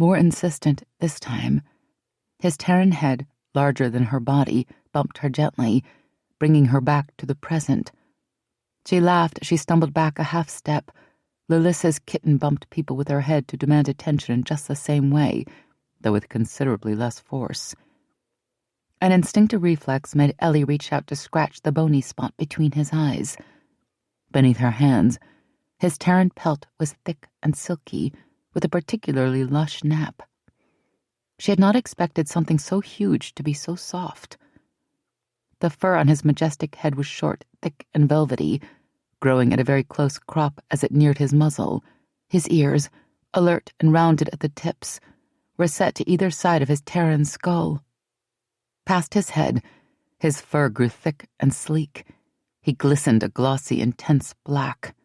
more insistent this time. His Tairen head, larger than her body, bumped her gently, bringing her back to the present. She laughed as she stumbled back a half step. Ellyssetta's kitten bumped people with her head to demand attention in just the same way, though with considerably less force. An instinctive reflex made Ellie reach out to scratch the bony spot between his eyes. Beneath her hands, his Tairen pelt was thick and silky, with a particularly lush nap. She had not expected something so huge to be so soft. The fur on his majestic head was short, thick, and velvety, growing at a very close crop as it neared his muzzle. His ears, alert and rounded at the tips, were set to either side of his Tairen skull. Past his head, his fur grew thick and sleek. He glistened a glossy, intense black,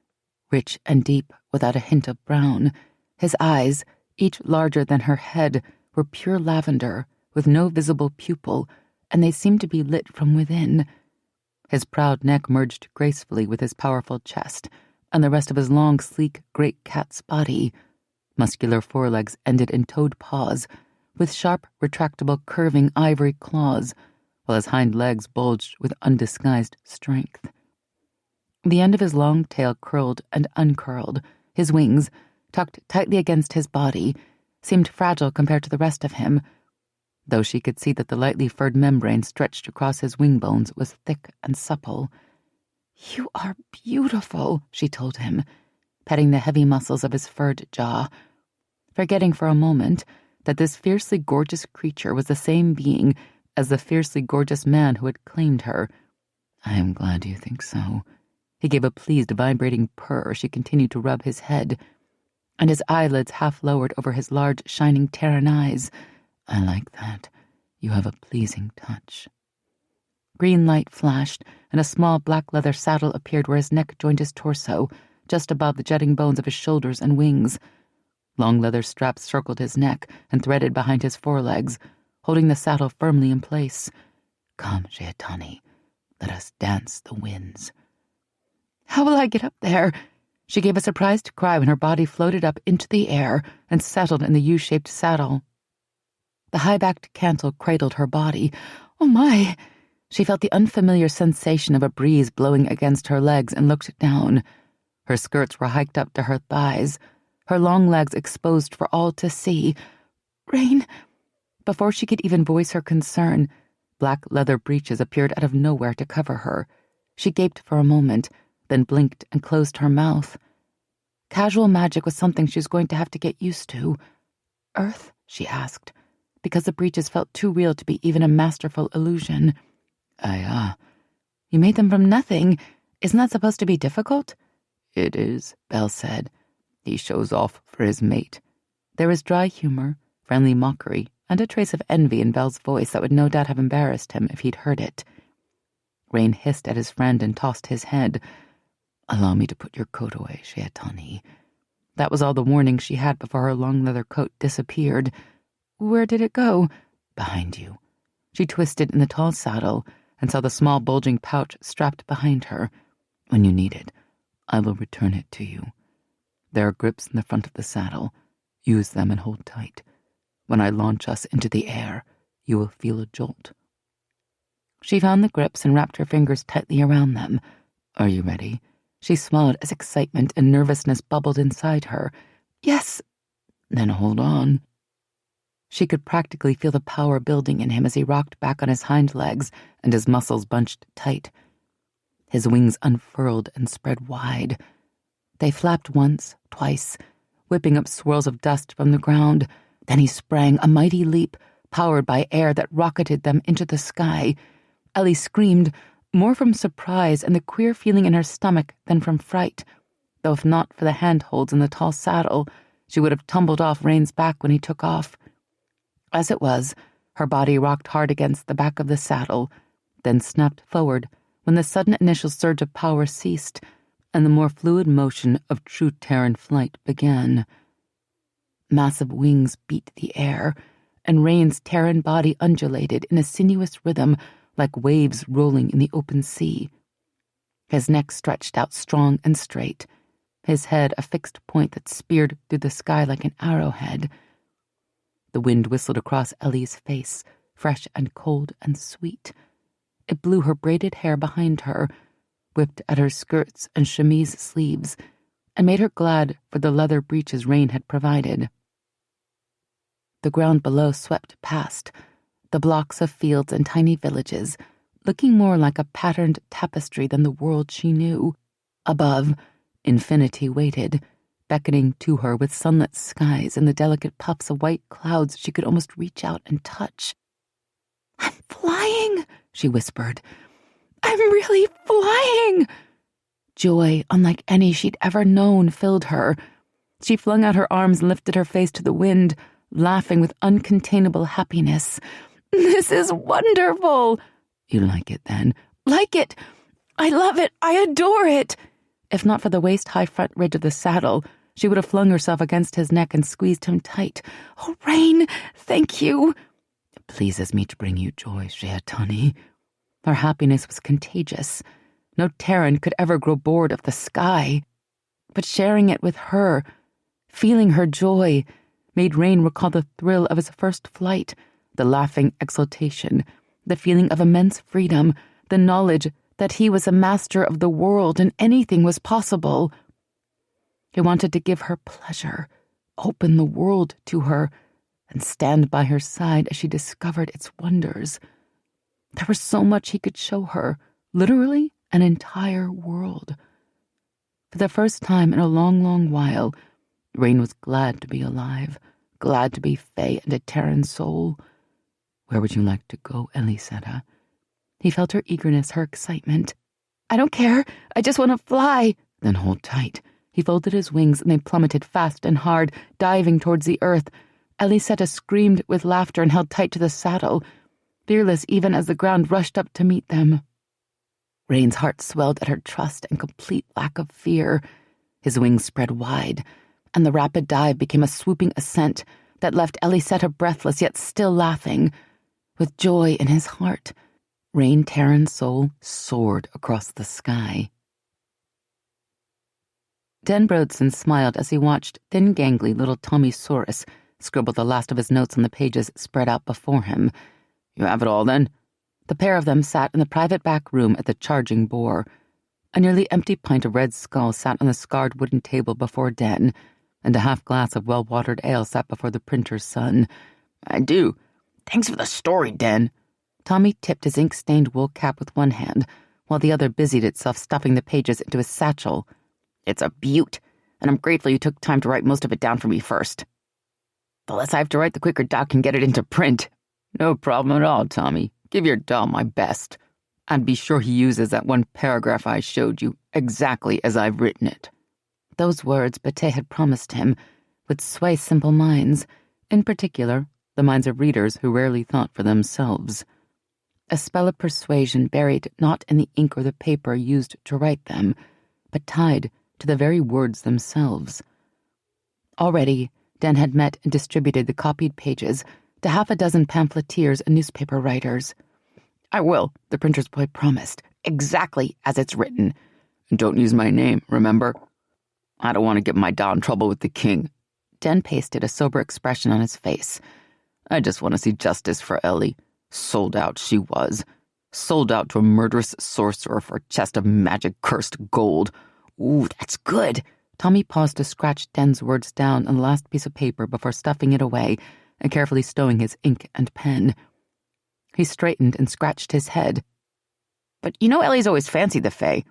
rich and deep without a hint of brown. His eyes, each larger than her head, were pure lavender, with no visible pupil, and they seemed to be lit from within. His proud neck merged gracefully with his powerful chest, and the rest of his long, sleek, great cat's body. Muscular forelegs ended in toed paws, with sharp, retractable, curving ivory claws, while his hind legs bulged with undisguised strength. The end of his long tail curled and uncurled. His wings, tucked tightly against his body, seemed fragile compared to the rest of him, though she could see that the lightly furred membrane stretched across his wing bones was thick and supple. "You are beautiful," she told him, petting the heavy muscles of his furred jaw, forgetting for a moment that this fiercely gorgeous creature was the same being as the fiercely gorgeous man who had claimed her. "I am glad you think so." He gave a pleased, vibrating purr as she continued to rub his head, and his eyelids half lowered over his large, shining Tairen eyes. "I like that. You have a pleasing touch." Green light flashed, and a small black leather saddle appeared where his neck joined his torso, just above the jutting bones of his shoulders and wings. Long leather straps circled his neck and threaded behind his forelegs, holding the saddle firmly in place. "Come, Sheatani, let us dance the winds." "How will I get up there?" She gave a surprised cry when her body floated up into the air and settled in the U-shaped saddle. The high-backed cantle cradled her body. "Oh my!" She felt the unfamiliar sensation of a breeze blowing against her legs and looked down. Her skirts were hiked up to her thighs, her long legs exposed for all to see. "Rain!" Before she could even voice her concern, black leather breeches appeared out of nowhere to cover her. She gaped for a moment, then blinked and closed her mouth. Casual magic was something she was going to have to get used to. "Earth?" she asked, because the breeches felt too real to be even a masterful illusion. You made them from nothing. Isn't that supposed to be difficult?" "It is," Belle said. "He shows off for his mate." There was dry humor, friendly mockery, and a trace of envy in Belle's voice that would no doubt have embarrassed him if he'd heard it. Rain hissed at his friend and tossed his head. "Allow me to put your coat away, Sheatani." That was all the warning she had before her long leather coat disappeared. "Where did it go?" "Behind you." She twisted in the tall saddle and saw the small bulging pouch strapped behind her. "When you need it, I will return it to you. There are grips in the front of the saddle. Use them and hold tight. When I launch us into the air, you will feel a jolt." She found the grips and wrapped her fingers tightly around them. "Are you ready?" She smiled as excitement and nervousness bubbled inside her. "Yes." "Then hold on." She could practically feel the power building in him as he rocked back on his hind legs and his muscles bunched tight. His wings unfurled and spread wide. They flapped once, twice, whipping up swirls of dust from the ground. Then he sprang, a mighty leap, powered by air that rocketed them into the sky. Ellie screamed, more from surprise and the queer feeling in her stomach than from fright, though if not for the handholds in the tall saddle, she would have tumbled off Rain's back when he took off. As it was, her body rocked hard against the back of the saddle, then snapped forward when the sudden initial surge of power ceased and the more fluid motion of true Tairen flight began. Massive wings beat the air, and Rain's Tairen body undulated in a sinuous rhythm like waves rolling in the open sea. His neck stretched out strong and straight, his head a fixed point that speared through the sky like an arrowhead. The wind whistled across Ellie's face, fresh and cold and sweet. It blew her braided hair behind her, whipped at her skirts and chemise sleeves, and made her glad for the leather breeches Rain had provided. The ground below swept past, the blocks of fields and tiny villages, looking more like a patterned tapestry than the world she knew. Above, infinity waited, beckoning to her with sunlit skies and the delicate puffs of white clouds she could almost reach out and touch. "I'm flying," she whispered. "I'm really flying!" Joy, unlike any she'd ever known, filled her. She flung out her arms and lifted her face to the wind, laughing with uncontainable happiness. "This is wonderful!" "You like it, then?" "Like it! I love it! I adore it!" If not for the waist-high front ridge of the saddle, she would have flung herself against his neck and squeezed him tight. "Oh, Rain, thank you!" "It pleases me to bring you joy, Sheatani." Her happiness was contagious. No Tairen could ever grow bored of the sky. But sharing it with her, feeling her joy, made Rain recall the thrill of his first flight, the laughing exultation, the feeling of immense freedom, the knowledge that he was a master of the world and anything was possible. He wanted to give her pleasure, open the world to her, and stand by her side as she discovered its wonders. There was so much he could show her, literally an entire world. For the first time in a long, long while, Rain was glad to be alive, glad to be Fae and a Tairen soul. "Where would you like to go, Ellysetta?" He felt her eagerness, her excitement. "I don't care. I just want to fly." "Then hold tight." He folded his wings and they plummeted fast and hard, diving towards the earth. Ellysetta screamed with laughter and held tight to the saddle, fearless even as the ground rushed up to meet them. Rain's heart swelled at her trust and complete lack of fear. His wings spread wide, and the rapid dive became a swooping ascent that left Ellysetta breathless yet still laughing. With joy in his heart, Rain Tairen's soul soared across the sky. Den Brodson smiled as he watched thin, gangly little Tommy Saurus scribble the last of his notes on the pages spread out before him. "You have it all, then?" The pair of them sat in the private back room at the charging boar. A nearly empty pint of red skull sat on the scarred wooden table before Den, and a half-glass of well-watered ale sat before the printer's son. "I do. Thanks for the story, Den." Tommy tipped his ink-stained wool cap with one hand, while the other busied itself stuffing the pages into his satchel. "It's a beaut, and I'm grateful you took time to write most of it down for me first. The less I have to write, the quicker Doc can get it into print." "No problem at all, Tommy. Give your doll my best. And be sure he uses that one paragraph I showed you exactly as I've written it." Those words Bate had promised him would sway simple minds, in particular the minds of readers who rarely thought for themselves. A spell of persuasion buried not in the ink or the paper used to write them, but tied to the very words themselves. Already, Den had met and distributed the copied pages to half a dozen pamphleteers and newspaper writers. "I will," the printer's boy promised, "exactly as it's written. And don't use my name, remember? I don't want to get my doll in trouble with the king." Den pasted a sober expression on his face. "I just want to see justice for Ellie. Sold out she was. Sold out to a murderous sorcerer for a chest of magic-cursed gold. Ooh, that's good." Tommy paused to scratch Den's words down on the last piece of paper before stuffing it away and carefully stowing his ink and pen. He straightened and scratched his head. "But you know Ellie's always fancied the Fae.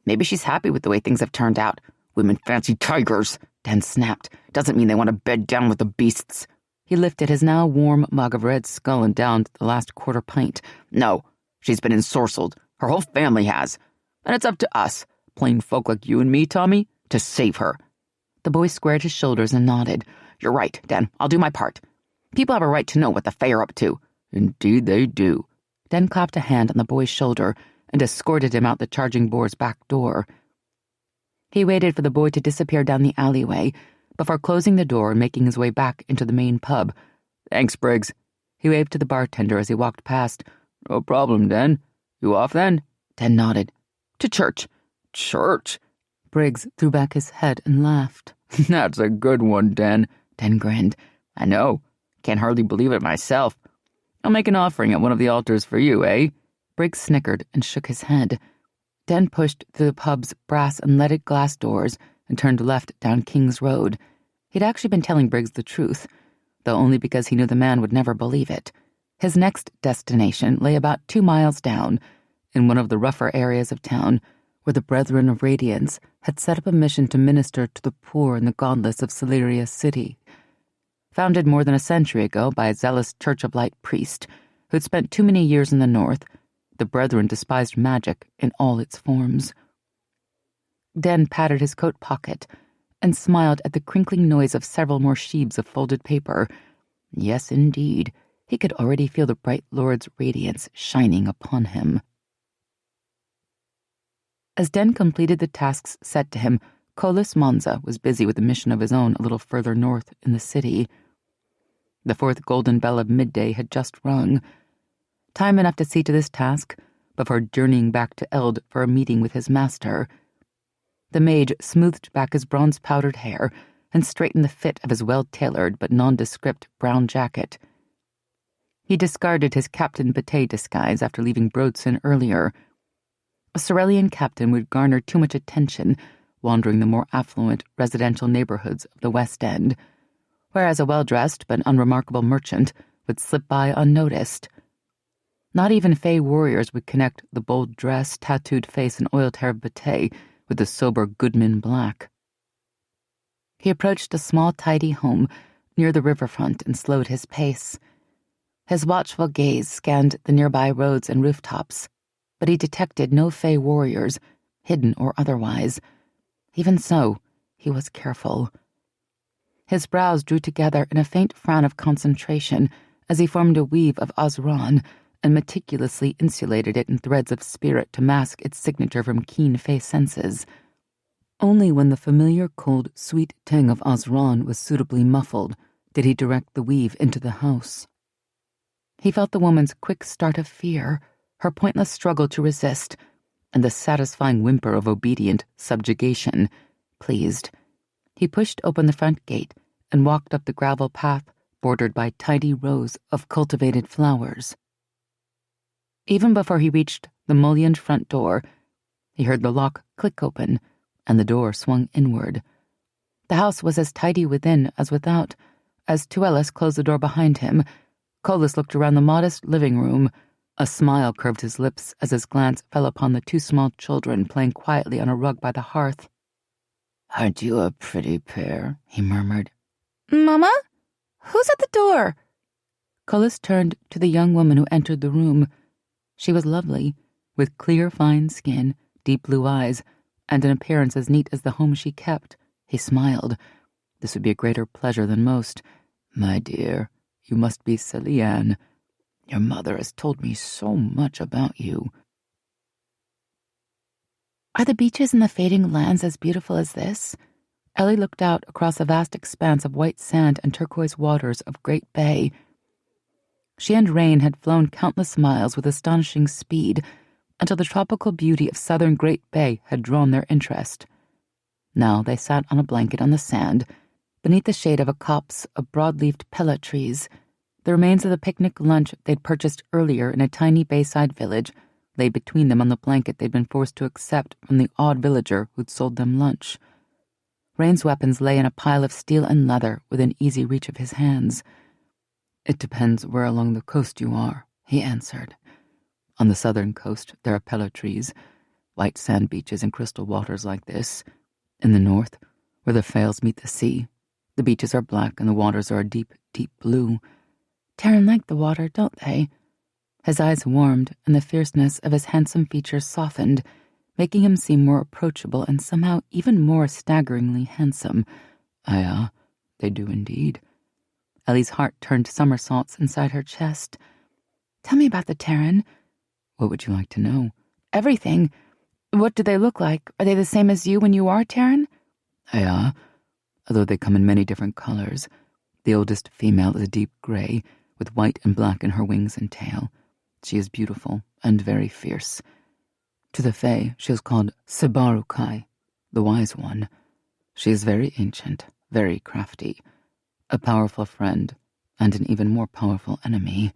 Maybe she's happy with the way things have turned out. Women fancy tigers," Den snapped. "Doesn't mean they want to bed down with the beasts." He lifted his now warm mug of red skull and downed the last quarter pint. "No, she's been ensorcelled. Her whole family has. And it's up to us, plain folk like you and me, Tommy, to save her." The boy squared his shoulders and nodded. "You're right, Den. I'll do my part. People have a right to know what the Fae are up to." "Indeed they do." Den clapped a hand on the boy's shoulder and escorted him out the charging boar's back door. He waited for the boy to disappear down the alleyway before closing the door and making his way back into the main pub. "Thanks, Briggs." He waved to the bartender as he walked past. "No problem, Den. You off then?" Den nodded. "To church." "Church?" Briggs threw back his head and laughed. "That's a good one, Den." Den grinned. "I know. Can't hardly believe it myself. I'll make an offering at one of the altars for you, eh?" Briggs snickered and shook his head. Den pushed through the pub's brass and leaded glass doors and turned left down King's Road. He'd actually been telling Briggs the truth, though only because he knew the man would never believe it. His next destination lay about 2 miles down, in one of the rougher areas of town, where the Brethren of Radiance had set up a mission to minister to the poor and the godless of Celeria City. Founded more than a century ago by a zealous Church of Light priest who'd spent too many years in the north, the Brethren despised magic in all its forms. Den patted his coat pocket and smiled at the crinkling noise of several more sheaves of folded paper. Yes, indeed, he could already feel the bright Lord's radiance shining upon him. As Den completed the tasks set to him, Colas Monza was busy with a mission of his own a little further north in the city. The 4th golden bell of midday had just rung. Time enough to see to this task before journeying back to Eld for a meeting with his master. The mage smoothed back his bronze-powdered hair and straightened the fit of his well-tailored but nondescript brown jacket. He discarded his Captain Bate disguise after leaving Brodson earlier. A Cerelian captain would garner too much attention wandering the more affluent residential neighborhoods of the West End, whereas a well-dressed but unremarkable merchant would slip by unnoticed. Not even fey warriors would connect the bold dress, tattooed face, and oiled hair of Bate with the sober Goodman Black. He approached a small, tidy home near the riverfront and slowed his pace. His watchful gaze scanned the nearby roads and rooftops, but he detected no fey warriors, hidden or otherwise. Even so, he was careful. His brows drew together in a faint frown of concentration as he formed a weave of Osran and meticulously insulated it in threads of spirit to mask its signature from keen fey senses. Only when the familiar cold, sweet tang of Osran was suitably muffled did he direct the weave into the house. He felt the woman's quick start of fear, her pointless struggle to resist, and the satisfying whimper of obedient subjugation. Pleased, he pushed open the front gate and walked up the gravel path bordered by tidy rows of cultivated flowers. Even before he reached the mullioned front door, he heard the lock click open and the door swung inward. The house was as tidy within as without. As Tuelis closed the door behind him, Colas looked around the modest living room. A smile curved his lips as his glance fell upon the 2 small children playing quietly on a rug by the hearth. "Aren't you a pretty pair?" he murmured. "Mama? Who's at the door?" Colas turned to the young woman who entered the room. She was lovely, with clear, fine skin, deep blue eyes, and an appearance as neat as the home she kept. He smiled. This would be a greater pleasure than most. "My dear, you must be Celiane. Your mother has told me so much about you." "Are the beaches in the fading lands as beautiful as this?" Ellie looked out across a vast expanse of white sand and turquoise waters of Great Bay. She and Rain had flown countless miles with astonishing speed until the tropical beauty of southern Great Bay had drawn their interest. Now they sat on a blanket on the sand, beneath the shade of a copse of broad-leaved pella trees. The remains of the picnic lunch they'd purchased earlier in a tiny bayside village lay between them on the blanket they'd been forced to accept from the odd villager who'd sold them lunch. Rain's weapons lay in a pile of steel and leather within easy reach of his hands. "It depends where along the coast you are," he answered. "On the southern coast there are pella trees, white sand beaches and crystal waters like this. In the north, where the Fails meet the sea, the beaches are black and the waters are a deep, deep blue. Tairen like the water, don't they?" His eyes warmed and the fierceness of his handsome features softened, making him seem more approachable and somehow even more staggeringly handsome. They do indeed." Ellie's heart turned somersaults inside her chest. "Tell me about the Tairen." "What would you like to know?" "Everything. What do they look like? Are they the same as you when you are Tairen?" Although they come in many different colors. The oldest female is a deep gray, with white and black in her wings and tail. She is beautiful and very fierce. To the Fae, she is called Sebarukai, the Wise One. She is very ancient, very crafty, a powerful friend, and an even more powerful enemy.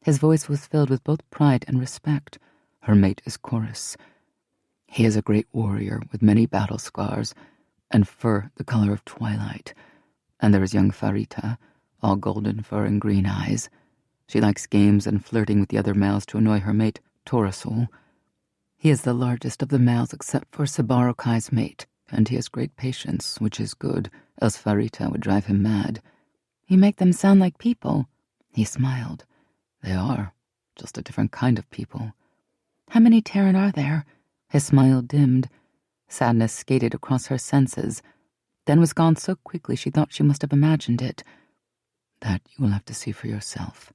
His voice was filled with both pride and respect. Her mate is Chorus. He is a great warrior with many battle scars and fur the color of twilight. And there is young Farita, all golden fur and green eyes. She likes games and flirting with the other males to annoy her mate, Torasul. He is the largest of the males except for Sabarokai's mate, and he has great patience, which is good, else Farita would drive him mad. You make them sound like people. He smiled. They are, just a different kind of people. How many Tairen are there? His smile dimmed. Sadness skated across her senses, then was gone so quickly she thought she must have imagined it. That you will have to see for yourself.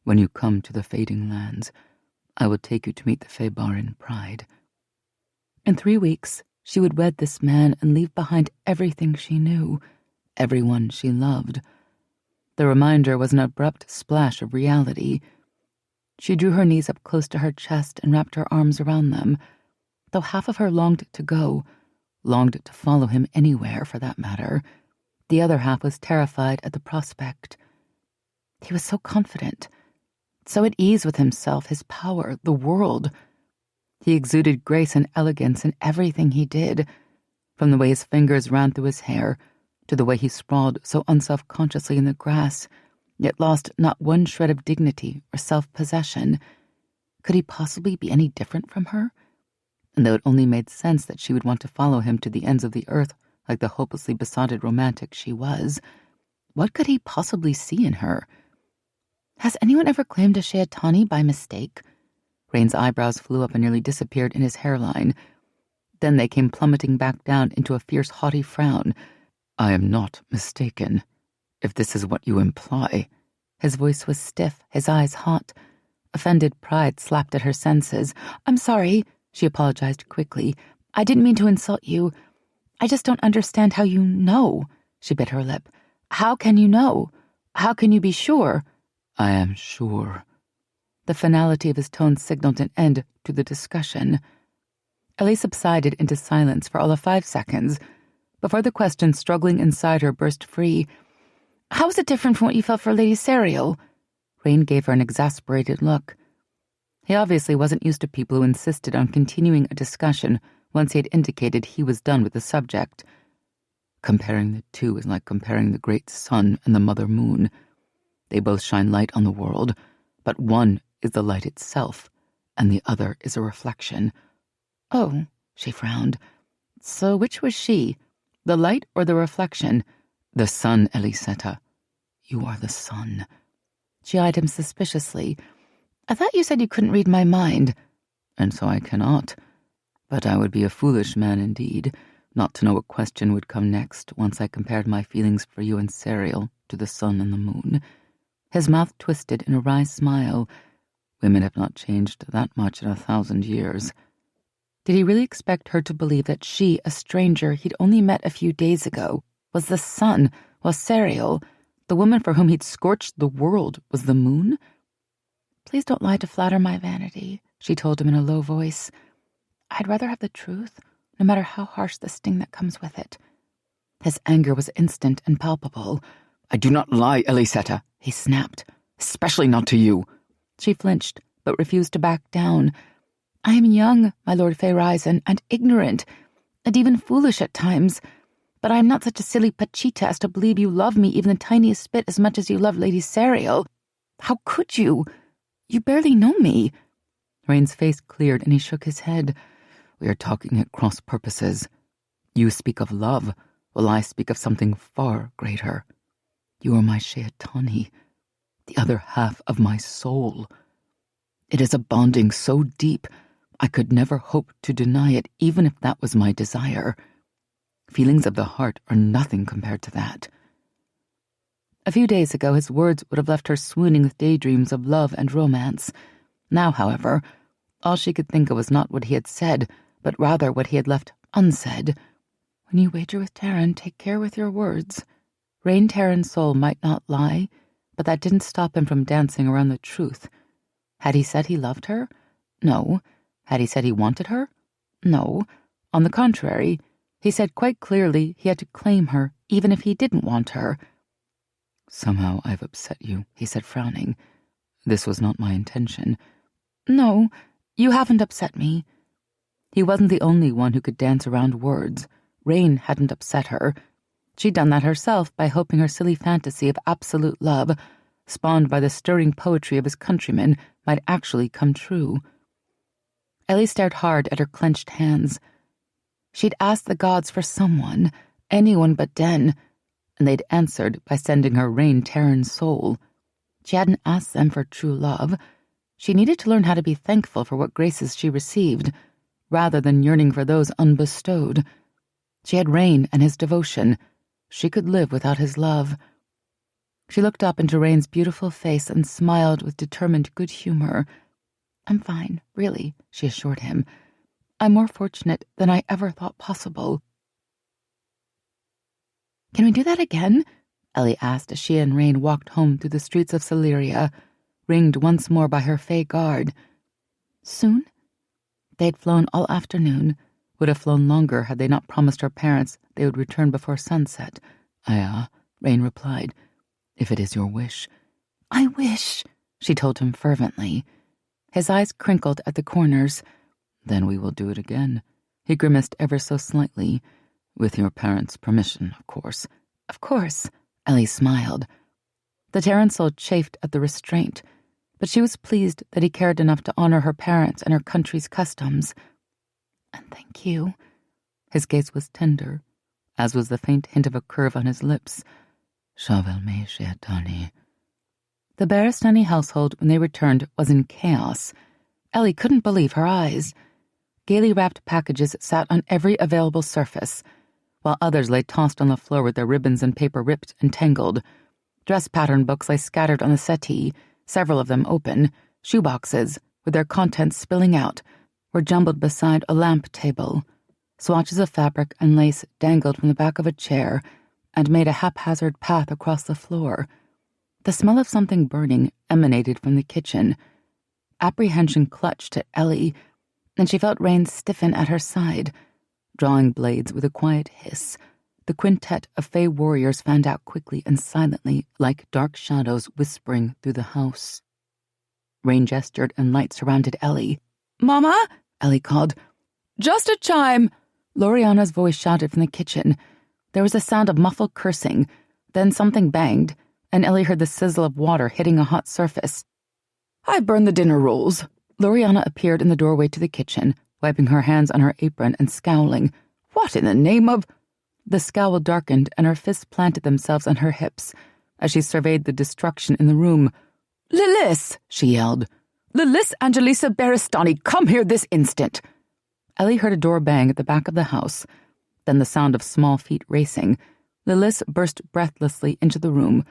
When you come to the fading lands, I will take you to meet the Febar in pride. In 3 weeks, she would wed this man and leave behind everything she knew, everyone she loved. The reminder was an abrupt splash of reality. She drew her knees up close to her chest and wrapped her arms around them. Though half of her longed to go, longed to follow him anywhere for that matter, the other half was terrified at the prospect. He was so confident, so at ease with himself, his power, the world. He exuded grace and elegance in everything he did, from the way his fingers ran through his hair to the way he sprawled so unself-consciously in the grass, yet lost not one shred of dignity or self-possession. Could he possibly be any different from her? And though it only made sense that she would want to follow him to the ends of the earth like the hopelessly besotted romantic she was, what could he possibly see in her? Has anyone ever claimed a Sheatani by mistake? Rain's eyebrows flew up and nearly disappeared in his hairline. Then they came plummeting back down into a fierce, haughty frown. I am not mistaken, if this is what you imply. His voice was stiff, his eyes hot. Offended pride slapped at her senses. I'm sorry, she apologized quickly. I didn't mean to insult you. I just don't understand how you know. She bit her lip. How can you know? How can you be sure? I am sure. The finality of his tone signaled an end to the discussion. Ellie subsided into silence for all of 5 seconds, before the question struggling inside her burst free. How is it different from what you felt for Lady Serial? Rain gave her an exasperated look. He obviously wasn't used to people who insisted on continuing a discussion once he had indicated he was done with the subject. Comparing the two is like comparing the great sun and the mother moon. They both shine light on the world, but one is the light itself, and the other is a reflection. Oh, she frowned. So which was she, the light or the reflection? The sun, Ellysetta. You are the sun. She eyed him suspiciously. I thought you said you couldn't read my mind. And so I cannot. But I would be a foolish man indeed, not to know what question would come next once I compared my feelings for you and Serial to the sun and the moon. His mouth twisted in a wry smile. Women have not changed that much in 1,000 years. Did he really expect her to believe that she, a stranger he'd only met a few days ago, was the sun, while Serial, the woman for whom he'd scorched the world, was the moon? Please don't lie to flatter my vanity, she told him in a low voice. I'd rather have the truth, no matter how harsh the sting that comes with it. His anger was instant and palpable. I do not lie, Ellysetta, he snapped. Especially not to you. She flinched, but refused to back down. I am young, my Lord Feyrizen, and ignorant, and even foolish at times, but I am not such a silly Pachita as to believe you love me even the tiniest bit as much as you love Lady Serial. How could you? You barely know me. Rain's face cleared and he shook his head. We are talking at cross purposes. You speak of love, while I speak of something far greater. You are my Sheatani, the other half of my soul. It is a bonding so deep, I could never hope to deny it, even if that was my desire. Feelings of the heart are nothing compared to that. A few days ago, his words would have left her swooning with daydreams of love and romance. Now, however, all she could think of was not what he had said, but rather what he had left unsaid. When you wager with Tairen, take care with your words. Rain Tairen's soul might not lie, but that didn't stop him from dancing around the truth. Had he said he loved her? No. Had he said he wanted her? No. On the contrary, he said quite clearly he had to claim her, even if he didn't want her. Somehow I've upset you, he said, frowning. This was not my intention. No, you haven't upset me. He wasn't the only one who could dance around words. Rain hadn't upset her. She'd done that herself by hoping her silly fantasy of absolute love, spawned by the stirring poetry of his countrymen, might actually come true. Ellie stared hard at her clenched hands. She'd asked the gods for someone, anyone but Den, and they'd answered by sending her Tairen's soul. She hadn't asked them for true love. She needed to learn how to be thankful for what graces she received, rather than yearning for those unbestowed. She had Rain and his devotion. She could live without his love. She looked up into Rain's beautiful face and smiled with determined good humor. I'm fine, really, she assured him. I'm more fortunate than I ever thought possible. Can we do that again? Ellie asked as she and Rain walked home through the streets of Celeria, ringed once more by her fey guard. Soon? They'd flown all afternoon, would have flown longer had they not promised her parents they would return before sunset. Aya, Rain replied, if it is your wish. I wish, she told him fervently. His eyes crinkled at the corners. Then we will do it again. He grimaced ever so slightly. With your parents' permission, of course. Of course, Ellie smiled. The Tairen soul chafed at the restraint, but she was pleased that he cared enough to honor her parents and her country's customs. And thank you. His gaze was tender, as was the faint hint of a curve on his lips. Shavelme sheatani. The Baristani household, when they returned, was in chaos. Ellie couldn't believe her eyes. Gaily wrapped packages sat on every available surface, while others lay tossed on the floor with their ribbons and paper ripped and tangled. Dress pattern books lay scattered on the settee, several of them open. Shoeboxes, with their contents spilling out, were jumbled beside a lamp table. Swatches of fabric and lace dangled from the back of a chair and made a haphazard path across the floor. The smell of something burning emanated from the kitchen. Apprehension clutched at Ellie, and she felt Rain stiffen at her side. Drawing blades with a quiet hiss, the quintet of fey warriors fanned out quickly and silently like dark shadows whispering through the house. Rain gestured and light surrounded Ellie. Mama, Ellie called. Just a chime, Loriana's voice shouted from the kitchen. There was a sound of muffled cursing, then something banged, and Ellie heard the sizzle of water hitting a hot surface. I burned the dinner rolls. Loriana appeared in the doorway to the kitchen, wiping her hands on her apron and scowling. What in the name of... The scowl darkened and her fists planted themselves on her hips as she surveyed the destruction in the room. Lilith, she yelled. Lilith Angelisa Baristani, come here this instant. Ellie heard a door bang at the back of the house, then the sound of small feet racing. Lilith burst breathlessly into the room,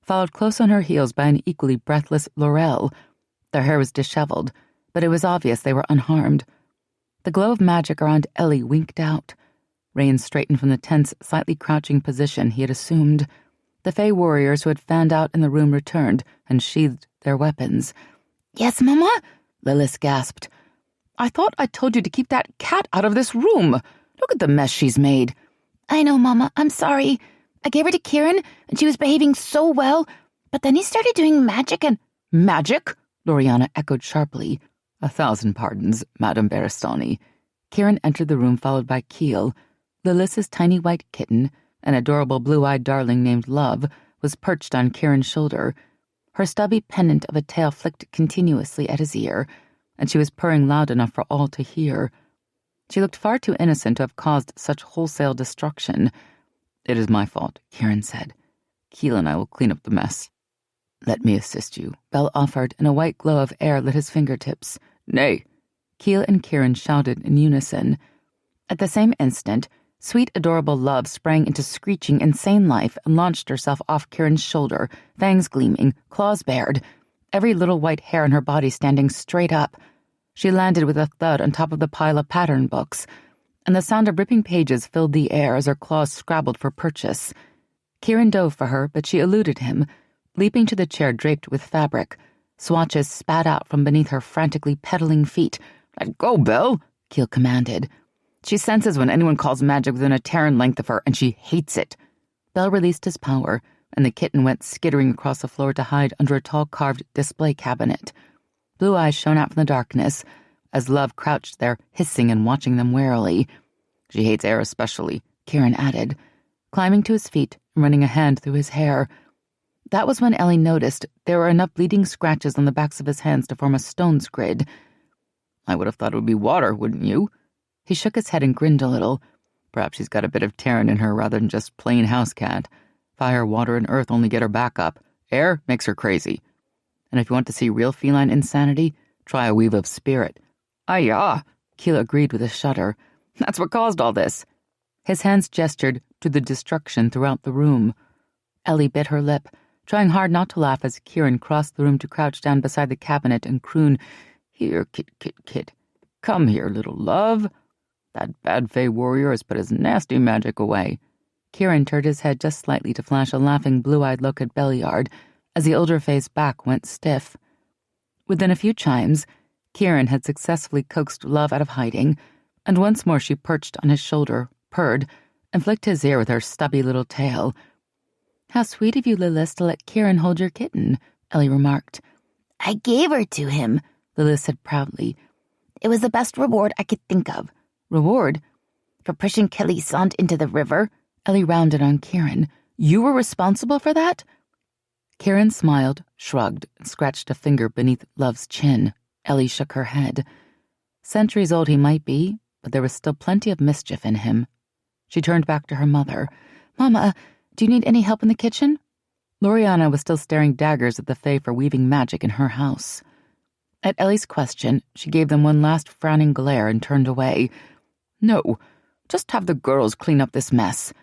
followed close on her heels by an equally breathless Laurel. Their hair was disheveled, but it was obvious they were unharmed. The glow of magic around Ellie winked out. Rain straightened from the tense, slightly crouching position he had assumed. The fey warriors who had fanned out in the room returned and sheathed their weapons. Yes, Mama? Lilith gasped. I thought I told you to keep that cat out of this room. Look at the mess she's made. I know, Mama. I'm sorry. I gave her to Kieran, and she was behaving so well, but then he started doing magic and... Magic? Loriana echoed sharply. 1,000 pardons, Madame Baristani. Kieran entered the room followed by Keel. Lilith's tiny white kitten, an adorable blue-eyed darling named Love, was perched on Kieran's shoulder. Her stubby pennant of a tail flicked continuously at his ear, and she was purring loud enough for all to hear. She looked far too innocent to have caused such wholesale destruction. It is my fault, Kieran said. Keel and I will clean up the mess. Let me assist you, Belle offered, and a white glow of air lit his fingertips. Nay. Keel and Kieran shouted in unison. At the same instant, sweet, adorable Love sprang into screeching, insane life and launched herself off Kieran's shoulder, fangs gleaming, claws bared, every little white hair on her body standing straight up. She landed with a thud on top of the pile of pattern books, and the sound of ripping pages filled the air as her claws scrabbled for purchase. Kieran dove for her, but she eluded him, leaping to the chair draped with fabric. Swatches spat out from beneath her frantically pedaling feet. Let go, Belle, Keel commanded. She senses when anyone calls magic within a Tairen length of her, and she hates it. Belle released his power, and the kitten went skittering across the floor to hide under a tall carved display cabinet. Blue eyes shone out from the darkness as Love crouched there, hissing and watching them warily. She hates air especially, Kieran added, climbing to his feet and running a hand through his hair. That was when Ellie noticed there were enough bleeding scratches on the backs of his hands to form a stone's grid. I would have thought it would be water, wouldn't you? He shook his head and grinned a little. Perhaps she's got a bit of Tairen in her rather than just plain house cat. Fire, water, and earth only get her back up. Air makes her crazy. And if you want to see real feline insanity, try a weave of spirit. Ay-ya! Keel agreed with a shudder. That's what caused all this. His hands gestured to the destruction throughout the room. Ellie bit her lip, trying hard not to laugh as Kieran crossed the room to crouch down beside the cabinet and croon, "Here, kit. Come here, little love. That bad fey warrior has put his nasty magic away." Kieran turned his head just slightly to flash a laughing blue-eyed look at Belliard as the older fey's back went stiff. Within a few chimes, Kieran had successfully coaxed Love out of hiding, and once more she perched on his shoulder, purred, and flicked his ear with her stubby little tail. "How sweet of you, Lilith, to let Kieran hold your kitten," Ellie remarked. "I gave her to him," Lilith said proudly. "It was the best reward I could think of." "Reward?" "For pushing Kelly-sant into the river." Ellie rounded on Kieran. "You were responsible for that?" Kieran smiled, shrugged, and scratched a finger beneath Love's chin. Ellie shook her head. Centuries old he might be, but there was still plenty of mischief in him. She turned back to her mother. "Mama, do you need any help in the kitchen?" Loriana was still staring daggers at the fae for weaving magic in her house. At Ellie's question, she gave them one last frowning glare and turned away. "No, just have the girls clean up this mess.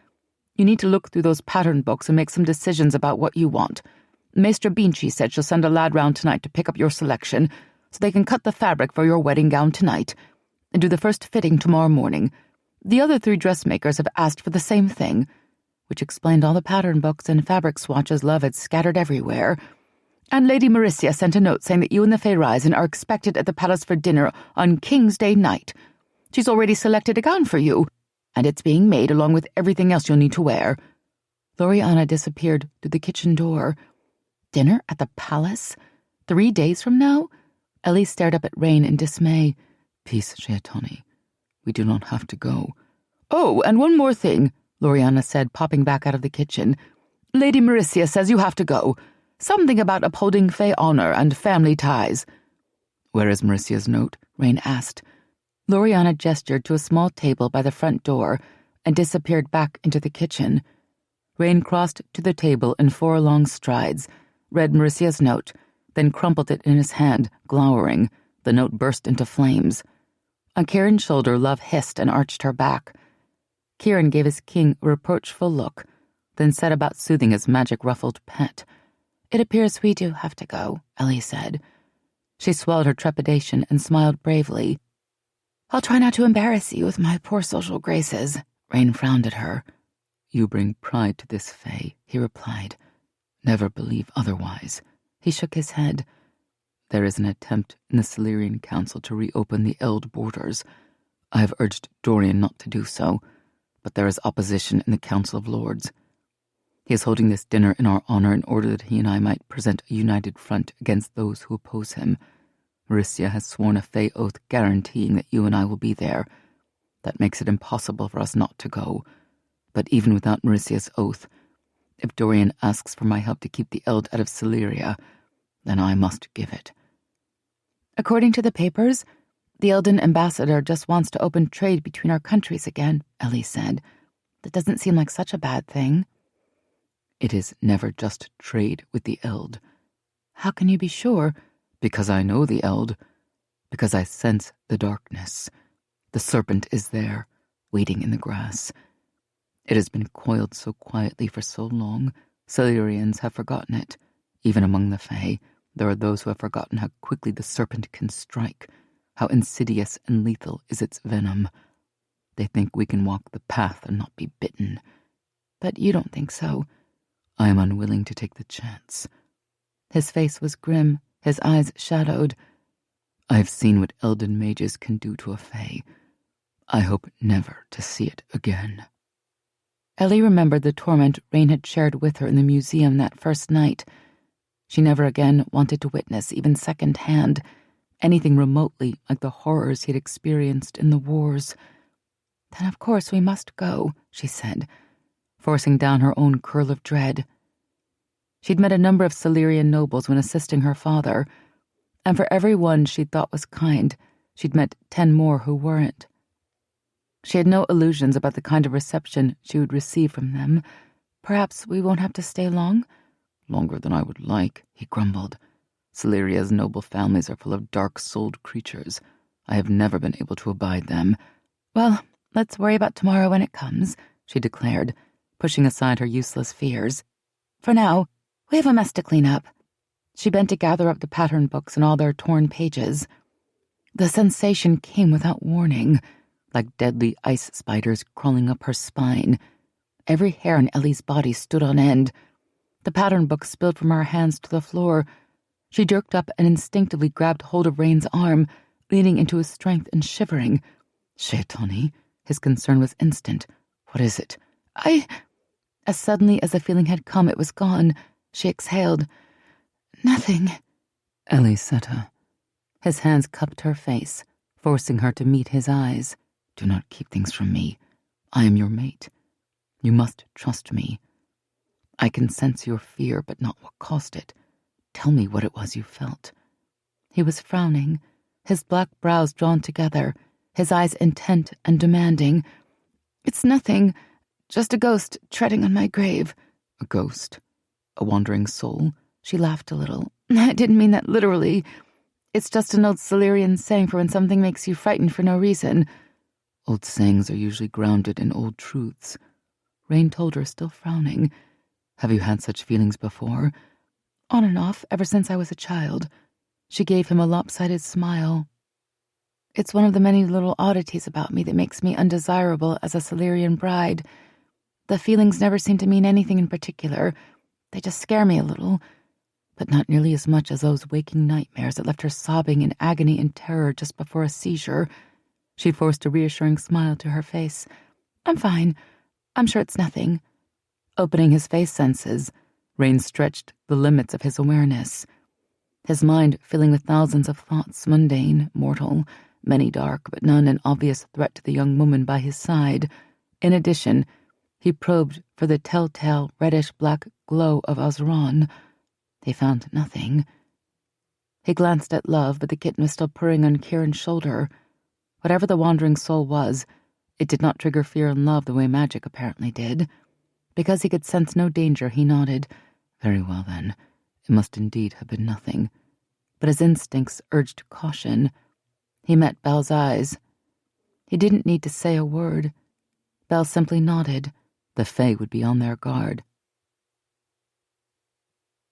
You need to look through those pattern books and make some decisions about what you want. Maester Beanchy said she'll send a lad round tonight to pick up your selection, so they can cut the fabric for your wedding gown tonight, and do the first fitting tomorrow morning. The other 3 dressmakers have asked for the same thing," which explained all the pattern books and fabric swatches Love had scattered everywhere. "And Lady Marisia sent a note saying that you and the Fae Risen are expected at the palace for dinner on King's Day night. She's already selected a gown for you, and it's being made along with everything else you'll need to wear." Loriana disappeared through the kitchen door. Dinner at the palace? 3 days from now? Ellie stared up at Rain in dismay. "Peace, Sheatani. We do not have to go." "Oh, and one more thing," Loriana said, popping back out of the kitchen. "Lady Marisia says you have to go. Something about upholding Fae honor and family ties." "Where is Marisia's note?" Rain asked. Loriana gestured to a small table by the front door and disappeared back into the kitchen. Rain crossed to the table in 4 long strides, read Marisia's note, then crumpled it in his hand, glowering. The note burst into flames. On Kieran's shoulder, Love hissed and arched her back. Kieran gave his king a reproachful look, then set about soothing his magic-ruffled pet. "It appears we do have to go," Ellie said. She swallowed her trepidation and smiled bravely. "I'll try not to embarrass you with my poor social graces." Rain frowned at her. "You bring pride to this fae," he replied. "Never believe otherwise." He shook his head. "There is an attempt in the Silurian Council to reopen the Eld borders. I have urged Dorian not to do so, but there is opposition in the Council of Lords. He is holding this dinner in our honor in order that he and I might present a united front against those who oppose him. Marisia has sworn a fae oath guaranteeing that you and I will be there. That makes it impossible for us not to go. But even without Marisia's oath, if Dorian asks for my help to keep the Eld out of Celeria, then I must give it." "According to the papers, the Elden ambassador just wants to open trade between our countries again," Ellie said. "That doesn't seem like such a bad thing." "It is never just trade with the Eld." "How can you be sure?" "Because I know the Eld. Because I sense the darkness. The serpent is there, waiting in the grass. It has been coiled so quietly for so long, Silurians have forgotten it. Even among the Fae, there are those who have forgotten how quickly the serpent can strike, how insidious and lethal is its venom. They think we can walk the path and not be bitten." "But you don't think so." "I am unwilling to take the chance." His face was grim, his eyes shadowed. "I have seen what Elden mages can do to a Fae. I hope never to see it again." Ellie remembered the torment Rain had shared with her in the museum that first night. She never again wanted to witness, even second-hand, anything remotely like the horrors he had experienced in the wars. "Then of course we must go," she said, forcing down her own curl of dread. She'd met a number of Silurian nobles when assisting her father, and for every one she'd thought was kind, she'd met 10 more who weren't. She had no illusions about the kind of reception she would receive from them. "Perhaps we won't have to stay long?" "Longer than I would like," he grumbled. "Siluria's noble families are full of dark-souled creatures. I have never been able to abide them." "Well, let's worry about tomorrow when it comes," she declared, pushing aside her useless fears. "For now, we have a mess to clean up." She bent to gather up the pattern books and all their torn pages. The sensation came without warning, like deadly ice spiders crawling up her spine. Every hair in Ellie's body stood on end. The pattern book spilled from her hands to the floor. She jerked up and instinctively grabbed hold of Rain's arm, leaning into his strength and shivering. "Shaitani?" His concern was instant. "What is it?" As suddenly as the feeling had come, it was gone. She exhaled. "Nothing." "Ellysetta." His hands cupped her face, forcing her to meet his eyes. "Do not keep things from me. I am your mate. You must trust me. I can sense your fear, but not what caused it. Tell me what it was you felt." He was frowning, his black brows drawn together, his eyes intent and demanding. "It's nothing, just a ghost treading on my grave." "A ghost? A wandering soul?" She laughed a little. "I didn't mean that literally. It's just an old Silurian saying for when something makes you frightened for no reason." "Old sayings are usually grounded in old truths," Rain told her, still frowning. "Have you had such feelings before?" "On and off, ever since I was a child." She gave him a lopsided smile. "It's one of the many little oddities about me that makes me undesirable as a Silurian bride. The feelings never seem to mean anything in particular. They just scare me a little, but not nearly as much as those waking nightmares that left her sobbing in agony and terror just before a seizure." She forced a reassuring smile to her face. "I'm fine. I'm sure it's nothing." Opening his face senses, Rain stretched the limits of his awareness, his mind filling with thousands of thoughts, mundane, mortal, many dark, but none an obvious threat to the young woman by his side. In addition, he probed for the telltale reddish-black glow of Osran. He found nothing. He glanced at Love, but the kitten was still purring on Kieran's shoulder. Whatever the wandering soul was, it did not trigger fear in Love the way magic apparently did. Because he could sense no danger, he nodded. "Very well, then. It must indeed have been nothing." But his instincts urged caution. He met Belle's eyes. He didn't need to say a word. Belle simply nodded. The Fae would be on their guard.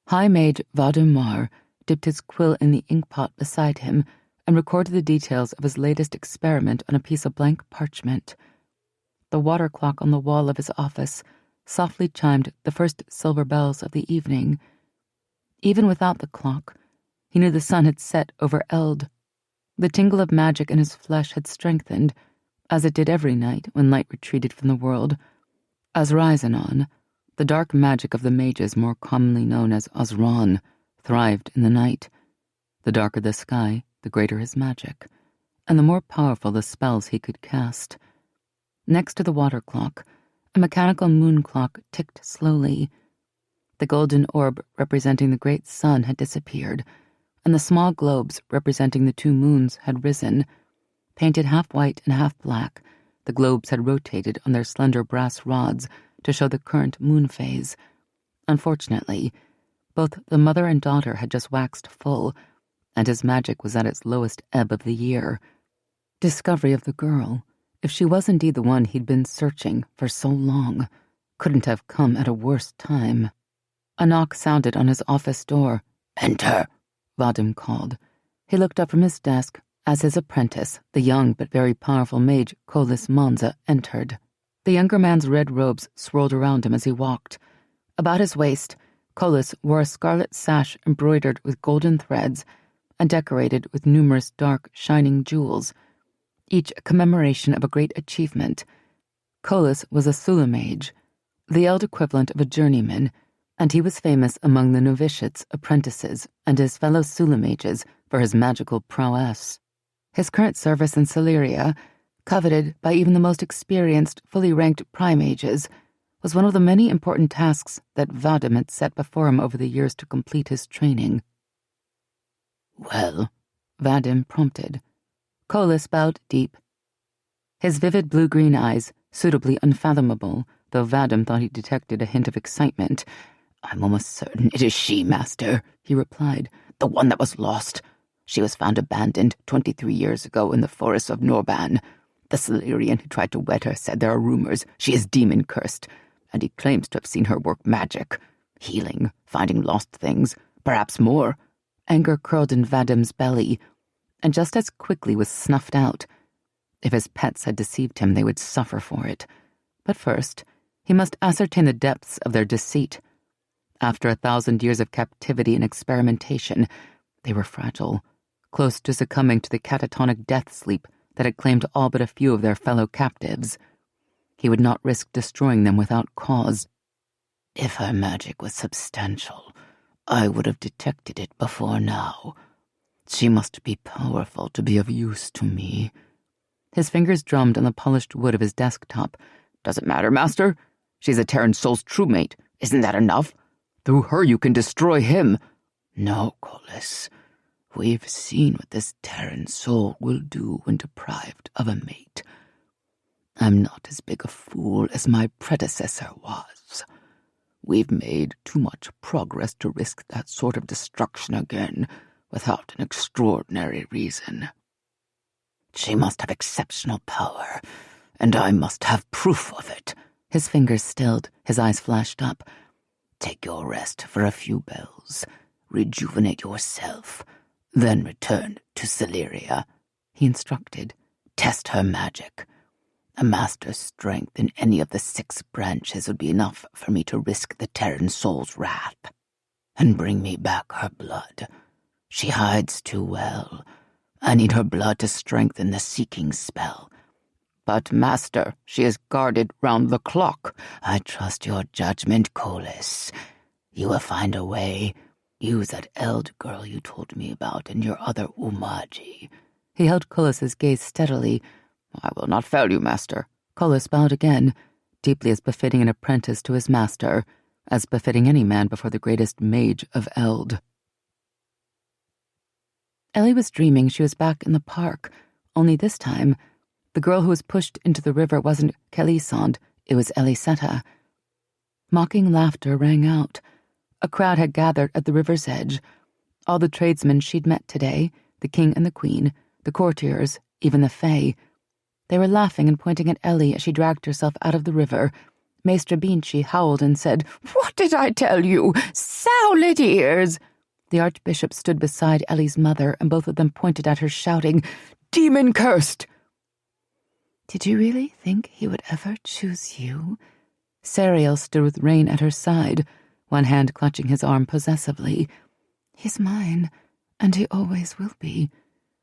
High Mage Vadumar dipped his quill in the inkpot beside him and recorded the details of his latest experiment on a piece of blank parchment. The water clock on the wall of his office softly chimed the first silver bells of the evening. Even without the clock, he knew the sun had set over Eld. The tingle of magic in his flesh had strengthened, as it did every night when light retreated from the world. Azraizanon, the dark magic of the mages more commonly known as Osran, thrived in the night. The darker the sky, the greater his magic, and the more powerful the spells he could cast. Next to the water clock, a mechanical moon clock ticked slowly. The golden orb representing the great sun had disappeared, and the small globes representing the 2 moons had risen. Painted half white and half black, the globes had rotated on their slender brass rods to show the current moon phase. Unfortunately, both the mother and daughter had just waxed full, and his magic was at its lowest ebb of the year. Discovery of the girl, if she was indeed the one he'd been searching for so long, couldn't have come at a worse time. A knock sounded on his office door. "Enter," Vadim called. He looked up from his desk as his apprentice, the young but very powerful mage Kolis Monza, entered. The younger man's red robes swirled around him as he walked. About his waist, Kolis wore a scarlet sash embroidered with golden threads and decorated with numerous dark, shining jewels, each a commemoration of a great achievement. Kolis was a Sula mage, the Eld equivalent of a journeyman, and he was famous among the novitiates, apprentices, and his fellow Sulamages for his magical prowess. His current service in Celeria, coveted by even the most experienced, fully ranked primages, was one of the many important tasks that Vadim had set before him over the years to complete his training. "Well?" Vadim prompted. Colas bowed deep. His vivid blue-green eyes, suitably unfathomable, though Vadim thought he detected a hint of excitement. "I'm almost certain it is she, Master," he replied. "The one that was lost. She was found abandoned 23 years ago in the forests of Norban. The Celerian who tried to wed her said there are rumors she is demon-cursed, and he claims to have seen her work magic, healing, finding lost things, perhaps more." Anger curled in Vadim's belly, and just as quickly was snuffed out. If his pets had deceived him, they would suffer for it. But first, he must ascertain the depths of their deceit. After 1,000 years of captivity and experimentation, they were fragile, close to succumbing to the catatonic death sleep that had claimed all but a few of their fellow captives. He would not risk destroying them without cause. "If her magic was substantial, I would have detected it before now. She must be powerful to be of use to me." His fingers drummed on the polished wood of his desktop. "Doesn't matter, Master. She's a Tairen soul's truemate. Isn't that enough? Through her you can destroy him." "No, Colas. We've seen what this Tairen soul will do when deprived of a mate. I'm not as big a fool as my predecessor was. We've made too much progress to risk that sort of destruction again without an extraordinary reason. She must have exceptional power, and I must have proof of it." His fingers stilled, his eyes flashed up. "Take your rest for a few bells, rejuvenate yourself, then return to Celeria," he instructed. "Test her magic. A master's strength in any of the 6 branches would be enough for me to risk the Tairen soul's wrath. And bring me back her blood. She hides too well. I need her blood to strengthen the seeking spell." "But, Master, she is guarded round the clock." "I trust your judgment, Colas. You will find a way. Use that Eld girl you told me about and your other Umaji." He held Colas's gaze steadily. "I will not fail you, Master." Colas bowed again, deeply as befitting an apprentice to his master, as befitting any man before the greatest mage of Eld. Ellie was dreaming she was back in the park, only this time, the girl who was pushed into the river wasn't Kelisand, it was Ellysetta. Mocking laughter rang out. A crowd had gathered at the river's edge. All the tradesmen she'd met today, the king and the queen, the courtiers, even the fae. They were laughing and pointing at Ellie as she dragged herself out of the river. Maestra Binchi howled and said, "What did I tell you? Sowlet ears!" The archbishop stood beside Ellie's mother, and both of them pointed at her, shouting, "Demon cursed!" "Did you really think he would ever choose you?" Sariel stood with Rain at her side, one hand clutching his arm possessively. "He's mine, and he always will be."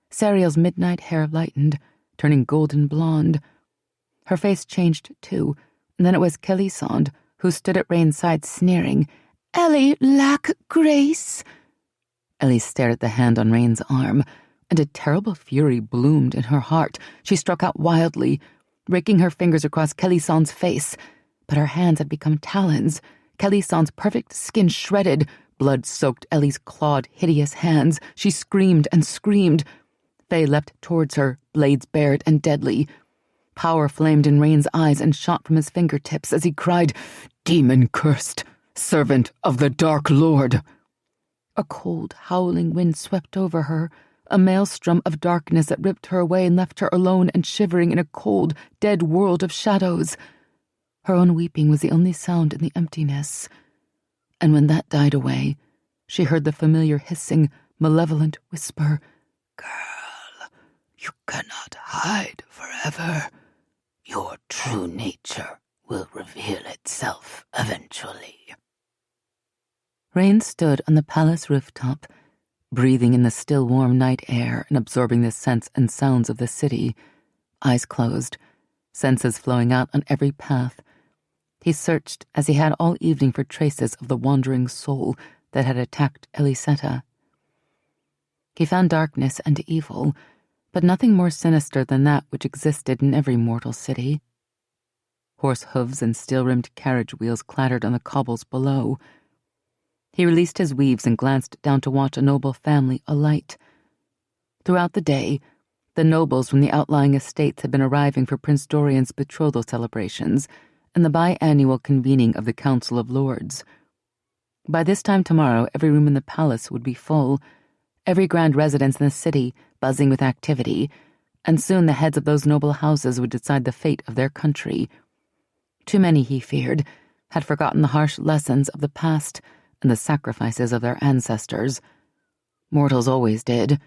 Sariel's midnight hair lightened, turning golden blonde. Her face changed too, and then it was Kelisand, who stood at Rain's side sneering, "Ellie lack grace." Ellie stared at the hand on Rain's arm, and a terrible fury bloomed in her heart. She struck out wildly, raking her fingers across Kelisand's face, but her hands had become talons. Kelisand's perfect skin shredded, blood soaked Ellie's clawed, hideous hands. She screamed and screamed. Faye leapt towards her, blades bared and deadly. Power flamed in Rain's eyes and shot from his fingertips as he cried, "Demon cursed, servant of the Dark Lord." A cold, howling wind swept over her, a maelstrom of darkness that ripped her away and left her alone and shivering in a cold, dead world of shadows. Her own weeping was the only sound in the emptiness. And when that died away, she heard the familiar hissing, malevolent whisper, "Girl, you cannot hide forever. Your true nature will reveal itself eventually." Rain stood on the palace rooftop, breathing in the still warm night air and absorbing the scents and sounds of the city, eyes closed, senses flowing out on every path. He searched as he had all evening for traces of the wandering soul that had attacked Ellysetta. He found darkness and evil, but nothing more sinister than that which existed in every mortal city. Horse hooves and steel-rimmed carriage wheels clattered on the cobbles below. He released his weaves and glanced down to watch a noble family alight. Throughout the day, the nobles from the outlying estates had been arriving for Prince Dorian's betrothal celebrations and the biannual convening of the Council of Lords. By this time tomorrow, every room in the palace would be full, every grand residence in the city buzzing with activity, and soon the heads of those noble houses would decide the fate of their country. Too many, he feared, had forgotten the harsh lessons of the past and the sacrifices of their ancestors. Mortals always did.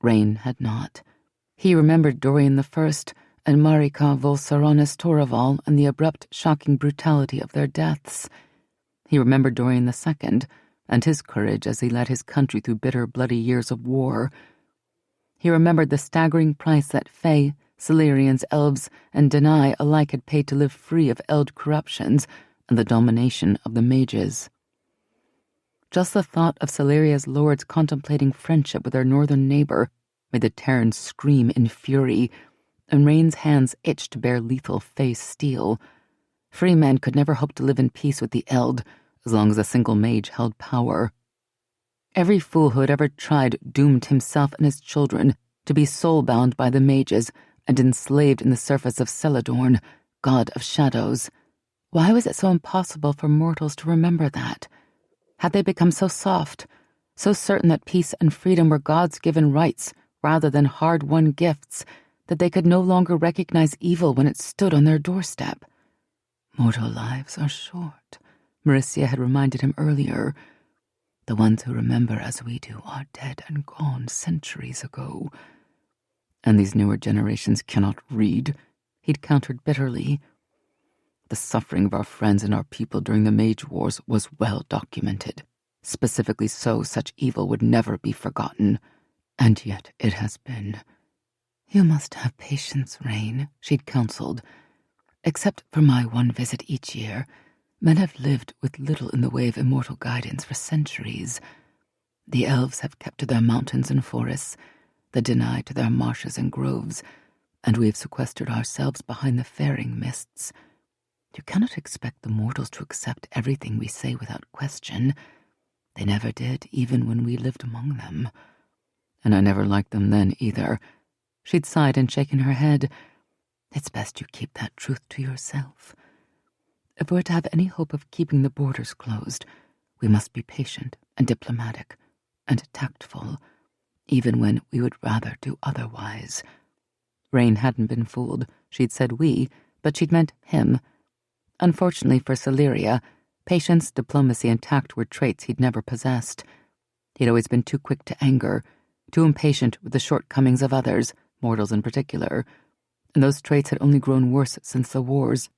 Rain had not. He remembered Dorian I and Marika Volsaranis Toraval and the abrupt, shocking brutality of their deaths. He remembered Dorian II and his courage as he led his country through bitter, bloody years of war. He remembered the staggering price that Fae, Silurians, Elves, and Danae alike had paid to live free of Eld corruptions and the domination of the mages. Just the thought of Siluria's lords contemplating friendship with their northern neighbor made the Tairen scream in fury, and Rain's hands itched to bear lethal Fae steel. Free men could never hope to live in peace with the Eld as long as a single mage held power. Every fool who had ever tried doomed himself and his children to be soul-bound by the mages and enslaved in the service of Celadorn, god of shadows. Why was it so impossible for mortals to remember that? Had they become so soft, so certain that peace and freedom were God's given rights rather than hard-won gifts, that they could no longer recognize evil when it stood on their doorstep? Mortal lives are short, Mauricia had reminded him earlier. The ones who remember as we do are dead and gone centuries ago. And these newer generations cannot read, he'd countered bitterly. The suffering of our friends and our people during the Mage Wars was well documented. Specifically so, such evil would never be forgotten. And yet it has been. You must have patience, Rain, she'd counseled. Except for my one visit each year, men have lived with little in the way of immortal guidance for centuries. The elves have kept to their mountains and forests, the Danae to their marshes and groves, and we have sequestered ourselves behind the faring mists. You cannot expect the mortals to accept everything we say without question. They never did, even when we lived among them. And I never liked them then either. She'd sighed and shaken her head. It's best you keep that truth to yourself. If we're to have any hope of keeping the borders closed, we must be patient and diplomatic and tactful, even when we would rather do otherwise. Rain hadn't been fooled. She'd said we, but she'd meant him. Unfortunately for Silyria, patience, diplomacy, and tact were traits he'd never possessed. He'd always been too quick to anger, too impatient with the shortcomings of others, mortals in particular, and those traits had only grown worse since the wars.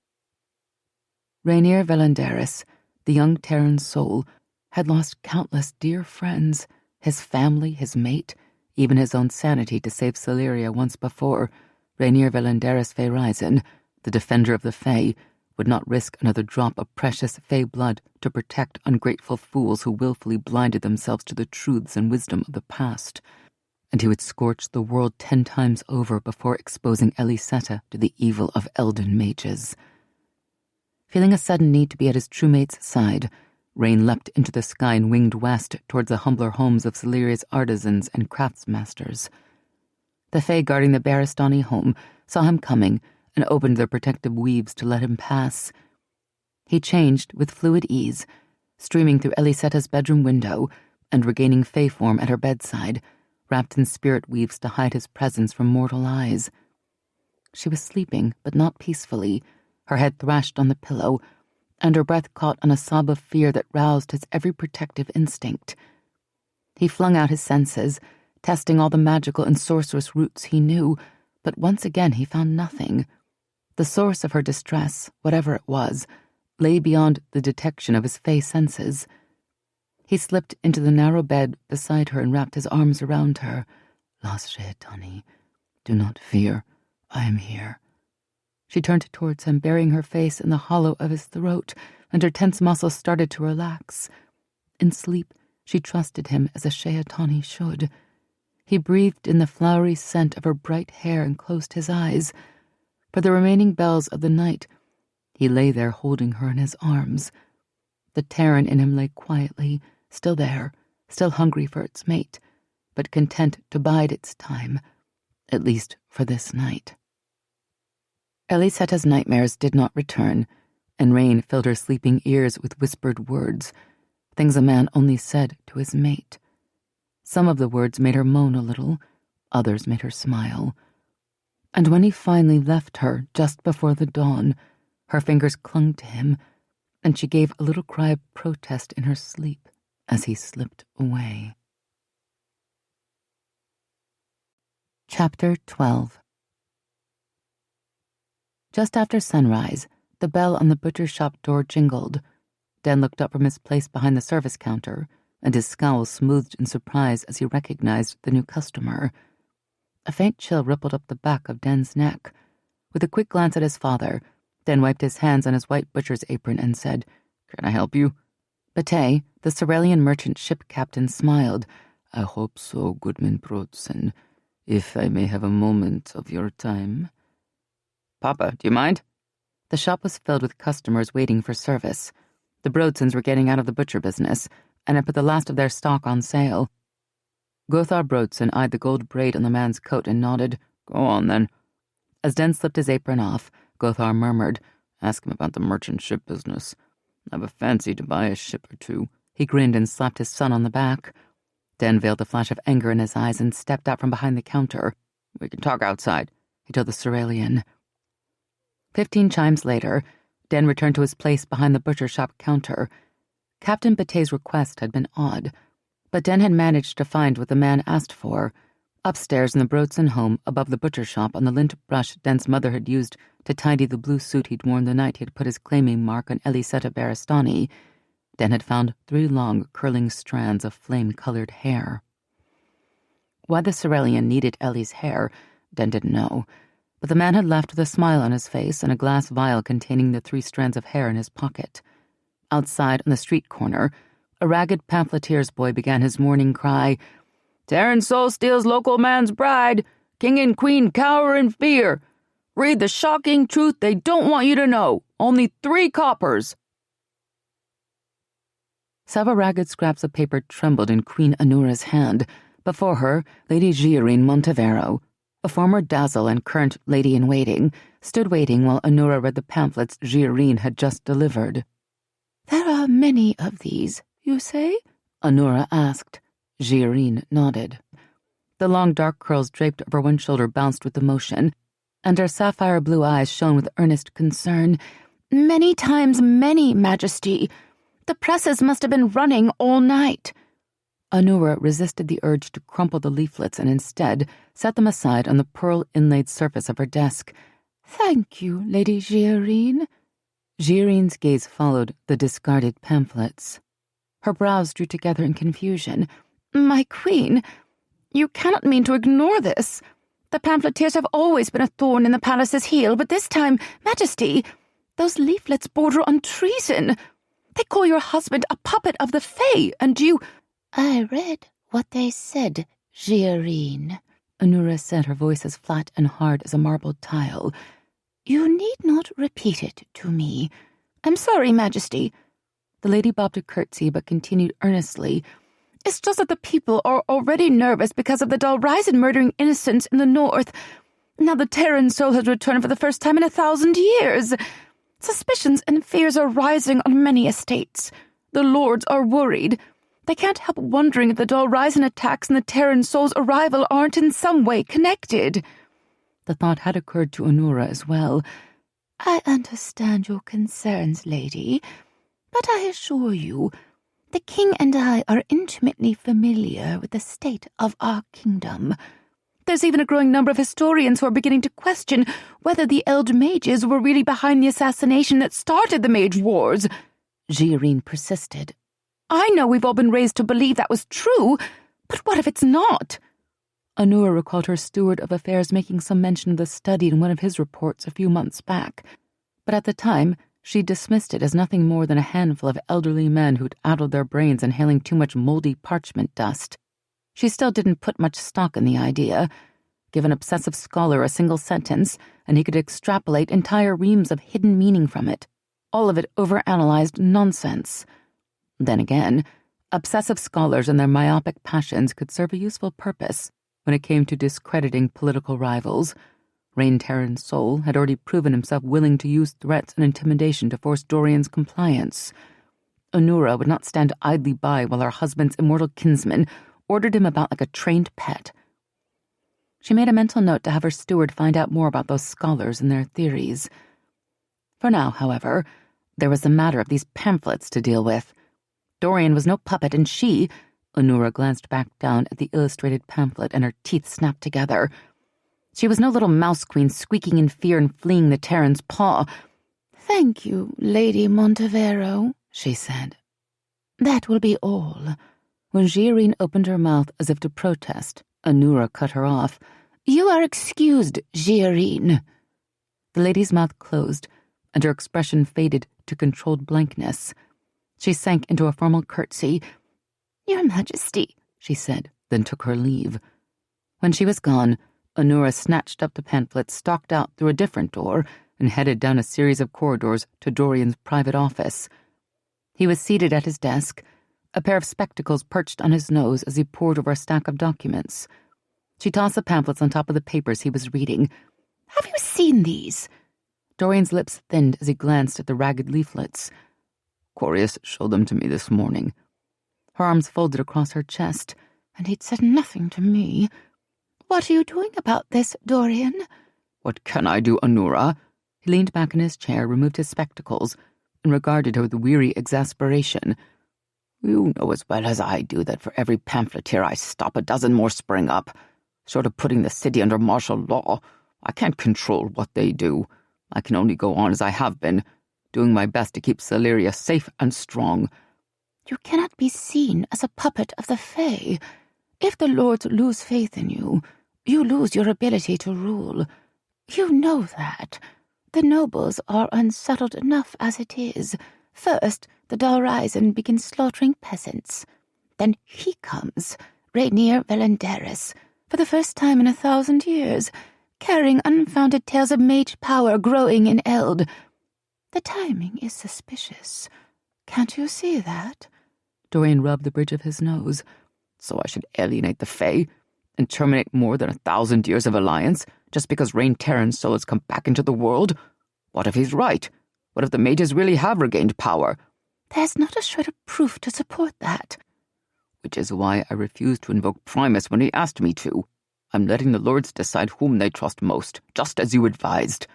Rainier Velandaris, the young Tairen soul, had lost countless dear friends, his family, his mate, even his own sanity to save Silyria once before. Rainier Velandaris Feyrizen, the defender of the Fae, would not risk another drop of precious Fae blood to protect ungrateful fools who willfully blinded themselves to the truths and wisdom of the past. And he would scorch the world 10 times over before exposing Ellysetta to the evil of Elden mages. Feeling a sudden need to be at his truemate's side, Rain leapt into the sky and winged west towards the humbler homes of Silyria's artisans and craftsmasters. The Fae guarding the Baristani home saw him coming and opened their protective weaves to let him pass. He changed with fluid ease, streaming through Ellysetta's bedroom window and regaining Fae form at her bedside, wrapped in spirit weaves to hide his presence from mortal eyes. She was sleeping, but not peacefully, her head thrashed on the pillow, and her breath caught on a sob of fear that roused his every protective instinct. He flung out his senses, testing all the magical and sorcerous roots he knew, but once again he found nothing. The source of her distress, whatever it was, lay beyond the detection of his Fae senses. He slipped into the narrow bed beside her and wrapped his arms around her. Las Sheetani, do not fear, I am here. She turned towards him, burying her face in the hollow of his throat, and her tense muscles started to relax. In sleep, she trusted him as a Sheatani should. He breathed in the flowery scent of her bright hair and closed his eyes. For the remaining bells of the night, he lay there holding her in his arms. The Tairen in him lay quietly, still there, still hungry for its mate, but content to bide its time, at least for this night. Ellysetta's nightmares did not return, and rain filled her sleeping ears with whispered words, things a man only said to his mate. Some of the words made her moan a little, others made her smile. And when he finally left her just before the dawn, her fingers clung to him, and she gave a little cry of protest in her sleep as he slipped away. Chapter 12. Just after sunrise, the bell on the butcher shop door jingled. Dan looked up from his place behind the service counter, and his scowl smoothed in surprise as he recognized the new customer. A faint chill rippled up the back of Dan's neck. With a quick glance at his father, Dan wiped his hands on his white butcher's apron and said, "Can I help you?" Bate, the Cerealian merchant ship captain, smiled. "I hope so, Goodman Brodson, if I may have a moment of your time." "Papa, do you mind?" The shop was filled with customers waiting for service. The Brodsons were getting out of the butcher business, and had put the last of their stock on sale. Gothar Brodson eyed the gold braid on the man's coat and nodded. "Go on, then." As Dan slipped his apron off, Gothar murmured, "Ask him about the merchant ship business. I have a fancy to buy a ship or two." He grinned and slapped his son on the back. Dan veiled a flash of anger in his eyes and stepped out from behind the counter. "We can talk outside," he told the Cerealian. 15 chimes later, Dan returned to his place behind the butcher shop counter. Captain Bate's request had been odd, but Dan had managed to find what the man asked for. Upstairs in the Brodson home, above the butcher shop, on the lint brush Dan's mother had used to tidy the blue suit he'd worn the night he had put his claiming mark on Ellysetta Barastani, Dan had found 3 long, curling strands of flame-colored hair. Why the Cerealian needed Ellie's hair, Dan didn't know, but the man had left with a smile on his face and a glass vial containing the 3 strands of hair in his pocket. Outside, on the street corner, a ragged pamphleteer's boy began his morning cry, "Tairen soul steals local man's bride. King and queen cower in fear. Read the shocking truth they don't want you to know. Only 3 coppers." Several ragged scraps of paper trembled in Queen Anura's hand. Before her, Lady Giorine Montevero, a former dazzle and current lady-in-waiting, stood waiting while Anura read the pamphlets Giorine had just delivered. "There are many of these, you say?" Anura asked. Giorine nodded. The long dark curls draped over one shoulder bounced with emotion, and her sapphire blue eyes shone with earnest concern. "Many times many, Majesty. The presses must have been running all night." Anura resisted the urge to crumple the leaflets and instead set them aside on the pearl-inlaid surface of her desk. "Thank you, Lady Giorine." Giorine's gaze followed the discarded pamphlets. Her brows drew together in confusion. "My queen, you cannot mean to ignore this. The pamphleteers have always been a thorn in the palace's heel, but this time, Majesty, those leaflets border on treason. They call your husband a puppet of the Fae, and you—" "I read what they said, Giorine," Anura said, her voice as flat and hard as a marble tile. "You need not repeat it to me." "I'm sorry, Majesty." The lady bobbed a curtsy but continued earnestly. "It's just that the people are already nervous because of the Dalryzen murdering innocents in the north. Now the Tairen soul has returned for the first time in 1,000 years. Suspicions and fears are rising on many estates. The lords are worried. They can't help wondering if the Dalryzen attacks and the Tairen soul's arrival aren't in some way connected." The thought had occurred to Anura as well. "I understand your concerns, lady, but I assure you, the king and I are intimately familiar with the state of our kingdom. There's even a growing number of historians who are beginning to question whether the Eld Mages were really behind the assassination that started the Mage Wars," Giorine persisted. "I know we've all been raised to believe that was true, but what if it's not?" Anura recalled her steward of affairs making some mention of the study in one of his reports a few months back, but at the time she dismissed it as nothing more than a handful of elderly men who'd addled their brains inhaling too much moldy parchment dust. She still didn't put much stock in the idea. Give an obsessive scholar a single sentence, and he could extrapolate entire reams of hidden meaning from it, all of it overanalyzed nonsense. Then again, obsessive scholars and their myopic passions could serve a useful purpose when it came to discrediting political rivals. Tairen's soul had already proven himself willing to use threats and intimidation to force Dorian's compliance. Anura would not stand idly by while her husband's immortal kinsman ordered him about like a trained pet. She made a mental note to have her steward find out more about those scholars and their theories. For now, however, there was the matter of these pamphlets to deal with. Dorian was no puppet, and she— Anura glanced back down at the illustrated pamphlet and her teeth snapped together. She was no little mouse queen squeaking in fear and fleeing the Tairen's paw. "Thank you, Lady Montevero," she said. "That will be all." When Giarine opened her mouth as if to protest, Anura cut her off. "You are excused, Giarine." The lady's mouth closed, and her expression faded to controlled blankness. She sank into a formal curtsy. "Your Majesty," she said, then took her leave. When she was gone, Anura snatched up the pamphlet, stalked out through a different door, and headed down a series of corridors to Dorian's private office. He was seated at his desk, a pair of spectacles perched on his nose as he pored over a stack of documents. She tossed the pamphlets on top of the papers he was reading. "Have you seen these?" Dorian's lips thinned as he glanced at the ragged leaflets. Corius showed them to me this morning. Her arms folded across her chest. "And he'd said nothing to me. What are you doing about this, Dorian?" What can I do, Anura? He leaned back in his chair, removed his spectacles, and regarded her with weary exasperation. You know as well as I do that for every pamphleteer I stop, a dozen more spring up. Short of putting the city under martial law, I can't control what they do. I can only go on as I have been, doing my best to keep Celeria safe and strong. "You cannot be seen as a puppet of the Fae. If the lords lose faith in you, you lose your ability to rule. You know that. The nobles are unsettled enough as it is. First, the Dalryzen begins slaughtering peasants. Then he comes, Rainier Velandaris, for the first time in 1,000 years, carrying unfounded tales of mage power growing in Eld. The timing is suspicious. Can't you see that?" Dorian rubbed the bridge of his nose. So I should alienate the Fae and terminate more than 1,000 years of alliance just because Tairen's soul has come back into the world? What if he's right? What if the mages really have regained power? "There's not a shred of proof to support that." Which is why I refused to invoke Primus when he asked me to. I'm letting the lords decide whom they trust most, just as you advised.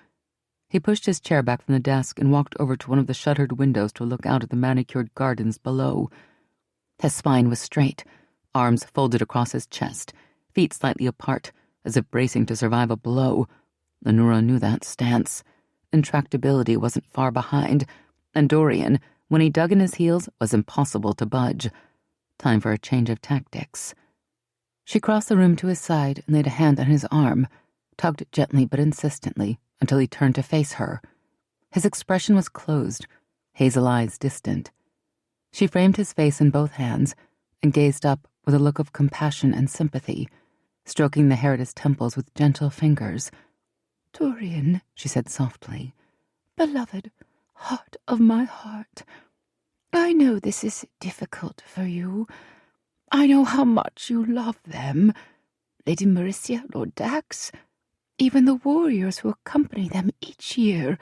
He pushed his chair back from the desk and walked over to one of the shuttered windows to look out at the manicured gardens below. His spine was straight, arms folded across his chest, feet slightly apart, as if bracing to survive a blow. Anura knew that stance. Intractability wasn't far behind, and Dorian, when he dug in his heels, was impossible to budge. Time for a change of tactics. She crossed the room to his side and laid a hand on his arm, tugged gently but insistently until he turned to face her. His expression was closed, hazel eyes distant. She framed his face in both hands and gazed up with a look of compassion and sympathy, stroking the hair at his temples with gentle fingers. "Dorian," she said softly, "beloved, heart of my heart, I know this is difficult for you. I know how much you love them, Lady Marissia, Lord Dax, even the warriors who accompany them each year."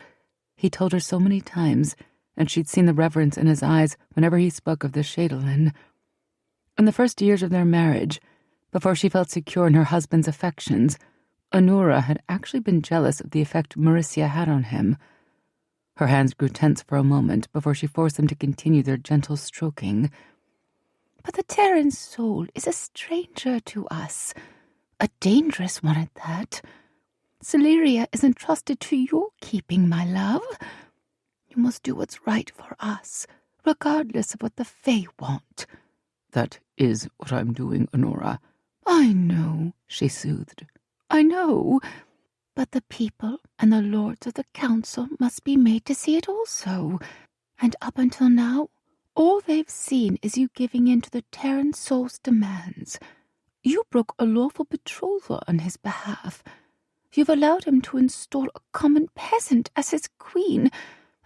He told her so many times, and she'd seen the reverence in his eyes whenever he spoke of the Shadowlin. In the first years of their marriage, before she felt secure in her husband's affections, Anura had actually been jealous of the effect Marissia had on him. Her hands grew tense for a moment before she forced them to continue their gentle stroking. "But the Tairen soul is a stranger to us, a dangerous one at that. Celeria is entrusted to your keeping, my love. You must do what's right for us, regardless of what the Fae want." That is what I'm doing, Anura. I know, she soothed. I know. But the people and the lords of the council must be made to see it also. And up until now, all they've seen is you giving in to the Tairen soul's demands. You broke a lawful betrothal on his behalf. You've allowed him to install a common peasant as his queen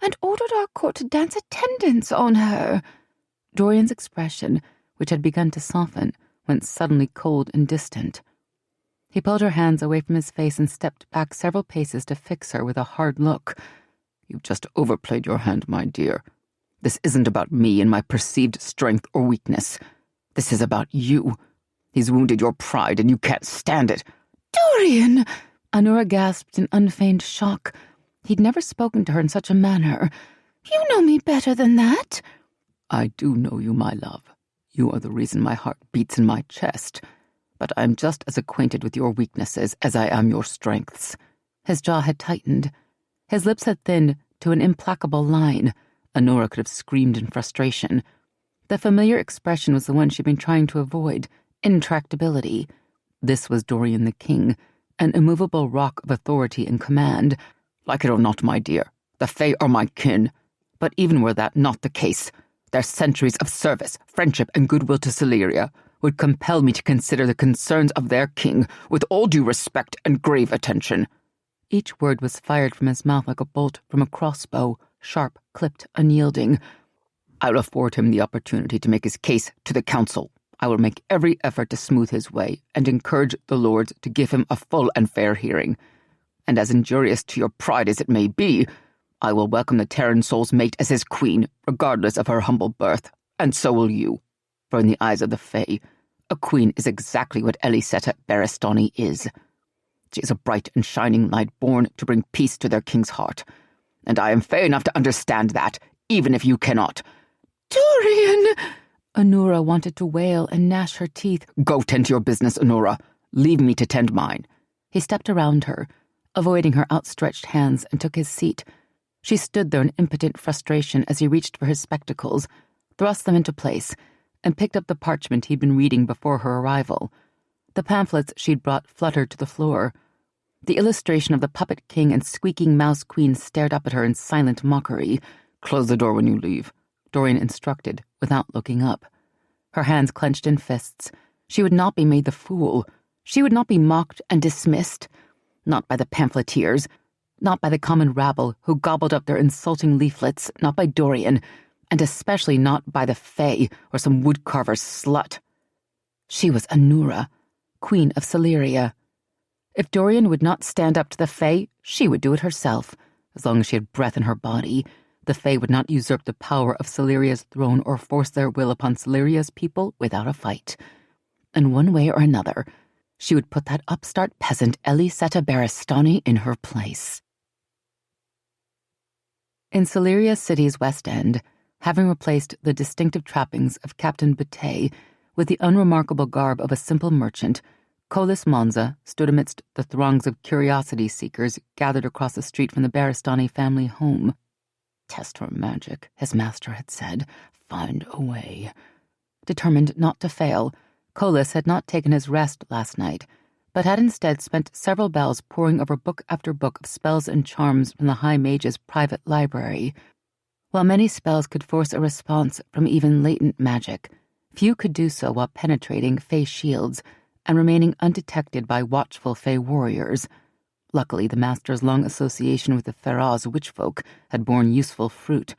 and ordered our court to dance attendance on her. Dorian's expression, which had begun to soften, went suddenly cold and distant. He pulled her hands away from his face and stepped back several paces to fix her with a hard look. You've just overplayed your hand, my dear. This isn't about me and my perceived strength or weakness. This is about you. He's wounded your pride and you can't stand it. Dorian! Anura gasped in unfeigned shock. He'd never spoken to her in such a manner. You know me better than that. I do know you, my love. You are the reason my heart beats in my chest. But I'm just as acquainted with your weaknesses as I am your strengths. His jaw had tightened. His lips had thinned to an implacable line. Anura could have screamed in frustration. The familiar expression was the one she'd been trying to avoid, intractability. This was Dorian the King, an immovable rock of authority and command. Like it or not, my dear, the Fae are my kin. But even were that not the case, their centuries of service, friendship, and goodwill to Celeria would compel me to consider the concerns of their king with all due respect and grave attention. Each word was fired from his mouth like a bolt from a crossbow, sharp, clipped, unyielding. I'll afford him the opportunity to make his case to the council. I will make every effort to smooth his way and encourage the lords to give him a full and fair hearing. And as injurious to your pride as it may be, I will welcome the Tairen soul's mate as his queen, regardless of her humble birth, and so will you. For in the eyes of the Fae, a queen is exactly what Ellysetta Barristani is. She is a bright and shining light born to bring peace to their king's heart. And I am Fae enough to understand that, even if you cannot. Dorian! Anura wanted to wail and gnash her teeth. Go tend to your business, Anura. Leave me to tend mine. He stepped around her, avoiding her outstretched hands, and took his seat. She stood there in impotent frustration as he reached for his spectacles, thrust them into place, and picked up the parchment he'd been reading before her arrival. The pamphlets she'd brought fluttered to the floor. The illustration of the puppet king and squeaking mouse queen stared up at her in silent mockery. Close the door when you leave, Dorian instructed, without looking up. Her hands clenched in fists. She would not be made the fool. She would not be mocked and dismissed. Not by the pamphleteers, not by the common rabble who gobbled up their insulting leaflets, not by Dorian, and especially not by the Fae or some woodcarver slut. She was Anura, Queen of Celeria. If Dorian would not stand up to the Fae, she would do it herself. As long as she had breath in her body, the Fae would not usurp the power of Celeria's throne or force their will upon Celeria's people without a fight. And one way or another, she would put that upstart peasant Ellysetta Barristani in her place. In Celeria City's West End, having replaced the distinctive trappings of Captain Bate with the unremarkable garb of a simple merchant, Colas Monza stood amidst the throngs of curiosity-seekers gathered across the street from the Barristani family home. Test her magic, his master had said. Find a way. Determined not to fail, Colas had not taken his rest last night, but had instead spent several bells poring over book after book of spells and charms from the High Mage's private library. While many spells could force a response from even latent magic, few could do so while penetrating Fae shields and remaining undetected by watchful Fae warriors. Luckily, the master's long association with the Faraz witchfolk had borne useful fruit,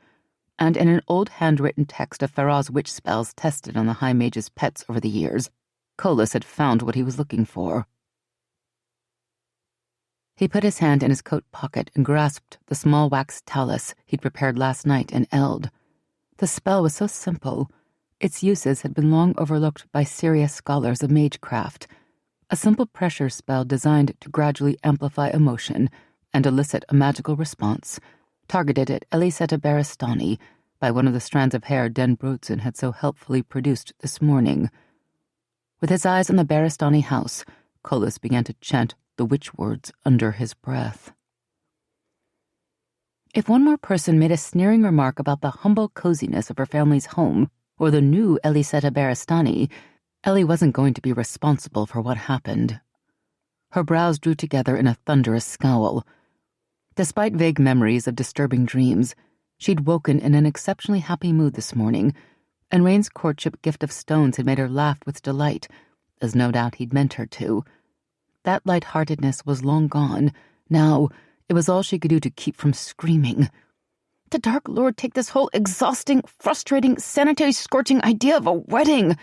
and in an old handwritten text of Faraz witch spells tested on the High Mage's pets over the years, Colas had found what he was looking for. He put his hand in his coat pocket and grasped the small wax talus he'd prepared last night in Eld. The spell was so simple, its uses had been long overlooked by serious scholars of magecraft. A simple pressure spell designed to gradually amplify emotion and elicit a magical response, targeted at Ellysetta Barristani by one of the strands of hair Den Brotzen had so helpfully produced this morning. With his eyes on the Barristani house, Colas began to chant the witch words under his breath. If one more person made a sneering remark about the humble coziness of her family's home or the new Ellysetta Barristani, Ellie wasn't going to be responsible for what happened. Her brows drew together in a thunderous scowl. Despite vague memories of disturbing dreams, she'd woken in an exceptionally happy mood this morning, and Rain's courtship gift of stones had made her laugh with delight, as no doubt he'd meant her to. That lightheartedness was long gone. Now, it was all she could do to keep from screaming. The Dark Lord take this whole exhausting, frustrating, sanitary scorching idea of a wedding!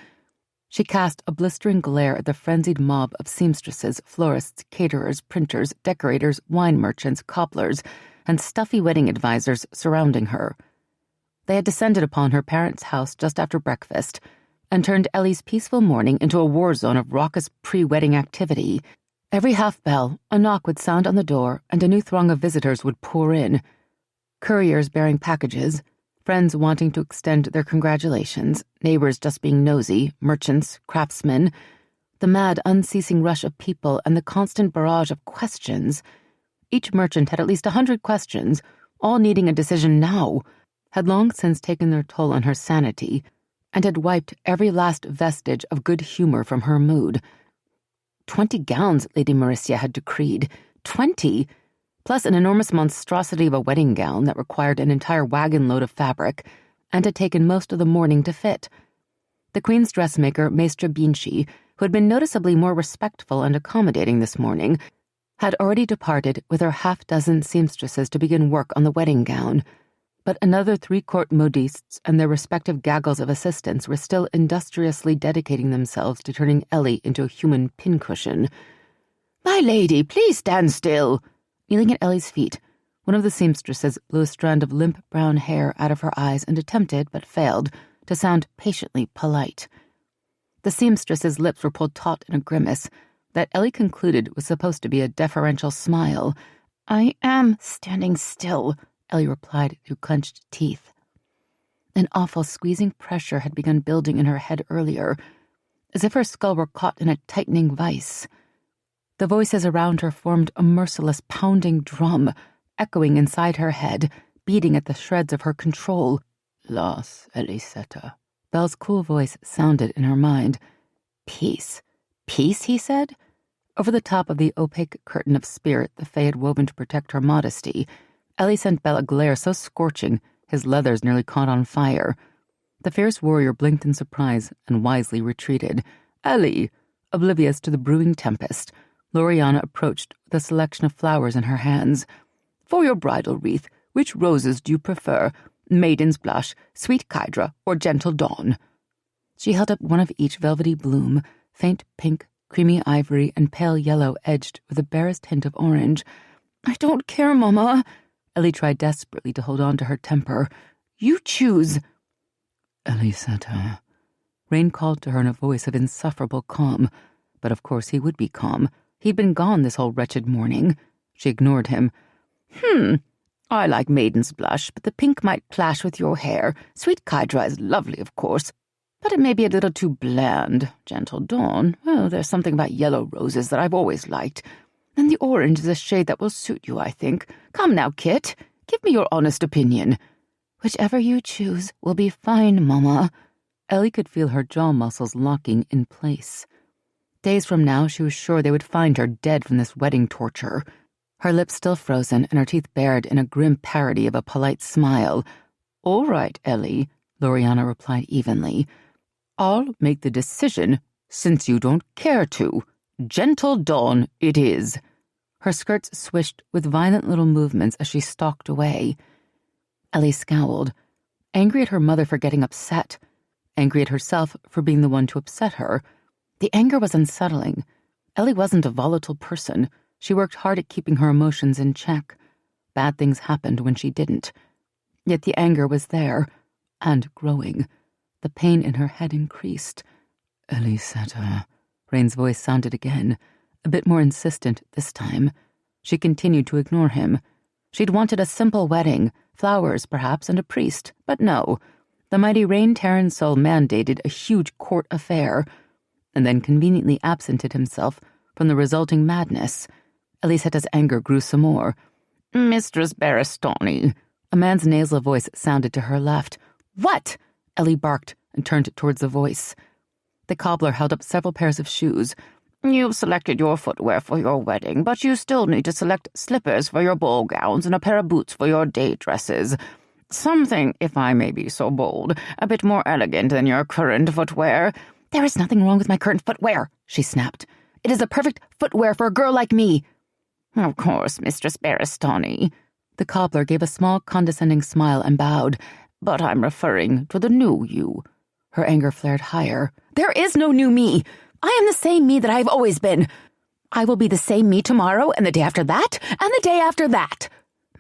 She cast a blistering glare at the frenzied mob of seamstresses, florists, caterers, printers, decorators, wine merchants, cobblers, and stuffy wedding advisors surrounding her. They had descended upon her parents' house just after breakfast and turned Ellie's peaceful morning into a war zone of raucous pre-wedding activity. Every half-bell, a knock would sound on the door, and a new throng of visitors would pour in. Couriers bearing packages, friends wanting to extend their congratulations, neighbors just being nosy, merchants, craftsmen, the mad, unceasing rush of people and the constant barrage of questions. Each merchant had at least 100 questions, all needing a decision now, had long since taken their toll on her sanity, and had wiped every last vestige of good humor from her mood. 20 gowns, Lady Mauricia had decreed. 20! Plus an enormous monstrosity of a wedding gown that required an entire wagon load of fabric, and had taken most of the morning to fit. The Queen's dressmaker, Maestra Binchi, who had been noticeably more respectful and accommodating this morning, had already departed with her half-dozen seamstresses to begin work on the wedding gown, but another 3 court modistes and their respective gaggles of assistants were still industriously dedicating themselves to turning Ellie into a human pincushion. "My lady, please stand still!" Kneeling at Ellie's feet, one of the seamstresses blew a strand of limp brown hair out of her eyes and attempted, but failed, to sound patiently polite. The seamstress's lips were pulled taut in a grimace that Ellie concluded was supposed to be a deferential smile. "I am standing still," Ellie replied through clenched teeth. An awful squeezing pressure had begun building in her head earlier, as if her skull were caught in a tightening vice. The voices around her formed a merciless pounding drum, echoing inside her head, beating at the shreds of her control. "Loss, Ellysetta." Belle's cool voice sounded in her mind. "Peace. Peace," he said. Over the top of the opaque curtain of spirit the Fae had woven to protect her modesty, Ellie sent Belle a glare so scorching his leathers nearly caught on fire. The fierce warrior blinked in surprise and wisely retreated. Ellie, oblivious to the brewing tempest, Loriana approached with a selection of flowers in her hands. "For your bridal wreath, which roses do you prefer? Maiden's blush, sweet Kydra, or gentle dawn?" She held up one of each velvety bloom, faint pink, creamy ivory, and pale yellow edged with the barest hint of orange. "I don't care, Mama." Ellie tried desperately to hold on to her temper. "You choose." "Ellysetta." Rain called to her in a voice of insufferable calm, but of course he would be calm. He'd been gone this whole wretched morning. She ignored him. I like Maiden's blush, but the pink might clash with your hair. Sweet Kydra is lovely, of course, but it may be a little too bland. Gentle dawn, well, there's something about yellow roses that I've always liked. And the orange is a shade that will suit you, I think. Come now, Kit, give me your honest opinion." "Whichever you choose will be fine, Mama." Ellie could feel her jaw muscles locking in place. Days from now, she was sure they would find her dead from this wedding torture. Her lips still frozen and her teeth bared in a grim parody of a polite smile. "All right, Ellie," Loriana replied evenly. "I'll make the decision, since you don't care to. Gentle dawn it is." Her skirts swished with violent little movements as she stalked away. Ellie scowled, angry at her mother for getting upset, angry at herself for being the one to upset her. The anger was unsettling. Ellie wasn't a volatile person. She worked hard at keeping her emotions in check. Bad things happened when she didn't. Yet the anger was there, and growing. The pain in her head increased. "Ellysetta," Rain's voice sounded again, a bit more insistent this time. She continued to ignore him. She'd wanted a simple wedding, flowers perhaps, and a priest, but no. The mighty Rain Tairen soul mandated a huge court affair, and then conveniently absented himself from the resulting madness. Ellysetta's anger grew some more. "Mistress Barristani," a man's nasal voice sounded to her left. "What?" Ellie barked and turned towards the voice. The cobbler held up several pairs of shoes. "You've selected your footwear for your wedding, but you still need to select slippers for your ball gowns and a pair of boots for your day dresses. Something, if I may be so bold, a bit more elegant than your current footwear." "There is nothing wrong with my current footwear," she snapped. "It is the perfect footwear for a girl like me." "Of course, Mistress Baristani." The cobbler gave a small condescending smile and bowed. "But I'm referring to the new you." Her anger flared higher. "There is no new me. I am the same me that I have always been. I will be the same me tomorrow and the day after that and the day after that."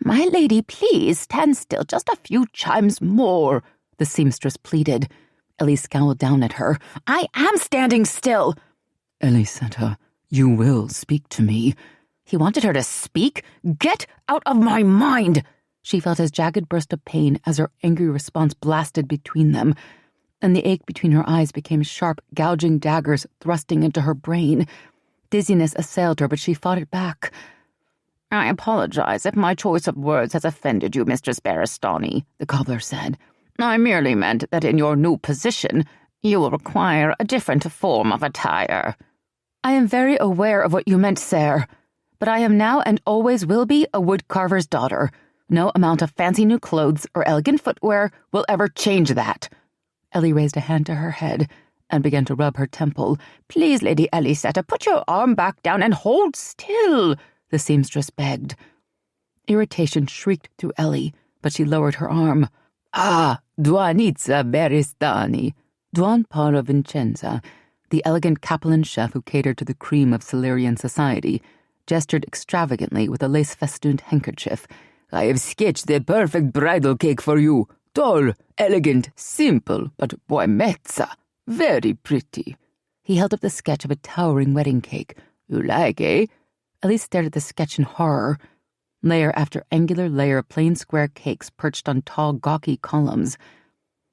"My lady, please stand still just a few chimes more," the seamstress pleaded. Ellie scowled down at her. "I am standing still." "Ellysetta, you will speak to me." He wanted her to speak? Get out of my mind! She felt his jagged burst of pain as her angry response blasted between them, and the ache between her eyes became sharp, gouging daggers thrusting into her brain. Dizziness assailed her, but she fought it back. "I apologize if my choice of words has offended you, Mistress Baristani," the cobbler said. "I merely meant that in your new position, you will require a different form of attire." "I am very aware of what you meant, sir, but I am now and always will be a woodcarver's daughter. No amount of fancy new clothes or elegant footwear will ever change that." Ellie raised a hand to her head and began to rub her temple. "Please, Lady Ellysetta, put your arm back down and hold still," the seamstress begged. Irritation shrieked through Ellie, but she lowered her arm. "Ah, Duanizza Baristani." Duan Para Vincenza, the elegant Capellan chef who catered to the cream of Silurian society, gestured extravagantly with a lace-festooned handkerchief. "I have sketched the perfect bridal cake for you. Tall, elegant, simple, but buon mezza. Very pretty." He held up the sketch of a towering wedding cake. "You like, eh?" Ellie stared at the sketch in horror. Layer after angular layer of plain square cakes perched on tall, gawky columns.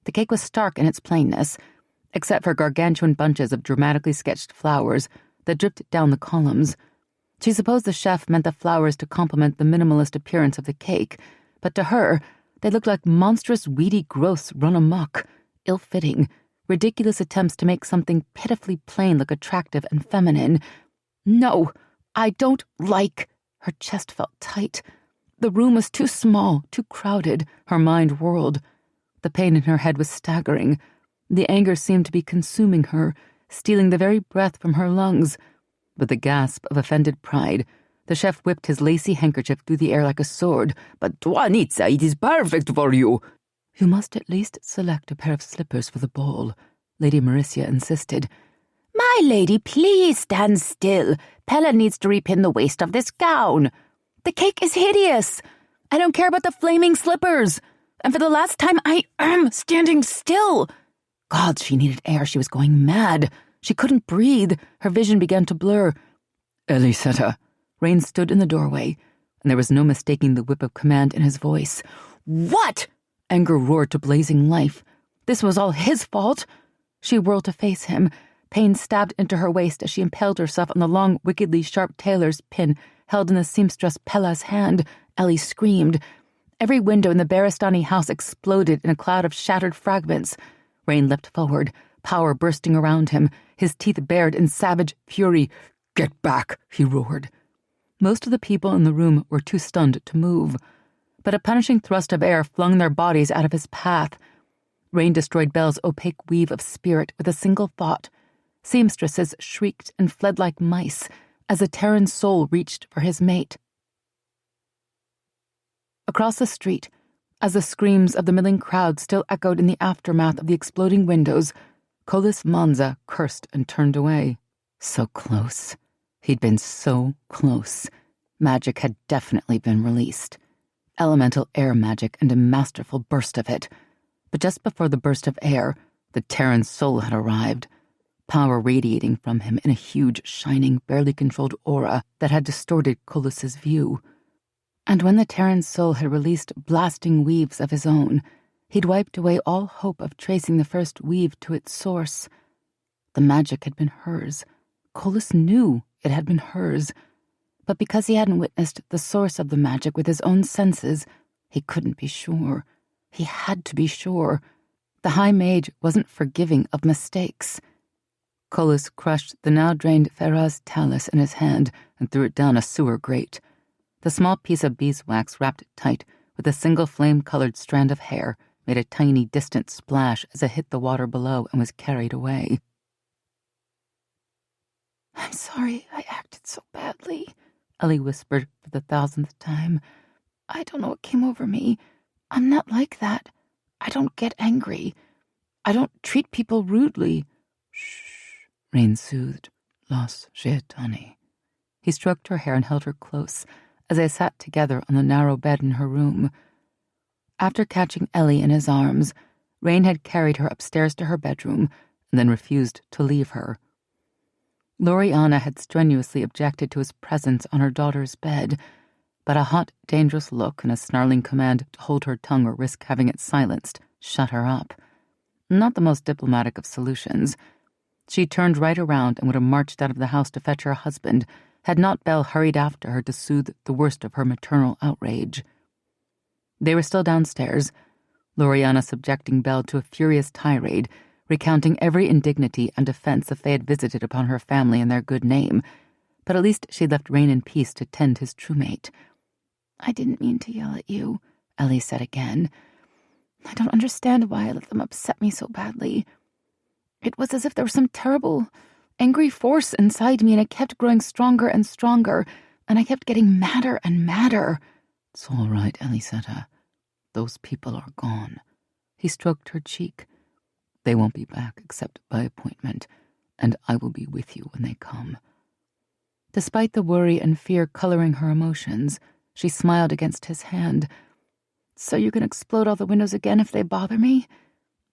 The cake was stark in its plainness, except for gargantuan bunches of dramatically sketched flowers that dripped down the columns. She supposed the chef meant the flowers to complement the minimalist appearance of the cake, but to her, they looked like monstrous weedy growths run amok, ill-fitting, ridiculous attempts to make something pitifully plain look attractive and feminine. "No, I don't like..." Her chest felt tight. The room was too small, too crowded. Her mind whirled. The pain in her head was staggering. The anger seemed to be consuming her, stealing the very breath from her lungs. With a gasp of offended pride, the chef whipped his lacy handkerchief through the air like a sword. "But Duanizza, it is perfect for you." "You must at least select a pair of slippers for the ball," Lady Mauricia insisted. "My lady, please stand still. Pella needs to repin the waist of this gown. The cake is hideous. I don't care about the flaming slippers. And for the last time, I am standing still." God, she needed air. She was going mad. She couldn't breathe. Her vision began to blur. "Ellysetta." Rain stood in the doorway, and there was no mistaking the whip of command in his voice. "What?" Anger roared to blazing life. This was all his fault. She whirled to face him. Pain stabbed into her waist as she impaled herself on the long, wickedly sharp tailor's pin held in the seamstress Pella's hand. Ellie screamed. Every window in the Baristani house exploded in a cloud of shattered fragments. Rain leapt forward, power bursting around him, his teeth bared in savage fury. "Get back," he roared. Most of the people in the room were too stunned to move, but a punishing thrust of air flung their bodies out of his path. Rain destroyed Belle's opaque weave of spirit with a single thought. Seamstresses shrieked and fled like mice as a Tairen soul reached for his mate. Across the street, as the screams of the milling crowd still echoed in the aftermath of the exploding windows, Colis Manza cursed and turned away. So close. He'd been so close. Magic had definitely been released. Elemental air magic and a masterful burst of it. But just before the burst of air, the Tairen soul had arrived, power radiating from him in a huge, shining, barely controlled aura that had distorted Colis's view. And when the Tairen soul had released blasting weaves of his own, he'd wiped away all hope of tracing the first weave to its source. The magic had been hers. Colis knew it had been hers. But because he hadn't witnessed the source of the magic with his own senses, he couldn't be sure. He had to be sure. The High Mage wasn't forgiving of mistakes. Colas crushed the now-drained Ferraz talus in his hand and threw it down a sewer grate. The small piece of beeswax wrapped tight with a single flame-colored strand of hair made a tiny distant splash as it hit the water below and was carried away. "I'm sorry I acted so badly," Ellie whispered for the 1,000th time. "I don't know what came over me. I'm not like that. I don't get angry. I don't treat people rudely." "Shh," Rain soothed. "Los Shaitani." He stroked her hair and held her close as they sat together on the narrow bed in her room. After catching Ellie in his arms, Rain had carried her upstairs to her bedroom and then refused to leave her. Loriana had strenuously objected to his presence on her daughter's bed, but a hot, dangerous look and a snarling command to hold her tongue or risk having it silenced shut her up. Not the most diplomatic of solutions. She turned right around and would have marched out of the house to fetch her husband had not Belle hurried after her to soothe the worst of her maternal outrage. They were still downstairs, Loriana subjecting Belle to a furious tirade, recounting every indignity and offense if they had visited upon her family and their good name, but at least she left Rain in peace to tend his truemate. "I didn't mean to yell at you," Ellie said again. "I don't understand why I let them upset me so badly. It was as if there was some terrible, angry force inside me, and it kept growing stronger and stronger, and I kept getting madder and madder." "It's all right, Ellysetta. Those people are gone." He stroked her cheek. "They won't be back except by appointment, and I will be with you when they come." Despite the worry and fear coloring her emotions, she smiled against his hand. "So you can explode all the windows again if they bother me?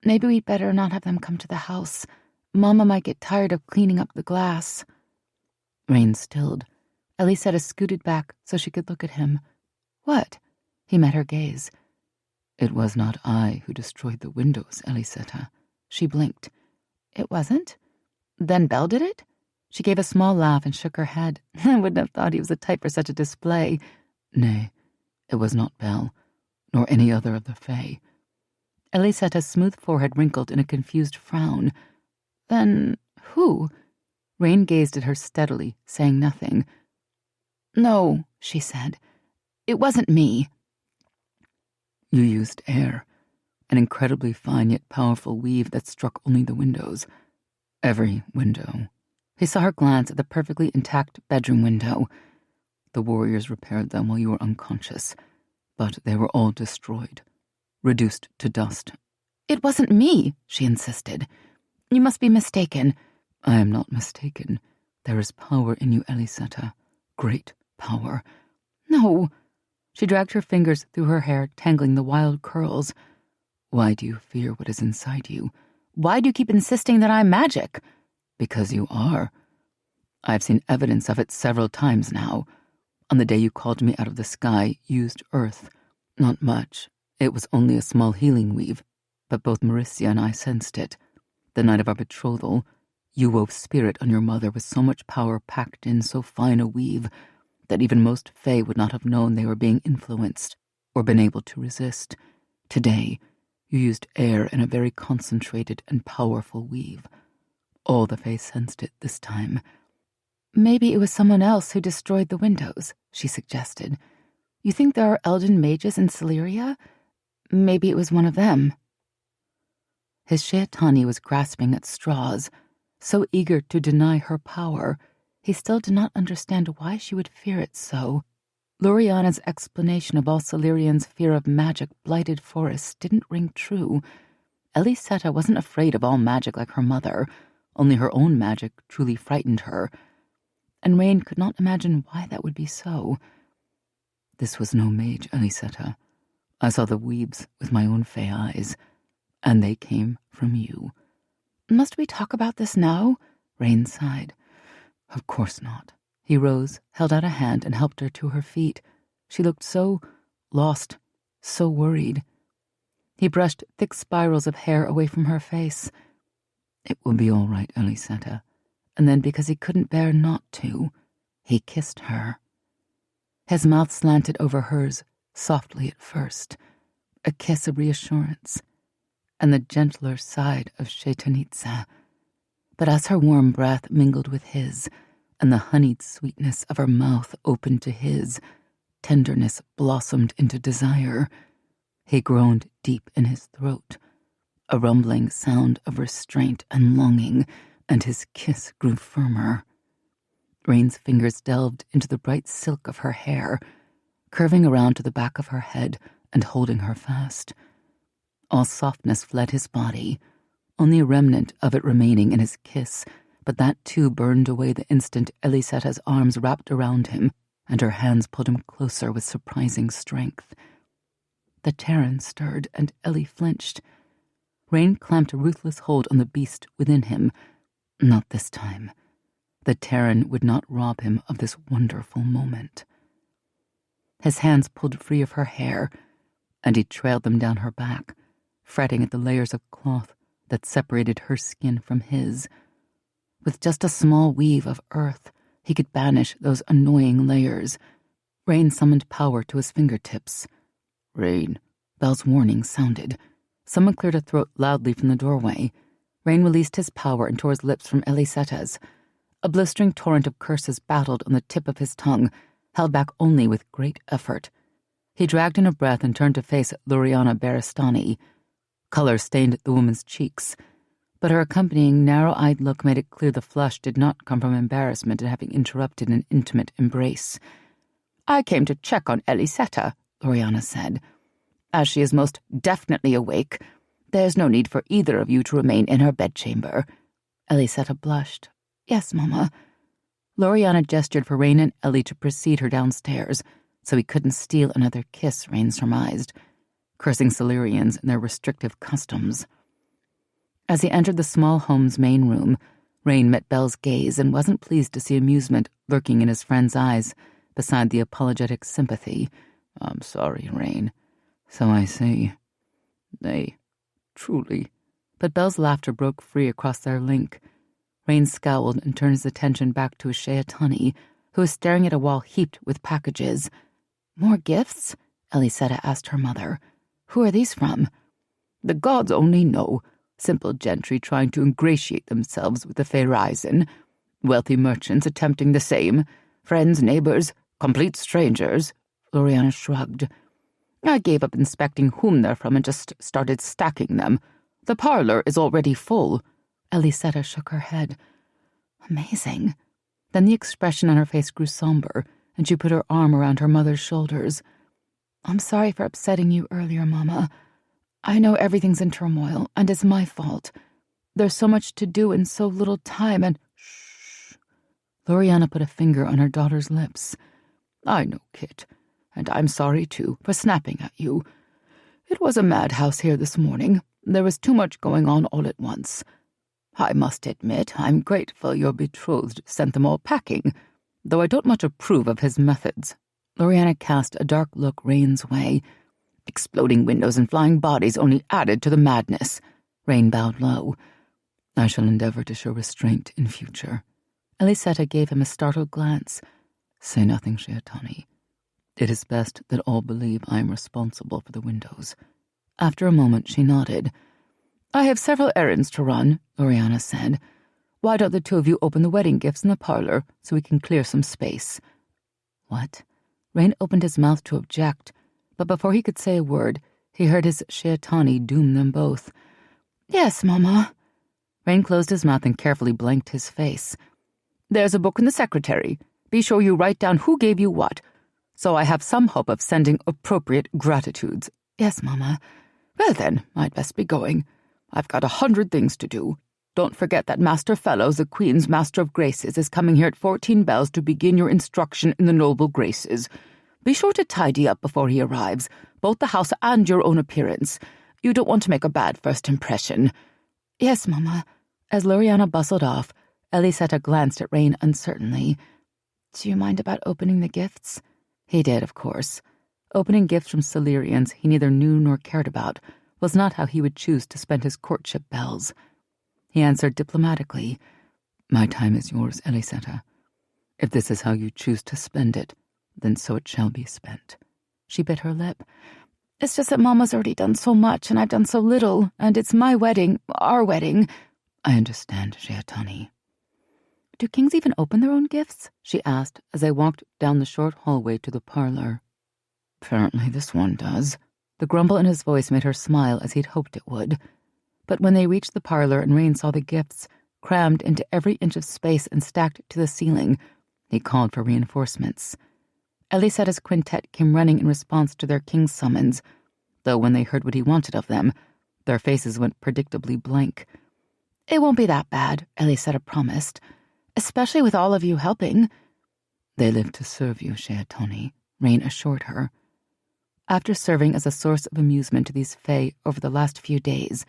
Maybe we'd better not have them come to the house. Mama might get tired of cleaning up the glass." Rain stilled. Ellysetta scooted back so she could look at him. "What?" He met her gaze. "It was not I who destroyed the windows, Ellysetta." She blinked. "It wasn't? Then Belle did it?" She gave a small laugh and shook her head. "I wouldn't have thought he was the type for such a display." "Nay, it was not Belle, nor any other of the Fae." Ellysetta's smooth forehead wrinkled in a confused frown. "Then who?" Rain gazed at her steadily, saying nothing. "No," she said. "It wasn't me." "You used air, an incredibly fine yet powerful weave that struck only the windows. Every window." He saw her glance at the perfectly intact bedroom window. "The warriors repaired them while you were unconscious, but they were all destroyed, reduced to dust." "It wasn't me," she insisted. "You must be mistaken." "I am not mistaken. There is power in you, Ellysetta. Great power." "No." She dragged her fingers through her hair, tangling the wild curls. "Why do you fear what is inside you?" "Why do you keep insisting that I'm magic?" "Because you are. I've seen evidence of it several times now. On the day you called me out of the sky, you used earth. Not much. It was only a small healing weave, but both Maricia and I sensed it. The night of our betrothal, you wove spirit on your mother with so much power packed in so fine a weave that even most Fae would not have known they were being influenced or been able to resist. Today, you used air in a very concentrated and powerful weave. All the Fae sensed it this time." "Maybe it was someone else who destroyed the windows," she suggested. "You think there are Elden mages in Celeria? Maybe it was one of them." His Shaitani was grasping at straws, so eager to deny her power, he still did not understand why she would fear it so. Loriana's explanation of all Celerians' fear of magic blighted forests didn't ring true. Ellysetta wasn't afraid of all magic like her mother. Only her own magic truly frightened her, and Rain could not imagine why that would be so. "This was no mage, Ellysetta. I saw the weebs with my own Fae eyes, and they came from you." "Must we talk about this now?" Rain sighed. "Of course not." He rose, held out a hand, and helped her to her feet. She looked so lost, so worried. He brushed thick spirals of hair away from her face. "It will be all right, Ellysetta." And then, because he couldn't bear not to, he kissed her. His mouth slanted over hers, softly at first, a kiss of reassurance, and the gentler side of Shaitanitsa. But as her warm breath mingled with his, and the honeyed sweetness of her mouth opened to his, tenderness blossomed into desire. He groaned deep in his throat, a rumbling sound of restraint and longing, and his kiss grew firmer. Rain's fingers delved into the bright silk of her hair, curving around to the back of her head and holding her fast. All softness fled his body, only a remnant of it remaining in his kiss, but that too burned away the instant Ellysetta's arms wrapped around him and her hands pulled him closer with surprising strength. The Tairen stirred and Ellie flinched. Rain clamped a ruthless hold on the beast within him. Not this time. The Tairen would not rob him of this wonderful moment. His hands pulled free of her hair, and he trailed them down her back, fretting at the layers of cloth that separated her skin from his. With just a small weave of earth, he could banish those annoying layers. Rain summoned power to his fingertips. Rain. Belle's warning sounded. Someone cleared a throat loudly from the doorway. Rain released his power and tore his lips from Ellysetta's. A blistering torrent of curses battled on the tip of his tongue, held back only with great effort. He dragged in a breath and turned to face Luriana Berestani. Color stained the woman's cheeks, but her accompanying narrow-eyed look made it clear the flush did not come from embarrassment at having interrupted an intimate embrace. "I came to check on Ellysetta," Luriana said. "As she is most definitely awake, there's no need for either of you to remain in her bedchamber." Ellysetta blushed. "Yes, Mama." Luriana gestured for Rain and Ellie to precede her downstairs, so he couldn't steal another kiss, Rain surmised, cursing Silurians and their restrictive customs. As he entered the small home's main room, Rain met Belle's gaze and wasn't pleased to see amusement lurking in his friend's eyes beside the apologetic sympathy. "I'm sorry, Rain. So I see. They truly..." But Belle's laughter broke free across their link. Rain scowled and turned his attention back to Sheatani, who was staring at a wall heaped with packages. "More gifts?" Ellysetta asked her mother. "Who are these from?" "The gods only know. Simple gentry trying to ingratiate themselves with the Faerisen. Wealthy merchants attempting the same. Friends, neighbors, complete strangers." Luriana shrugged. "I gave up inspecting whom they're from and just started stacking them. The parlor is already full." Ellysetta shook her head. "Amazing." Then the expression on her face grew somber, and she put her arm around her mother's shoulders. "I'm sorry for upsetting you earlier, Mama. I know everything's in turmoil, and it's my fault. There's so much to do in so little time, and—" "Shh." Luriana put a finger on her daughter's lips. "I know, Kit, and I'm sorry, too, for snapping at you. It was a madhouse here this morning. There was too much going on all at once. I must admit I'm grateful your betrothed sent them all packing, though I don't much approve of his methods." Luriana cast a dark look Rain's way. "Exploding windows and flying bodies only added to the madness." Rain bowed low. "I shall endeavor to show restraint in future." Ellysetta gave him a startled glance. "Say nothing, Sheatani. It is best that all believe I am responsible for the windows." After a moment she nodded. "I have several errands to run," Luriana said. "Why don't the two of you open the wedding gifts in the parlor so we can clear some space?" "What?" Rain opened his mouth to object, but before he could say a word, he heard his Sheatani doom them both. "Yes, Mama." Rain closed his mouth and carefully blanked his face. "There's a book in the secretary. Be sure you write down who gave you what, so I have some hope of sending appropriate gratitudes." "Yes, Mama." "Well then, I'd best be going. I've got 100 things to do. Don't forget that Master Fellows, the Queen's Master of Graces, is coming here at 14 bells to begin your instruction in the noble graces. Be sure to tidy up before he arrives, both the house and your own appearance. You don't want to make a bad first impression." "Yes, Mama." As Luriana bustled off, Ellysetta glanced at Rain uncertainly. "Do you mind about opening the gifts?" He did, of course. Opening gifts from Silurians he neither knew nor cared about was not how he would choose to spend his courtship bells. He answered diplomatically, "My time is yours, Ellysetta. If this is how you choose to spend it, then so it shall be spent." She bit her lip. "It's just that Mama's already done so much and I've done so little, and it's my wedding, our wedding. I understand, Sheatani. Do kings even open their own gifts? She asked as they walked down the short hallway to the parlor. Apparently this one does. The grumble in his voice made her smile as he'd hoped it would. But when they reached the parlor and Rain saw the gifts, crammed into every inch of space and stacked to the ceiling, he called for reinforcements. Ellysetta's quintet came running in response to their king's summons, though when they heard what he wanted of them, their faces went predictably blank. It won't be that bad, Ellysetta promised, especially with all of you helping. They live to serve you, Sheatani, Rain assured her. After serving as a source of amusement to these fae over the last few days,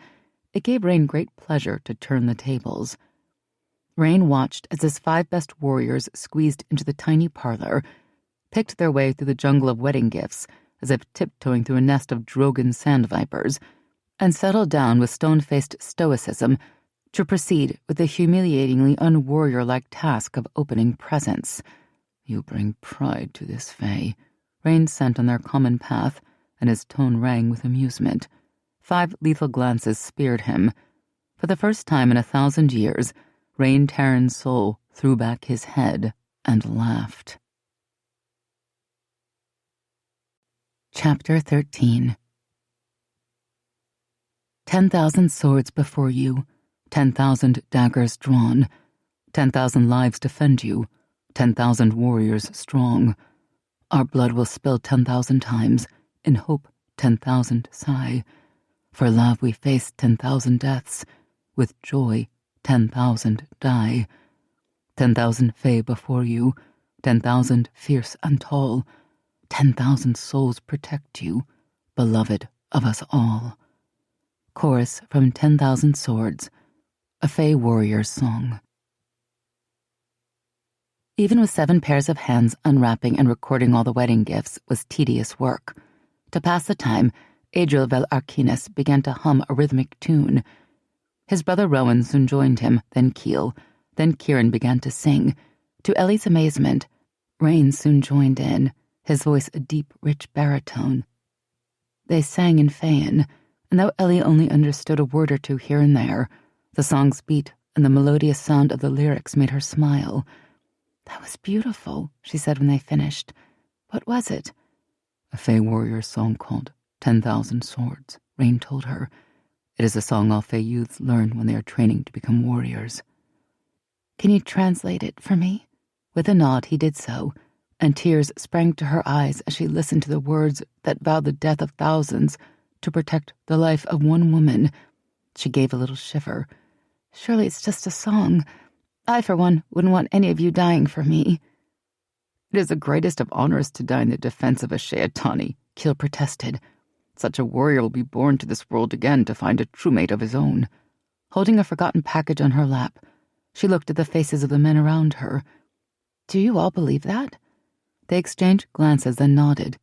it gave Rain great pleasure to turn the tables. Rain watched as his 5 best warriors squeezed into the tiny parlor, picked their way through the jungle of wedding gifts as if tiptoeing through a nest of Drogon sand vipers, and settled down with stone-faced stoicism to proceed with the humiliatingly unwarrior-like task of opening presents. You bring pride to this fae, Rain sent on their common path, and his tone rang with amusement. 5 lethal glances speared him. For the first time in 1,000 years, Rain Tairen's soul threw back his head and laughed. Chapter 13. 10,000 swords before you, 10,000 daggers drawn, 10,000 lives defend you, 10,000 warriors strong. Our blood will spill 10,000 times, in hope 10,000 sigh. For love we face 10,000 deaths, with joy 10,000 die. 10,000 fae before you, 10,000 fierce and tall, 10,000 souls protect you, beloved of us all. Chorus from 10,000 Swords, a fae warrior's song. Even with 7 pairs of hands unwrapping and recording all the wedding gifts was tedious work. To pass the time, Adriel Vel Arcanus began to hum a rhythmic tune. His brother Rowan soon joined him, then Keel, then Kieran began to sing. To Ellie's amazement, Rain soon joined in, his voice a deep, rich baritone. They sang in Faean, and though Ellie only understood a word or 2 here and there, the song's beat and the melodious sound of the lyrics made her smile. That was beautiful, she said when they finished. What was it? A fae warrior song called 10,000 Swords, Rain told her. It is a song all fae youths learn when they are training to become warriors. Can you translate it for me? With a nod, he did so, and tears sprang to her eyes as she listened to the words that vowed the death of thousands to protect the life of one woman. She gave a little shiver. Surely it's just a song. I, for one, wouldn't want any of you dying for me. It is the greatest of honors to die in the defense of a Sheatani, Keel protested. Such a warrior will be born to this world again to find a truemate of his own. Holding a forgotten package on her lap, she looked at the faces of the men around her. Do you all believe that? They exchanged glances, then nodded.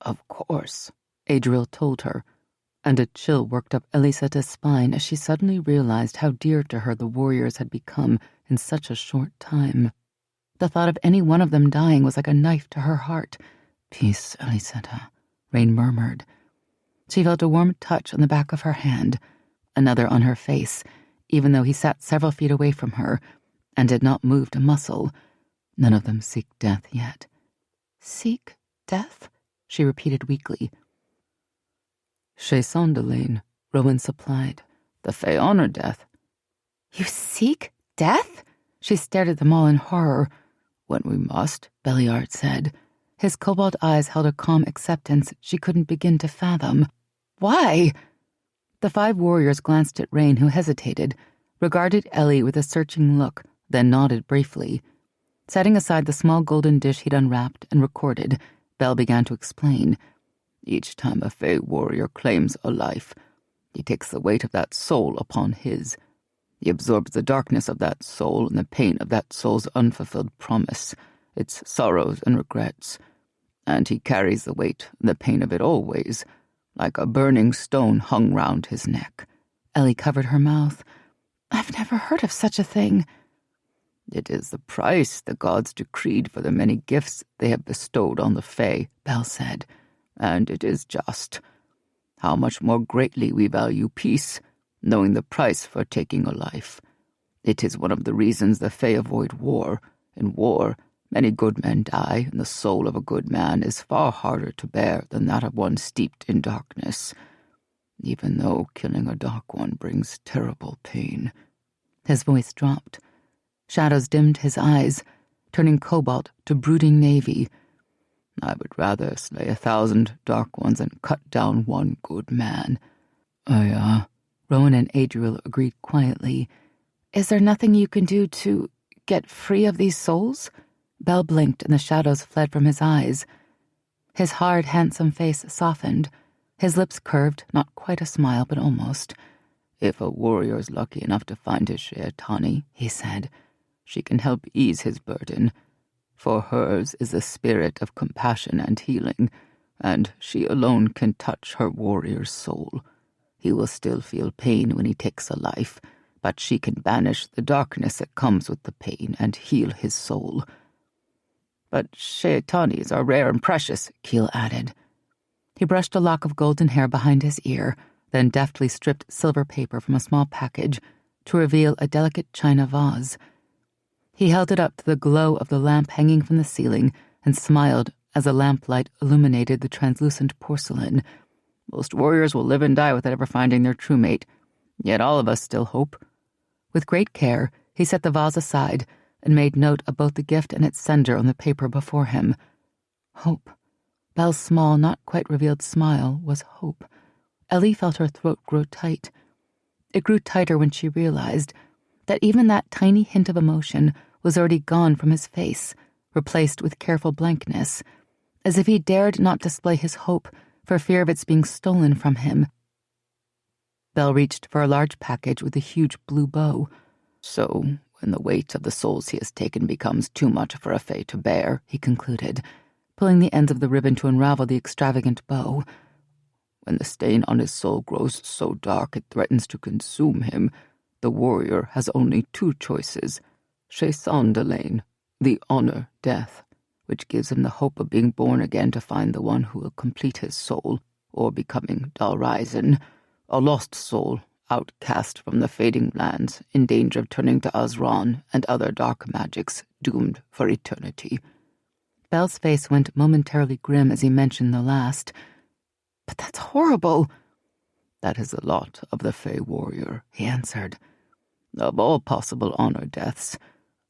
Of course, Adriel told her, and a chill worked up Ellysetta's spine as she suddenly realized how dear to her the warriors had become in such a short time. The thought of any one of them dying was like a knife to her heart. Peace, Ellysetta, Rain murmured. She felt a warm touch on the back of her hand, another on her face, even though he sat several feet away from her and had not moved a muscle. None of them seek death yet. Seek death? She repeated weakly. Chez Sondelane, Rowan supplied. The fae honor death. You seek death? She stared at them all in horror. When we must, Beliard said. His cobalt eyes held a calm acceptance she couldn't begin to fathom. Why? The 5 warriors glanced at Rain, who hesitated, regarded Ellie with a searching look, then nodded briefly. Setting aside the small golden dish he'd unwrapped and recorded, Bell began to explain. Each time a fae warrior claims a life, he takes the weight of that soul upon his. He absorbs the darkness of that soul and the pain of that soul's unfulfilled promise, its sorrows and regrets, and he carries the weight and the pain of it always, like a burning stone hung round his neck. Ellie covered her mouth. I've never heard of such a thing. It is the price the gods decreed for the many gifts they have bestowed on the fae, Bell said, and it is just. How much more greatly we value peace, knowing the price for taking a life. It is one of the reasons the Fae avoid war. In war, many good men die, and the soul of a good man is far harder to bear than that of one steeped in darkness, even though killing a dark one brings terrible pain." His voice dropped. Shadows dimmed his eyes, turning cobalt to brooding navy. "I would rather slay 1,000 dark ones and cut down one good man." Rowan and Adriel agreed quietly. "Is there nothing you can do to get free of these souls?" Bell blinked and the shadows fled from his eyes. His hard, handsome face softened. His lips curved, not quite a smile, but almost. "If a warrior is lucky enough to find his Sheitani," he said, "she can help ease his burden. For hers is the spirit of compassion and healing, and she alone can touch her warrior's soul. He will still feel pain when he takes a life, but she can banish the darkness that comes with the pain and heal his soul." "But Sheitanis are rare and precious," Keel added. He brushed a lock of golden hair behind his ear, then deftly stripped silver paper from a small package to reveal a delicate china vase. He held it up to the glow of the lamp hanging from the ceiling and smiled as the lamplight illuminated the translucent porcelain. "Most warriors will live and die without ever finding their true mate, yet all of us still hope." With great care, he set the vase aside and made note of both the gift and its sender on the paper before him. Hope. Belle's small, not quite revealed smile was hope. Ellie felt her throat grow tight. It grew tighter when she realized that even that tiny hint of emotion was already gone from his face, replaced with careful blankness, as if he dared not display his hope for fear of its being stolen from him. Belle reached for a large package with a huge blue bow. "So, when the weight of the souls he has taken becomes too much for a Fae to bear," he concluded, pulling the ends of the ribbon to unravel the extravagant bow. "When the stain on his soul grows so dark it threatens to consume him, the warrior has only 2 choices: Chasson Delane, the honor death, which gives him the hope of being born again to find the one who will complete his soul, or becoming Dalryzen, a lost soul, outcast from the fading lands, in danger of turning to Azran and other dark magics, doomed for eternity." Belle's face went momentarily grim as he mentioned the last. "But that's horrible." "That is the lot of the Fae warrior," he answered. "Of all possible honor deaths,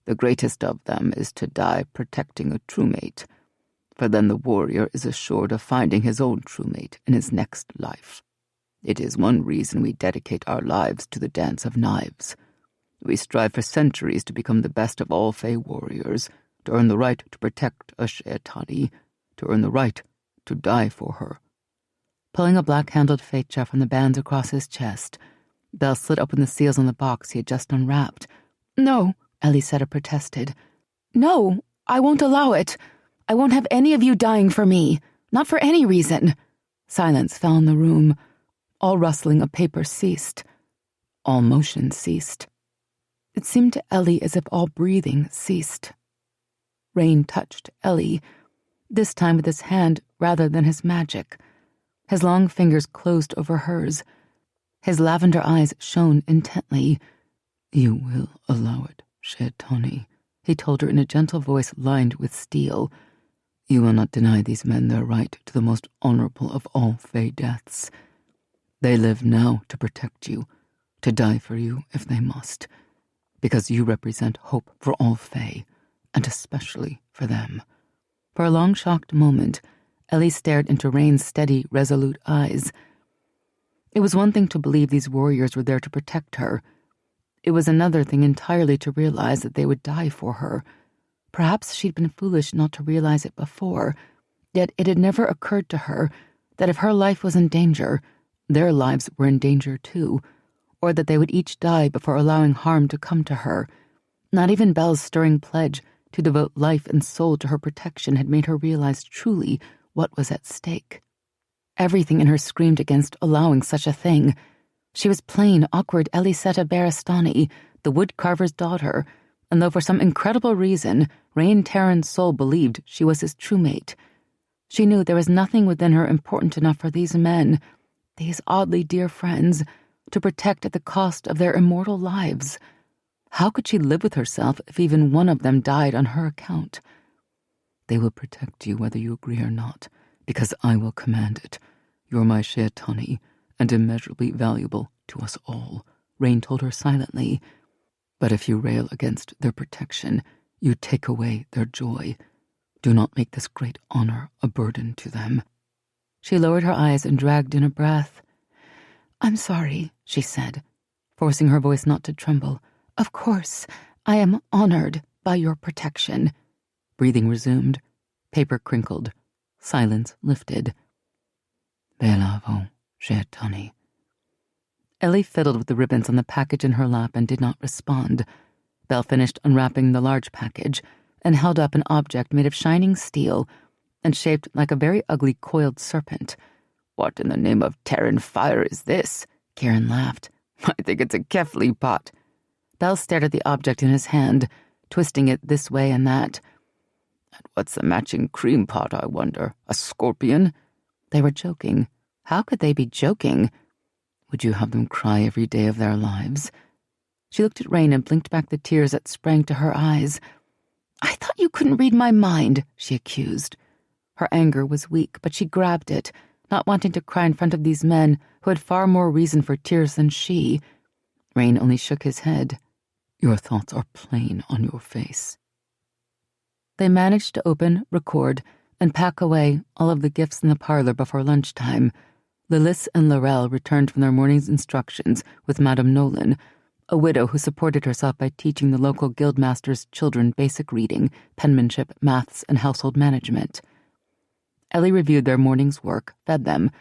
the greatest of them is to die protecting a true-mate, for then the warrior is assured of finding his own true-mate in his next life. It is one reason we dedicate our lives to the Dance of Knives. We strive for centuries to become the best of all Fae warriors, to earn the right to protect a Sheitani, to earn the right to die for her." Pulling a black-handled fecha from the bands across his chest, Belle slid open the seals on the box he had just unwrapped. "No," Ellysetta protested. "No, I won't allow it. I won't have any of you dying for me. Not for any reason." Silence fell in the room. All rustling of paper ceased. All motion ceased. It seemed to Ellie as if all breathing ceased. Rain touched Ellie, this time with his hand rather than his magic. His long fingers closed over hers. His lavender eyes shone intently. "You will allow it, Sheitani," he told her in a gentle voice lined with steel. "You will not deny these men their right to the most honorable of all Fae deaths. They live now to protect you, to die for you if they must, because you represent hope for all Fae, and especially for them." For a long, shocked moment, Ellie stared into Rain's steady, resolute eyes. It was one thing to believe these warriors were there to protect her. It was another thing entirely to realize that they would die for her. Perhaps she'd been foolish not to realize it before, yet it had never occurred to her that if her life was in danger, their lives were in danger too, or that they would each die before allowing harm to come to her. Not even Belle's stirring pledge to devote life and soul to her protection had made her realize truly what was at stake. Everything in her screamed against allowing such a thing. She was plain, awkward Ellysetta Barastani, the woodcarver's daughter, and though for some incredible reason Rain Tairen's soul believed she was his true mate, she knew there was nothing within her important enough for these men, these oddly dear friends, to protect at the cost of their immortal lives. How could she live with herself if even one of them died on her account? They will protect you whether you agree or not, because I will command it. You're my Sheatani, and immeasurably valuable to us all, Rain told her silently. But if you rail against their protection, you take away their joy. Do not make this great honor a burden to them. She lowered her eyes and dragged in a breath. I'm sorry, she said, forcing her voice not to tremble. Of course, I am honored by your protection. Breathing resumed. Paper crinkled. Silence lifted. Belavo, Sheatani. Ellie fiddled with the ribbons on the package in her lap and did not respond. Belle finished unwrapping the large package and held up an object made of shining steel and shaped like a very ugly coiled serpent. What in the name of Tairen fire is this? Kieran laughed. I think it's a kefli pot. Belle stared at the object in his hand, twisting it this way and that. And what's the matching cream pot, I wonder? A scorpion? They were joking. How could they be joking? Would you have them cry every day of their lives? She looked at Rain and blinked back the tears that sprang to her eyes. I thought you couldn't read my mind, she accused. Her anger was weak, but she grabbed it, not wanting to cry in front of these men who had far more reason for tears than she. Rain only shook his head. Your thoughts are plain on your face. They managed to open, record, and pack away all of the gifts in the parlor before lunchtime. Lillis and Laurel returned from their morning's instructions with Madame Nolan, a widow who supported herself by teaching the local guildmaster's children basic reading, penmanship, maths, and household management. Ellie reviewed their morning's work, fed them,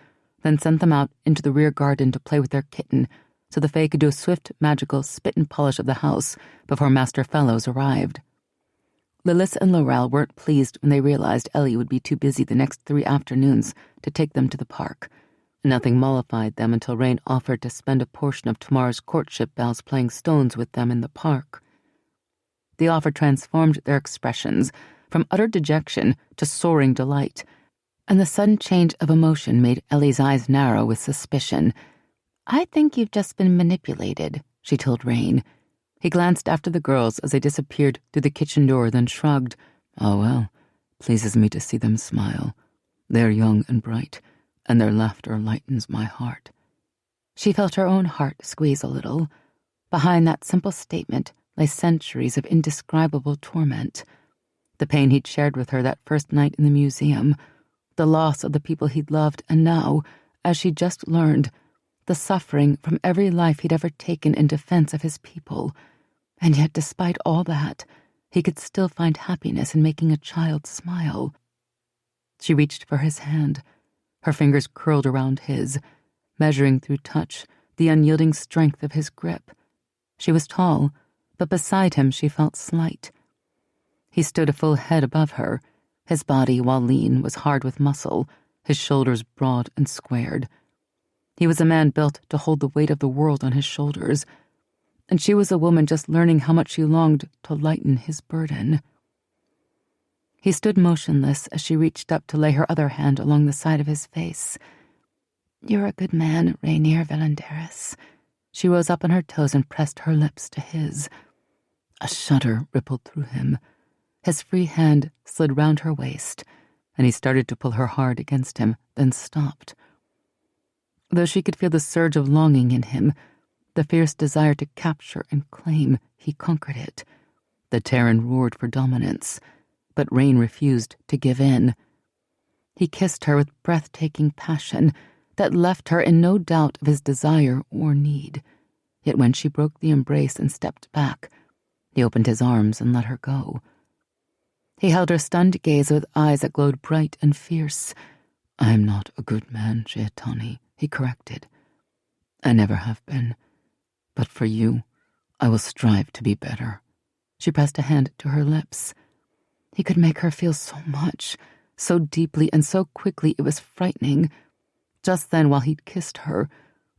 then sent them out into the rear garden to play with their kitten, so the Fae could do a swift, magical spit and polish of the house before Master Fellows arrived. Lillis and Laurel weren't pleased when they realized Ellie would be too busy the next 3 afternoons to take them to the park. Nothing mollified them until Rain offered to spend a portion of tomorrow's courtship bells playing stones with them in the park. The offer transformed their expressions from utter dejection to soaring delight, and the sudden change of emotion made Ellie's eyes narrow with suspicion. I think you've just been manipulated, she told Rain. He glanced after the girls as they disappeared through the kitchen door, then shrugged. Oh well, pleases me to see them smile. They're young and bright, and their laughter lightens my heart. She felt her own heart squeeze a little. Behind that simple statement lay centuries of indescribable torment. The pain he'd shared with her that first night in the museum, the loss of the people he'd loved, and now, as she'd just learned, the suffering from every life he'd ever taken in defense of his people. And yet, despite all that, he could still find happiness in making a child smile. She reached for his hand. Her fingers curled around his, measuring through touch the unyielding strength of his grip. She was tall, but beside him she felt slight. He stood a full head above her. His body, while lean, was hard with muscle, his shoulders broad and squared. He was a man built to hold the weight of the world on his shoulders, and she was a woman just learning how much she longed to lighten his burden. He stood motionless as she reached up to lay her other hand along the side of his face. You're a good man, Rainier Valandaris. She rose up on her toes and pressed her lips to his. A shudder rippled through him. His free hand slid round her waist, and he started to pull her hard against him, then stopped. Though she could feel the surge of longing in him, the fierce desire to capture and claim, he conquered it. The Tairen roared for dominance, but Rain refused to give in. He kissed her with breathtaking passion that left her in no doubt of his desire or need. Yet when she broke the embrace and stepped back, he opened his arms and let her go. He held her stunned gaze with eyes that glowed bright and fierce. I am not a good man, Sheatani, he corrected. I never have been. But for you, I will strive to be better. She pressed a hand to her lips. He could make her feel so much, so deeply and so quickly it was frightening. Just then, while he'd kissed her,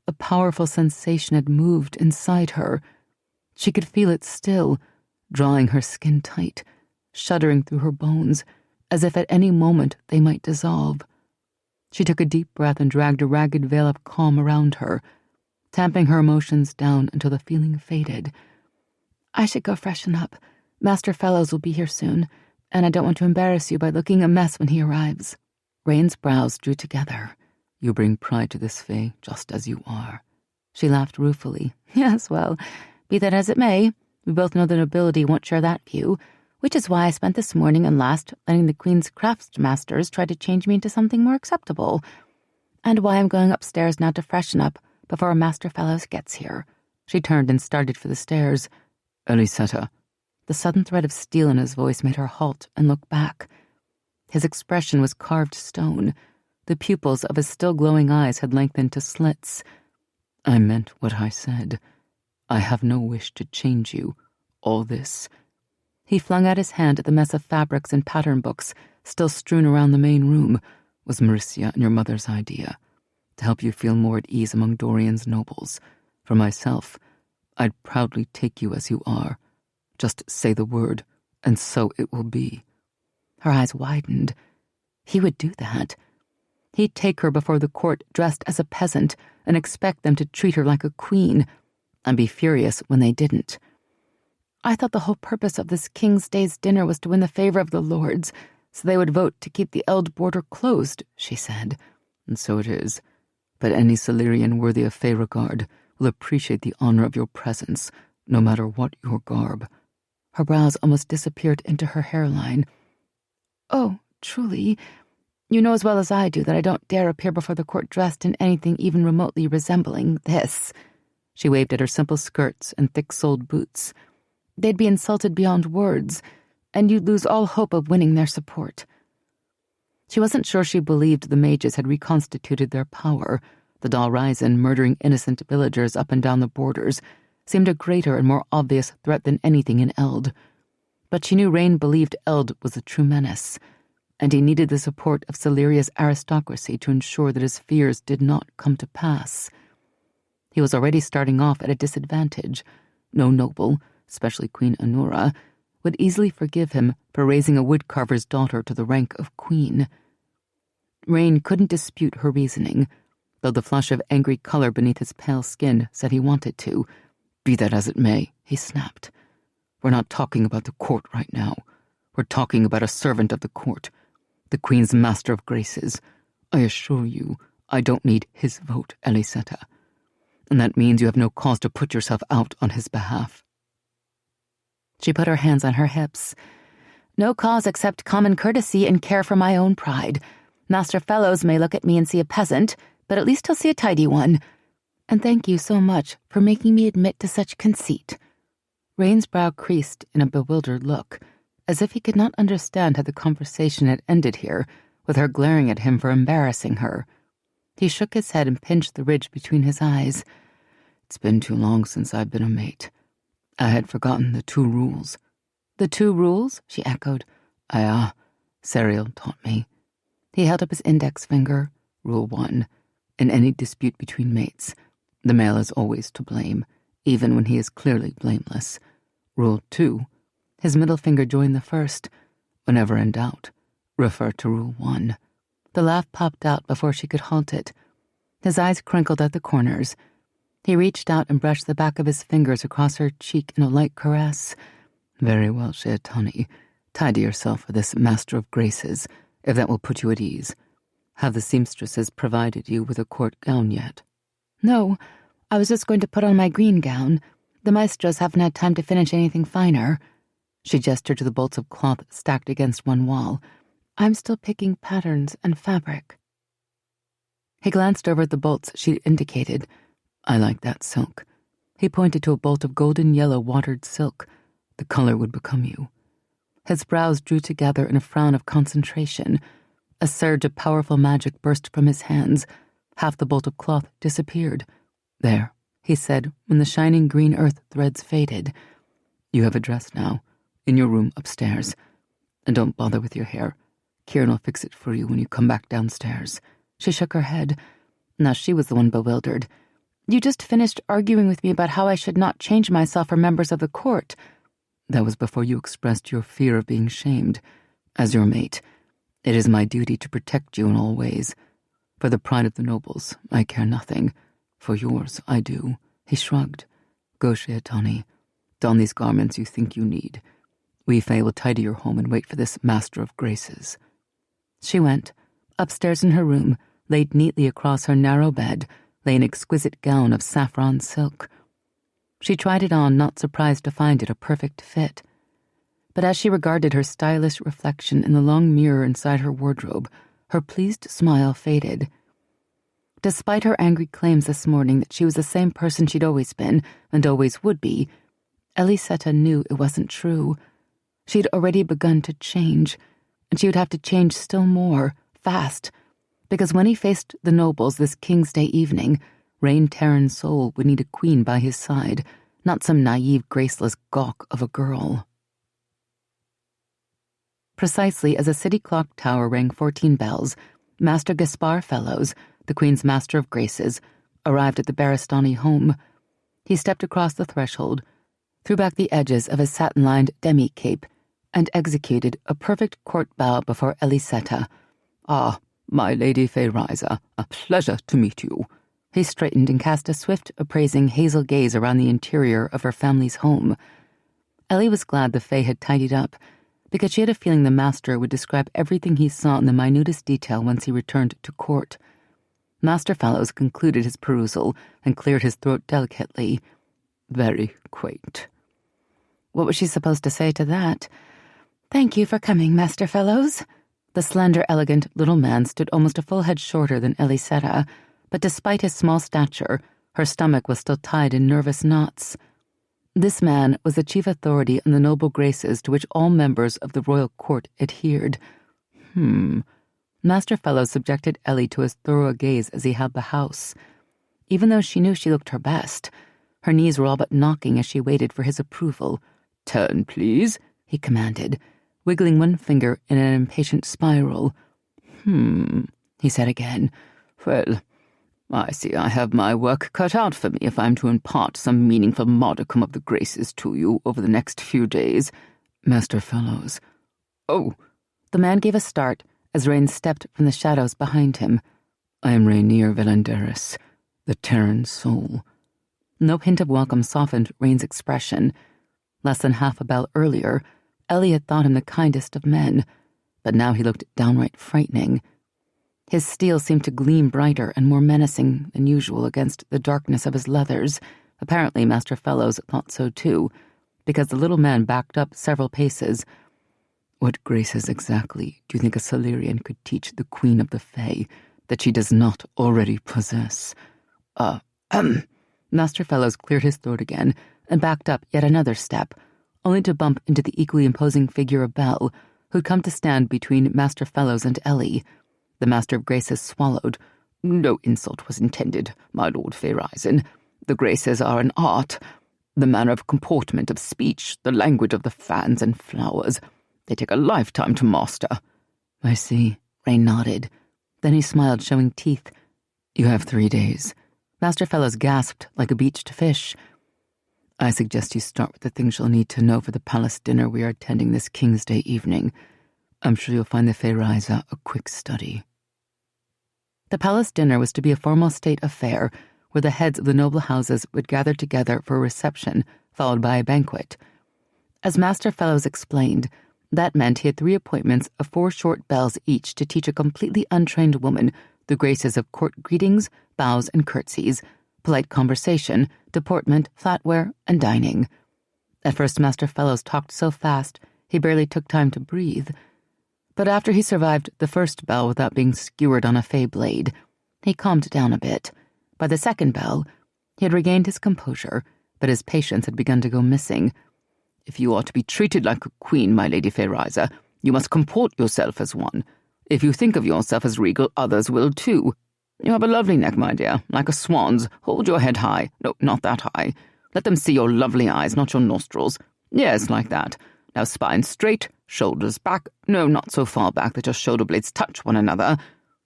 a powerful sensation had moved inside her. She could feel it still, drawing her skin tight, shuddering through her bones, as if at any moment they might dissolve. She took a deep breath and dragged a ragged veil of calm around her, tamping her emotions down until the feeling faded. I should go freshen up. Master Fellows will be here soon, and I don't want to embarrass you by looking a mess when he arrives. Rain's brows drew together. You bring pride to this fae, just as you are. She laughed ruefully. Yes, well, be that as it may, we both know the nobility won't share that view, which is why I spent this morning and last letting the Queen's craftsmasters try to change me into something more acceptable, and why I'm going upstairs now to freshen up before Master Fellows gets here. She turned and started for the stairs. Ellysetta. The sudden threat of steel in his voice made her halt and look back. His expression was carved stone. The pupils of his still glowing eyes had lengthened to slits. I meant what I said. I have no wish to change you. All this. He flung out his hand at the mess of fabrics and pattern books still strewn around the main room. Was Marissia and your mother's idea, to help you feel more at ease among Dorian's nobles. For myself, I'd proudly take you as you are. Just say the word, and so it will be. Her eyes widened. He would do that. He'd take her before the court dressed as a peasant and expect them to treat her like a queen, and be furious when they didn't. I thought the whole purpose of this King's Day's dinner was to win the favor of the lords, so they would vote to keep the Eld border closed, she said. And so it is. But any Silurian worthy of fae regard will appreciate the honor of your presence, no matter what your garb. Her brows almost disappeared into her hairline. Oh, truly. You know as well as I do that I don't dare appear before the court dressed in anything even remotely resembling this. She waved at her simple skirts and thick-soled boots. They'd be insulted beyond words, and you'd lose all hope of winning their support. She wasn't sure she believed the mages had reconstituted their power. The Dalryzen murdering innocent villagers up and down the borders seemed a greater and more obvious threat than anything in Eld. But she knew Rain believed Eld was a true menace, and he needed the support of Siluria's aristocracy to ensure that his fears did not come to pass. He was already starting off at a disadvantage. No noble, especially Queen Anura, would easily forgive him for raising a woodcarver's daughter to the rank of queen. Rain couldn't dispute her reasoning, though the flush of angry color beneath his pale skin said he wanted to. Be that as it may, he snapped. We're not talking about the court right now. We're talking about a servant of the court, the Queen's Master of Graces. I assure you, I don't need his vote, Ellysetta. And that means you have no cause to put yourself out on his behalf. She put her hands on her hips. No cause except common courtesy and care for my own pride. Master Fellows may look at me and see a peasant, but at least he'll see a tidy one. And thank you so much for making me admit to such conceit. Rain's brow creased in a bewildered look, as if he could not understand how the conversation had ended here, with her glaring at him for embarrassing her. He shook his head and pinched the ridge between his eyes. It's been too long since I've been a mate. I had forgotten the 2 rules. The 2 rules? She echoed. Serial taught me. He held up his index finger. Rule 1. In any dispute between mates, the male is always to blame, even when he is clearly blameless. Rule 2. His middle finger joined the first. Whenever in doubt, refer to Rule 1. The laugh popped out before she could halt it. His eyes crinkled at the corners. He reached out and brushed the back of his fingers across her cheek in a light caress. Very well, Sheatani. Tidy yourself for this Master of Graces, if that will put you at ease. Have the seamstresses provided you with a court gown yet? No, I was just going to put on my green gown. The maestros haven't had time to finish anything finer. She gestured to the bolts of cloth stacked against one wall. I'm still picking patterns and fabric. He glanced over at the bolts she indicated. I like that silk. He pointed to a bolt of golden yellow watered silk. The color would become you. His brows drew together in a frown of concentration. A surge of powerful magic burst from his hands. Half the bolt of cloth disappeared. There, he said, when the shining green earth threads faded. You have a dress now, in your room upstairs. And don't bother with your hair. Kieran will fix it for you when you come back downstairs. She shook her head. Now she was the one bewildered. You just finished arguing with me about how I should not change myself for members of the court. That was before you expressed your fear of being shamed. As your mate, it is my duty to protect you in all ways. For the pride of the nobles, I care nothing. For yours, I do. He shrugged. Go, Sheatani. Don these garments you think you need. We, Fae, will tidy your home and wait for this Master of Graces." She went. Upstairs in her room, laid neatly across her narrow bed, lay an exquisite gown of saffron silk. She tried it on, not surprised to find it a perfect fit. But as she regarded her stylish reflection in the long mirror inside her wardrobe, her pleased smile faded. Despite her angry claims this morning that she was the same person she'd always been, and always would be, Ellysetta knew it wasn't true. She'd already begun to change, and she would have to change still more, fast, because when he faced the nobles this King's Day evening, Reign Tairen's soul would need a queen by his side, not some naive, graceless gawk of a girl. Precisely as a city clock tower rang 14 bells, Master Gaspar Fellows, the Queen's Master of Graces, arrived at the Baristani home. He stepped across the threshold, threw back the edges of his satin-lined demi-cape, and executed a perfect court bow before Ellysetta. "Ah, my Lady Feyriza, a pleasure to meet you." He straightened and cast a swift, appraising hazel gaze around the interior of her family's home. Ellie was glad the Fae had tidied up, because she had a feeling the Master would describe everything he saw in the minutest detail once he returned to court. Master Fellows concluded his perusal and cleared his throat delicately. "Very quaint." What was she supposed to say to that? "Thank you for coming, Master Fellows." The slender, elegant little man stood almost a full head shorter than Ellysetta, but despite his small stature, her stomach was still tied in nervous knots. This man was the chief authority on the noble graces to which all members of the royal court adhered. Master Fellows subjected Ellie to his thorough gaze as he held the house. Even though she knew she looked her best, her knees were all but knocking as she waited for his approval. "Turn, please," he commanded, wiggling one finger in an impatient spiral. He said again. "Well, I see I have my work cut out for me if I'm to impart some meaningful modicum of the graces to you over the next few days, Master Fellows." "Oh!" The man gave a start as Rain stepped from the shadows behind him. "I am Rainier Velanderis, the Tairen soul." No hint of welcome softened Rain's expression. Less than half a bell earlier, Ellie had thought him the kindest of men, but now he looked downright frightening. His steel seemed to gleam brighter and more menacing than usual against the darkness of his leathers. Apparently Master Fellows thought so too, because the little man backed up several paces. "What graces exactly do you think a Solarian could teach the Queen of the Fae that she does not already possess?" Master Fellows cleared his throat again and backed up yet another step, only to bump into the equally imposing figure of Belle, who'd come to stand between Master Fellows and Ellie. The Master of Graces swallowed. "No insult was intended, my Lord Feyrizen. The graces are an art, the manner of comportment of speech, the language of the fans and flowers. They take a lifetime to master." "I see," Rain nodded. Then he smiled, showing teeth. "You have 3 days. Master Fellows gasped like a beached fish. "I suggest you start with the things you'll need to know for the palace dinner we are attending this King's Day evening. I'm sure you'll find the Feyriza a quick study." The palace dinner was to be a formal state affair, where the heads of the noble houses would gather together for a reception, followed by a banquet. As Master Fellows explained, that meant he had 3 appointments of 4 short bells each to teach a completely untrained woman the graces of court greetings, bows and curtsies, polite conversation, deportment, flatware, and dining. At first Master Fellows talked so fast he barely took time to breathe. But after he survived the first bell without being skewered on a Fey blade, he calmed down a bit. By the second bell, he had regained his composure, but his patience had begun to go missing. "If you are to be treated like a queen, my Lady Feyriza, you must comport yourself as one. If you think of yourself as regal, others will too. You have a lovely neck, my dear, like a swan's. Hold your head high. No, not that high. Let them see your lovely eyes, not your nostrils. Yes, like that. Now spine straight, shoulders back. No, not so far back that your shoulder blades touch one another.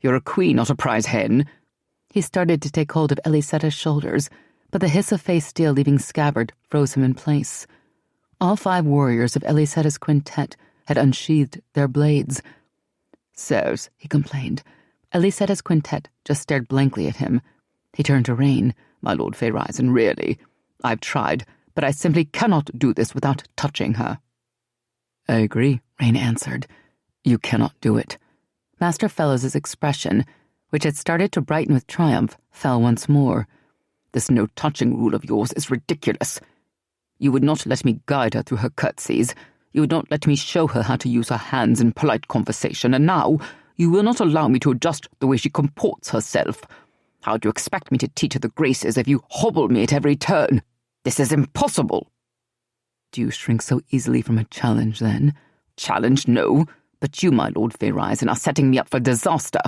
You're a queen, not a prize hen." He started to take hold of Ellysetta's shoulders, but the hiss of Fey steel leaving scabbard froze him in place. All 5 warriors of Ellysetta's quintet had unsheathed their blades. "Sirs," he complained. Ellysetta's quintet just stared blankly at him. He turned to Rain. "My Lord Feyrizen, really. I've tried, but I simply cannot do this without touching her." "I agree," Rain answered. "You cannot do it." Master Fellows's expression, which had started to brighten with triumph, fell once more. "This no-touching rule of yours is ridiculous. You would not let me guide her through her curtsies. You would not let me show her how to use her hands in polite conversation, and now you will not allow me to adjust the way she comports herself. How do you expect me to teach her the graces if you hobble me at every turn? This is impossible." "Do you shrink so easily from a challenge, then?" "Challenge, no. But you, my Lord Fairisen, are setting me up for disaster.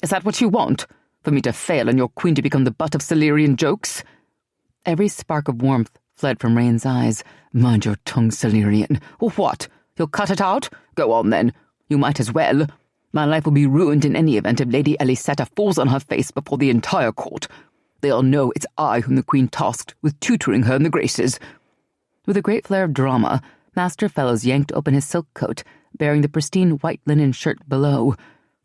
Is that what you want? For me to fail and your queen to become the butt of Silurian jokes?" Every spark of warmth fled from Rain's eyes. "Mind your tongue, Silurian. What? You'll cut it out? Go on, then. You might as well. My life will be ruined in any event if Lady Ellysetta falls on her face before the entire court. They'll know it's I whom the queen tasked with tutoring her in the graces." With a great flare of drama, Master Fellows yanked open his silk coat, bearing the pristine white linen shirt below.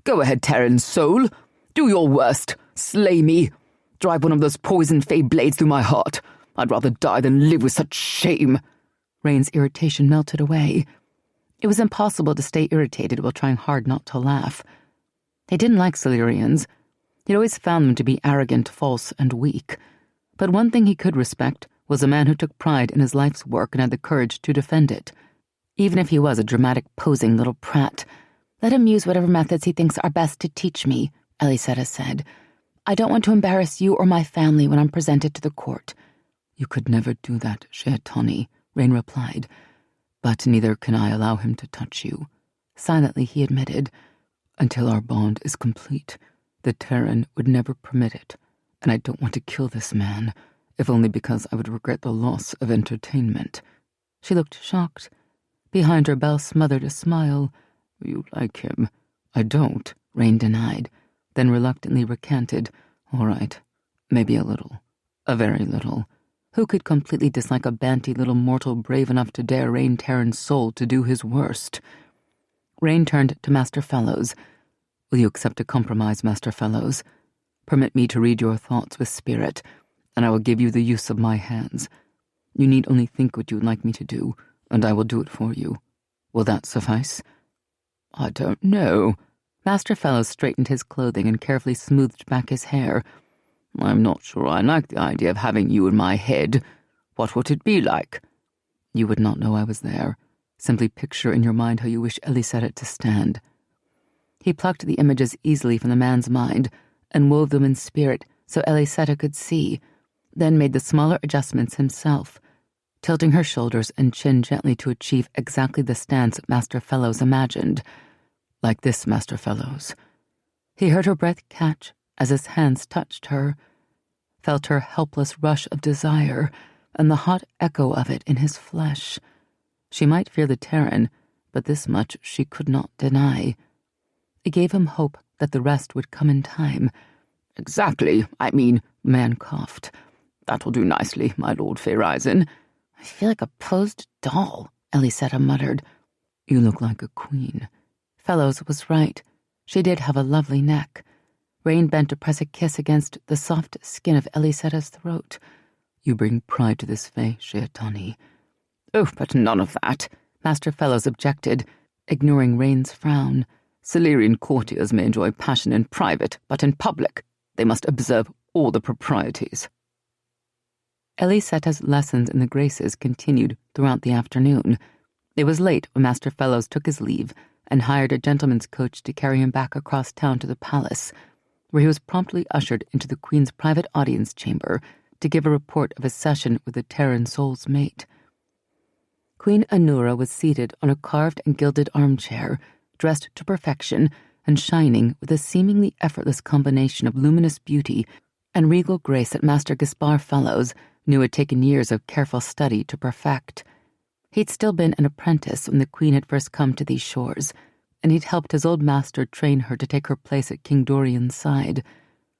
"Go ahead, Tairen, soul. Do your worst. Slay me. Drive one of those poison fey blades through my heart. I'd rather die than live with such shame." Rain's irritation melted away. It was impossible to stay irritated while trying hard not to laugh. He didn't like Silurians. He'd always found them to be arrogant, false, and weak. But one thing he could respect was a man who took pride in his life's work and had the courage to defend it. Even if he was a dramatic, posing little prat. "Let him use whatever methods he thinks are best to teach me," Ellysetta said. "I don't want to embarrass you or my family when I'm presented to the court." "You could never do that, Sheatani," Rain replied. "But neither can I allow him to touch you." Silently he admitted, "Until our bond is complete, the Tairen would never permit it, and I don't want to kill this man, if only because I would regret the loss of entertainment." She looked shocked. Behind her, Belle smothered a smile. "You like him?" "I don't," Rain denied, then reluctantly recanted. "All right, maybe a little. A very little. Who could completely dislike a banty little mortal brave enough to dare Rain Tairen's soul to do his worst?" Rain turned to Master Fellows. "Will you accept a compromise, Master Fellows? Permit me to read your thoughts with spirit, and I will give you the use of my hands. You need only think what you would like me to do, and I will do it for you. Will that suffice?" "I don't know." Master Fellows straightened his clothing and carefully smoothed back his hair. "I'm not sure I like the idea of having you in my head. What would it be like?" "You would not know I was there. Simply picture in your mind how you wish Ellysetta to stand." He plucked the images easily from the man's mind and wove them in spirit so Ellysetta could see, then made the smaller adjustments himself, tilting her shoulders and chin gently to achieve exactly the stance Master Fellows imagined. "Like this, Master Fellows." He heard her breath catch as his hands touched her, felt her helpless rush of desire and the hot echo of it in his flesh. She might fear the Tairen, but this much she could not deny. It gave him hope that the rest would come in time. "Exactly, the man coughed. "That will do nicely, my Lord Fairisen." "I feel like a posed doll," Ellysetta muttered. "You look like a queen." Fellows was right. She did have a lovely neck. Rain bent to press a kiss against the soft skin of Ellysetta's throat. "You bring pride to this face, Sheatani." "Oh, but none of that," Master Fellows objected, ignoring Rain's frown. "Silurian courtiers may enjoy passion in private, but in public they must observe all the proprieties." Ellysetta's lessons in the graces continued throughout the afternoon. It was late when Master Fellows took his leave and hired a gentleman's coach to carry him back across town to the palace, where he was promptly ushered into the Queen's private audience chamber to give a report of his session with the Tairen soul's mate. Queen Anura was seated on a carved and gilded armchair, dressed to perfection and shining with a seemingly effortless combination of luminous beauty and regal grace that Master Gaspar Fellows knew had taken years of careful study to perfect. He'd still been an apprentice when the Queen had first come to these shores, and he'd helped his old master train her to take her place at King Dorian's side.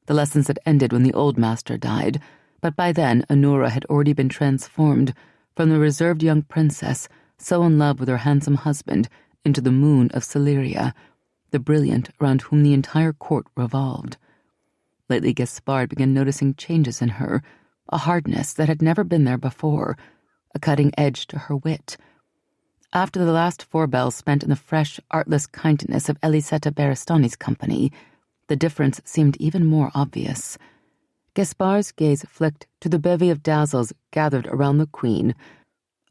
The lessons had ended when the old master died, but by then Anura had already been transformed from the reserved young princess so in love with her handsome husband into the moon of Sileria, the brilliant around whom the entire court revolved. Lately Gaspard began noticing changes in her, a hardness that had never been there before, a cutting edge to her wit. After the last 4 bells spent in the fresh, artless kindness of Ellysetta Baristani's company, the difference seemed even more obvious. Gaspard's gaze flicked to the bevy of dazzles gathered around the queen,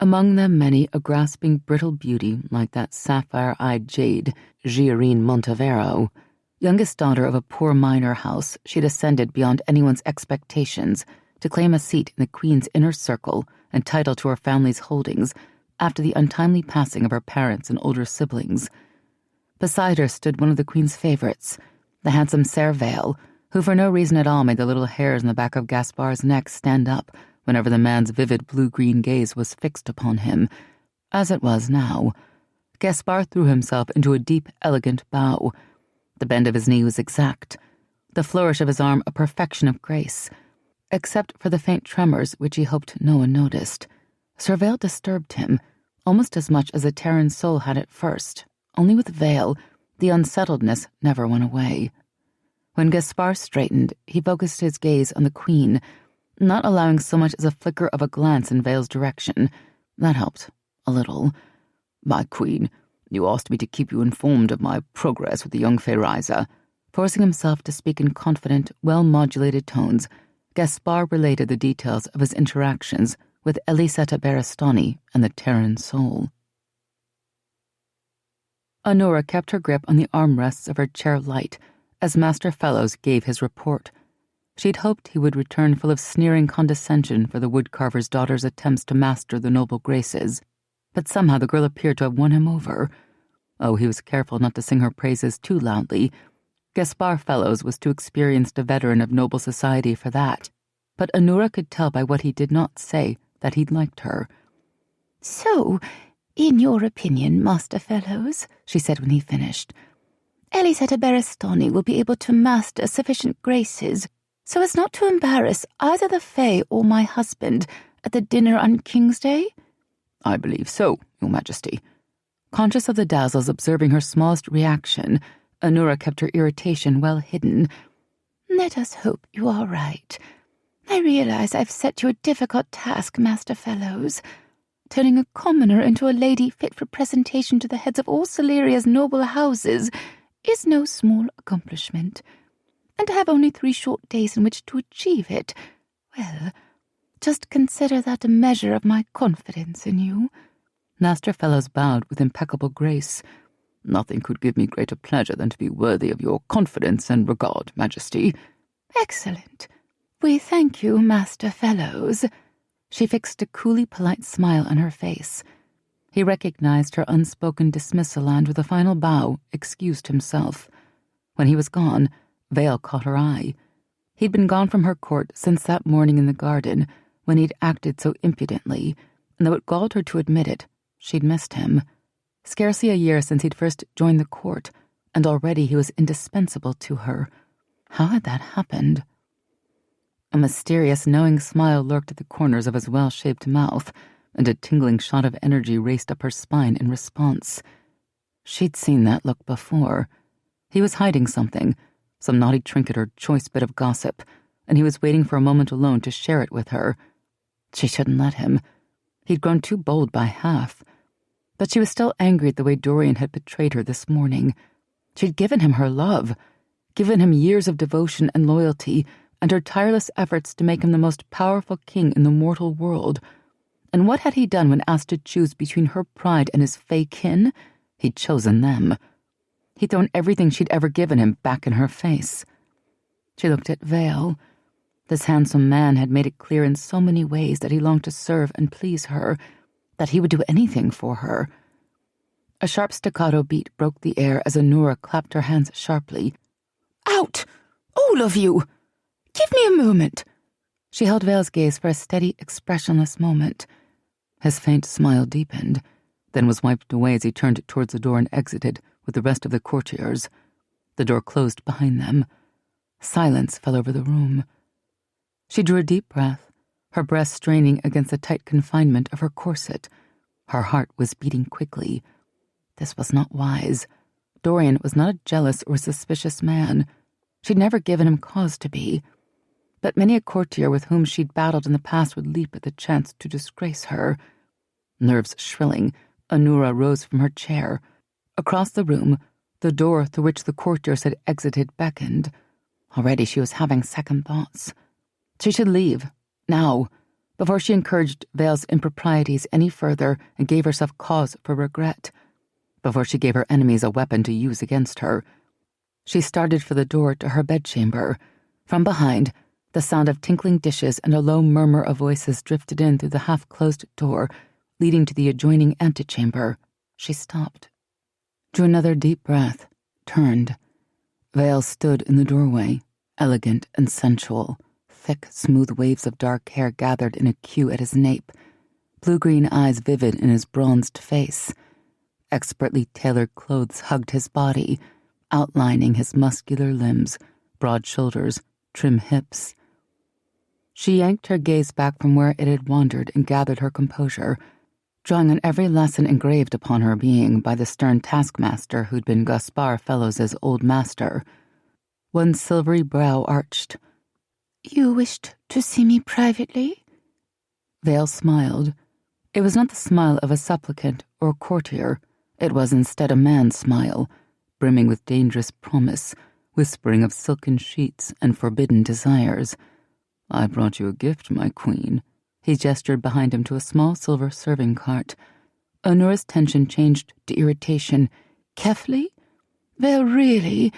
among them many a grasping, brittle beauty like that sapphire-eyed jade, Giarine Montevero. Youngest daughter of a poor minor house, she'd ascended beyond anyone's expectations to claim a seat in the queen's inner circle and title to her family's holdings after the untimely passing of her parents and older siblings. Beside her stood one of the queen's favorites, the handsome Ser Vale, who for no reason at all made the little hairs on the back of Gaspard's neck stand up whenever the man's vivid blue-green gaze was fixed upon him. As it was now, Gaspard threw himself into a deep, elegant bow. The bend of his knee was exact, the flourish of his arm a perfection of grace, except for the faint tremors which he hoped no one noticed. Ser Vale disturbed him, almost as much as the Tairen soul had at first, only with Vale, the unsettledness never went away. When Gaspard straightened, he focused his gaze on the queen, not allowing so much as a flicker of a glance in Vale's direction. That helped, a little. My queen, you asked me to keep you informed of my progress with the young Feyriza. Forcing himself to speak in confident, well-modulated tones, Gaspard related the details of his interactions with Ellysetta Baristani and the Tairen soul. Honora kept her grip on the armrests of her chair light as Master Fellows gave his report. She'd hoped he would return full of sneering condescension for the woodcarver's daughter's attempts to master the noble graces, but somehow the girl appeared to have won him over. Oh, he was careful not to sing her praises too loudly. Gaspard Fellows was too experienced a veteran of noble society for that, but Honora could tell by what he did not say that he'd liked her. "So, in your opinion, Master Fellows," she said when he finished, "Ellysetta Baristani will be able to master sufficient graces so as not to embarrass either the Fae or my husband at the dinner on King's Day?" "I believe so, Your Majesty." Conscious of the dazzles observing her smallest reaction, Honora kept her irritation well hidden. "Let us hope you are right. I realize I've set you a difficult task, Master Fellows. Turning a commoner into a lady fit for presentation to the heads of all Celeria's noble houses is no small accomplishment. And to have only 3 short days in which to achieve it, well, just consider that a measure of my confidence in you." Master Fellows bowed with impeccable grace. "Nothing could give me greater pleasure than to be worthy of your confidence and regard, Majesty." "Excellent. We thank you, Master Fellows." She fixed a coolly polite smile on her face. He recognized her unspoken dismissal and, with a final bow, excused himself. When he was gone, Vale caught her eye. He'd been gone from her court since that morning in the garden, when he'd acted so impudently, and though it galled her to admit it, she'd missed him. Scarcely a year since he'd first joined the court, and already he was indispensable to her. How had that happened? A mysterious, knowing smile lurked at the corners of his well-shaped mouth, and a tingling shot of energy raced up her spine in response. She'd seen that look before. He was hiding something, some naughty trinket or choice bit of gossip, and he was waiting for a moment alone to share it with her. She shouldn't let him. He'd grown too bold by half. But she was still angry at the way Dorian had betrayed her this morning. She'd given him her love, given him years of devotion and loyalty, and her tireless efforts to make him the most powerful king in the mortal world. And what had he done when asked to choose between her pride and his fey kin? He'd chosen them. He'd thrown everything she'd ever given him back in her face. She looked at Vale. This handsome man had made it clear in so many ways that he longed to serve and please her, that he would do anything for her. A sharp staccato beat broke the air as Honora clapped her hands sharply. "Out! All of you! Give me a moment!" She held Vale's gaze for a steady, expressionless moment. His faint smile deepened, then was wiped away as he turned towards the door and exited with the rest of the courtiers. The door closed behind them. Silence fell over the room. She drew a deep breath, her breast straining against the tight confinement of her corset. Her heart was beating quickly. This was not wise. Dorian was not a jealous or suspicious man. She'd never given him cause to be. but many a courtier with whom she'd battled in the past would leap at the chance to disgrace her. Nerves shrilling, Anura rose from her chair. Across the room, the door through which the courtiers had exited beckoned. Already she was having second thoughts. She should leave, now, before she encouraged Vale's improprieties any further and gave herself cause for regret, before she gave her enemies a weapon to use against her. She started for the door to her bedchamber. From behind, the sound of tinkling dishes and a low murmur of voices drifted in through the half-closed door, leading to the adjoining antechamber. She stopped, drew another deep breath, turned. Vale stood in the doorway, elegant and sensual. Thick, smooth waves of dark hair gathered in a queue at his nape, blue-green eyes vivid in his bronzed face. Expertly tailored clothes hugged his body, outlining his muscular limbs, broad shoulders, trim hips. She yanked her gaze back from where it had wandered and gathered her composure, drawing on every lesson engraved upon her being by the stern taskmaster who'd been Gaspar Fellows's old master. One silvery brow arched. "You wished to see me privately?" Vale smiled. It was not the smile of a supplicant or courtier. It was instead a man's smile, brimming with dangerous promise, whispering of silken sheets and forbidden desires. "I brought you a gift, my queen." He gestured behind him to a small silver serving cart. Honura's tension changed to irritation. "Kefli? Well, really,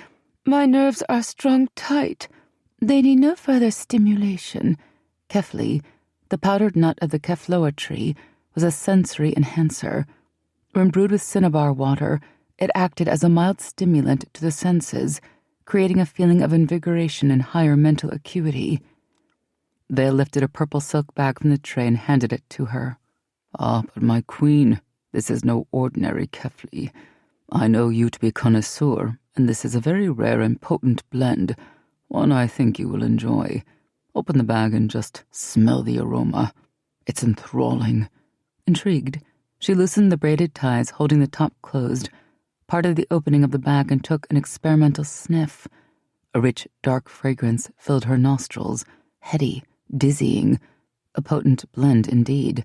my nerves are strung tight. They need no further stimulation." Kefli, the powdered nut of the kefloa tree, was a sensory enhancer. When brewed with cinnabar water, it acted as a mild stimulant to the senses, creating a feeling of invigoration and higher mental acuity. Vale lifted a purple silk bag from the tray and handed it to her. "Ah, but my queen, this is no ordinary kefli. I know you to be connoisseur, and this is a very rare and potent blend, one I think you will enjoy. Open the bag and just smell the aroma. It's enthralling." Intrigued, she loosened the braided ties holding the top closed, parted the opening of the bag and took an experimental sniff. A rich, dark fragrance filled her nostrils, heady, dizzying, a potent blend indeed.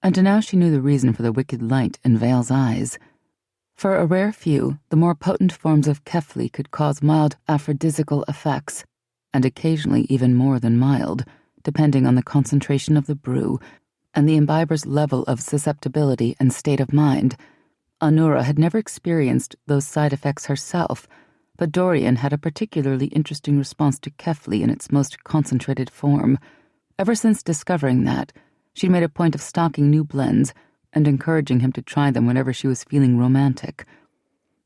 And now she knew the reason for the wicked light in Vale's eyes. For a rare few, the more potent forms of kefli could cause mild aphrodisiacal effects, and occasionally even more than mild, depending on the concentration of the brew and the imbiber's level of susceptibility and state of mind. Anura had never experienced those side effects herself, but Dorian had a particularly interesting response to kefli in its most concentrated form. Ever since discovering that, she'd made a point of stocking new blends and encouraging him to try them whenever she was feeling romantic.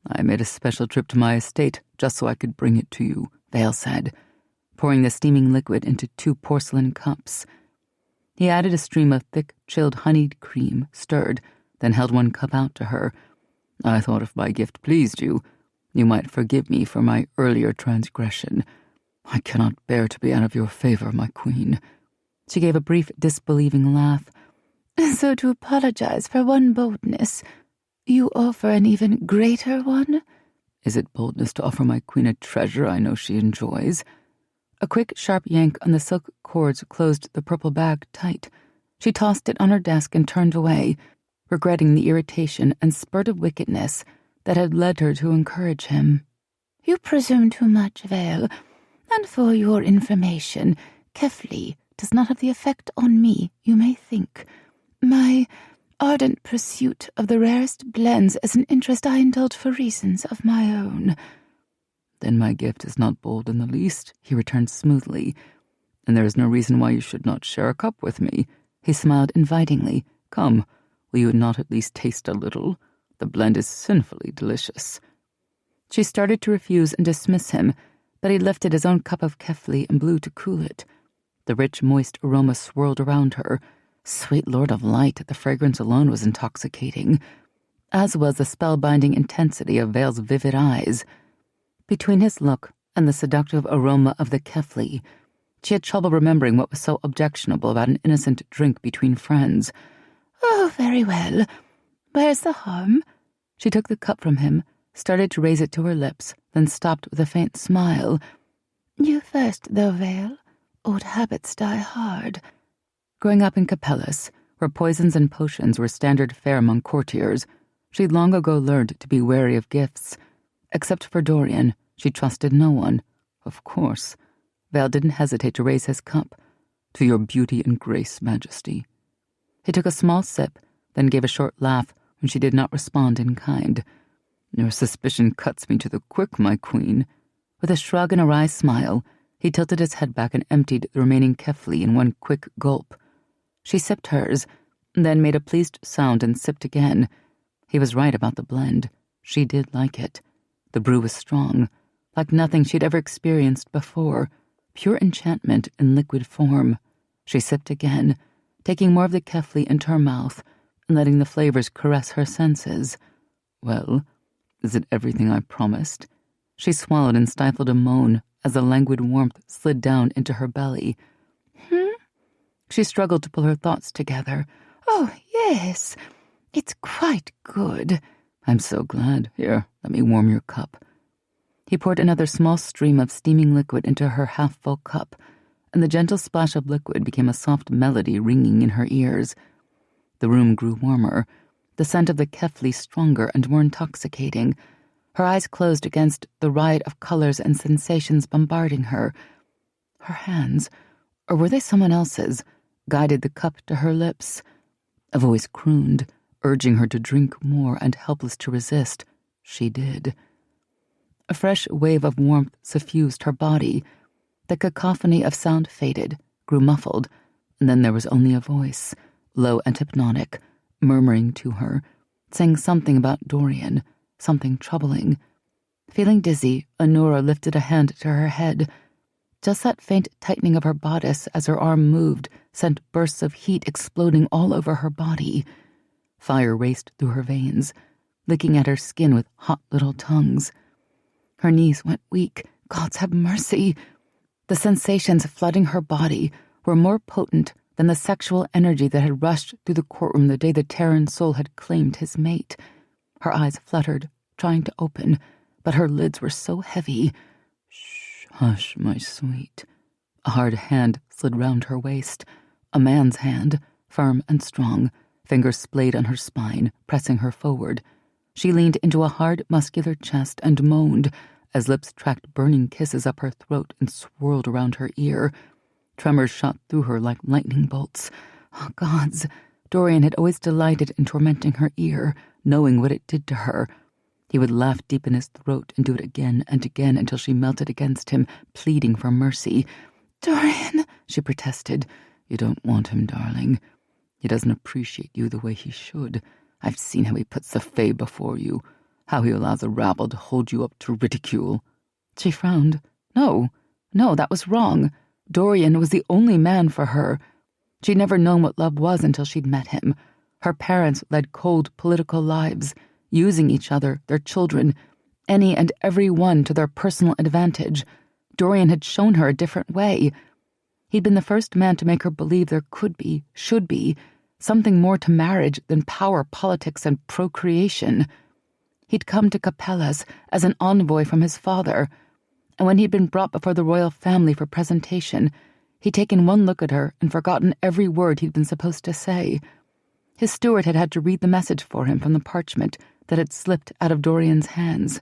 "I made a special trip to my estate just so I could bring it to you," Vale said, pouring the steaming liquid into 2 porcelain cups. He added a stream of thick, chilled honeyed cream, stirred, then held 1 cup out to her. "I thought if my gift pleased you, you might forgive me for my earlier transgression. I cannot bear to be out of your favor, my queen." She gave a brief, disbelieving laugh. "So to apologize for one boldness, you offer an even greater one?" "Is it boldness to offer my queen a treasure I know she enjoys?" A quick, sharp yank on the silk cords closed the purple bag tight. She tossed it on her desk and turned away, regretting the irritation and spurt of wickedness that had led her to encourage him. "You presume too much, Vale, and for your information, kefli does not have the effect on me you may think. My ardent pursuit of the rarest blends is an interest I indulge for reasons of my own." "Then my gift is not bold in the least," he returned smoothly, "and there is no reason why you should not share a cup with me." He smiled invitingly. "Come, will you not at least taste a little? The blend is sinfully delicious." She started to refuse and dismiss him, but he lifted his own cup of kefli and blew to cool it. The rich, moist aroma swirled around her. Sweet Lord of Light, the fragrance alone was intoxicating, as was the spellbinding intensity of Vale's vivid eyes. Between his look and the seductive aroma of the kefli, she had trouble remembering what was so objectionable about an innocent drink between friends. "Oh, very well. Where's the harm?" She took the cup from him, started to raise it to her lips, then stopped with a faint smile. "You first, though, Vale. old habits die hard. Growing up in Capellus, where poisons and potions were standard fare among courtiers, she'd long ago learned to be wary of gifts. Except for Dorian, she trusted no one. Of course. Vale didn't hesitate to raise his cup. "To your beauty and grace, Majesty." He took a small sip, then gave a short laugh when she did not respond in kind. "Your suspicion cuts me to the quick, my queen." With a shrug and a wry smile, he tilted his head back and emptied the remaining kefli in one quick gulp. She sipped hers, then made a pleased sound and sipped again. He was right about the blend. She did like it. The brew was strong, like nothing she'd ever experienced before, pure enchantment in liquid form. She sipped again, taking more of the kefli into her mouth and letting the flavors caress her senses. "Well, is it everything I promised?" She swallowed and stifled a moan as the languid warmth slid down into her belly. She struggled to pull her thoughts together. "Oh, yes. It's quite good." "I'm so glad. Here, let me warm your cup." He poured another small stream of steaming liquid into her half-full cup, and the gentle splash of liquid became a soft melody ringing in her ears. The room grew warmer, the scent of the kefli stronger and more intoxicating. Her eyes closed against the riot of colors and sensations bombarding her. Her hands, or were they someone else's, guided the cup to her lips. A voice crooned, urging her to drink more, and helpless to resist, she did. A fresh wave of warmth suffused her body. The cacophony of sound faded, grew muffled, and then there was only a voice, low and hypnotic, murmuring to her, saying something about Dorian, something troubling. Feeling dizzy, Anura lifted a hand to her head. Just that faint tightening of her bodice as her arm moved sent bursts of heat exploding all over her body. Fire raced through her veins, licking at her skin with hot little tongues. Her knees went weak. Gods have mercy. The sensations flooding her body were more potent than the sexual energy that had rushed through the courtroom the day the Tairen soul had claimed his mate. Her eyes fluttered, trying to open, but her lids were so heavy. "Shh, hush, my sweet." A hard hand slid round her waist. A man's hand, firm and strong, fingers splayed on her spine, pressing her forward. She leaned into a hard, muscular chest and moaned as lips tracked burning kisses up her throat and swirled around her ear. Tremors shot through her like lightning bolts. Oh, gods! Dorian had always delighted in tormenting her ear, knowing what it did to her. He would laugh deep in his throat and do it again and again until she melted against him, pleading for mercy. "Dorian," she protested. "You don't want him, darling. He doesn't appreciate you the way he should. I've seen how he puts the Fae before you, how he allows the rabble to hold you up to ridicule." She frowned. No, that was wrong. Dorian was the only man for her. She'd never known what love was until she'd met him. Her parents led cold political lives, using each other, their children, any and every one to their personal advantage. Dorian had shown her a different way. He'd been the first man to make her believe there could be, should be, something more to marriage than power, politics, and procreation. He'd come to Capellus as an envoy from his father, and when he'd been brought before the royal family for presentation, he'd taken one look at her and forgotten every word he'd been supposed to say. His steward had had to read the message for him from the parchment that had slipped out of Dorian's hands.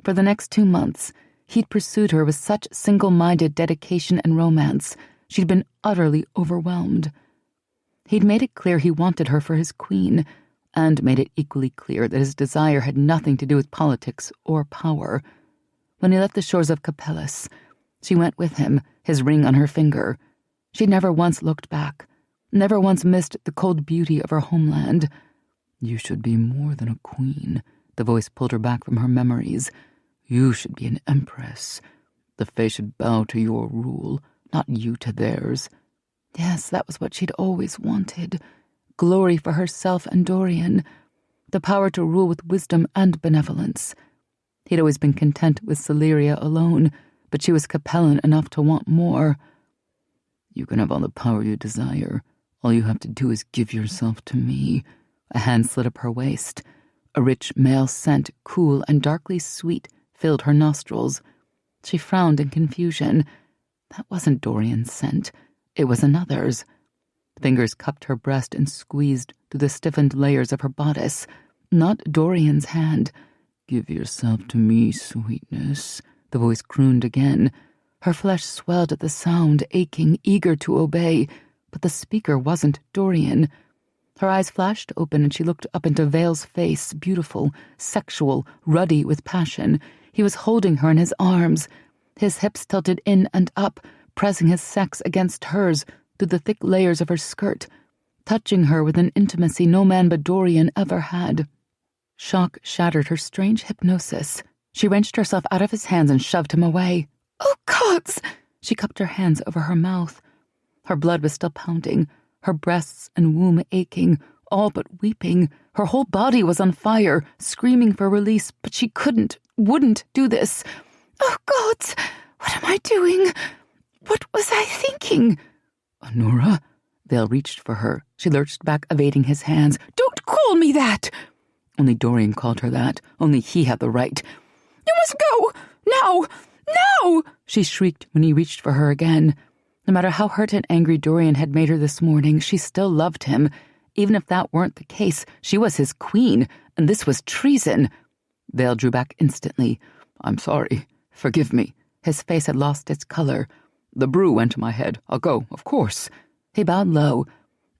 For the next 2 months, he'd pursued her with such single-minded dedication and romance, she'd been utterly overwhelmed. He'd made it clear he wanted her for his queen, and made it equally clear that his desire had nothing to do with politics or power. When he left the shores of Capellus, she went with him, his ring on her finger. She'd never once looked back, never once missed the cold beauty of her homeland. "You should be more than a queen," the voice pulled her back from her memories. "You should be an empress. The Fae should bow to your rule, not you to theirs." Yes, that was what she'd always wanted. Glory for herself and Dorian. The power to rule with wisdom and benevolence. He'd always been content with Celeria alone, but she was Capellan enough to want more. "You can have all the power you desire. All you have to do is give yourself to me." A hand slid up her waist. A rich male scent, cool and darkly sweet, filled her nostrils. She frowned in confusion. That wasn't Dorian's scent. It was another's. Fingers cupped her breast and squeezed through the stiffened layers of her bodice. Not Dorian's hand. "Give yourself to me, sweetness," the voice crooned again. Her flesh swelled at the sound, aching, eager to obey, but the speaker wasn't Dorian. Her eyes flashed open and she looked up into Vale's face, beautiful, sexual, ruddy with passion. He was holding her in his arms, his hips tilted in and up, pressing his sex against hers through the thick layers of her skirt, touching her with an intimacy no man but Dorian ever had. Shock shattered her strange hypnosis. She wrenched herself out of his hands and shoved him away. "Oh, gods!" She cupped her hands over her mouth. Her blood was still pounding, her breasts and womb aching, all but weeping. Her whole body was on fire, screaming for release, but she wouldn't do this. "Oh, gods! What am I doing? What was I thinking?" "Anura?" Vale reached for her. She lurched back, evading his hands. "Don't call me that!" Only Dorian called her that. Only he had the right. "You must go! Now! Now!" she shrieked when he reached for her again. No matter how hurt and angry Dorian had made her this morning, she still loved him. Even if that weren't the case, she was his queen, and this was treason. Vale drew back instantly. "I'm sorry. Forgive me." His face had lost its color. "The brew went to my head. I'll go, of course." He bowed low,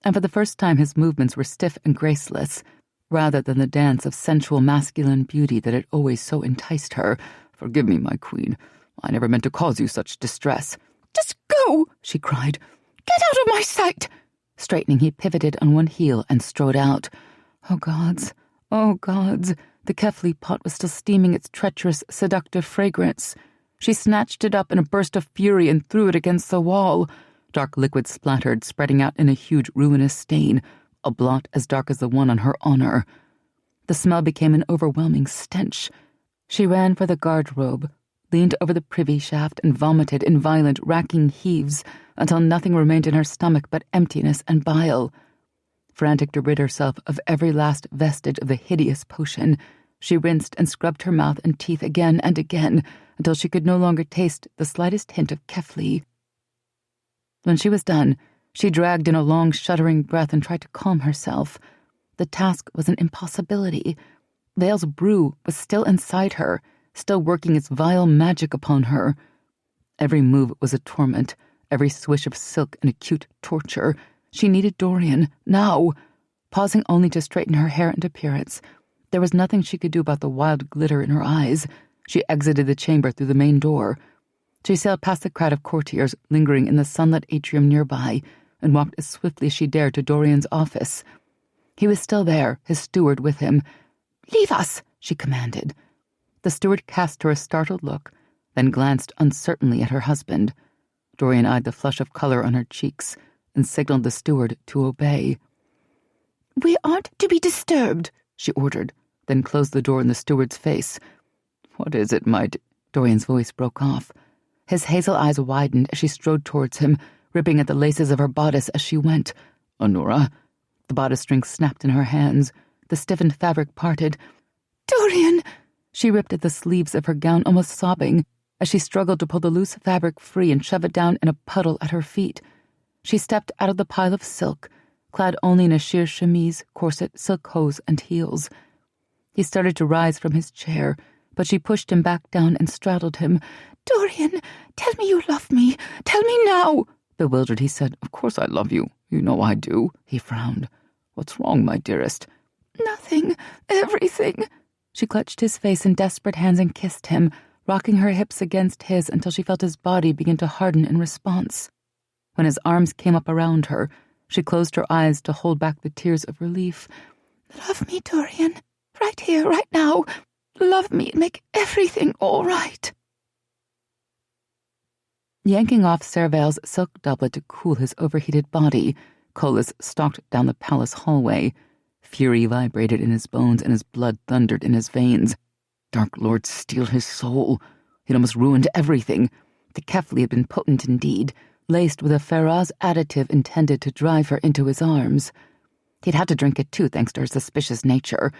and for the first time his movements were stiff and graceless, rather than the dance of sensual masculine beauty that had always so enticed her. "Forgive me, my queen. I never meant to cause you such distress." "Just go," she cried. "Get out of my sight." Straightening, he pivoted on one heel and strode out. Oh, gods. Oh, gods. The Kefli pot was still steaming its treacherous, seductive fragrance. She snatched it up in a burst of fury and threw it against the wall. Dark liquid splattered, spreading out in a huge, ruinous stain, a blot as dark as the one on her honor. The smell became an overwhelming stench. She ran for the guard-robe, leaned over the privy shaft, and vomited in violent, racking heaves until nothing remained in her stomach but emptiness and bile. Frantic to rid herself of every last vestige of the hideous potion, she rinsed and scrubbed her mouth and teeth again and again until she could no longer taste the slightest hint of Kefli. When she was done, she dragged in a long, shuddering breath and tried to calm herself. The task was an impossibility. Vale's brew was still inside her, still working its vile magic upon her. Every move was a torment, every swish of silk an acute torture. She needed Dorian, now. Pausing only to straighten her hair and appearance, there was nothing she could do about the wild glitter in her eyes. She exited the chamber through the main door. She sailed past the crowd of courtiers lingering in the sunlit atrium nearby and walked as swiftly as she dared to Dorian's office. He was still there, his steward with him. "Leave us," she commanded. The steward cast her a startled look, then glanced uncertainly at her husband. Dorian eyed the flush of color on her cheeks and signaled the steward to obey. "We aren't to be disturbed," she ordered, then closed the door in the steward's face. "What is it, Dorian's voice broke off. His hazel eyes widened as she strode towards him, ripping at the laces of her bodice as she went. "Anura." The bodice string snapped in her hands. The stiffened fabric parted. "Dorian!" She ripped at the sleeves of her gown, almost sobbing, as she struggled to pull the loose fabric free and shove it down in a puddle at her feet. She stepped out of the pile of silk, clad only in a sheer chemise, corset, silk hose, and heels. He started to rise from his chair, but she pushed him back down and straddled him. "Dorian, tell me you love me. Tell me now." Bewildered, he said, "Of course I love you. You know I do." He frowned. "What's wrong, my dearest?" "Nothing. Everything." She clutched his face in desperate hands and kissed him, rocking her hips against his until she felt his body begin to harden in response. When his arms came up around her, she closed her eyes to hold back the tears of relief. "Love me, Dorian. Right here, right now. Love me and make everything all right." Yanking off Serval's silk doublet to cool his overheated body, Colas stalked down the palace hallway. Fury vibrated in his bones and his blood thundered in his veins. Dark Lord steal his soul. He'd almost ruined everything. The Kefli had been potent indeed, laced with a Faraz additive intended to drive her into his arms. He'd had to drink it too, thanks to her suspicious nature,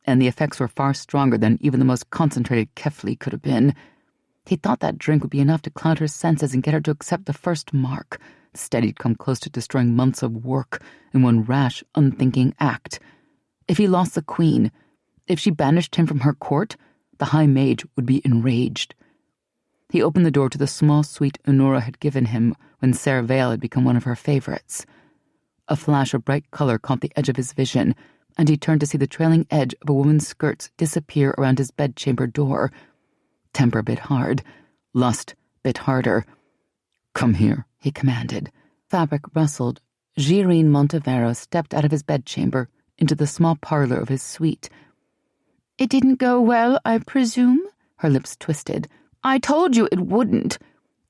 and the effects were far stronger than even the most concentrated Kefli could have been. He thought that drink would be enough to cloud her senses and get her to accept the first mark. Instead, he'd come close to destroying months of work in one rash, unthinking act. If he lost the queen, if she banished him from her court, the High Mage would be enraged. He opened the door to the small suite Honora had given him when Sarah Vale had become one of her favorites. A flash of bright color caught the edge of his vision, and he turned to see the trailing edge of a woman's skirts disappear around his bedchamber door. Temper bit hard. Lust bit harder. "Come here," he commanded. Fabric rustled. Girine Montevero stepped out of his bedchamber into the small parlor of his suite. "It didn't go well, I presume?" Her lips twisted. "I told you it wouldn't.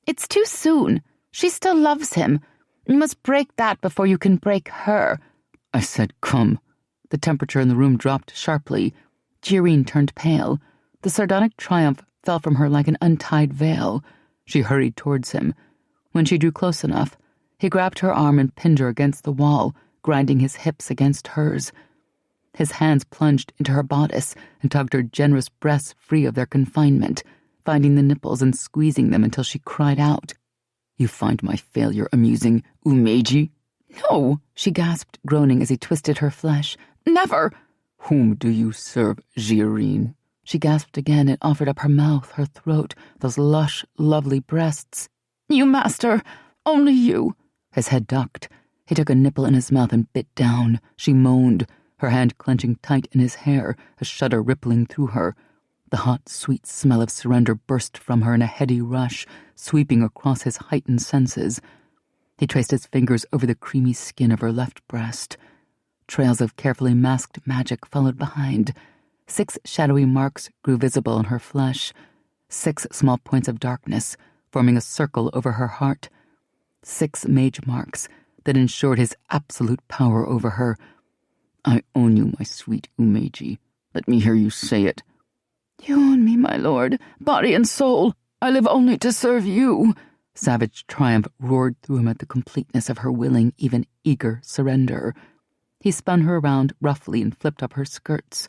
It's too soon. She still loves him. You must break that before you can break her." "I said come." The temperature in the room dropped sharply. Girine turned pale. The sardonic triumph fell from her like an untied veil. She hurried towards him. When she drew close enough, he grabbed her arm and pinned her against the wall, grinding his hips against hers. His hands plunged into her bodice and tugged her generous breasts free of their confinement, finding the nipples and squeezing them until she cried out. "You find my failure amusing, Umeji?" "No," she gasped, groaning as he twisted her flesh. "Never." "Whom do you serve, Girine?" She gasped again and offered up her mouth, her throat, those lush, lovely breasts. "You, master. Only you." His head ducked. He took a nipple in his mouth and bit down. She moaned, her hand clenching tight in his hair, a shudder rippling through her. The hot, sweet smell of surrender burst from her in a heady rush, sweeping across his heightened senses. He traced his fingers over the creamy skin of her left breast. Trails of carefully masked magic followed behind. 6 shadowy marks grew visible on her flesh. 6 small points of darkness, forming a circle over her heart. 6 mage marks that ensured his absolute power over her. "I own you, my sweet Umeji. Let me hear you say it." "You own me, my lord, body and soul. I live only to serve you." Savage triumph roared through him at the completeness of her willing, even eager surrender. He spun her around roughly and flipped up her skirts.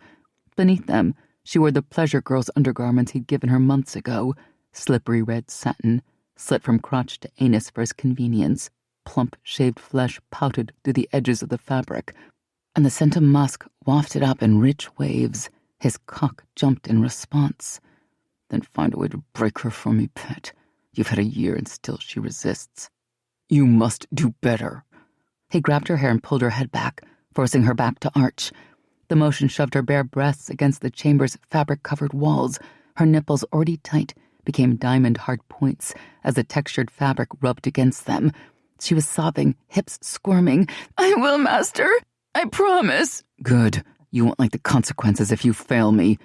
Beneath them, she wore the pleasure girl's undergarments he'd given her months ago, slippery red satin, slit from crotch to anus for his convenience. Plump, shaved flesh pouted through the edges of the fabric, and the scent of musk wafted up in rich waves. His cock jumped in response. "Then find a way to break her for me, pet. You've had a year and still she resists. You must do better." He grabbed her hair and pulled her head back, forcing her back to arch. The motion shoved her bare breasts against the chamber's fabric-covered walls. Her nipples, already tight, became diamond-hard points as the textured fabric rubbed against them. She was sobbing, hips squirming. "I will, master. I promise." "Good. You won't like the consequences if you fail me."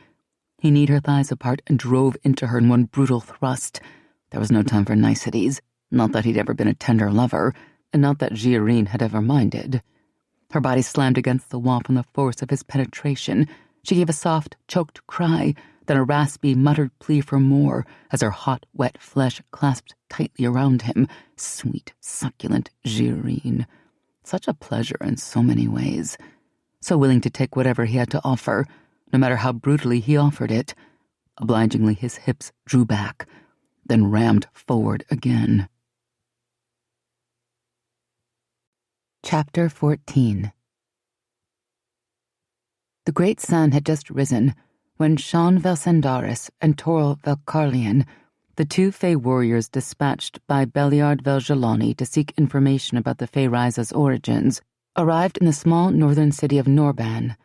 He kneed her thighs apart and drove into her in one brutal thrust. There was no time for niceties. Not that he'd ever been a tender lover, and not that Girine had ever minded. Her body slammed against the wall from the force of his penetration. She gave a soft, choked cry, then a raspy, muttered plea for more as her hot, wet flesh clasped tightly around him. Sweet, succulent Girine. Such a pleasure in so many ways. So willing to take whatever he had to offer, no matter how brutally he offered it. Obligingly, his hips drew back, then rammed forward again. Chapter 14. The great sun had just risen when Sean Velsendaris and Toril Velcarlian, the 2 Fey warriors dispatched by Beliard Velgelani to seek information about the Fey Risa's origins, arrived in the small northern city of Norban.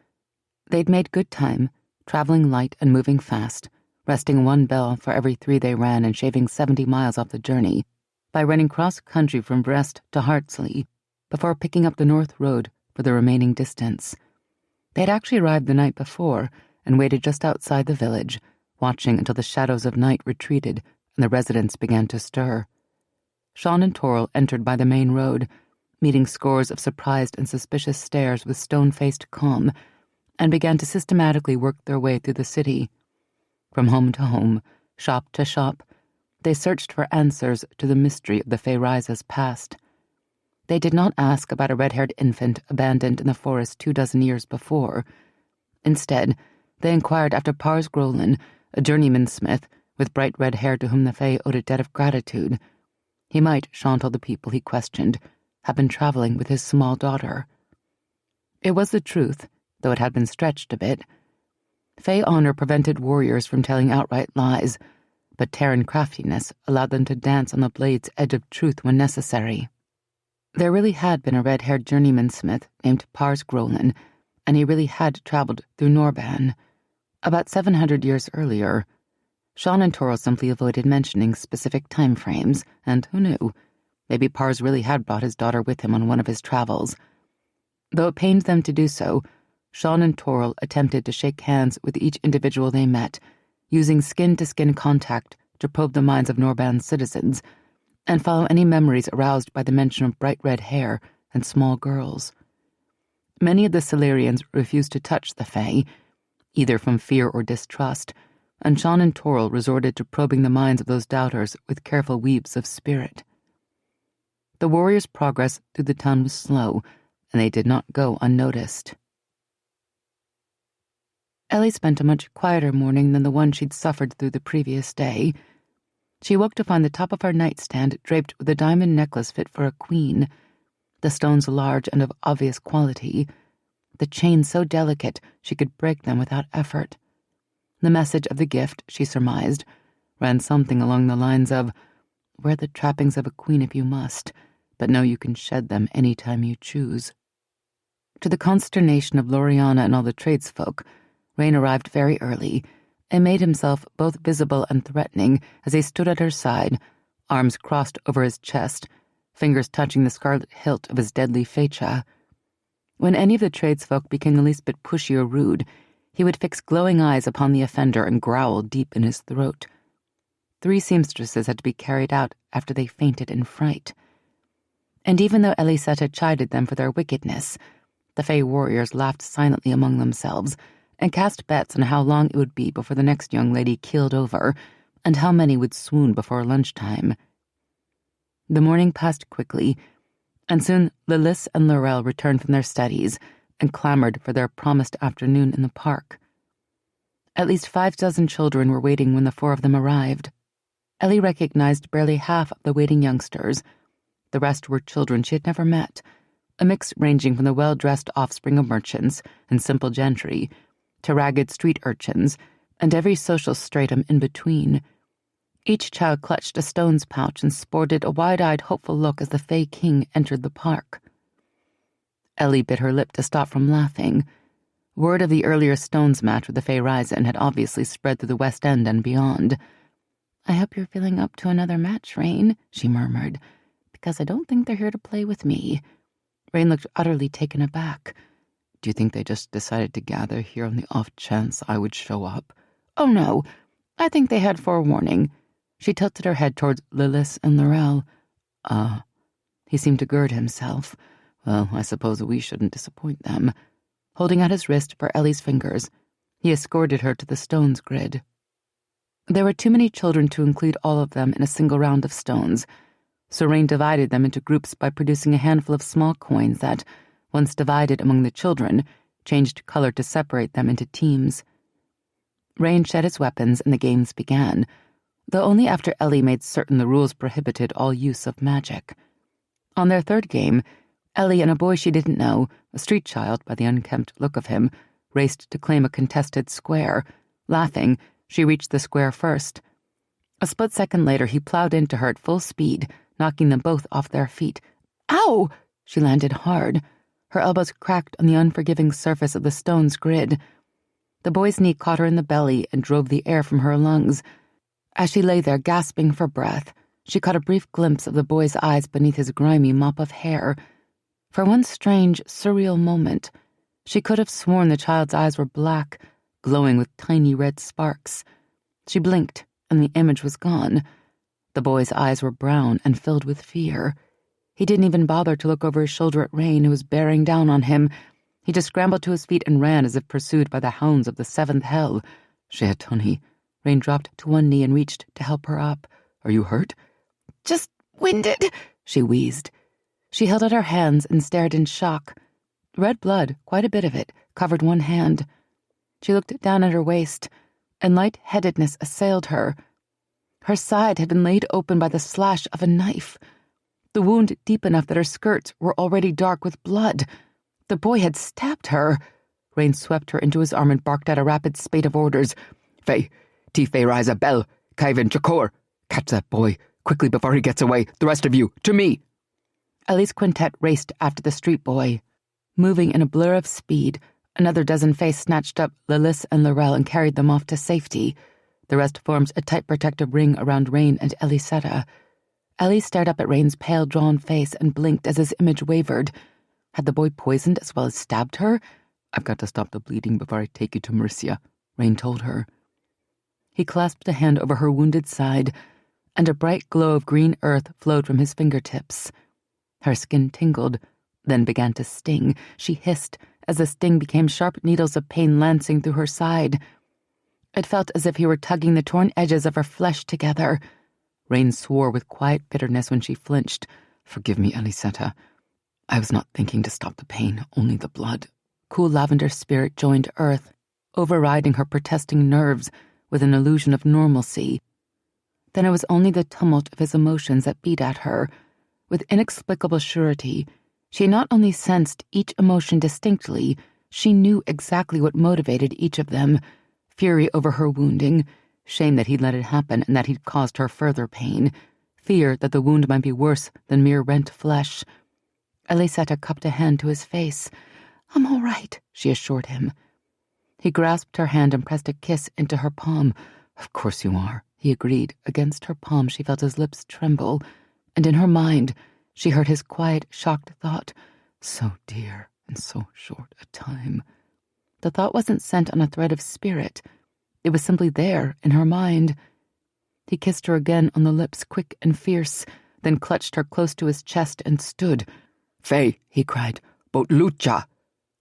They'd made good time, traveling light and moving fast, resting 1 bell for every 3 they ran and shaving 70 miles off the journey, by running cross-country from Brest to Hartsley, before picking up the North Road for the remaining distance. They'd actually arrived the night before and waited just outside the village, watching until the shadows of night retreated and the residents began to stir. Sean and Toril entered by the main road, meeting scores of surprised and suspicious stares with stone-faced calm, and began to systematically work their way through the city. From home to home, shop to shop, they searched for answers to the mystery of the Fey Risa's past. They did not ask about a red-haired infant abandoned in the forest 24 years before. Instead, they inquired after Pars Grolin, a journeyman smith with bright red hair to whom the Fae owed a debt of gratitude. He might, Sean told the people he questioned, have been traveling with his small daughter. It was the truth, though it had been stretched a bit. Fae honor prevented warriors from telling outright lies, but Tairen craftiness allowed them to dance on the blade's edge of truth when necessary. There really had been a red-haired journeyman smith named Pars Grolin, and he really had traveled through Norban. About 700 years earlier, Sean and Toril simply avoided mentioning specific time frames, and who knew, maybe Pars really had brought his daughter with him on one of his travels. Though it pained them to do so, Sean and Toril attempted to shake hands with each individual they met, using skin-to-skin contact to probe the minds of Norban's citizens and follow any memories aroused by the mention of bright red hair and small girls. Many of the Silurians refused to touch the Fae, either from fear or distrust, and Sean and Toril resorted to probing the minds of those doubters with careful weaves of spirit. The warriors' progress through the town was slow, and they did not go unnoticed. Ellie spent a much quieter morning than the one she'd suffered through the previous day. She woke to find the top of her nightstand draped with a diamond necklace fit for a queen, the stones large and of obvious quality, the chains so delicate she could break them without effort. The message of the gift, she surmised, ran something along the lines of, "Wear the trappings of a queen if you must, but know you can shed them any time you choose." To the consternation of Loriana and all the tradesfolk, Rain arrived very early and made himself both visible and threatening as he stood at her side, arms crossed over his chest, fingers touching the scarlet hilt of his deadly fecha. When any of the tradesfolk became the least bit pushy or rude, he would fix glowing eyes upon the offender and growl deep in his throat. 3 seamstresses had to be carried out after they fainted in fright. And even though Ellysetta chided them for their wickedness, the Fae warriors laughed silently among themselves and cast bets on how long it would be before the next young lady keeled over and how many would swoon before lunchtime. The morning passed quickly, and soon Lilith and Laurel returned from their studies and clamored for their promised afternoon in the park. At least 5 dozen children were waiting when the 4 of them arrived. Ellie recognized barely half of the waiting youngsters. The rest were children she had never met, a mix ranging from the well-dressed offspring of merchants and simple gentry to ragged street urchins and every social stratum in between. Each child clutched a stone's pouch and sported a wide-eyed, hopeful look as the Fae King entered the park. Ellie bit her lip to stop from laughing. Word of the earlier stones match with the Fae Risen had obviously spread through the West End and beyond. "I hope you're feeling up to another match, Rain," she murmured, "because I don't think they're here to play with me." Rain looked utterly taken aback. "Do you think they just decided to gather here on the off chance I would show up?" "Oh, no. I think they had forewarning." She tilted her head towards Lilith and Laurel. He seemed to gird himself. "Well, I suppose we shouldn't disappoint them." Holding out his wrist for Ellie's fingers, he escorted her to the stones grid. There were too many children to include all of them in a single round of stones, so Rain divided them into groups by producing a handful of small coins that, once divided among the children, changed color to separate them into teams. Rain shed his weapons and the games began, though only after Ellie made certain the rules prohibited all use of magic. On their 3rd game, Ellie and a boy she didn't know, a street child by the unkempt look of him, raced to claim a contested square. Laughing, she reached the square first. A split second later, he plowed into her at full speed, knocking them both off their feet. "Ow!" She landed hard. Her elbows cracked on the unforgiving surface of the stone's grid. The boy's knee caught her in the belly and drove the air from her lungs. As she lay there gasping for breath, she caught a brief glimpse of the boy's eyes beneath his grimy mop of hair. For one strange, surreal moment, she could have sworn the child's eyes were black, glowing with tiny red sparks. She blinked, and the image was gone. The boy's eyes were brown and filled with fear. He didn't even bother to look over his shoulder at Rain, who was bearing down on him. He just scrambled to his feet and ran as if pursued by the hounds of the 7th hell. "Shit, honey." Rain dropped to one knee and reached to help her up. "Are you hurt?" "Just winded," she wheezed. She held out her hands and stared in shock. Red blood, quite a bit of it, covered one hand. She looked down at her waist, and light-headedness assailed her. Her side had been laid open by the slash of a knife. The wound deep enough that her skirts were already dark with blood. The boy had stabbed her. Rain swept her into his arm and barked out a rapid spate of orders. Faye, T-Faye rise a bell, Kaiven Chakor. Catch that boy, quickly before he gets away. The rest of you, to me. Ellie's quintet raced after the street boy. Moving in a blur of speed, another dozen Faye snatched up Lilith and Laurel and carried them off to safety. The rest formed a tight protective ring around Rain and Ellysetta. Ellie stared up at Rain's pale, drawn face and blinked as his image wavered. Had the boy poisoned as well as stabbed her? I've got to stop the bleeding before I take you to Mercia, Rain told her. He clasped a hand over her wounded side, and a bright glow of green earth flowed from his fingertips. Her skin tingled, then began to sting. She hissed as the sting became sharp needles of pain lancing through her side. It felt as if he were tugging the torn edges of her flesh together. Rain swore with quiet bitterness when she flinched. Forgive me, Ellysetta. I was not thinking to stop the pain, only the blood. Cool lavender spirit joined earth, overriding her protesting nerves with an illusion of normalcy. Then it was only the tumult of his emotions that beat at her. With inexplicable surety, she not only sensed each emotion distinctly, she knew exactly what motivated each of them. Fury over her wounding, shame that he'd let it happen and that he'd caused her further pain, fear that the wound might be worse than mere rent flesh. Ellysetta cupped a hand to his face. I'm all right, she assured him. He grasped her hand and pressed a kiss into her palm. Of course you are, he agreed. Against her palm she felt his lips tremble, and in her mind she heard his quiet, shocked thought, so dear and so short a time. The thought wasn't sent on a thread of spirit. It was simply there, in her mind. He kissed her again on the lips, quick and fierce, then clutched her close to his chest and stood. Faye, he cried, Bot lucha.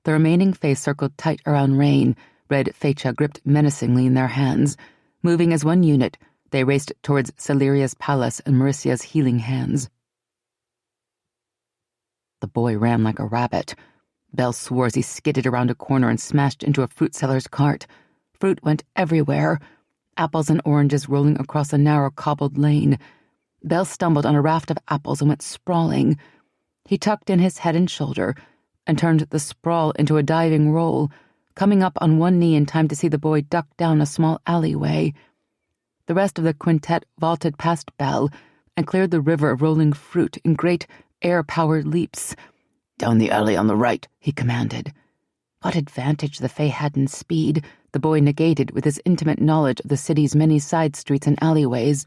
The remaining Fae circled tight around Rain, red Fecha gripped menacingly in their hands. Moving as one unit, they raced towards Celeria's palace and Maricia's healing hands. The boy ran like a rabbit. Bell swore as he skidded around a corner and smashed into a fruit seller's cart. Fruit went everywhere, apples and oranges rolling across a narrow cobbled lane. Bell stumbled on a raft of apples and went sprawling. He tucked in his head and shoulder and turned the sprawl into a diving roll, coming up on one knee in time to see the boy duck down a small alleyway. The rest of the quintet vaulted past Bell and cleared the river of rolling fruit in great air-powered leaps. Down the alley on the right, he commanded. What advantage the Fae had in speed, the boy negated with his intimate knowledge of the city's many side streets and alleyways,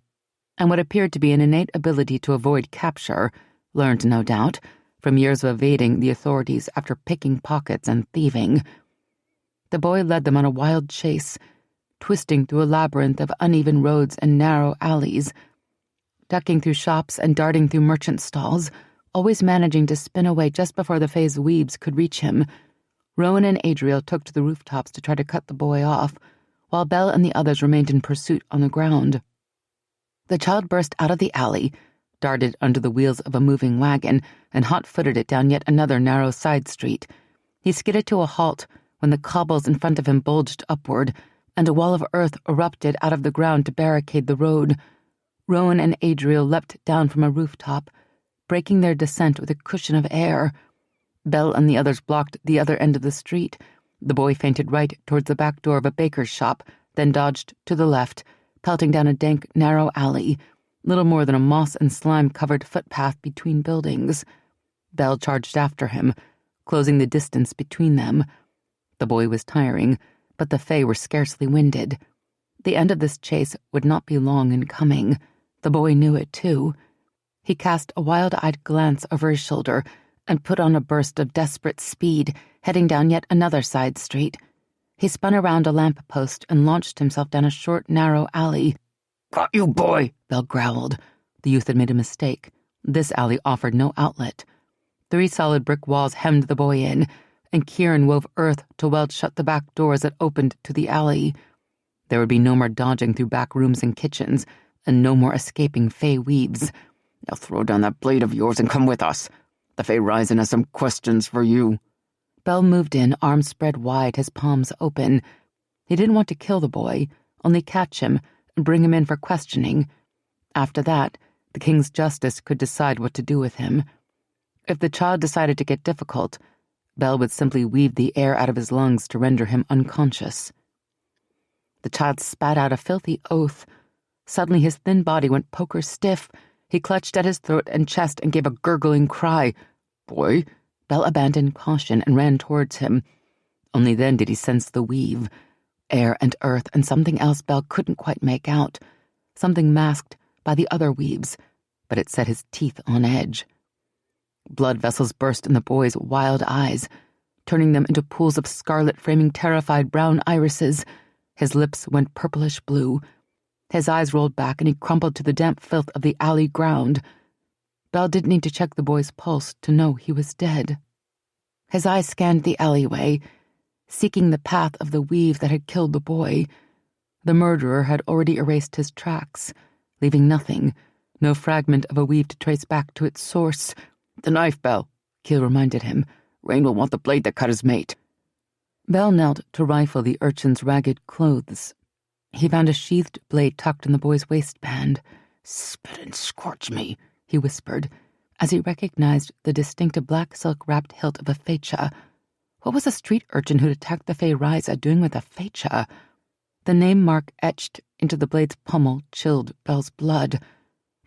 and what appeared to be an innate ability to avoid capture, learned, no doubt, from years of evading the authorities after picking pockets and thieving. The boy led them on a wild chase, twisting through a labyrinth of uneven roads and narrow alleys, ducking through shops and darting through merchant stalls, always managing to spin away just before the Fae's weebs could reach him. Rowan and Adriel took to the rooftops to try to cut the boy off, while Belle and the others remained in pursuit on the ground. The child burst out of the alley, darted under the wheels of a moving wagon, and hot-footed it down yet another narrow side street. He skidded to a halt when the cobbles in front of him bulged upward, and a wall of earth erupted out of the ground to barricade the road. Rowan and Adriel leapt down from a rooftop, breaking their descent with a cushion of air. Belle and the others blocked the other end of the street. The boy feinted right towards the back door of a baker's shop, then dodged to the left, pelting down a dank, narrow alley, little more than a moss and slime-covered footpath between buildings. Belle charged after him, closing the distance between them. The boy was tiring, but the Fae were scarcely winded. The end of this chase would not be long in coming. The boy knew it, too. He cast a wild-eyed glance over his shoulder and put on a burst of desperate speed, heading down yet another side street. He spun around a lamp-post and launched himself down a short, narrow alley. "Got you, boy," Bell growled. The youth had made a mistake. This alley offered no outlet. 3 solid brick walls hemmed the boy in, and Kieran wove earth to weld shut the back doors that opened to the alley. There would be no more dodging through back rooms and kitchens, and no more escaping Fae weaves. "Now throw down that blade of yours and come with us. The Fae Rising has some questions for you." Bell moved in, arms spread wide, his palms open. He didn't want to kill the boy, only catch him and bring him in for questioning. After that, the king's justice could decide what to do with him. If the child decided to get difficult, Bel would simply weave the air out of his lungs to render him unconscious. The child spat out a filthy oath. Suddenly his thin body went poker stiff. He clutched at his throat and chest and gave a gurgling cry. "Boy!" Bel abandoned caution and ran towards him. Only then did he sense the weave. Air and earth and something else Bel couldn't quite make out. Something masked by the other weaves, but it set his teeth on edge. Blood vessels burst in the boy's wild eyes, turning them into pools of scarlet framing terrified brown irises. His lips went purplish blue. His eyes rolled back and he crumpled to the damp filth of the alley ground. Bel didn't need to check the boy's pulse to know he was dead. His eyes scanned the alleyway, seeking the path of the weave that had killed the boy. The murderer had already erased his tracks, leaving nothing, no fragment of a weave to trace back to its source. "The knife, Bel," Keel reminded him. "Rain will want the blade that cut his mate." Bel knelt to rifle the urchin's ragged clothes. He found a sheathed blade tucked in the boy's waistband. "Spit and scorch me," he whispered, as he recognized the distinctive black silk-wrapped hilt of a fecha. What was a street urchin who'd attacked the Fey Ryza doing with a fecha? The name mark etched into the blade's pommel chilled Bel's blood.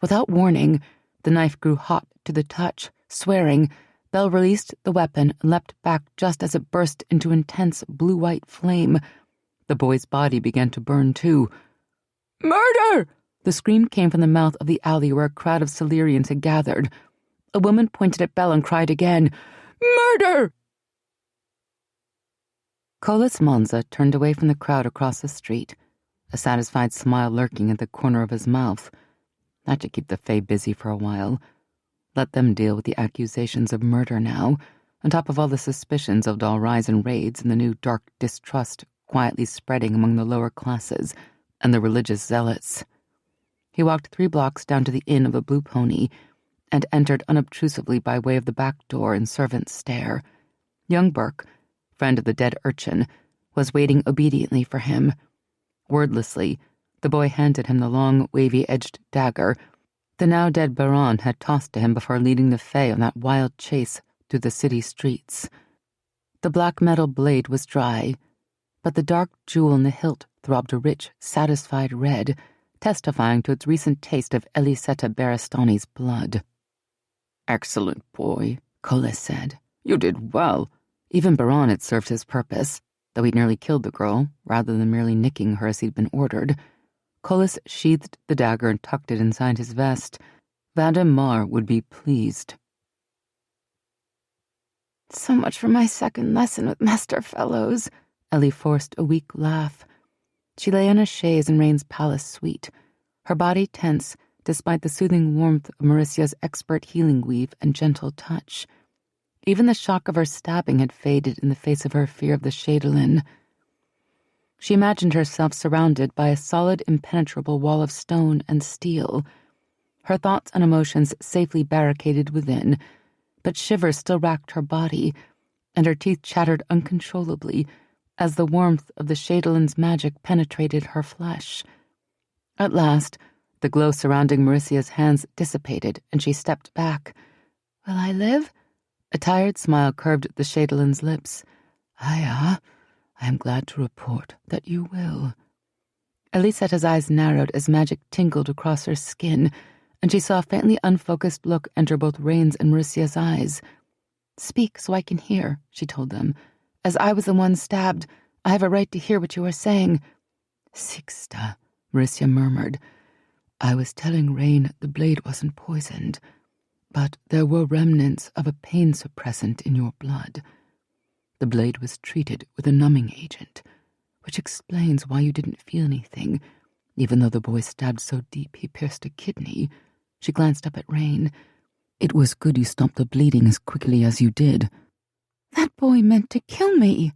Without warning, the knife grew hot to the touch. Swearing, Bel released the weapon and leapt back just as it burst into intense blue-white flame. The boy's body began to burn too. "Murder!" The scream came from the mouth of the alley where a crowd of Silurians had gathered. A woman pointed at Bel and cried again, "Murder!" Colas Monza turned away from the crowd across the street, a satisfied smile lurking at the corner of his mouth. That should keep the Fae busy for a while. Let them deal with the accusations of murder now, on top of all the suspicions of Dalryzen raids and the new dark distrust quietly spreading among the lower classes and the religious zealots. He walked 3 blocks down to the Inn of the Blue Pony and entered unobtrusively by way of the back door and servant's stair. Young Burke, friend of the dead urchin, was waiting obediently for him. Wordlessly, the boy handed him the long, wavy-edged dagger the now-dead Baron had tossed to him before leading the Fae on that wild chase through the city streets. The black metal blade was dry, but the dark jewel in the hilt throbbed a rich, satisfied red, testifying to its recent taste of Ellysetta Baristani's blood. "Excellent boy," Colas said. "You did well." Even Baron had served his purpose, though he'd nearly killed the girl, rather than merely nicking her as he'd been ordered. Colas sheathed the dagger and tucked it inside his vest. Vadam Mar would be pleased. "So much for my second lesson with Master Fellows." Ellie forced a weak laugh. She lay on a chaise in Rain's palace suite, her body tense despite the soothing warmth of Mauricia's expert healing weave and gentle touch. Even the shock of her stabbing had faded in the face of her fear of the Shadowlin. She imagined herself surrounded by a solid, impenetrable wall of stone and steel, her thoughts and emotions safely barricaded within, but shivers still racked her body, and her teeth chattered uncontrollably as the warmth of the Shadowlin's magic penetrated her flesh. At last, the glow surrounding Mauricia's hands dissipated, and she stepped back. "Will I live?" A tired smile curved the Shadowlin's lips. "I am glad to report that you will." Ellysetta's eyes narrowed as magic tingled across her skin, and she saw a faintly unfocused look enter both Rain's and Mauricia's eyes. "Speak so I can hear," she told them. "As I was the one stabbed, I have a right to hear what you are saying." "Sixta," Mauricia murmured. "I was telling Rain the blade wasn't poisoned, but there were remnants of a pain suppressant in your blood. The blade was treated with a numbing agent, which explains why you didn't feel anything, even though the boy stabbed so deep he pierced a kidney." She glanced up at Rain. "It was good you stopped the bleeding as quickly as you did." "That boy meant to kill me."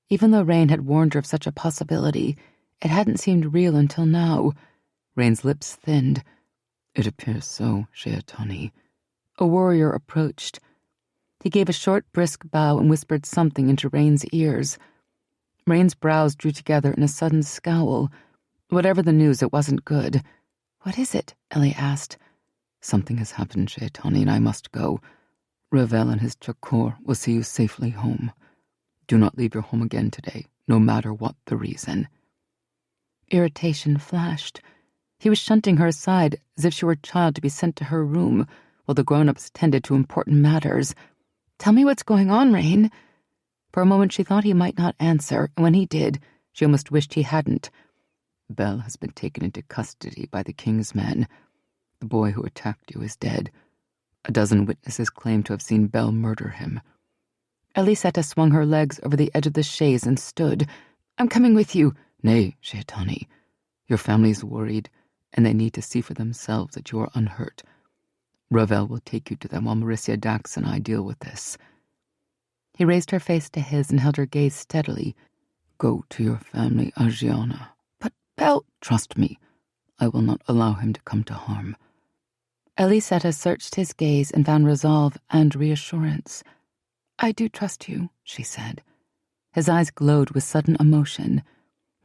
Even though Rain had warned her of such a possibility, it hadn't seemed real until now. Rain's lips thinned. "It appears so, Sheatani." A warrior approached. He gave a short, brisk bow and whispered something into Rain's ears. Rain's brows drew together in a sudden scowl. Whatever the news, it wasn't good. What is it? Ellie asked. Something has happened, Shaitani, and I must go. Ravel and his Chakor will see you safely home. Do not leave your home again today, no matter what the reason. Irritation flashed. He was shunting her aside as if she were a child to be sent to her room, while the grown-ups tended to important matters. Tell me what's going on, Rain. For a moment she thought he might not answer, and when he did, she almost wished he hadn't. Bel has been taken into custody by the king's men. The boy who attacked you is dead. A dozen witnesses claim to have seen Bel murder him. Ellysetta swung her legs over the edge of the chaise and stood. I'm coming with you. Nay, Shaitani. Your family is worried, and they need to see for themselves that you are unhurt. Ravel will take you to them while Marissia, Dax, and I deal with this. He raised her face to his and held her gaze steadily. Go to your family, Agiana. But Bel... Trust me, I will not allow him to come to harm. Ellysetta searched his gaze and found resolve and reassurance. I do trust you, she said. His eyes glowed with sudden emotion.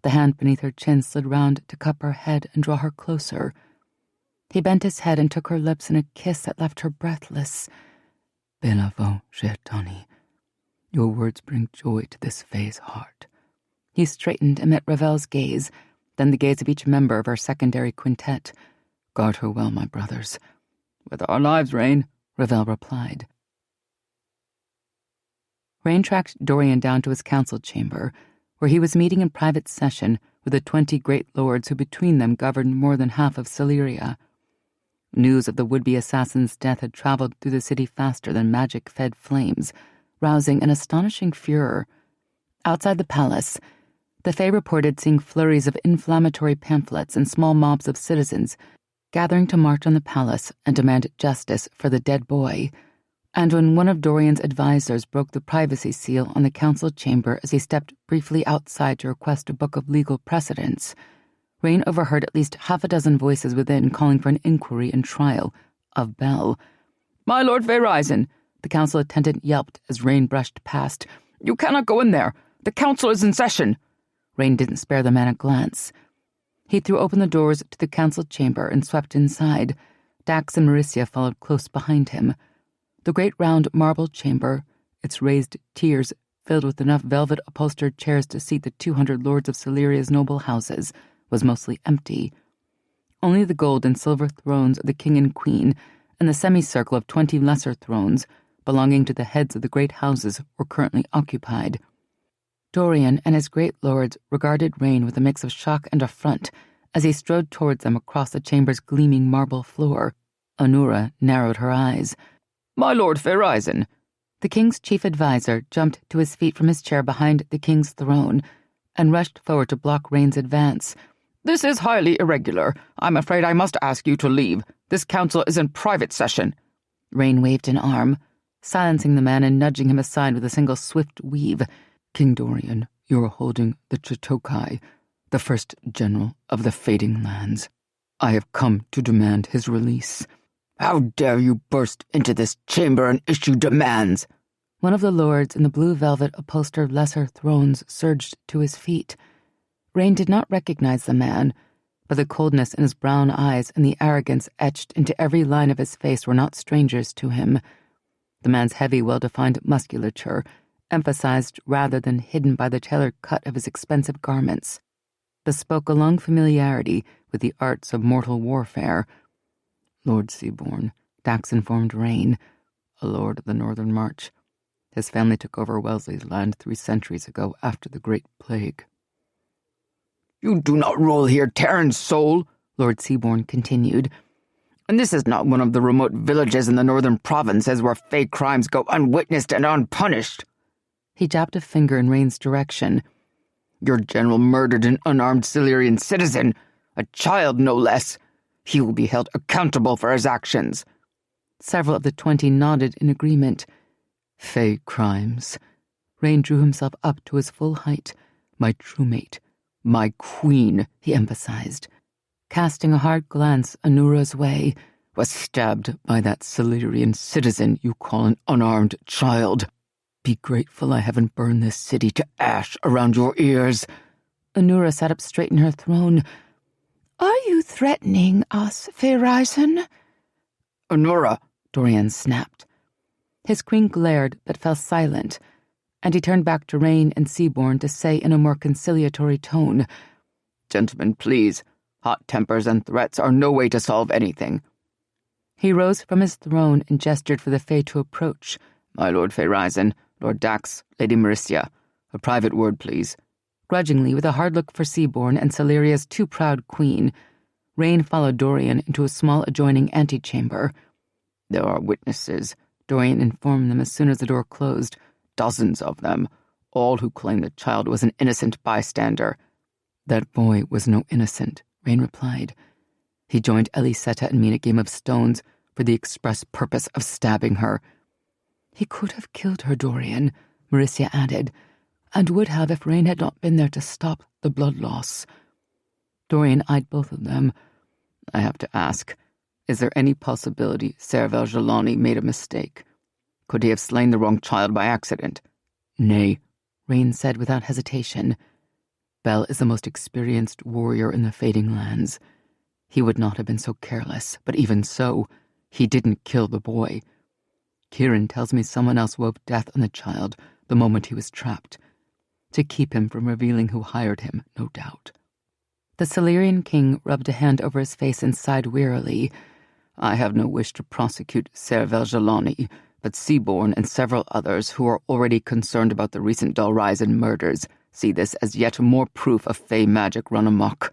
The hand beneath her chin slid round to cup her head and draw her closer. He bent his head and took her lips in a kiss that left her breathless. Belavo, Shaitani. Your words bring joy to this Fae's heart. He straightened and met Ravel's gaze, then the gaze of each member of her secondary quintet. Guard her well, my brothers. With our lives, Rain, Ravel replied. Rain tracked Dorian down to his council chamber, where he was meeting in private session with the 20 great lords who between them governed more than half of Celeria. News of the would-be assassin's death had traveled through the city faster than magic-fed flames, rousing an astonishing furor. Outside the palace, the Fae reported seeing flurries of inflammatory pamphlets and small mobs of citizens gathering to march on the palace and demand justice for the dead boy. And when one of Dorian's advisors broke the privacy seal on the council chamber as he stepped briefly outside to request a book of legal precedents, Rain overheard at least half a dozen voices within calling for an inquiry and trial of Bel. My Lord Verizon, the council attendant yelped as Rain brushed past. You cannot go in there. The council is in session. Rain didn't spare the man a glance. He threw open the doors to the council chamber and swept inside. Dax and Marissia followed close behind him. The great round marble chamber, its raised tiers filled with enough velvet-upholstered chairs to seat the 200 lords of Celeria's noble houses, was mostly empty. Only the gold and silver thrones of the king and queen and the semicircle of 20 lesser thrones belonging to the heads of the great houses were currently occupied. Dorian and his great lords regarded Rain with a mix of shock and affront as he strode towards them across the chamber's gleaming marble floor. Onura narrowed her eyes. My Lord Verizon. The king's chief advisor jumped to his feet from his chair behind the king's throne and rushed forward to block Rain's advance. This is highly irregular. I'm afraid I must ask you to leave. This council is in private session. Rain waved an arm, silencing the man and nudging him aside with a single swift weave. King Dorian, you are holding the Chitokai, the first general of the Fading Lands. I have come to demand his release. How dare you burst into this chamber and issue demands? One of the lords in the blue velvet upholstered lesser thrones surged to his feet. Rain did not recognize the man, but the coldness in his brown eyes and the arrogance etched into every line of his face were not strangers to him. The man's heavy, well-defined musculature, emphasized rather than hidden by the tailored cut of his expensive garments, bespoke a long familiarity with the arts of mortal warfare. Lord Seaborn, Dax informed Rain, a lord of the Northern March. His family took over Wellesley's land 3 centuries ago after the Great Plague. You do not rule here, Tairen's soul, Lord Seaborn continued. And this is not one of the remote villages in the northern provinces where Fae crimes go unwitnessed and unpunished. He jabbed a finger in Rain's direction. Your general murdered an unarmed Celerian citizen, a child no less. He will be held accountable for his actions. Several of the 20 nodded in agreement. Fae crimes. Rain drew himself up to his full height. My truemate, my queen, he emphasized, casting a hard glance Onura's way, was stabbed by that Celerian citizen you call an unarmed child. Be grateful I haven't burned this city to ash around your ears. Onura sat up straight in her throne. Are you threatening us, Feyreisen? Anura, Dorian snapped. His queen glared but fell silent, and he turned back to Rain and Seaborn to say in a more conciliatory tone, Gentlemen, please. Hot tempers and threats are no way to solve anything. He rose from his throne and gestured for the Fae to approach. My Lord Feyreisen, Lord Dax, Lady Marissia, a private word, please. Grudgingly, with a hard look for Seaborn and Celeria's too proud queen, Rain followed Dorian into a small adjoining antechamber. There are witnesses, Dorian informed them as soon as the door closed. Dozens of them, all who claim the child was an innocent bystander. That boy was no innocent, Rain replied. He joined Ellysetta and me in a game of stones for the express purpose of stabbing her. He could have killed her, Dorian, Marissia added, and would have if Rain had not been there to stop the blood loss. Dorian eyed both of them. I have to ask, is there any possibility Serval Jelani made a mistake? Could he have slain the wrong child by accident? Nay, Rain said without hesitation. Bel is the most experienced warrior in the Fading Lands. He would not have been so careless, but even so, he didn't kill the boy. Kieran tells me someone else wove death on the child the moment he was trapped, to keep him from revealing who hired him, no doubt. The Celerian king rubbed a hand over his face and sighed wearily. I have no wish to prosecute Serval Jelani, but Seaborn and several others who are already concerned about the recent Dalryzen murders see this as yet more proof of Fey magic run amok.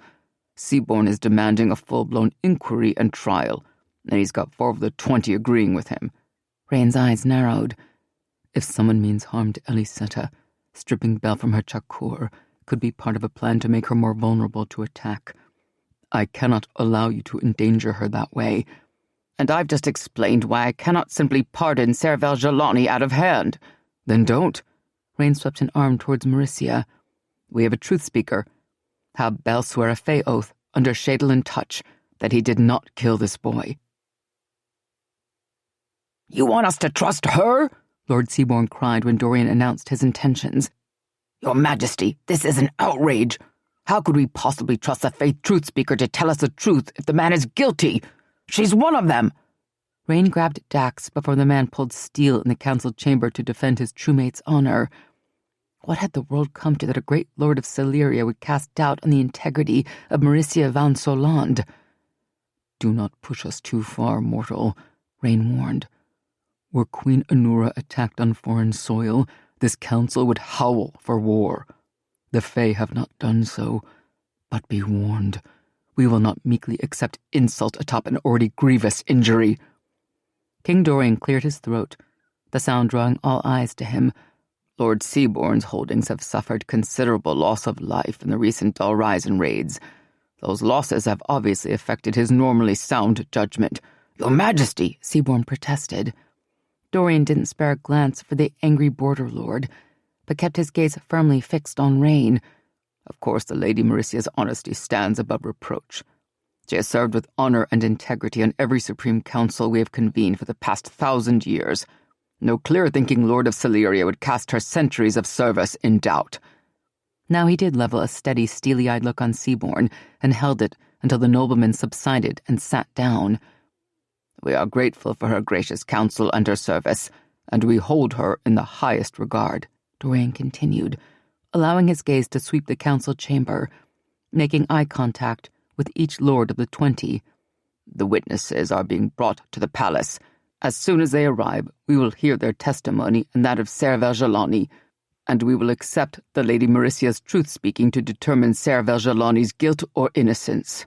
Seaborn is demanding a full-blown inquiry and trial, and he's got 4 of the 20 agreeing with him. Rain's eyes narrowed. If someone means harm to Ellysetta, stripping Bel from her chakur could be part of a plan to make her more vulnerable to attack. I cannot allow you to endanger her that way. And I've just explained why I cannot simply pardon Serval Jelani out of hand. Then don't. Rain swept an arm towards Marissia. We have a truth speaker. Have Bel swear a Fey oath under Shadowland touch that he did not kill this boy. You want us to trust her? Lord Seaborn cried when Dorian announced his intentions. Your Majesty, this is an outrage. How could we possibly trust a Fey truth speaker to tell us the truth if the man is guilty? She's one of them. Rain grabbed Dax before the man pulled steel in the council chamber to defend his truemate's honor. What had the world come to that a great lord of Celeria would cast doubt on the integrity of Marissia van Soland? Do not push us too far, mortal, Rain warned. Were Queen Anura attacked on foreign soil, this council would howl for war. The Fae have not done so, but be warned. We will not meekly accept insult atop an already grievous injury. King Dorian cleared his throat, the sound drawing all eyes to him. Lord Seaborn's holdings have suffered considerable loss of life in the recent Dalryzen raids. Those losses have obviously affected his normally sound judgment. Your Majesty, Seaborn protested. Dorian didn't spare a glance for the angry border lord, but kept his gaze firmly fixed on Rain. Of course, the Lady Marissia's honesty stands above reproach. She has served with honor and integrity on every supreme council we have convened for the past 1,000 years. No clear-thinking lord of Celeria would cast her centuries of service in doubt. Now he did level a steady, steely-eyed look on Seaborn, and held it until the nobleman subsided and sat down. We are grateful for her gracious counsel and her service, and we hold her in the highest regard, Dorian continued, allowing his gaze to sweep the council chamber, making eye contact with each lord of the 20. The witnesses are being brought to the palace. As soon as they arrive, we will hear their testimony and that of Serval Jelani, and we will accept the Lady Marissia's truth-speaking to determine Serval Jelani's guilt or innocence.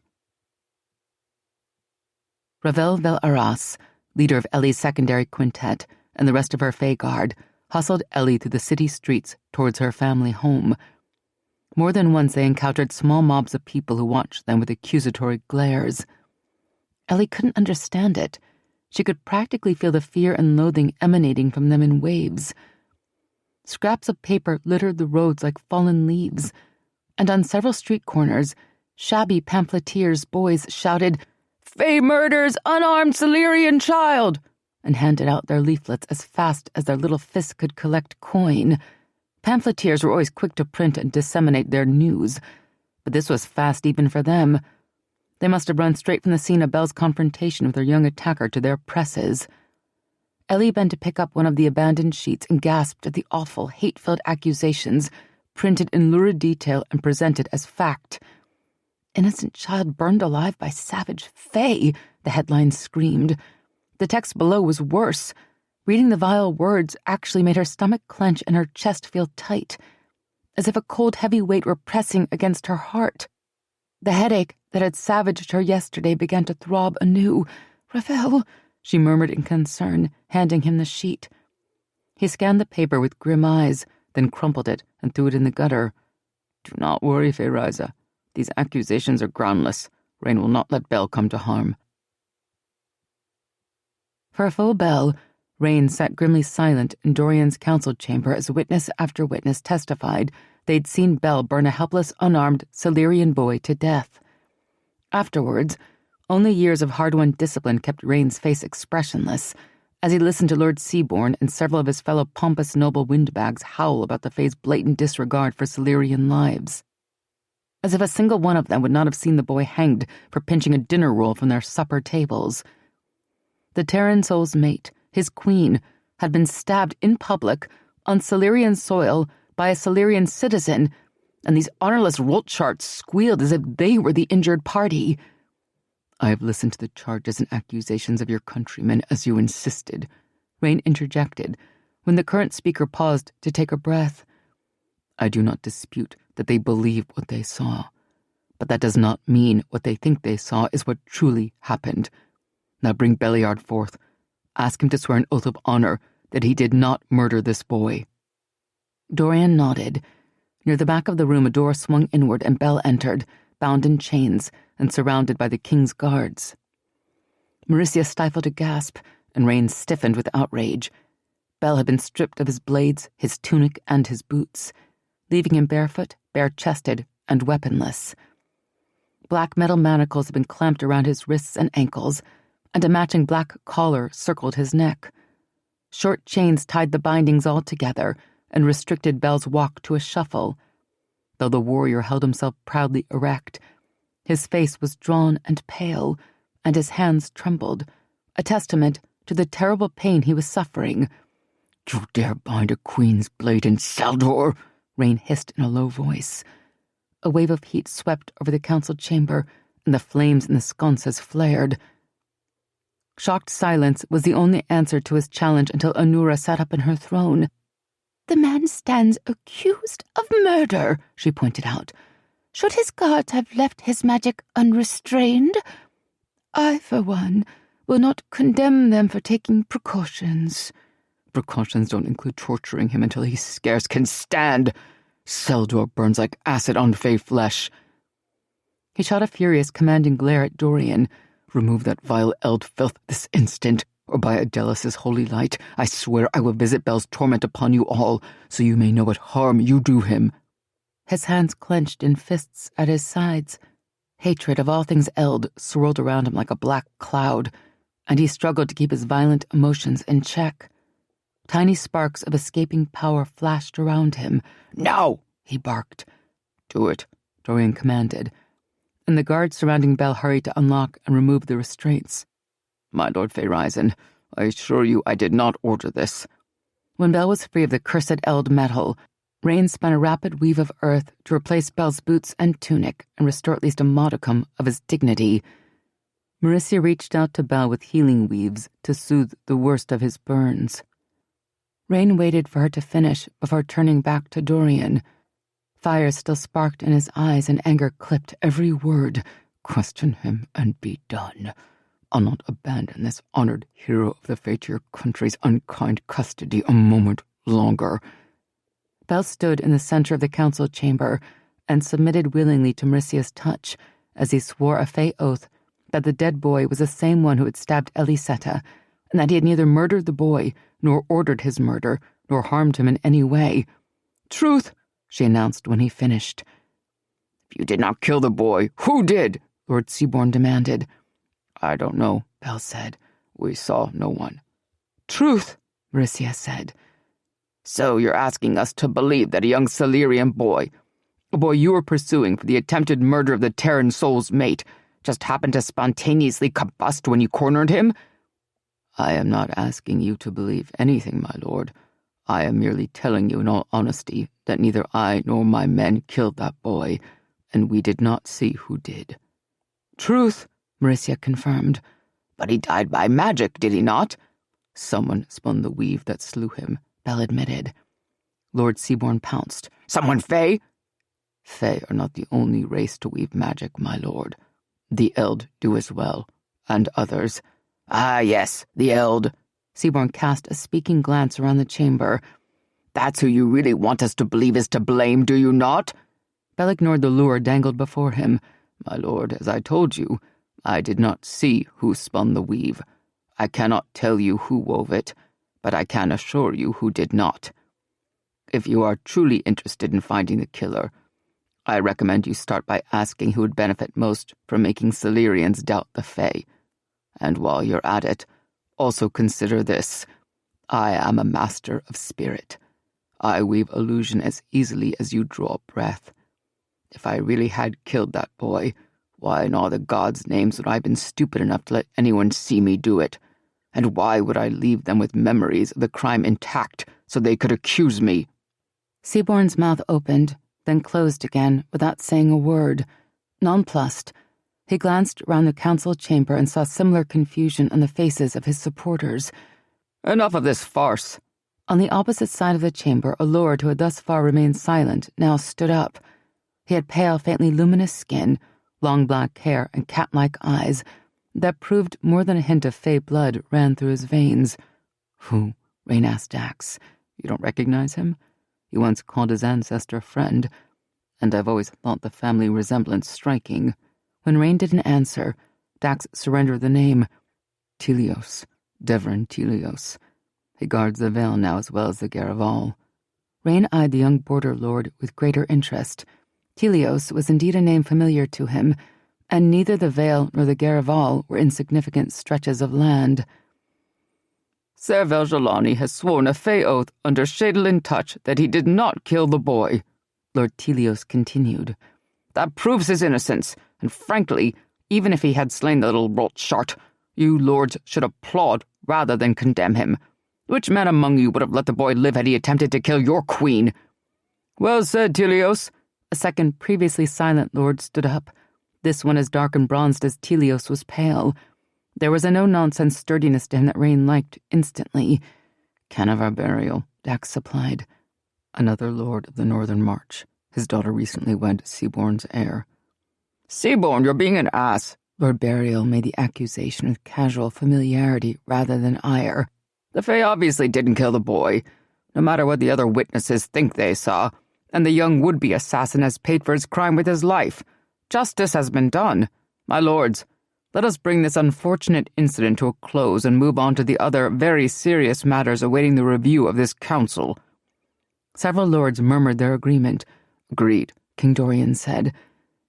Ravel Vel Arras, leader of Ellie's secondary quintet, and the rest of her Fae Guard, hustled Ellie through the city streets towards her family home. More than once they encountered small mobs of people who watched them with accusatory glares. Ellie couldn't understand it. She could practically feel the fear and loathing emanating from them in waves. Scraps of paper littered the roads like fallen leaves, and on several street corners, shabby pamphleteers' boys shouted, "Fae murders unarmed Celerian child!" and handed out their leaflets as fast as their little fists could collect coin. Pamphleteers were always quick to print and disseminate their news, but this was fast even for them. They must have run straight from the scene of Belle's confrontation with her young attacker to their presses. Ellie bent to pick up one of the abandoned sheets and gasped at the awful, hate-filled accusations printed in lurid detail and presented as fact. "Innocent child burned alive by savage fae," the headline screamed. The text below was worse. Reading the vile words actually made her stomach clench and her chest feel tight, as if a cold, heavy weight were pressing against her heart. The headache that had savaged her yesterday began to throb anew. "Ravel," she murmured in concern, handing him the sheet. He scanned the paper with grim eyes, then crumpled it and threw it in the gutter. "Do not worry, Feyriza. These accusations are groundless. Rain will not let Belle come to harm." For a full bell, Rain sat grimly silent in Dorian's council chamber as witness after witness testified they'd seen Belle burn a helpless, unarmed Silurian boy to death. Afterwards, only years of hard-won discipline kept Rain's face expressionless as he listened to Lord Seaborn and several of his fellow pompous noble windbags howl about the Fae's blatant disregard for Silurian lives. As if a single one of them would not have seen the boy hanged for pinching a dinner roll from their supper tables. The Tairen soul's mate, his queen, had been stabbed in public on Silurian soil by a Silurian citizen, and these honorless Roltsharts squealed as if they were the injured party. "I have listened to the charges and accusations of your countrymen as you insisted," Rain interjected, when the current speaker paused to take a breath. "I do not dispute that they believe what they saw, but that does not mean what they think they saw is what truly happened. Now bring Belliard forth. Ask him to swear an oath of honor that he did not murder this boy." Dorian nodded. Near the back of the room, a door swung inward and Belle entered, bound in chains and surrounded by the king's guards. Mauricia stifled a gasp, and Rain stiffened with outrage. Belle had been stripped of his blades, his tunic, and his boots, leaving him barefoot, bare-chested, and weaponless. Black metal manacles had been clamped around his wrists and ankles, and a matching black collar circled his neck. Short chains tied the bindings all together and restricted Belle's walk to a shuffle. Though the warrior held himself proudly erect, his face was drawn and pale, and his hands trembled, a testament to the terrible pain he was suffering. "You dare bind a queen's blade in Saldor?" Rain hissed in a low voice. A wave of heat swept over the council chamber, and the flames in the sconces flared. Shocked silence was the only answer to his challenge until Anura sat up in her throne. "The man stands accused of murder," she pointed out. "Should his guards have left his magic unrestrained? I, for one, will not condemn them for taking precautions." "Precautions don't include torturing him until he scarce can stand. Seldor burns like acid on Fae flesh." He shot a furious, commanding glare at Dorian. "Remove that vile eld filth this instant, or by Adelis's holy light, I swear I will visit Belle's torment upon you all, so you may know what harm you do him." His hands clenched in fists at his sides. Hatred of all things eld swirled around him like a black cloud, and he struggled to keep his violent emotions in check. Tiny sparks of escaping power flashed around him. "Now!" he barked. "Do it," Dorian commanded, and the guards surrounding Belle hurried to unlock and remove the restraints. "My Lord Feyrizen, I assure you I did not order this." When Belle was free of the cursed eld metal, Rain spun a rapid weave of earth to replace Belle's boots and tunic and restore at least a modicum of his dignity. Mauricia reached out to Belle with healing weaves to soothe the worst of his burns. Rain waited for her to finish before turning back to Dorian. Fire still sparked in his eyes and anger clipped every word. "Question him and be done. I'll not abandon this honored hero of the Fae to your country's unkind custody a moment longer." Belle stood in the center of the council chamber and submitted willingly to Mauricia's touch as he swore a Fae oath that the dead boy was the same one who had stabbed Ellysetta, and that he had neither murdered the boy, nor ordered his murder, nor harmed him in any way. "Truth," she announced when he finished. "If you did not kill the boy, who did?" Lord Seaborn demanded. "I don't know," Belle said. "We saw no one." "Truth," Mauricia said. "So you're asking us to believe that a young Silurian boy, a boy you were pursuing for the attempted murder of the Tairen soul's mate, just happened to spontaneously combust when you cornered him?" "I am not asking you to believe anything, my lord. I am merely telling you in all honesty that neither I nor my men killed that boy, and we did not see who did." "Truth," Mauricia confirmed. "But he died by magic, did he not?" "Someone spun the weave that slew him," Bell admitted. Lord Seaborn pounced. "Someone Fae?" "Fae are not the only race to weave magic, my lord. The Eld do as well, and others." "Ah, yes, the Eld." Seaborn cast a speaking glance around the chamber. "That's who you really want us to believe is to blame, do you not?" Bell ignored the lure dangled before him. "My lord, as I told you, I did not see who spun the weave. I cannot tell you who wove it, but I can assure you who did not. If you are truly interested in finding the killer, I recommend you start by asking who would benefit most from making Silurians doubt the Fae. And while you're at it, also consider this. I am a master of spirit. I weave illusion as easily as you draw breath. If I really had killed that boy, why in all the gods' names would I have been stupid enough to let anyone see me do it? And why would I leave them with memories of the crime intact so they could accuse me?" Seaborn's mouth opened, then closed again without saying a word. Nonplussed, he glanced round the council chamber and saw similar confusion on the faces of his supporters. "Enough of this farce." On the opposite side of the chamber, a lord who had thus far remained silent now stood up. He had pale, faintly luminous skin, long black hair, and cat-like eyes that proved more than a hint of Fae blood ran through his veins. "Who?" Rain asked Dax. "You don't recognize him? He once called his ancestor friend, and I've always thought the family resemblance striking." When Rain didn't answer, Dax surrendered the name. "Telios, Devrin Telios. He guards the Vale now as well as the Garaval." Rain eyed the young border lord with greater interest. Telios was indeed a name familiar to him, and neither the Vale nor the Garaval were insignificant stretches of land. "Ser Veljalani has sworn a Fae oath under Shadolin Touch that he did not kill the boy," Lord Telios continued. "That proves his innocence, and frankly, even if he had slain the little rot shart, you lords should applaud rather than condemn him. Which man among you would have let the boy live had he attempted to kill your queen?" "Well said, Telios." A second previously silent lord stood up, this one as dark and bronzed as Telios was pale. There was a no-nonsense sturdiness to him that Rain liked instantly. "Can of our burial," Dax supplied. "Another lord of the Northern March. His daughter recently wed Seaborn's heir." "Seaborn, you're being an ass." Lord Burial made the accusation with casual familiarity rather than ire. "The Fae obviously didn't kill the boy, no matter what the other witnesses think they saw, and the young would-be assassin has paid for his crime with his life. Justice has been done. My lords, let us bring this unfortunate incident to a close and move on to the other very serious matters awaiting the review of this council." Several lords murmured their agreement. "Agreed," King Dorian said,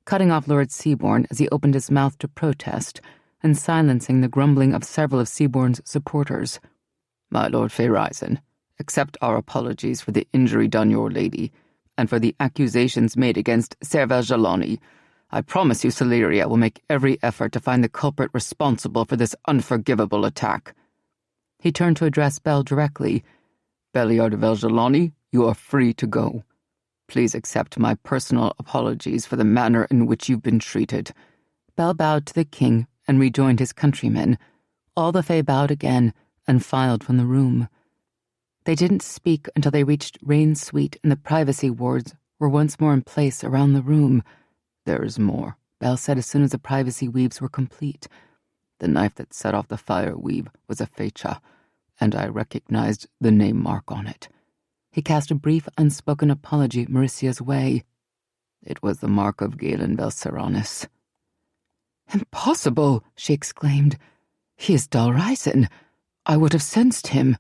cutting off Lord Seaborn as he opened his mouth to protest, and silencing the grumbling of several of Seaborn's supporters. "My Lord Faerisen, accept our apologies for the injury done your lady, and for the accusations made against Ser Veljalani. I promise you Celeria will make every effort to find the culprit responsible for this unforgivable attack." He turned to address Bell directly. "Belliard Veljalani, you are free to go. Please accept my personal apologies for the manner in which you've been treated." Bell bowed to the king and rejoined his countrymen. All the Fae bowed again and filed from the room. They didn't speak until they reached Rain's suite and the privacy wards were once more in place around the room. "There is more," Bell said as soon as the privacy weaves were complete. "The knife that set off the fire weave was a fecha, and I recognized the name mark on it." He cast a brief, unspoken apology Mauricia's way. "It was the mark of Galen Belseranis." "Impossible!" she exclaimed. "He is Dalrisen. I would have sensed him."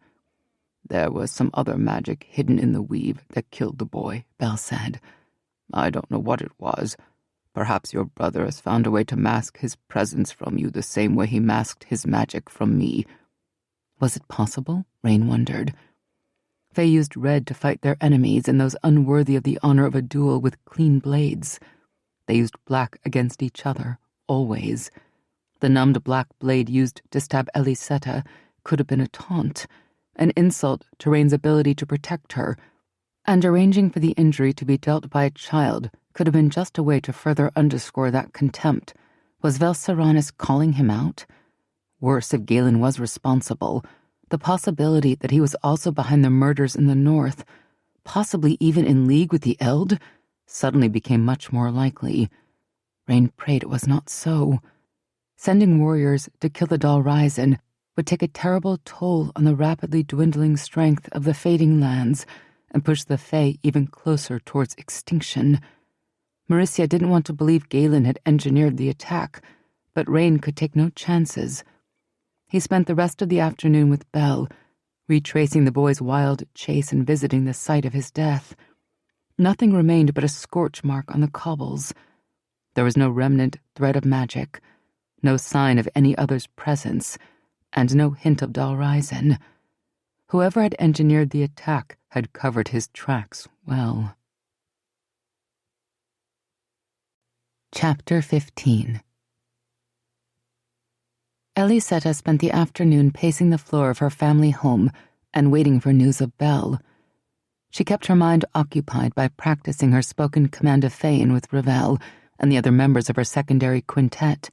"There was some other magic hidden in the weave that killed the boy," Bell said. "I don't know what it was. Perhaps your brother has found a way to mask his presence from you the same way he masked his magic from me." Was it possible? Rain wondered. Fae used red to fight their enemies and those unworthy of the honor of a duel with clean blades. They used black against each other, always. The numbed black blade used to stab Ellysetta could have been a taunt, an insult to Rain's ability to protect her, and arranging for the injury to be dealt by a child could have been just a way to further underscore that contempt. Was Vel Saranis calling him out? Worse, if Galen was responsible, the possibility that he was also behind the murders in the north, possibly even in league with the Eld, suddenly became much more likely. Rain prayed it was not so. Sending warriors to kill the Dalryzen would take a terrible toll on the rapidly dwindling strength of the fading lands and push the Fae even closer towards extinction. Mauricia didn't want to believe Galen had engineered the attack, but Rain could take no chances. He spent the rest of the afternoon with Belle, retracing the boy's wild chase and visiting the site of his death. Nothing remained but a scorch mark on the cobbles. There was no remnant thread of magic, no sign of any other's presence, and no hint of Dalryzen. Whoever had engineered the attack had covered his tracks well. Chapter 15. Ellysetta spent the afternoon pacing the floor of her family home and waiting for news of Belle. She kept her mind occupied by practicing her spoken command of Faen with Ravel and the other members of her secondary quintet.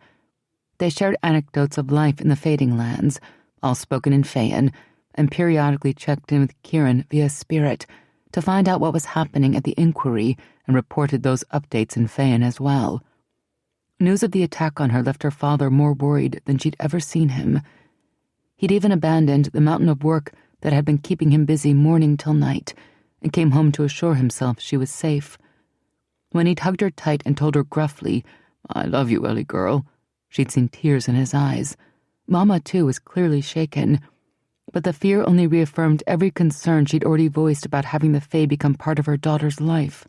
They shared anecdotes of life in the Fading Lands, all spoken in Faen, and periodically checked in with Kieran via spirit to find out what was happening at the inquiry and reported those updates in Faen as well. News of the attack on her left her father more worried than she'd ever seen him. He'd even abandoned the mountain of work that had been keeping him busy morning till night and came home to assure himself she was safe. When he'd hugged her tight and told her gruffly, "I love you, Ellie girl," she'd seen tears in his eyes. Mama, too, was clearly shaken, but the fear only reaffirmed every concern she'd already voiced about having the Fae become part of her daughter's life.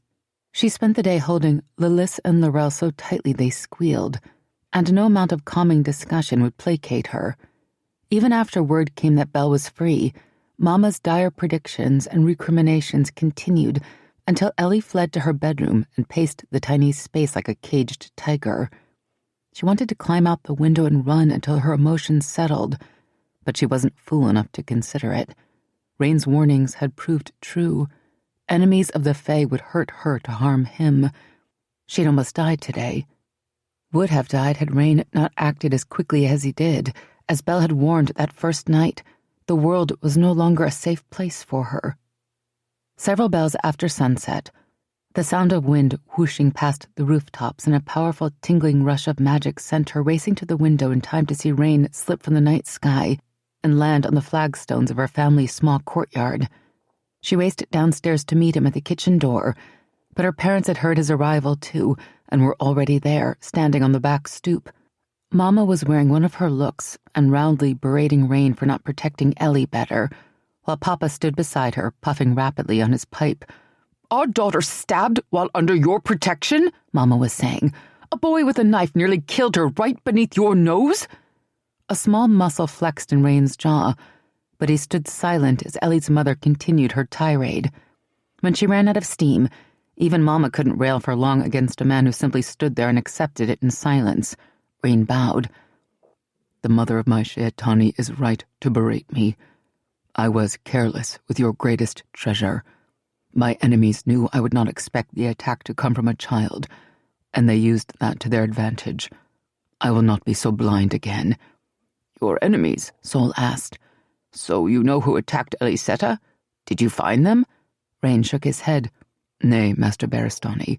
She spent the day holding Lilith and Laurel so tightly they squealed, and no amount of calming discussion would placate her. Even after word came that Belle was free, Mama's dire predictions and recriminations continued until Ellie fled to her bedroom and paced the tiny space like a caged tiger. She wanted to climb out the window and run until her emotions settled, but she wasn't fool enough to consider it. Rain's warnings had proved true. Enemies of the Fae would hurt her to harm him. She'd almost died today. Would have died had Rain not acted as quickly as he did. As Belle had warned that first night, the world was no longer a safe place for her. Several bells after sunset, the sound of wind whooshing past the rooftops and a powerful tingling rush of magic sent her racing to the window in time to see Rain slip from the night sky and land on the flagstones of her family's small courtyard. She raced downstairs to meet him at the kitchen door, but her parents had heard his arrival too and were already there, standing on the back stoop. Mama was wearing one of her looks and roundly berating Rain for not protecting Ellie better, while Papa stood beside her, puffing rapidly on his pipe. "Our daughter stabbed while under your protection?" Mama was saying. "A boy with a knife nearly killed her right beneath your nose?" A small muscle flexed in Rain's jaw, but he stood silent as Ellie's mother continued her tirade. When she ran out of steam, even Mama couldn't rail for long against a man who simply stood there and accepted it in silence. Rain bowed. "The mother of my Sheatani is right to berate me. I was careless with your greatest treasure. My enemies knew I would not expect the attack to come from a child, and they used that to their advantage. I will not be so blind again." "Your enemies?" Sol asked. "So you know who attacked Ellysetta? Did you find them?" Rain shook his head. "Nay, Master Baristani,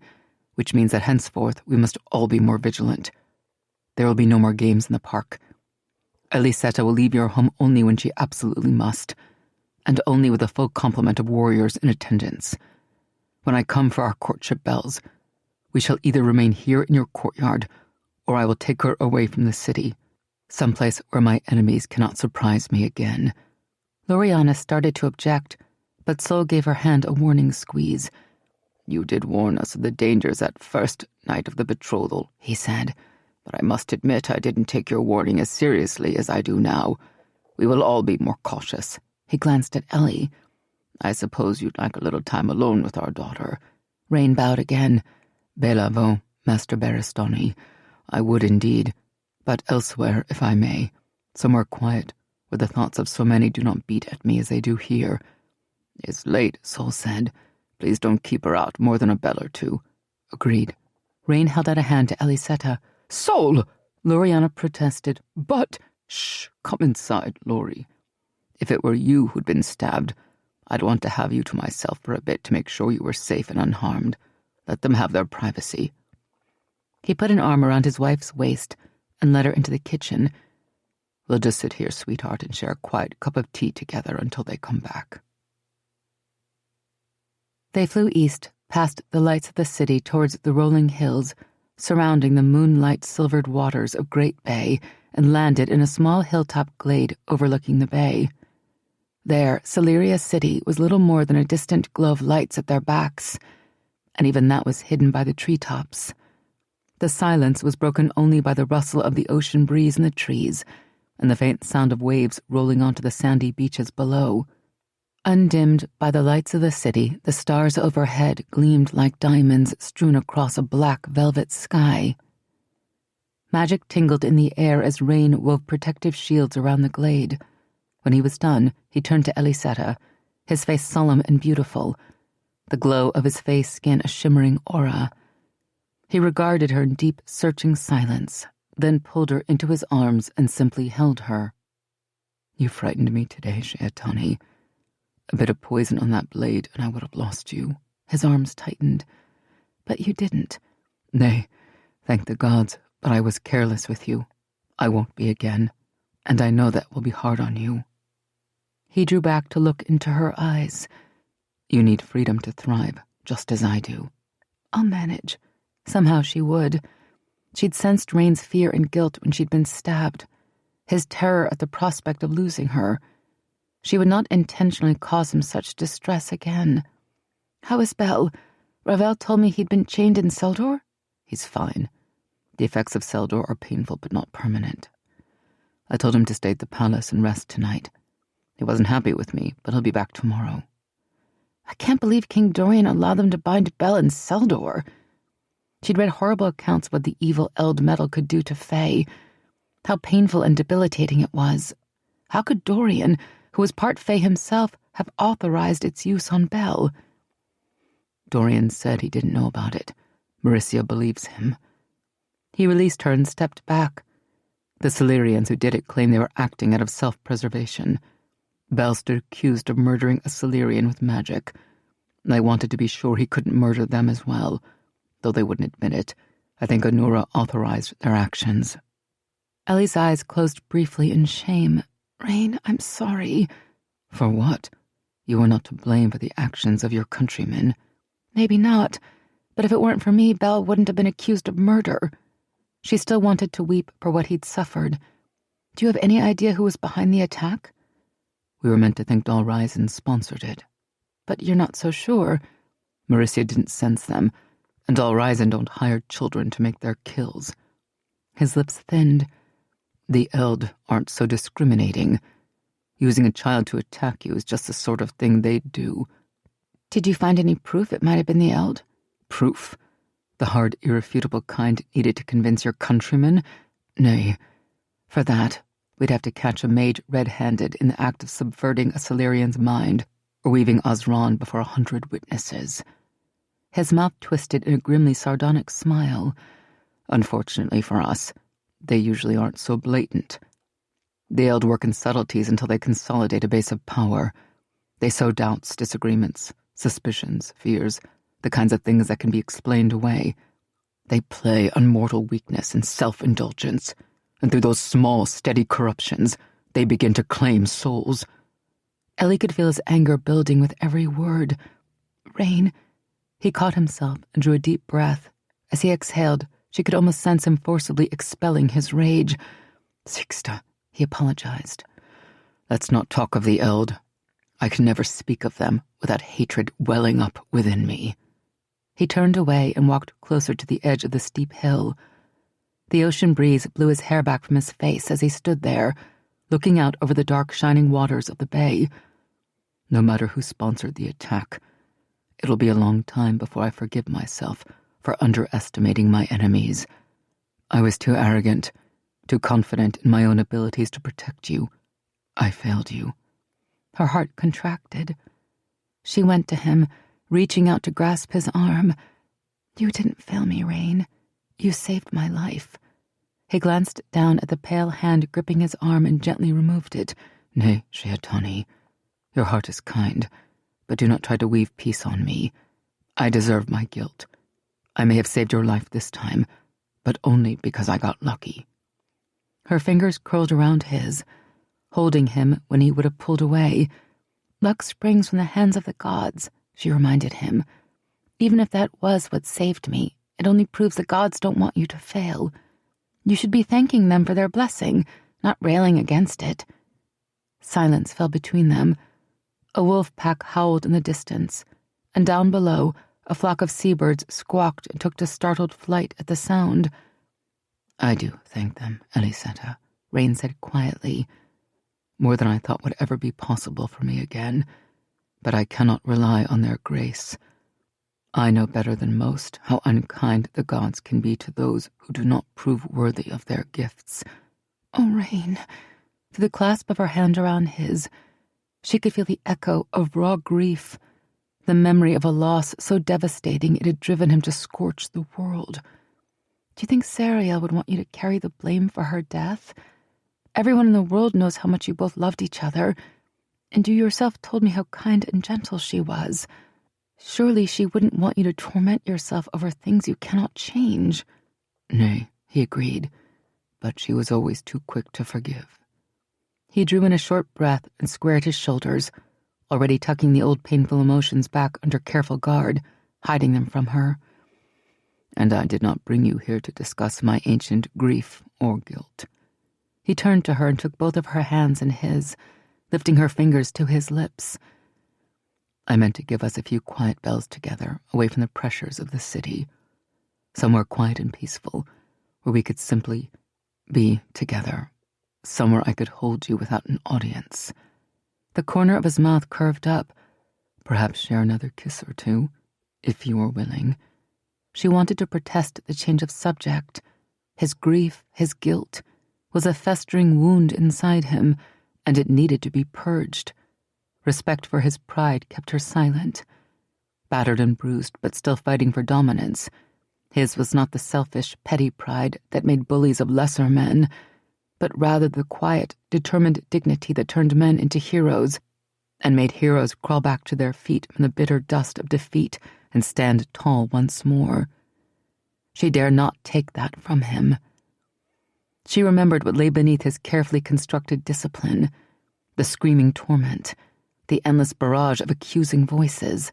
which means that henceforth we must all be more vigilant. There will be no more games in the park. Ellysetta will leave your home only when she absolutely must, and only with a full complement of warriors in attendance. When I come for our courtship bells, we shall either remain here in your courtyard, or I will take her away from the city, someplace where my enemies cannot surprise me again." Loriana started to object, but Sol gave her hand a warning squeeze. "You did warn us of the dangers that first night of the betrothal," he said, "but I must admit I didn't take your warning as seriously as I do now. We will all be more cautious." He glanced at Ellie. "I suppose you'd like a little time alone with our daughter." Rain bowed again. "Bella vo, Master Baristani. I would indeed, but elsewhere, if I may, somewhere quiet, where the thoughts of so many do not beat at me as they do here. It's late, Sol said. Please don't keep her out more than a bell or two. Agreed. Rain held out a hand to Ellysetta. Sol! Loriana protested. But... Shh, come inside, Lori. If it were you who'd been stabbed, I'd want to have you to myself for a bit to make sure you were safe and unharmed. Let them have their privacy. He put an arm around his wife's waist and led her into the kitchen. We'll just sit here, sweetheart, and share a quiet cup of tea together until they come back. They flew east, past the lights of the city towards the rolling hills, surrounding the moonlight-silvered waters of Great Bay, and landed in a small hilltop glade overlooking the bay. There, Celeria City was little more than a distant glow of lights at their backs, and even that was hidden by the treetops. The silence was broken only by the rustle of the ocean breeze in the trees and the faint sound of waves rolling onto the sandy beaches below. Undimmed by the lights of the city, the stars overhead gleamed like diamonds strewn across a black velvet sky. Magic tingled in the air as Rain wove protective shields around the glade. When he was done, he turned to Ellysetta, his face solemn and beautiful, the glow of his face skin a shimmering aura. He regarded her in deep, searching silence, then pulled her into his arms and simply held her. You frightened me today, Sheatani. A bit of poison on that blade and I would have lost you. His arms tightened. But you didn't. Nay, thank the gods, but I was careless with you. I won't be again, and I know that will be hard on you. He drew back to look into her eyes. You need freedom to thrive, just as I do. I'll manage. Somehow she would. She'd sensed Rain's fear and guilt when she'd been stabbed, his terror at the prospect of losing her. She would not intentionally cause him such distress again. How is Belle? Ravel told me he'd been chained in Seldor? He's fine. The effects of Seldor are painful but not permanent. I told him to stay at the palace and rest tonight. He wasn't happy with me, but he'll be back tomorrow. I can't believe King Dorian allowed them to bind Belle in Seldor. She'd read horrible accounts of what the evil Eld metal could do to Fae, how painful and debilitating it was. How could Dorian, who was part Fae himself, have authorized its use on Belle? Dorian said he didn't know about it. Mauricia believes him. He released her and stepped back. The Celerians who did it claimed they were acting out of self-preservation. Belle stood accused of murdering a Celerian with magic. I wanted to be sure he couldn't murder them as well, though they wouldn't admit it. I think Anura authorized their actions. Ellie's eyes closed briefly in shame. Rain, I'm sorry. For what? You were not to blame for the actions of your countrymen. Maybe not, but if it weren't for me, Belle wouldn't have been accused of murder. She still wanted to weep for what he'd suffered. Do you have any idea who was behind the attack? We were meant to think Dalryzen sponsored it. But you're not so sure. Mauricia didn't sense them, and Dalryzen don't hire children to make their kills. His lips thinned. The Eld aren't so discriminating. Using a child to attack you is just the sort of thing they'd do. Did you find any proof it might have been the Eld? Proof? The hard, irrefutable kind needed to convince your countrymen? Nay. For that, we'd have to catch a mage red-handed in the act of subverting a Celerian's mind, or weaving Osran before 100 witnesses. His mouth twisted in a grimly sardonic smile. Unfortunately for us, they usually aren't so blatant. The Eld work in subtleties until they consolidate a base of power. They sow doubts, disagreements, suspicions, fears, the kinds of things that can be explained away. They play on mortal weakness and self-indulgence, and through those small, steady corruptions, they begin to claim souls. Ellie could feel his anger building with every word. Rain. He caught himself and drew a deep breath. As he exhaled, she could almost sense him forcibly expelling his rage. Sixta, he apologized. Let's not talk of the Eld. I can never speak of them without hatred welling up within me. He turned away and walked closer to the edge of the steep hill. The ocean breeze blew his hair back from his face as he stood there, looking out over the dark, shining waters of the bay. No matter who sponsored the attack, it'll be a long time before I forgive myself for underestimating my enemies. I was too arrogant, too confident in my own abilities to protect you. I failed you." Her heart contracted. She went to him, reaching out to grasp his arm. "You didn't fail me, Rain. You saved my life." He glanced down at the pale hand gripping his arm and gently removed it. "Nay, Shehatani, your heart is kind, but do not try to weave peace on me. I deserve my guilt. I may have saved your life this time, but only because I got lucky." Her fingers curled around his, holding him when he would have pulled away. "Luck springs from the hands of the gods," she reminded him. "Even if that was what saved me, it only proves the gods don't want you to fail. You should be thanking them for their blessing, not railing against it." Silence fell between them. A wolf pack howled in the distance, and down below, a flock of seabirds squawked and took to startled flight at the sound. "I do thank them, Ellysetta," Rain said quietly. "More than I thought would ever be possible for me again, but I cannot rely on their grace. I know better than most how unkind the gods can be to those who do not prove worthy of their gifts." "Oh, Rain." Through the clasp of her hand around his, she could feel the echo of raw grief, the memory of a loss so devastating it had driven him to scorch the world. "Do you think Sariel would want you to carry the blame for her death? Everyone in the world knows how much you both loved each other, and you yourself told me how kind and gentle she was. Surely she wouldn't want you to torment yourself over things you cannot change." "Nay," he agreed, but she was always too quick to forgive. He drew in a short breath and squared his shoulders, already tucking the old painful emotions back under careful guard, hiding them from her. "And I did not bring you here to discuss my ancient grief or guilt." He turned to her and took both of her hands in his, lifting her fingers to his lips. "I meant to give us a few quiet bells together, away from the pressures of the city. Somewhere quiet and peaceful, where we could simply be together. Somewhere I could hold you without an audience." The corner of his mouth curved up. "Perhaps share another kiss or two, if you were willing." She wanted to protest the change of subject. His grief, his guilt, was a festering wound inside him, and it needed to be purged. Respect for his pride kept her silent. Battered and bruised, but still fighting for dominance, his was not the selfish, petty pride that made bullies of lesser men, but rather the quiet, determined dignity that turned men into heroes and made heroes crawl back to their feet from the bitter dust of defeat and stand tall once more. She dare not take that from him. She remembered what lay beneath his carefully constructed discipline, the screaming torment, the endless barrage of accusing voices.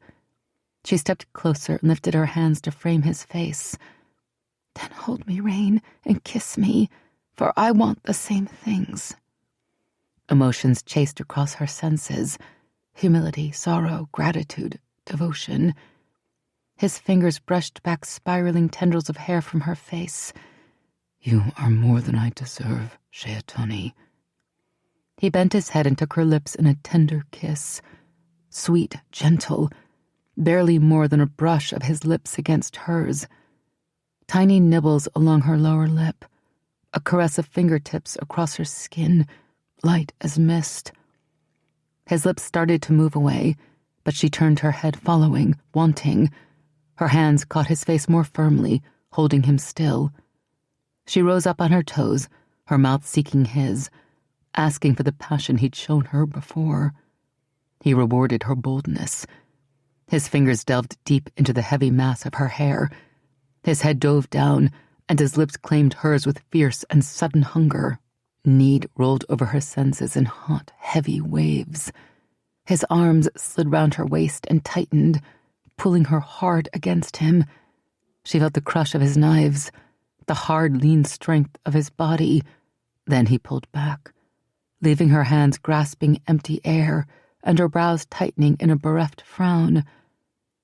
She stepped closer and lifted her hands to frame his face. "Then hold me, Rain, and kiss me, for I want the same things." Emotions chased across her senses: humility, sorrow, gratitude, devotion. His fingers brushed back spiraling tendrils of hair from her face. "You are more than I deserve, Shehatani." He bent his head and took her lips in a tender kiss, sweet, gentle, barely more than a brush of his lips against hers. Tiny nibbles along her lower lip, a caress of fingertips across her skin, light as mist. His lips started to move away, but she turned her head, following, wanting. Her hands caught his face more firmly, holding him still. She rose up on her toes, her mouth seeking his, asking for the passion he'd shown her before. He rewarded her boldness. His fingers delved deep into the heavy mass of her hair. His head dove down, and his lips claimed hers with fierce and sudden hunger. Need rolled over her senses in hot, heavy waves. His arms slid round her waist and tightened, pulling her hard against him. She felt the crush of his knives, the hard, lean strength of his body. Then he pulled back, leaving her hands grasping empty air and her brows tightening in a bereft frown.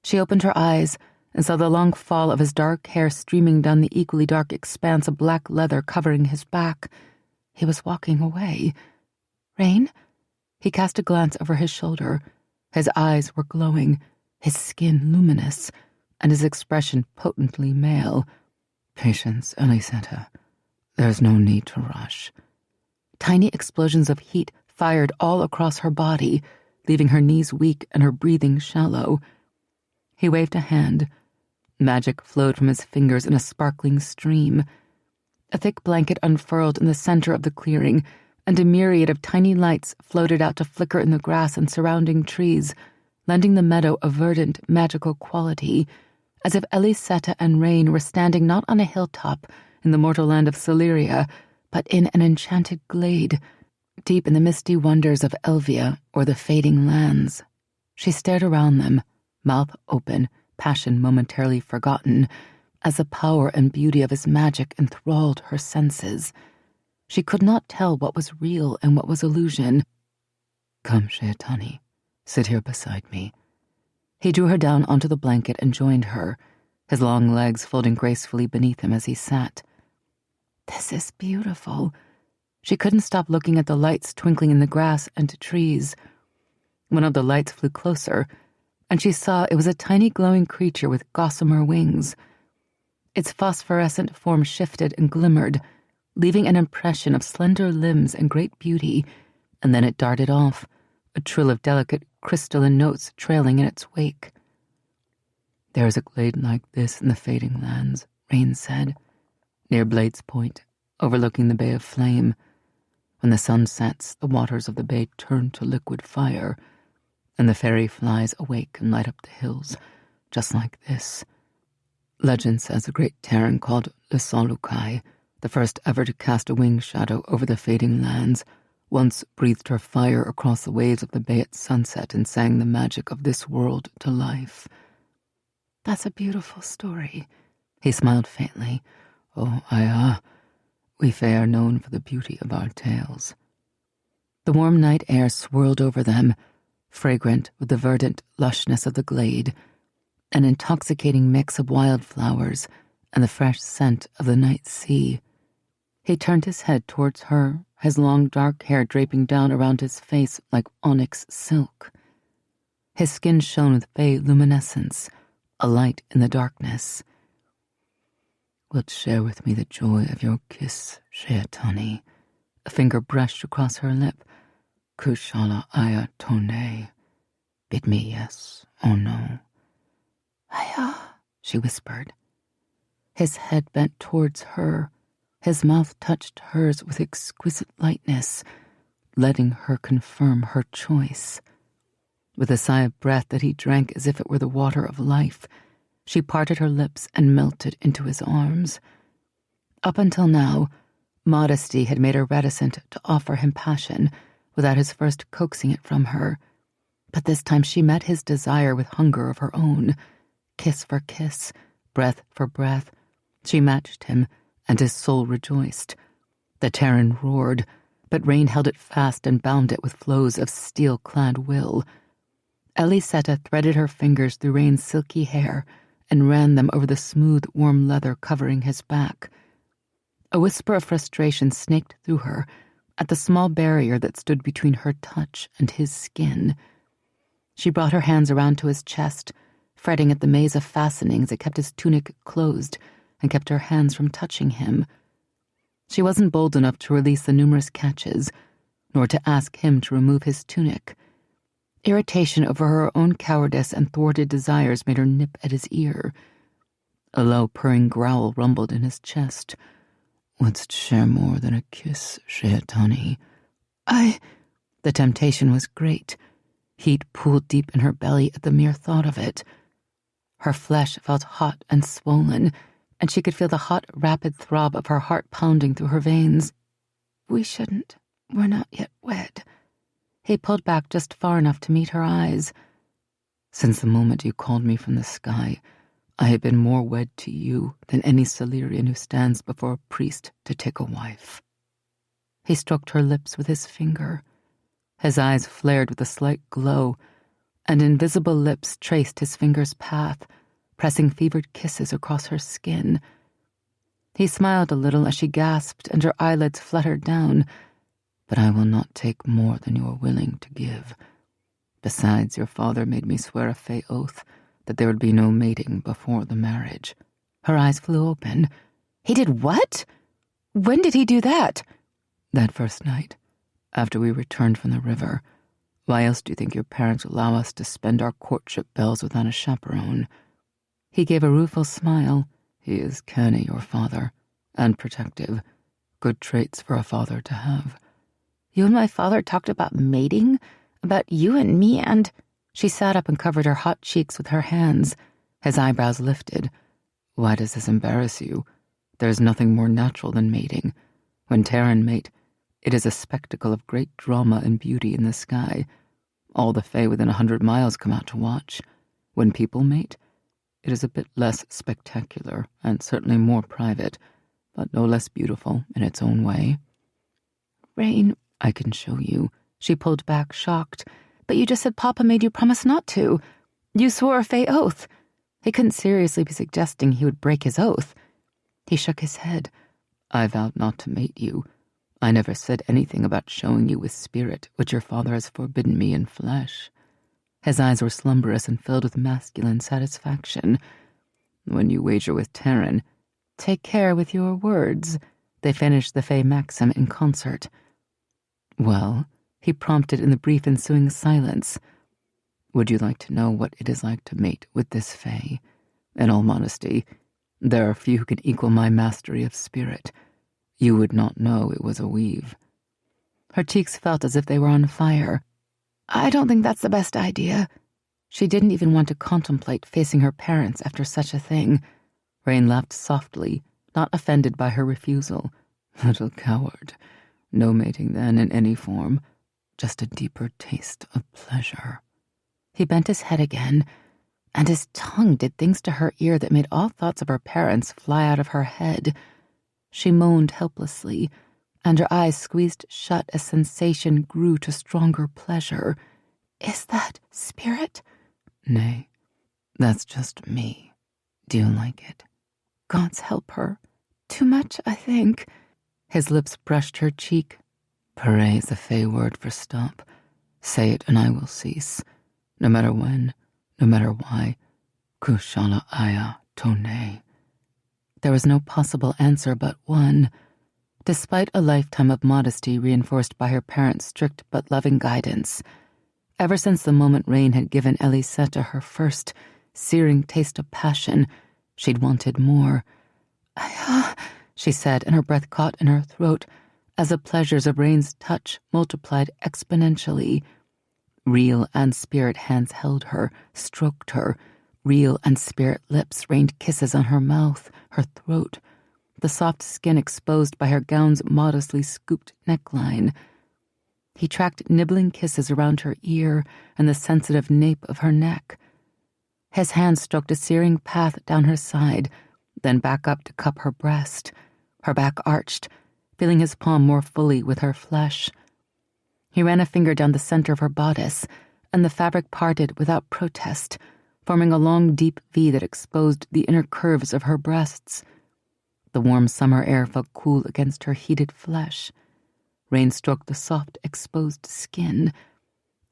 She opened her eyes and saw the long fall of his dark hair streaming down the equally dark expanse of black leather covering his back. He was walking away. "Rain?" He cast a glance over his shoulder. His eyes were glowing, his skin luminous, and his expression potently male. "Patience, Ellysetta," There's no need to rush. Tiny explosions of heat fired all across her body, leaving her knees weak and her breathing shallow. He waved a hand. Magic flowed from his fingers in a sparkling stream. A thick blanket unfurled in the center of the clearing, and a myriad of tiny lights floated out to flicker in the grass and surrounding trees, lending the meadow a verdant, magical quality, as if Ellysetta and Rain were standing not on a hilltop in the mortal land of Celeria, but in an enchanted glade, deep in the misty wonders of Elvia or the fading lands. She stared around them, mouth open, passion momentarily forgotten, as the power and beauty of his magic enthralled her senses. She could not tell what was real and what was illusion. Come, Sheatani, sit here beside me. He drew her down onto the blanket and joined her, his long legs folding gracefully beneath him as he sat. This is beautiful. She couldn't stop looking at the lights twinkling in the grass and trees. One of the lights flew closer, and she saw it was a tiny glowing creature with gossamer wings. Its phosphorescent form shifted and glimmered, leaving an impression of slender limbs and great beauty, and then it darted off, a trill of delicate crystalline notes trailing in its wake. There is a glade like this in the fading lands, Rain said, near Blade's Point, overlooking the Bay of Flame. When the sun sets, the waters of the bay turn to liquid fire, and the fairy flies awake and light up the hills, just like this. Legend says a great Tairen called Ellysetta, the first ever to cast a winged shadow over the fading lands, once breathed her fire across the waves of the bay at sunset and sang the magic of this world to life. That's a beautiful story. He smiled faintly. Oh, we Fae are known for the beauty of our tales. The warm night air swirled over them, fragrant with the verdant lushness of the glade, an intoxicating mix of wildflowers and the fresh scent of the night sea. He turned his head towards her, his long dark hair draping down around his face like onyx silk. His skin shone with fae luminescence, a light in the darkness. Wilt share with me the joy of your kiss, Sheatani? A finger brushed across her lip. Kushala aya tone. Bid me yes or no. Aya, she whispered. His head bent towards her. His mouth touched hers with exquisite lightness, letting her confirm her choice. With a sigh of breath that he drank as if it were the water of life, she parted her lips and melted into his arms. Up until now, modesty had made her reticent to offer him passion without his first coaxing it from her. But this time she met his desire with hunger of her own. Kiss for kiss, breath for breath, she matched him, and his soul rejoiced. The Tairen roared, but Rain held it fast and bound it with flows of steel-clad will. Ellysetta threaded her fingers through Rain's silky hair and ran them over the smooth, warm leather covering his back. A whisper of frustration snaked through her at the small barrier that stood between her touch and his skin. She brought her hands around to his chest, fretting at the maze of fastenings that kept his tunic closed and kept her hands from touching him. She wasn't bold enough to release the numerous catches, nor to ask him to remove his tunic. Irritation over her own cowardice and thwarted desires made her nip at his ear. A low, purring growl rumbled in his chest. Wouldst share more than a kiss, Sheatani? The temptation was great. Heat pooled deep in her belly at the mere thought of it. Her flesh felt hot and swollen, and she could feel the hot, rapid throb of her heart pounding through her veins. We shouldn't. We're not yet wed. He pulled back just far enough to meet her eyes. Since the moment you called me from the sky, I have been more wed to you than any Celerian who stands before a priest to take a wife. He stroked her lips with his finger. His eyes flared with a slight glow, and invisible lips traced his finger's path, pressing fevered kisses across her skin. He smiled a little as she gasped and her eyelids fluttered down. But I will not take more than you are willing to give. Besides, your father made me swear a fae oath that there would be no mating before the marriage. Her eyes flew open. He did what? When did he do that? That first night, after we returned from the river. Why else do you think your parents allow us to spend our courtship bells without a chaperone? He gave a rueful smile. He is canny, your father, and protective. Good traits for a father to have. You and my father talked about mating? About you and me and... She sat up and covered her hot cheeks with her hands. His eyebrows lifted. Why does this embarrass you? There is nothing more natural than mating. When Tairen mate, it is a spectacle of great drama and beauty in the sky. All the fae within 100 miles come out to watch. When people mate, it is a bit less spectacular and certainly more private, but no less beautiful in its own way. Rain, I can show you. She pulled back, shocked. But you just said Papa made you promise not to. You swore a fae oath. He couldn't seriously be suggesting he would break his oath. He shook his head. I vowed not to mate you. I never said anything about showing you with spirit, which your father has forbidden me in flesh. His eyes were slumberous and filled with masculine satisfaction. When you wager with Tairen, take care with your words. They finished the fae maxim in concert. Well, he prompted in the brief ensuing silence. Would you like to know what it is like to mate with this fae? In all modesty, there are few who can equal my mastery of spirit. You would not know it was a weave. Her cheeks felt as if they were on fire. I don't think that's the best idea. She didn't even want to contemplate facing her parents after such a thing. Rain laughed softly, not offended by her refusal. Little coward. No mating then in any form. Just a deeper taste of pleasure. He bent his head again, and his tongue did things to her ear that made all thoughts of her parents fly out of her head. She moaned helplessly, and her eyes squeezed shut as sensation grew to stronger pleasure. Is that spirit? Nay, that's just me. Do you like it? Gods help her. Too much, I think. His lips brushed her cheek. Pare is the fae word for stop. Say it and I will cease. No matter when, no matter why. Kushala aya tone. There was no possible answer but one. Despite a lifetime of modesty reinforced by her parents' strict but loving guidance, ever since the moment Rain had given Ellysetta her first searing taste of passion, she'd wanted more. She said, and her breath caught in her throat as the pleasures of Rain's touch multiplied exponentially. Real and spirit hands held her, stroked her. Real and spirit lips rained kisses on her mouth, her throat, the soft skin exposed by her gown's modestly scooped neckline. He tracked nibbling kisses around her ear and the sensitive nape of her neck. His hand stroked a searing path down her side, then back up to cup her breast. Her back arched, feeling his palm more fully with her flesh. He ran a finger down the center of her bodice, and the fabric parted without protest, forming a long, deep V that exposed the inner curves of her breasts. The warm summer air felt cool against her heated flesh. Rain stroked the soft, exposed skin.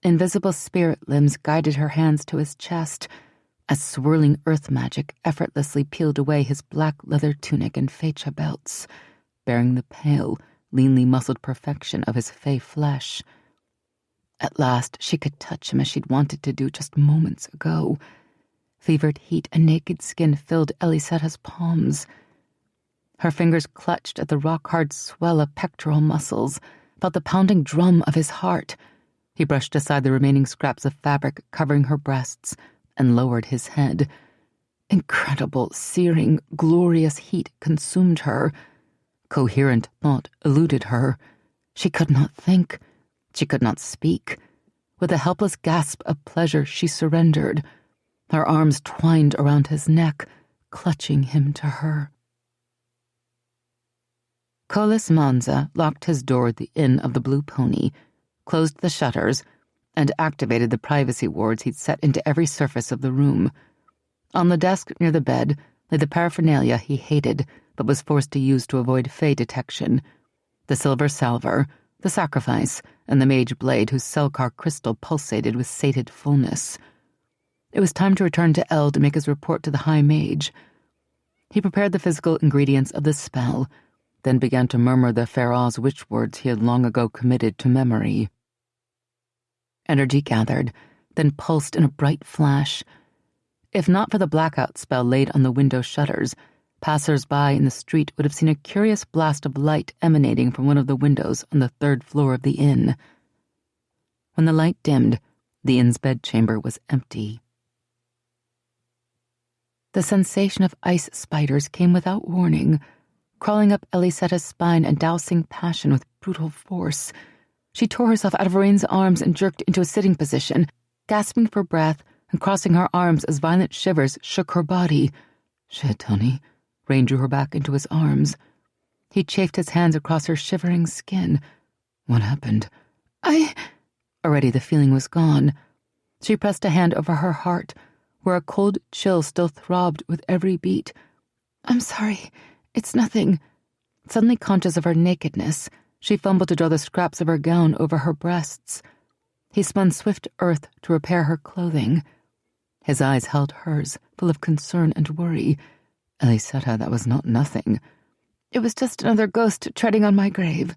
Invisible spirit limbs guided her hands to his chest, as swirling earth magic effortlessly peeled away his black leather tunic and fecha belts, bearing the pale, leanly muscled perfection of his fey flesh. At last she could touch him as she'd wanted to do just moments ago. Fevered heat and naked skin filled Ellysetta's palms. Her fingers clutched at the rock-hard swell of pectoral muscles, felt the pounding drum of his heart. He brushed aside the remaining scraps of fabric covering her breasts and lowered his head. Incredible, searing, glorious heat consumed her. Coherent thought eluded her. She could not think. She could not speak. With a helpless gasp of pleasure, she surrendered. Her arms twined around his neck, clutching him to her. Colas Manza locked his door at the Inn of the Blue Pony, closed the shutters, and activated the privacy wards he'd set into every surface of the room. On the desk near the bed lay the paraphernalia he hated but was forced to use to avoid fey detection: the silver salver, the sacrifice, and the mage blade whose Selkar crystal pulsated with sated fullness. It was time to return to Eld to make his report to the High Mage. He prepared the physical ingredients of the spell, then began to murmur the Pharaoh's witch words he had long ago committed to memory. Energy gathered, then pulsed in a bright flash. If not for the blackout spell laid on the window shutters, passers-by in the street would have seen a curious blast of light emanating from one of the windows on the 3rd floor of the inn. When the light dimmed, the inn's bedchamber was empty. The sensation of ice spiders came without warning, crawling up Ellysetta's spine and dousing passion with brutal force. She tore herself out of Rain's arms and jerked into a sitting position, gasping for breath and crossing her arms as violent shivers shook her body. "Shit, honey." Rain drew her back into his arms. He chafed his hands across her shivering skin. "What happened?" Already the feeling was gone. She pressed a hand over her heart, where a cold chill still throbbed with every beat. "I'm sorry. It's nothing." Suddenly conscious of her nakedness, she fumbled to draw the scraps of her gown over her breasts. He spun swift earth to repair her clothing. His eyes held hers, full of concern and worry. "Ellysetta, that was not nothing." "It was just another ghost treading on my grave."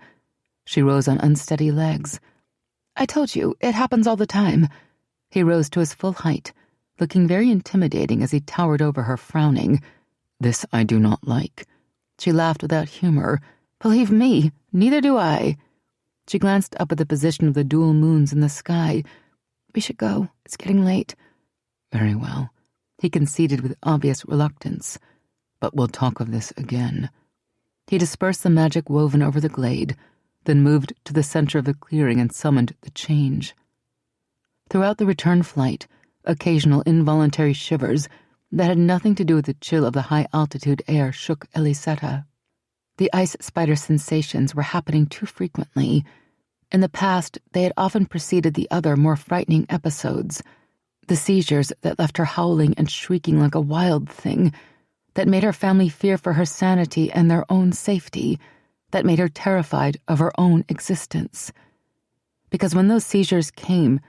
She rose on unsteady legs. "I told you, it happens all the time." He rose to his full height, looking very intimidating as he towered over her, frowning. "This I do not like." She laughed without humor. "Believe me, neither do I." She glanced up at the position of the dual moons in the sky. "We should go. It's getting late." "Very well," he conceded with obvious reluctance. "But we'll talk of this again." He dispersed the magic woven over the glade, then moved to the center of the clearing and summoned the change. Throughout the return flight, occasional involuntary shivers that had nothing to do with the chill of the high-altitude air shook Ellysetta. The ice spider sensations were happening too frequently. In the past, they had often preceded the other, more frightening episodes. The seizures that left her howling and shrieking like a wild thing, that made her family fear for her sanity and their own safety, that made her terrified of her own existence. Because when those seizures came,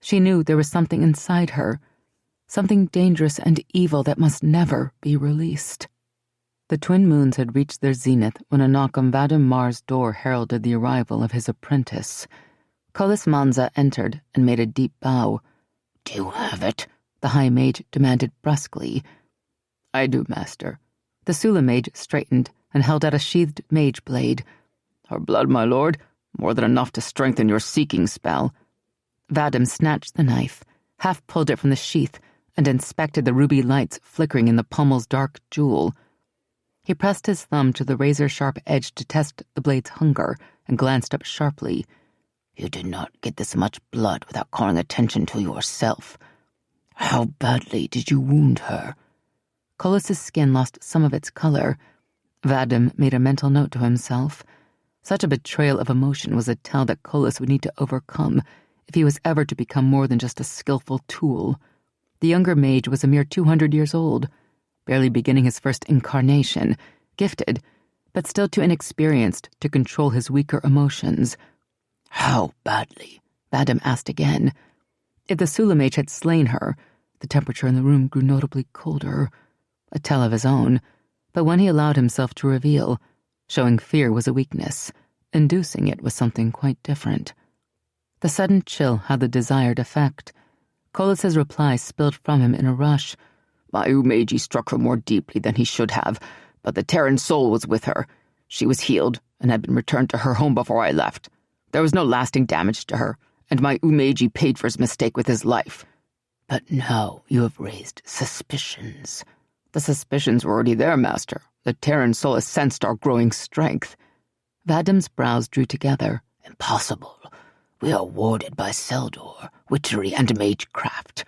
she knew there was something inside her, something dangerous and evil that must never be released. The twin moons had reached their zenith when a knock on Vadam Mar's door heralded the arrival of his apprentice. Colas Manza entered and made a deep bow. "Do you have it?" the high mage demanded brusquely. "I do, master." The Sula mage straightened and held out a sheathed mage blade. "Her blood, my lord, more than enough to strengthen your seeking spell." Vadam snatched the knife, half pulled it from the sheath, and inspected the ruby lights flickering in the pommel's dark jewel. He pressed his thumb to the razor-sharp edge to test the blade's hunger and glanced up sharply. "You did not get this much blood without calling attention to yourself. How badly did you wound her?" Colas's skin lost some of its color. Vadam made a mental note to himself. Such a betrayal of emotion was a tell that Colas would need to overcome if he was ever to become more than just a skillful tool. The younger mage was a mere 200 years old, barely beginning his first incarnation, gifted, but still too inexperienced to control his weaker emotions. "How badly?" Vadam asked again. If the Sula mage had slain her, the temperature in the room grew notably colder, a tell of his own, but when he allowed himself to reveal, showing fear was a weakness, inducing it was something quite different. The sudden chill had the desired effect. Colas's reply spilled from him in a rush. "My Umeji struck her more deeply than he should have, but the Tairen soul was with her. She was healed and had been returned to her home before I left. There was no lasting damage to her, and my Umeji paid for his mistake with his life. But now you have raised suspicions." "The suspicions were already there, master. The Tairen soul has sensed our growing strength." Vadam's brows drew together. "Impossible. We are warded by Seldor, witchery, and magecraft.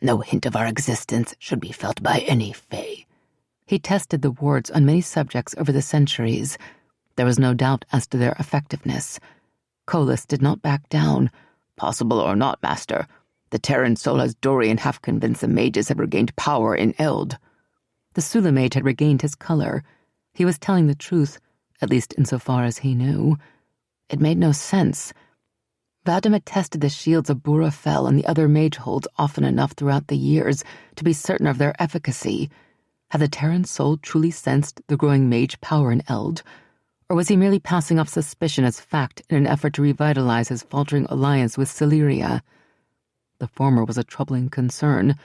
No hint of our existence should be felt by any fae." He tested the wards on many subjects over the centuries. There was no doubt as to their effectiveness. Colas did not back down. "Possible or not, master, the Tairen soul has Dorian half convinced the mages have regained power in Eld." The Sula mage had regained his color. He was telling the truth, at least insofar as he knew. It made no sense. Vadam had tested the shields of Bura Fel and the other mage holds often enough throughout the years to be certain of their efficacy. Had the Tairen soul truly sensed the growing mage power in Eld? Or was he merely passing off suspicion as fact in an effort to revitalize his faltering alliance with Celeria? The former was a troubling concern,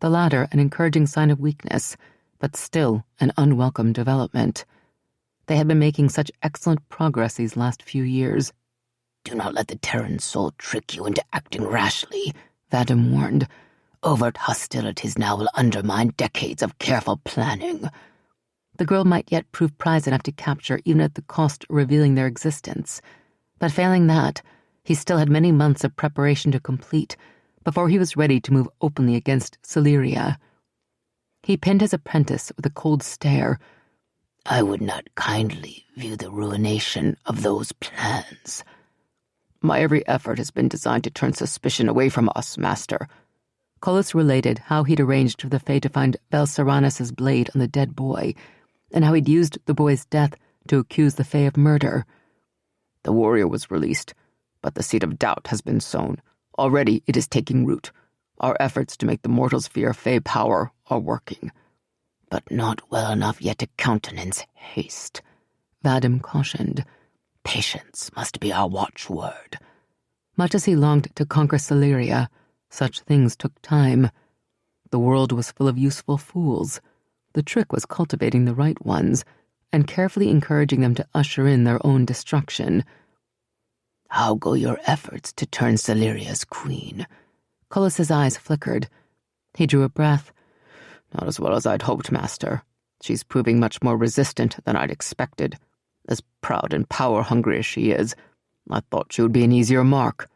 the latter an encouraging sign of weakness, but still an unwelcome development. They had been making such excellent progress these last few years. "Do not let the Tairen soul trick you into acting rashly," Vadim warned. "Overt hostilities now will undermine decades of careful planning." The girl might yet prove prize enough to capture even at the cost of revealing their existence. But failing that, he still had many months of preparation to complete before he was ready to move openly against Celeria. He pinned his apprentice with a cold stare. "I would not kindly view the ruination of those plans." "My every effort has been designed to turn suspicion away from us, Master." Colas related how he'd arranged for the Fae to find Valseranus' blade on the dead boy, and how he'd used the boy's death to accuse the Fae of murder. "The warrior was released, but the seed of doubt has been sown. Already it is taking root. Our efforts to make the mortals fear Fae power are working." "But not well enough yet to countenance haste," Vadim cautioned. "Patience must be our watchword." Much as he longed to conquer Celeria, such things took time. The world was full of useful fools. The trick was cultivating the right ones and carefully encouraging them to usher in their own destruction. "How go your efforts to turn Celeria's queen?" Colas's eyes flickered. He drew a breath. "Not as well as I'd hoped, Master. She's proving much more resistant than I'd expected. As proud and power-hungry as she is, I thought she would be an easier mark."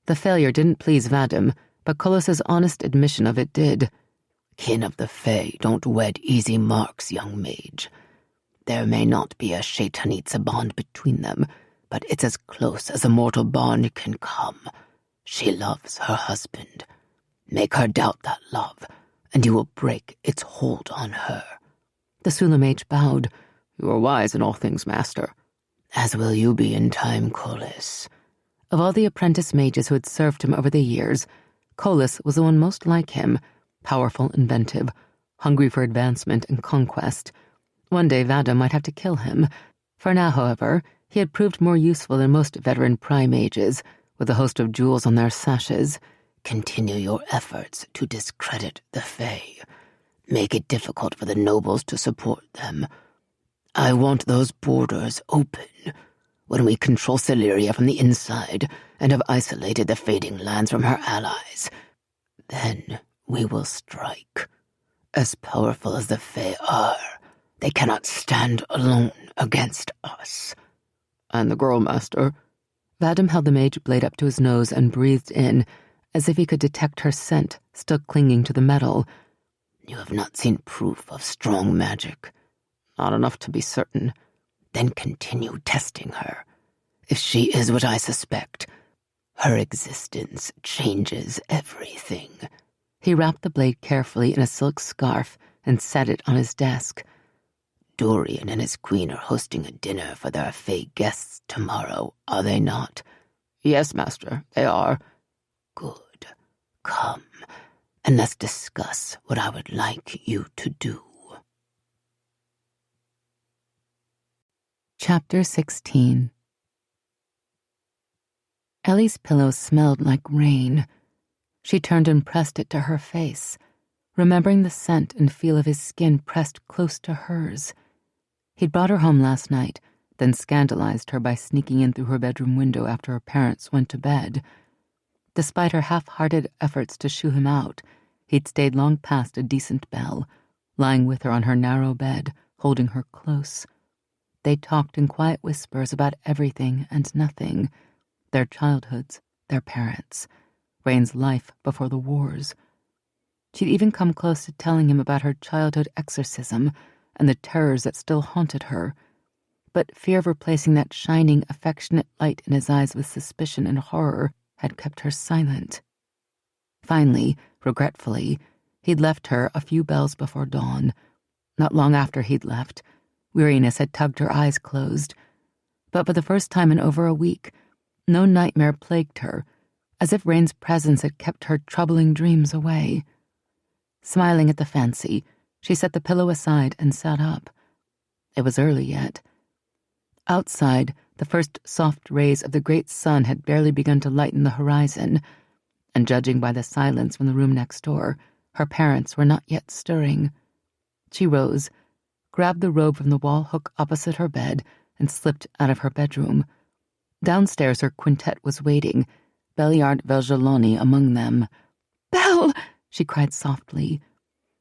The failure didn't please Vadim, but Colas's honest admission of it did. "Kin of the Fae don't wed easy marks, young mage. There may not be a Shaitanitsa bond between them, but it's as close as a mortal bond can come. She loves her husband. Make her doubt that love, and you will break its hold on her." The Sulamage bowed. "You are wise in all things, Master." "As will you be in time, Colas." Of all the apprentice mages who had served him over the years, Colas was the one most like him, powerful, inventive, hungry for advancement and conquest. One day Vadim might have to kill him. For now, however, he had proved more useful than most veteran pri-mages, with a host of jewels on their sashes. "Continue your efforts to discredit the Fae. Make it difficult for the nobles to support them. I want those borders open. When we control Celeria from the inside and have isolated the fading lands from her allies, then we will strike. As powerful as the Fae are, they cannot stand alone against us." "And the girl, Master?" Vadim held the mage blade up to his nose and breathed in, as if he could detect her scent still clinging to the metal. "You have not seen proof of strong magic." "Not enough to be certain." "Then continue testing her. If she is what I suspect, her existence changes everything." He wrapped the blade carefully in a silk scarf and set it on his desk. "Dorian and his queen are hosting a dinner for their Fae guests tomorrow, are they not?" "Yes, Master, they are." "Good. Come, and let's discuss what I would like you to do." Chapter 16. Ellie's pillow smelled like rain. She turned and pressed it to her face, remembering the scent and feel of his skin pressed close to hers. He'd brought her home last night, then scandalized her by sneaking in through her bedroom window after her parents went to bed. Despite her half-hearted efforts to shoo him out, he'd stayed long past a decent bell, lying with her on her narrow bed, holding her close. They talked in quiet whispers about everything and nothing, their childhoods, their parents, Rain's life before the wars. She'd even come close to telling him about her childhood exorcism and the terrors that still haunted her, but fear of replacing that shining, affectionate light in his eyes with suspicion and horror had kept her silent. Finally, regretfully, he'd left her a few bells before dawn. Not long after he'd left, weariness had tugged her eyes closed, but for the first time in over a week, no nightmare plagued her, as if Rain's presence had kept her troubling dreams away. Smiling at the fancy, she set the pillow aside and sat up. It was early yet. Outside, the first soft rays of the great sun had barely begun to lighten the horizon, and judging by the silence from the room next door, her parents were not yet stirring. She rose, grabbed the robe from the wall hook opposite her bed, and slipped out of her bedroom. Downstairs her quintet was waiting, Belliard Velgeloni among them. "Belle!" she cried softly.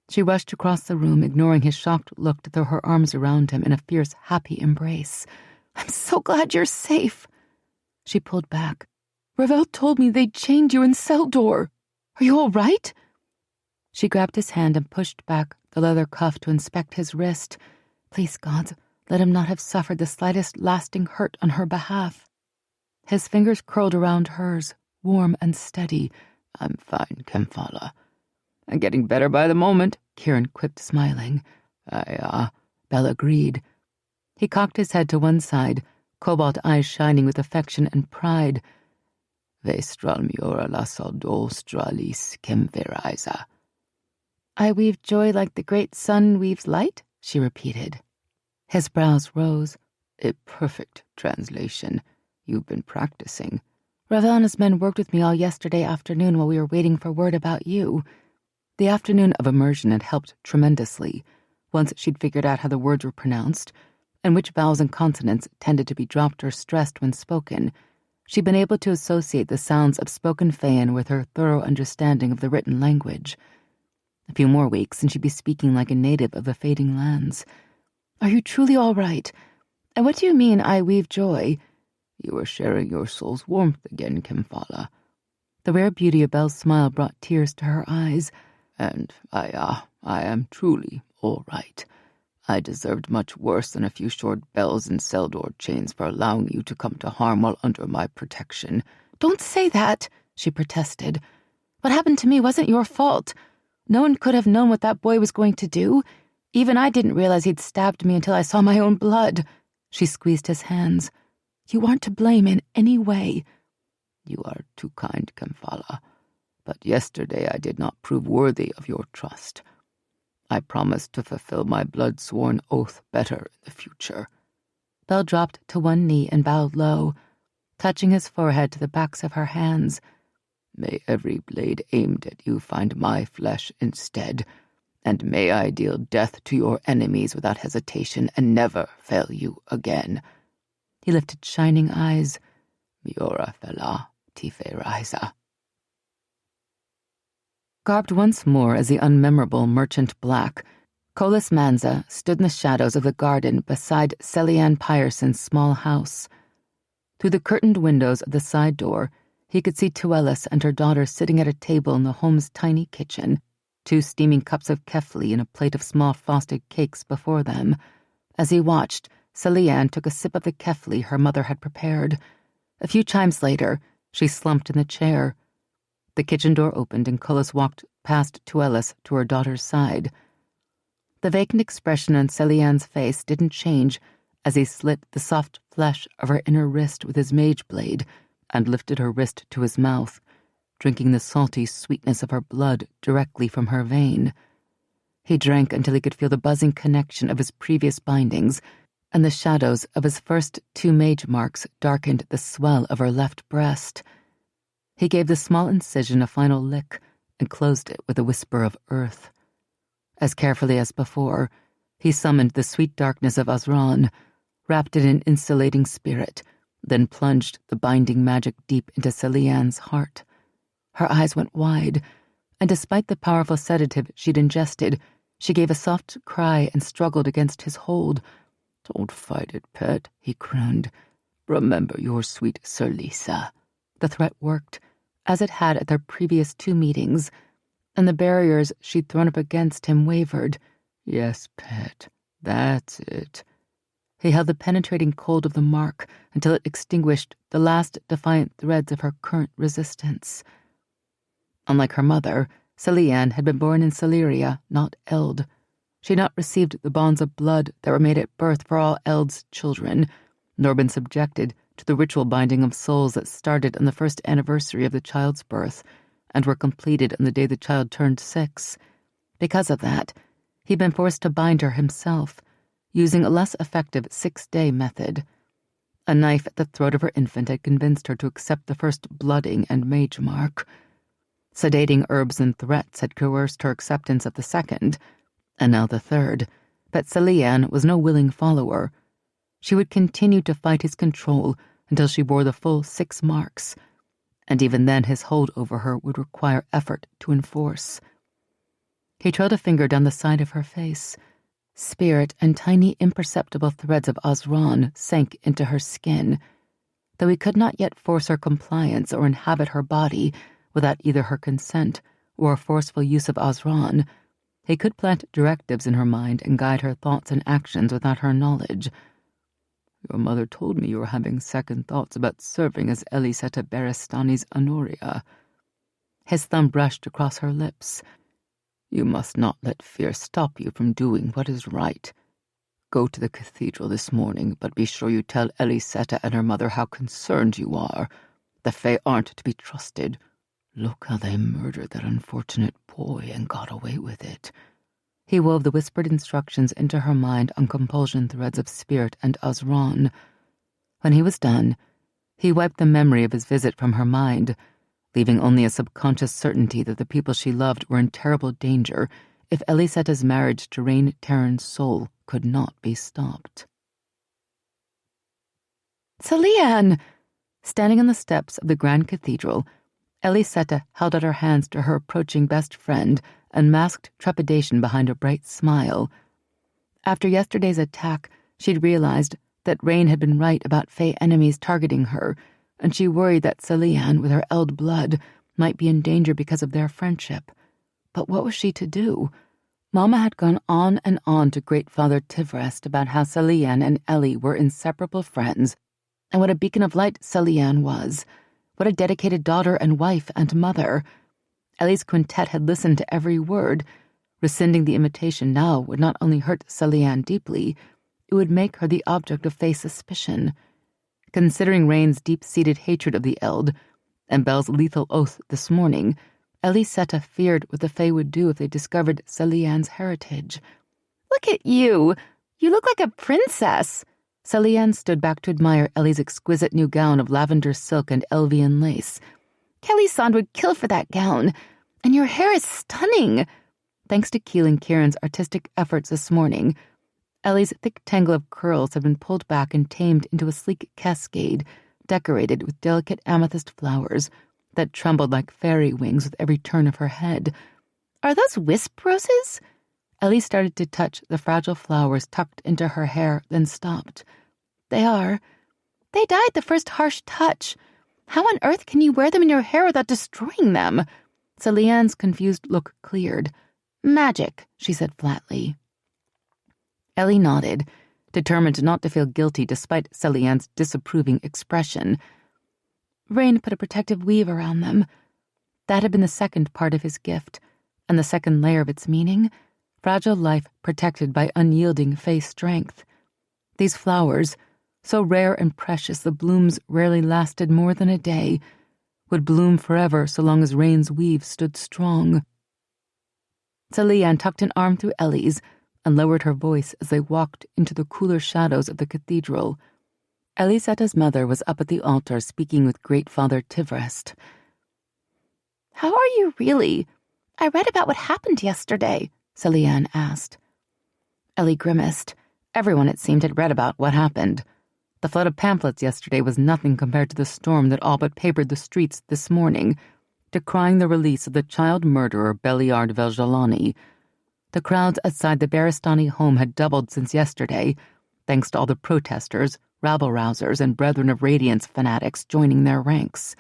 She rushed across the room, ignoring his shocked look to throw her arms around him in a fierce, happy embrace. "I'm so glad you're safe." She pulled back. "Ravel told me they'd chained you in cell door. Are you all right?" She grabbed his hand and pushed back the leather cuff to inspect his wrist. Please, God, let him not have suffered the slightest lasting hurt on her behalf. His fingers curled around hers, warm and steady. "I'm fine, Kempfala." "I'm getting better by the moment," Kieran quipped, smiling. Belle agreed. He cocked his head to one side, cobalt eyes shining with affection and pride. "Vestral miora la saldo stralis kemveraisa." "I weave joy like the great sun weaves light," she repeated. His brows rose. "A perfect translation. You've been practicing." "Ravel and his men worked with me all yesterday afternoon while we were waiting for word about you." The afternoon of immersion had helped tremendously, once she'd figured out how the words were pronounced, and which vowels and consonants tended to be dropped or stressed when spoken. She'd been able to associate the sounds of spoken Feyan with her thorough understanding of the written language. A few more weeks, and she'd be speaking like a native of the fading lands. "Are you truly all right? And what do you mean, I weave joy?" "You are sharing your soul's warmth again, Kempfala." The rare beauty of Belle's smile brought tears to her eyes. "And I am truly all right. I deserved much worse than a few short bells and cell door chains for allowing you to come to harm while under my protection." "Don't say that," she protested. "What happened to me wasn't your fault. No one could have known what that boy was going to do. Even I didn't realize he'd stabbed me until I saw my own blood." She squeezed his hands. "You aren't to blame in any way." "You are too kind, Kempfala. But yesterday I did not prove worthy of your trust. I promised to fulfill my blood-sworn oath better in the future." Belle dropped to one knee and bowed low, touching his forehead to the backs of her hands. "May every blade aimed at you find my flesh instead, and may I deal death to your enemies without hesitation and never fail you again." He lifted shining eyes. "Miora fela tife raisa." Garbed once more as the unmemorable Merchant Black, Colas Manza stood in the shadows of the garden beside Celianne Pierson's small house. Through the curtained windows of the side door, he could see Tuelis and her daughter sitting at a table in the home's tiny kitchen, 2 steaming cups of kefli and a plate of small frosted cakes before them. As he watched, Celianne took a sip of the kefli her mother had prepared. A few chimes later, she slumped in the chair. The kitchen door opened and Colas walked past Tuelis to her daughter's side. The vacant expression on Celianne's face didn't change as he slit the soft flesh of her inner wrist with his mage blade and lifted her wrist to his mouth, drinking the salty sweetness of her blood directly from her vein. He drank until he could feel the buzzing connection of his previous bindings, and the shadows of his first 2 mage marks darkened the swell of her left breast. He gave the small incision a final lick and closed it with a whisper of earth. As carefully as before, he summoned the sweet darkness of Azran, wrapped it in insulating spirit, then plunged the binding magic deep into Celianne's heart. Her eyes went wide, and despite the powerful sedative she'd ingested, she gave a soft cry and struggled against his hold. "Don't fight it, pet," he crooned. "Remember your sweet Sir Lisa." The threat worked, as it had at their previous 2 meetings, and the barriers she'd thrown up against him wavered. "Yes, pet, that's it." He held the penetrating cold of the mark until it extinguished the last defiant threads of her current resistance. Unlike her mother, Celianne had been born in Celeria, not Eld. She had not received the bonds of blood that were made at birth for all Eld's children, nor been subjected to the ritual binding of souls that started on the first anniversary of the child's birth and were completed on the day the child turned 6. Because of that, he'd been forced to bind her himself, using a less effective 6-day method. A knife at the throat of her infant had convinced her to accept the first blooding and mage mark. Sedating herbs and threats had coerced her acceptance of the second, and now the third. But Celian was no willing follower. She would continue to fight his control until she bore the full 6 marks, and even then his hold over her would require effort to enforce. He trailed a finger down the side of her face. Spirit and tiny imperceptible threads of Osran sank into her skin. Though he could not yet force her compliance or inhabit her body without either her consent or a forceful use of Osran, he could plant directives in her mind and guide her thoughts and actions without her knowledge. Your mother told me you were having second thoughts about serving as Ellysetta Berestani's Honoria. His thumb brushed across her lips. You must not let fear stop you from doing what is right. Go to the cathedral this morning, but be sure you tell Ellysetta and her mother how concerned you are. The Fae aren't to be trusted. Look how they murdered that unfortunate boy and got away with it. He wove the whispered instructions into her mind on compulsion threads of spirit and Osran. When he was done, he wiped the memory of his visit from her mind, leaving only a subconscious certainty that the people she loved were in terrible danger if Ellysetta's marriage to Rain Tairen's soul could not be stopped. Celian! Standing on the steps of the Grand Cathedral, Ellysetta held out her hands to her approaching best friend and masked trepidation behind a bright smile. After yesterday's attack, she'd realized that Rain had been right about Fae enemies targeting her, and she worried that Celian, with her eld blood, might be in danger because of their friendship. But what was she to do? Mama had gone on and on to Great Father Tivrest about how Celian and Ellie were inseparable friends, and what a beacon of light Celian was, what a dedicated daughter and wife and mother. Ellie's quintet had listened to every word. Rescinding the invitation now would not only hurt Celian deeply, it would make her the object of Fae suspicion. Considering Rain's deep-seated hatred of the Eld, and Belle's lethal oath this morning, Ellysetta feared what the Fae would do if they discovered Celian's heritage. Look at you! You look like a princess! Celian stood back to admire Ellie's exquisite new gown of lavender silk and Elvian lace. Kelly-san would kill for that gown, and your hair is stunning. Thanks to Keelan Kieran's artistic efforts this morning, Ellie's thick tangle of curls had been pulled back and tamed into a sleek cascade, decorated with delicate amethyst flowers that trembled like fairy wings with every turn of her head. Are those wisp roses? Ellie started to touch the fragile flowers tucked into her hair, then stopped. They are. They died the first harsh touch. How on earth can you wear them in your hair without destroying them? Celian's confused look cleared. Magic, she said flatly. Ellie nodded, determined not to feel guilty despite Celian's disapproving expression. Rain put a protective weave around them. That had been the second part of his gift, and the second layer of its meaning, fragile life protected by unyielding Fae strength. These flowers, so rare and precious the blooms rarely lasted more than a day, would bloom forever so long as Rain's weave stood strong. Celian tucked an arm through Ellie's and lowered her voice as they walked into the cooler shadows of the cathedral. Ellysetta's mother was up at the altar speaking with Great Father Tivrest. How are you really? I read about what happened yesterday, Celian asked. Ellie grimaced. Everyone, it seemed, had read about what happened. The flood of pamphlets yesterday was nothing compared to the storm that all but papered the streets this morning, decrying the release of the child murderer Beliard Veljalani. The crowds outside the Berestani home had doubled since yesterday, thanks to all the protesters, rabble-rousers, and Brethren of Radiance fanatics joining their ranks.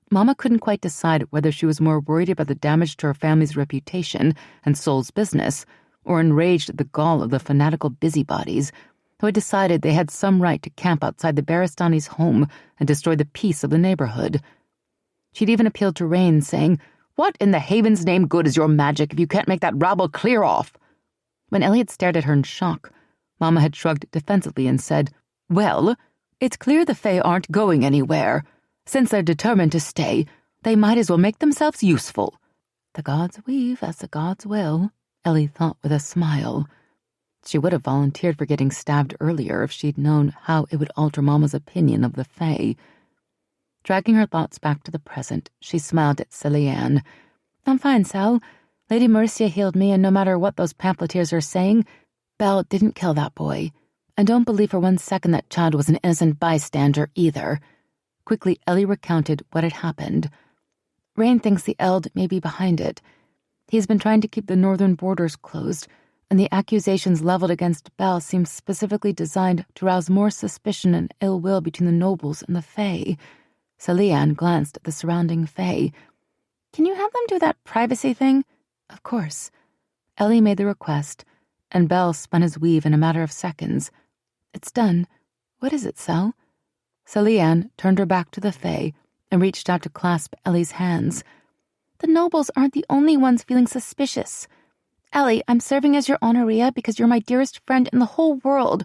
Mama couldn't quite decide whether she was more worried about the damage to her family's reputation and soul's business, or enraged at the gall of the fanatical busybodies who had decided they had some right to camp outside the Berestani's home and destroy the peace of the neighborhood. She'd even appealed to Rain, saying, "What in the Haven's name good is your magic if you can't make that rabble clear off?" When Elliot stared at her in shock, Mama had shrugged defensively and said, "Well, it's clear the Fae aren't going anywhere. Since they're determined to stay, they might as well make themselves useful." The gods weave as the gods will, Ellie thought with a smile. She would have volunteered for getting stabbed earlier if she'd known how it would alter Mama's opinion of the Fae. Dragging her thoughts back to the present, she smiled at Celiane. I'm fine, Sel. Lady Mercia healed me, and no matter what those pamphleteers are saying, Belle didn't kill that boy. And don't believe for 1 second that Chad was an innocent bystander either. Quickly, Ellie recounted what had happened. Rain thinks the Eld may be behind it. He's been trying to keep the northern borders closed, and the accusations leveled against Belle seem specifically designed to rouse more suspicion and ill will between the nobles and the Fae. Celiane glanced at the surrounding Fae. Can you have them do that privacy thing? Of course. Ellie made the request, and Belle spun his weave in a matter of seconds. It's done. What is it, Sel? Celiane turned her back to the Fae and reached out to clasp Ellie's hands. The nobles aren't the only ones feeling suspicious. Ellie, I'm serving as your honorea because you're my dearest friend in the whole world,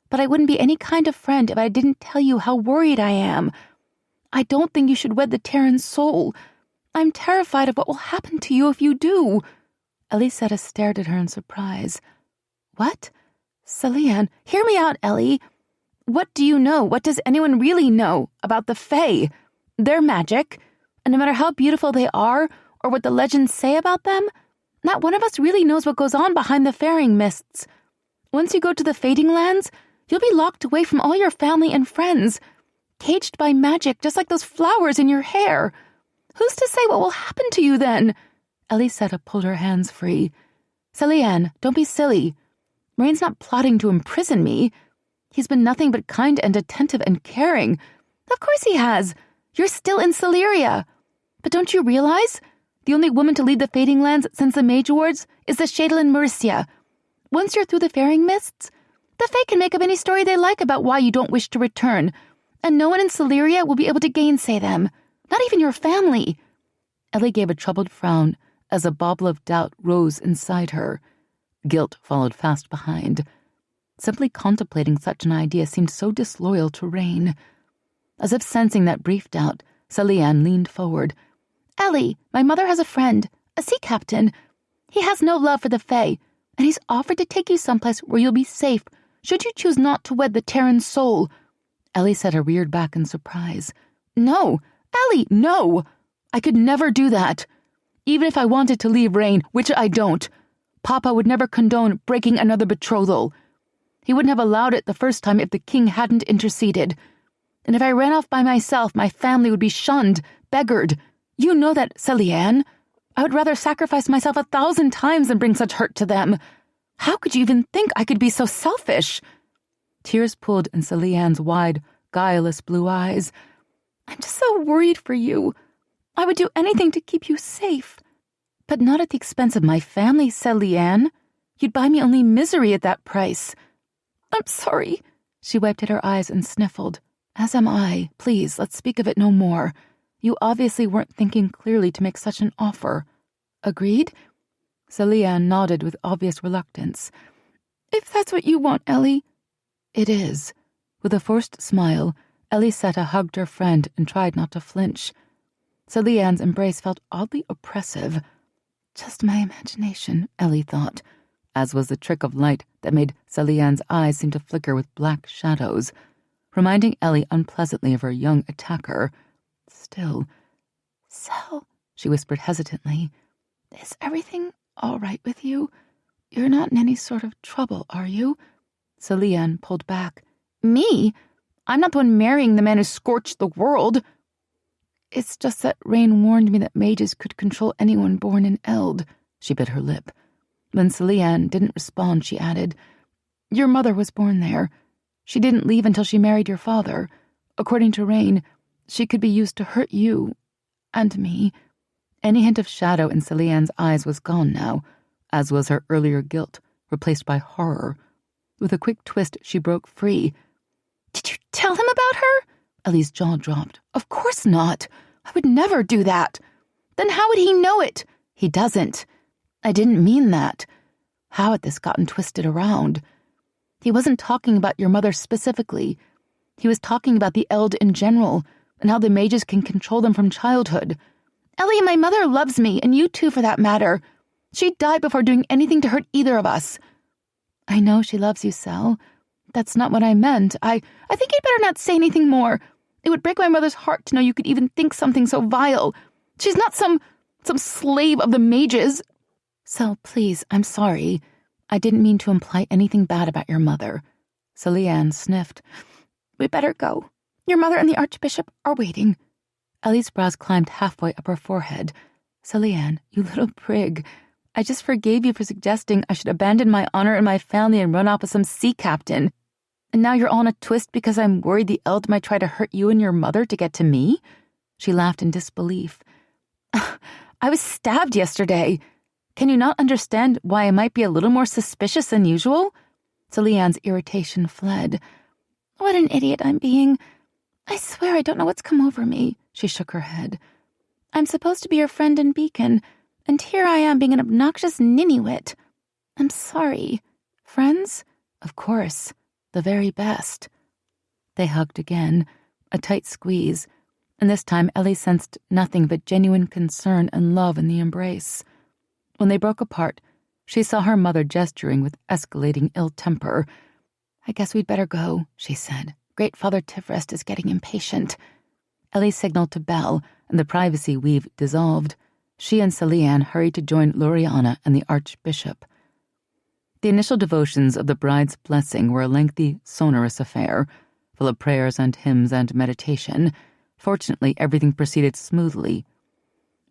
but I wouldn't be any kind of friend if I didn't tell you how worried I am. I don't think you should wed the Tairen soul. I'm terrified of what will happen to you if you do. Ellysetta stared at her in surprise. What? Celiane, hear me out, Ellie. What do you know? What does anyone really know about the Fae? They're magic, and no matter how beautiful they are, or what the legends say about them, not one of us really knows what goes on behind the faring mists. Once you go to the fading lands, you'll be locked away from all your family and friends, caged by magic just like those flowers in your hair. Who's to say what will happen to you then? Ellysetta pulled her hands free. Celiane, don't be silly. Rain's not plotting to imprison me. He's been nothing but kind and attentive and caring. Of course he has. You're still in Celeria. But don't you realize? The only woman to lead the fading lands since the Mage Awards is the Shadowland Mercia. Once you're through the faring mists, the Fae can make up any story they like about why you don't wish to return, and no one in Celeria will be able to gainsay them. Not even your family. Ellie gave a troubled frown as a bauble of doubt rose inside her. Guilt followed fast behind. Simply contemplating such an idea seemed so disloyal to Rain. As if sensing that brief doubt, Celiane leaned forward. Ellie, my mother has a friend, a sea captain. He has no love for the Fae, and he's offered to take you someplace where you'll be safe, should you choose not to wed the Tairen soul. Ellysetta reared back in surprise. No, Ellie, no! I could never do that. Even if I wanted to leave Rain, which I don't, Papa would never condone breaking another betrothal. He wouldn't have allowed it the first time if the king hadn't interceded. And if I ran off by myself, my family would be shunned, beggared. You know that, Celiane. I would rather sacrifice myself 1,000 times than bring such hurt to them. How could you even think I could be so selfish? Tears pooled in Celiane's wide, guileless blue eyes. I'm just so worried for you. I would do anything to keep you safe. But not at the expense of my family, Celiane. You'd buy me only misery at that price. I'm sorry. She wiped at her eyes and sniffled. As am I. Please, let's speak of it no more. You obviously weren't thinking clearly to make such an offer. Agreed? Celiane nodded with obvious reluctance. If that's what you want, Ellie. It is. With a forced smile, Ellysetta hugged her friend and tried not to flinch. Celiane's embrace felt oddly oppressive. Just my imagination, Ellie thought, as was the trick of light that made Celiane's eyes seem to flicker with black shadows, reminding Ellie unpleasantly of her young attacker. Still, Sel, she whispered hesitantly, is everything all right with you? You're not in any sort of trouble, are you? Celiane pulled back. Me? I'm not the one marrying the man who scorched the world. It's just that Rain warned me that mages could control anyone born in Eld. She bit her lip. When Celiane didn't respond, she added, Your mother was born there. She didn't leave until she married your father. According to Rain, she could be used to hurt you and me. Any hint of shadow in Celiane's eyes was gone now, as was her earlier guilt, replaced by horror. With a quick twist, she broke free. Did you tell him about her? Ellie's jaw dropped. Of course not. I would never do that. Then how would he know it? He doesn't. I didn't mean that. How had this gotten twisted around? He wasn't talking about your mother specifically. He was talking about the Eld in general, and how the mages can control them from childhood. Ellie, my mother loves me, and you too for that matter. She died before doing anything to hurt either of us. I know she loves you, Sel. That's not what I meant. I think you'd better not say anything more. It would break my mother's heart to know you could even think something so vile. She's not some slave of the mages. Sel, please, I'm sorry. I didn't mean to imply anything bad about your mother. Celianne sniffed. We better go. Your mother and the Archbishop are waiting. Ellie's brows climbed halfway up her forehead. Celianne, you little prig. I just forgave you for suggesting I should abandon my honor and my family and run off with some sea captain. And now you're all on a twist because I'm worried the Eld might try to hurt you and your mother to get to me? She laughed in disbelief. I was stabbed yesterday. Can you not understand why I might be a little more suspicious than usual? Celianne's irritation fled. What an idiot I'm being. I swear I don't know what's come over me. She shook her head. I'm supposed to be your friend and beacon, and here I am being an obnoxious ninny-wit. I'm sorry. Friends? Of course. The very best. They hugged again, a tight squeeze, and this time Ellie sensed nothing but genuine concern and love in the embrace. When they broke apart, she saw her mother gesturing with escalating ill temper. I guess we'd better go, she said. Great Father Tifrest is getting impatient. Ellie signaled to Belle, and the privacy weave dissolved. She and Celianne hurried to join Loriana and the Archbishop. The initial devotions of the bride's blessing were a lengthy, sonorous affair, full of prayers and hymns and meditation. Fortunately, everything proceeded smoothly.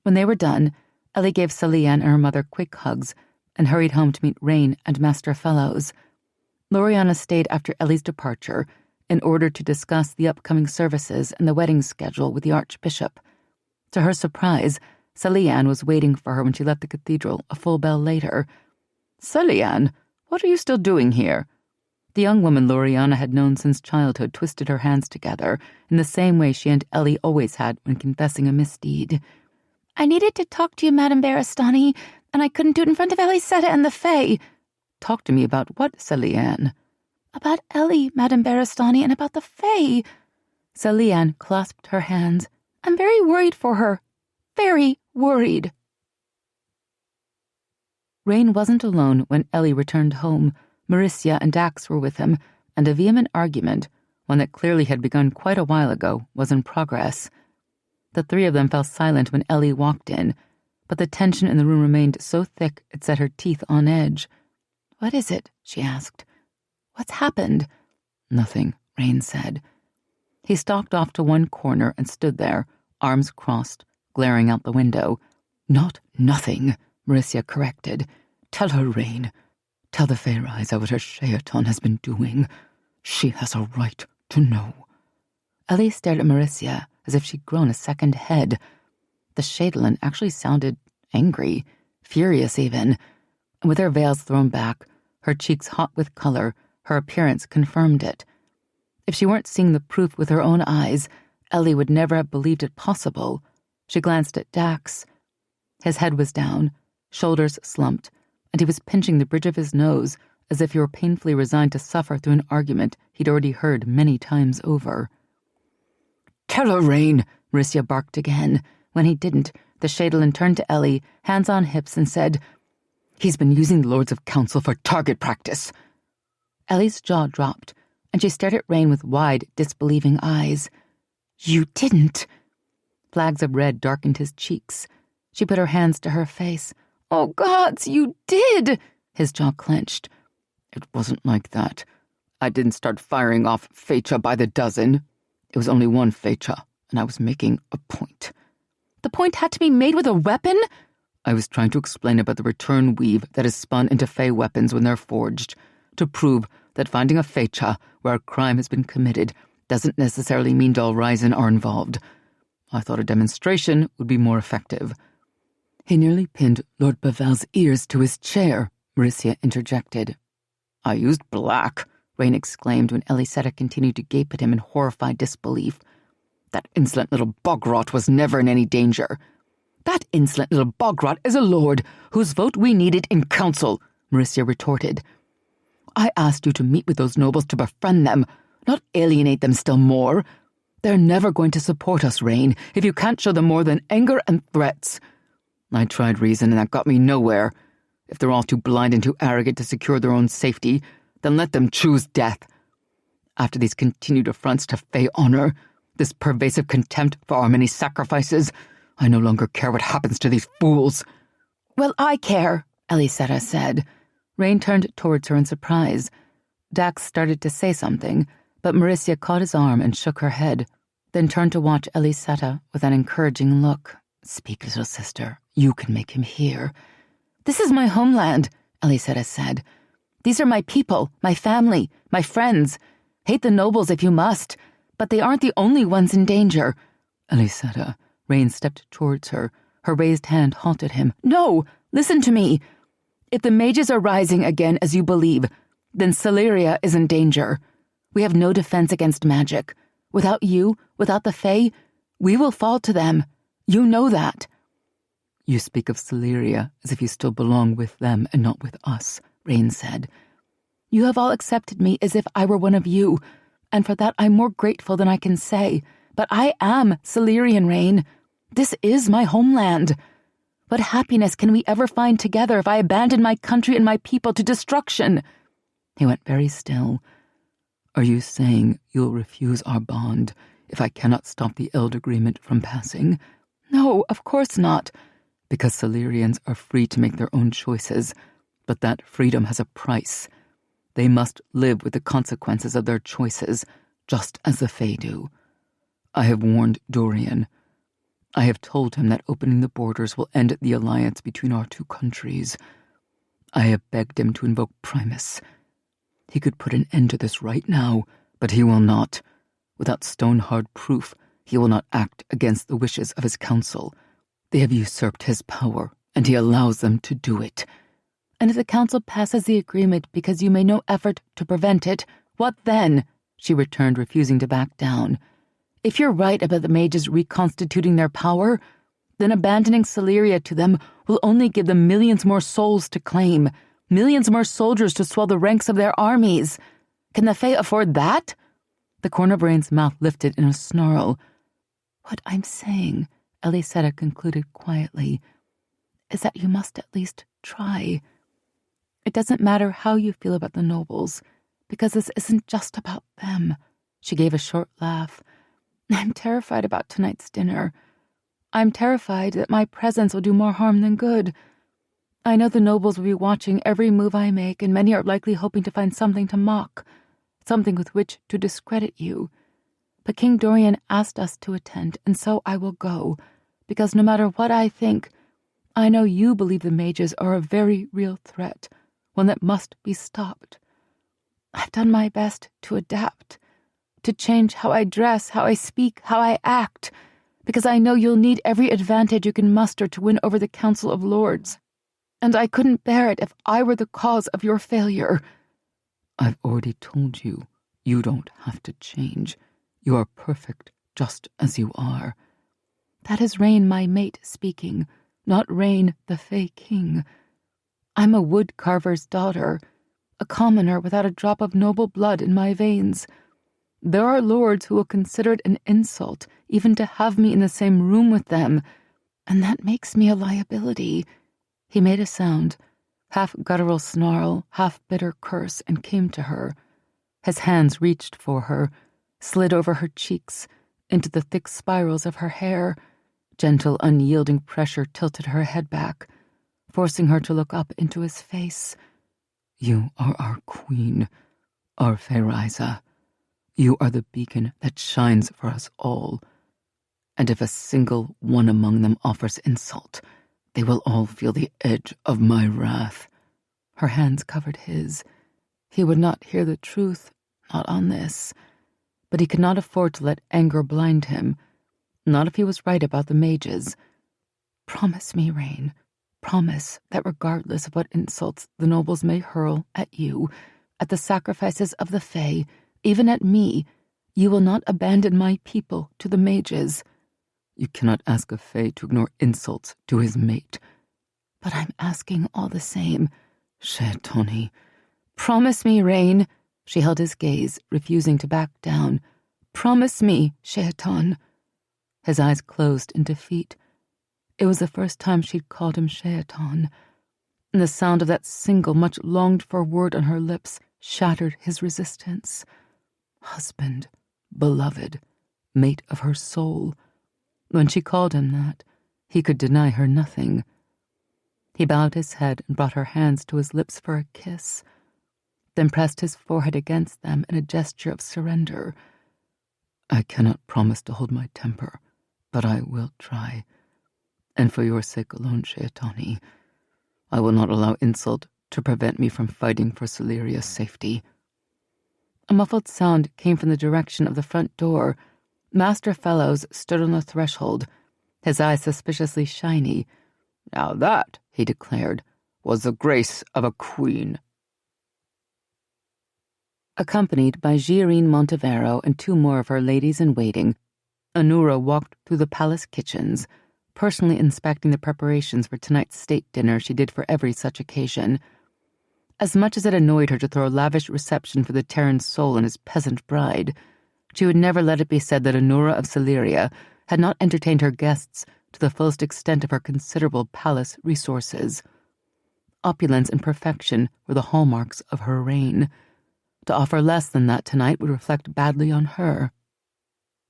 When they were done, Ellie gave Celianne and her mother quick hugs and hurried home to meet Rain and Master Fellows. Loriana stayed after Ellie's departure in order to discuss the upcoming services and the wedding schedule with the Archbishop. To her surprise, Celianne was waiting for her when she left the cathedral a full bell later. Celianne, what are you still doing here? The young woman Loriana had known since childhood twisted her hands together in the same way she and Ellie always had when confessing a misdeed. I needed to talk to you, Madame Barastani, and I couldn't do it in front of Ellysetta and the Fae. Talk to me about what, Celianne? About Ellie, Madame Barastani, and about the Fae. Celianne clasped her hands. I'm very worried for her. Very worried. Rain wasn't alone when Ellie returned home. Maricia and Dax were with him, and a vehement argument, one that clearly had begun quite a while ago, was in progress. The three of them fell silent when Ellie walked in, but the tension in the room remained so thick it set her teeth on edge. What is it? She asked. What's happened? Nothing, Rain said. He stalked off to one corner and stood there, arms crossed, glaring out the window. Not nothing, Maricia corrected. Tell her, Rain. Tell the Feyriza what her Shaitan has been doing. She has a right to know. Ellie stared at Maricia as if she'd grown a second head. The Shaitan actually sounded angry, furious even, and with her veils thrown back, her cheeks hot with color, her appearance confirmed it. If she weren't seeing the proof with her own eyes, Ellie would never have believed it possible. She glanced at Dax. His head was down, shoulders slumped, and he was pinching the bridge of his nose as if he were painfully resigned to suffer through an argument he'd already heard many times over. Tell her, Rain, Maricia barked again. When he didn't, the Shaitan turned to Ellie, hands on hips, and said, He's been using the Lords of Council for target practice. Ellie's jaw dropped, and she stared at Rain with wide, disbelieving eyes. You didn't. Flags of red darkened his cheeks. She put her hands to her face. Oh, gods, you did! His jaw clenched. It wasn't like that. I didn't start firing off Fecha by the dozen. It was only one Fecha, and I was making a point. The point had to be made with a weapon? I was trying to explain about the return weave that is spun into Fey weapons when they're forged, to prove that finding a Fecha where a crime has been committed doesn't necessarily mean Dalryzen are involved. I thought a demonstration would be more effective. He nearly pinned Lord Bavel's ears to his chair, Maricia interjected. I used black, Rain exclaimed when Ellysetta continued to gape at him in horrified disbelief. That insolent little bogrot was never in any danger. That insolent little bogrot is a lord whose vote we needed in council, Maricia retorted. I asked you to meet with those nobles to befriend them, not alienate them still more. They're never going to support us, Rain, if you can't show them more than anger and threats. I tried reason, and that got me nowhere. If they're all too blind and too arrogant to secure their own safety, then let them choose death. After these continued affronts to Fae honor, this pervasive contempt for our many sacrifices, I no longer care what happens to these fools." "Well, I care," Ellysetta said. Rain turned towards her in surprise. Dax started to say something, but Mauricia caught his arm and shook her head, then turned to watch Ellysetta with an encouraging look. "Speak, little sister. You can make him hear." "This is my homeland," Ellysetta said. "These are my people, my family, my friends. Hate the nobles if you must, but they aren't the only ones in danger." "Ellysetta," Rain stepped towards her. Her raised hand halted him. "No, listen to me. If the mages are rising again as you believe, then Celeria is in danger. We have no defense against magic. Without you, without the Fae, we will fall to them. You know that." "You speak of Celeria as if you still belong with them and not with us," Rain said. "You have all accepted me as if I were one of you, and for that I'm more grateful than I can say. But I am Celerian, Rain. This is my homeland. What happiness can we ever find together if I abandon my country and my people to destruction?" He went very still. "Are you saying you'll refuse our bond if I cannot stop the Eld agreement from passing?" "No, of course not." "Because Celerians are free to make their own choices, but that freedom has a price. They must live with the consequences of their choices, just as the Fae do. I have warned Dorian. I have told him that opening the borders will end the alliance between our two countries. I have begged him to invoke Primus. He could put an end to this right now, but he will not. Without stone-hard proof, he will not act against the wishes of his council. They have usurped his power, and he allows them to do it." "And if the council passes the agreement because you made no effort to prevent it, what then?" she returned, refusing to back down. "If you're right about the mages reconstituting their power, then abandoning Celeria to them will only give them millions more souls to claim, millions more soldiers to swell the ranks of their armies. Can the Fae afford that?" The corner of Rain's mouth lifted in a snarl. "What I'm saying," Ellysetta concluded quietly, "is that you must at least try. It doesn't matter how you feel about the nobles, because this isn't just about them." She gave a short laugh. "I'm terrified about tonight's dinner. I'm terrified that my presence will do more harm than good. I know the nobles will be watching every move I make, and many are likely hoping to find something to mock, something with which to discredit you. But King Dorian asked us to attend, and so I will go, because no matter what I think, I know you believe the mages are a very real threat, one that must be stopped. I've done my best to adapt, to change how I dress, how I speak, how I act, because I know you'll need every advantage you can muster to win over the Council of Lords. And I couldn't bear it if I were the cause of your failure." "I've already told you, you don't have to change. You are perfect just as you are." "That is Rain, my mate, speaking, not Rain, the Fae King. I'm a woodcarver's daughter, a commoner without a drop of noble blood in my veins. There are lords who will consider it an insult even to have me in the same room with them, and that makes me a liability." He made a sound, half guttural snarl, half bitter curse, and came to her. His hands reached for her, slid over her cheeks, into the thick spirals of her hair. Gentle, unyielding pressure tilted her head back, forcing her to look up into his face. "You are our queen, our Faeriza. You are the beacon that shines for us all. And if a single one among them offers insult, they will all feel the edge of my wrath." Her hands covered his. He would not hear the truth, not on this. But he could not afford to let anger blind him, not if he was right about the mages. "Promise me, Rain, promise that regardless of what insults the nobles may hurl at you, at the sacrifices of the Fae, even at me, you will not abandon my people to the mages." "You cannot ask a Fae to ignore insults to his mate." "But I'm asking all the same." "Shaitani." "Promise me, Rain." She held his gaze, refusing to back down. "Promise me, Shaitan." His eyes closed in defeat. It was the first time she'd called him Shaitan. and the sound of that single, much-longed-for word on her lips shattered his resistance. Husband, beloved, mate of her soul. When she called him that, he could deny her nothing. He bowed his head and brought her hands to his lips for a kiss, then pressed his forehead against them in a gesture of surrender. I cannot promise to hold my temper, but I will try. And for your sake alone, Sheatani, I will not allow insult to prevent me from fighting for Celeria's safety. A muffled sound came from the direction of the front door. Master Fellows stood on the threshold, his eyes suspiciously shiny. Now that, he declared, was the grace of a queen. Accompanied by Girine Montevero and 2 more of her ladies-in-waiting, Anura walked through the palace kitchens, personally inspecting the preparations for tonight's state dinner she did for every such occasion. As much as it annoyed her to throw a lavish reception for the Tairen soul and his peasant bride, she would never let it be said that Anura of Celeria had not entertained her guests to the fullest extent of her considerable palace resources. Opulence and perfection were the hallmarks of her reign. To offer less than that tonight would reflect badly on her.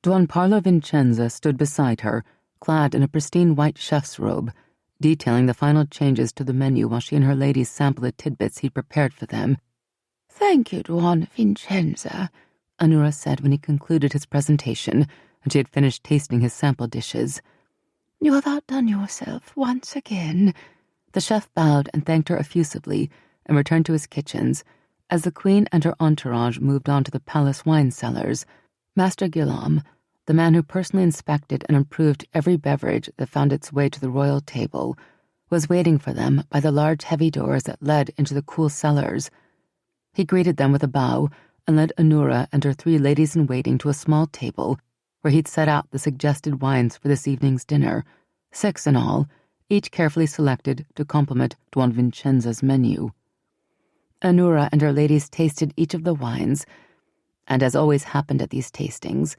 Don Parlo Vincenza stood beside her, clad in a pristine white chef's robe, detailing the final changes to the menu while she and her ladies sampled the tidbits he'd prepared for them. Thank you, Don Vincenza, Anura said when he concluded his presentation and she had finished tasting his sample dishes. You have outdone yourself once again. The chef bowed and thanked her effusively and returned to his kitchens. As the queen and her entourage moved on to the palace wine cellars, Master Guillaume, the man who personally inspected and improved every beverage that found its way to the royal table, was waiting for them by the large heavy doors that led into the cool cellars. He greeted them with a bow and led Anura and her 3 ladies-in-waiting to a small table where he'd set out the suggested wines for this evening's dinner, 6 in all, each carefully selected to complement Don Vincenza's menu. Anura and her ladies tasted each of the wines, and as always happened at these tastings,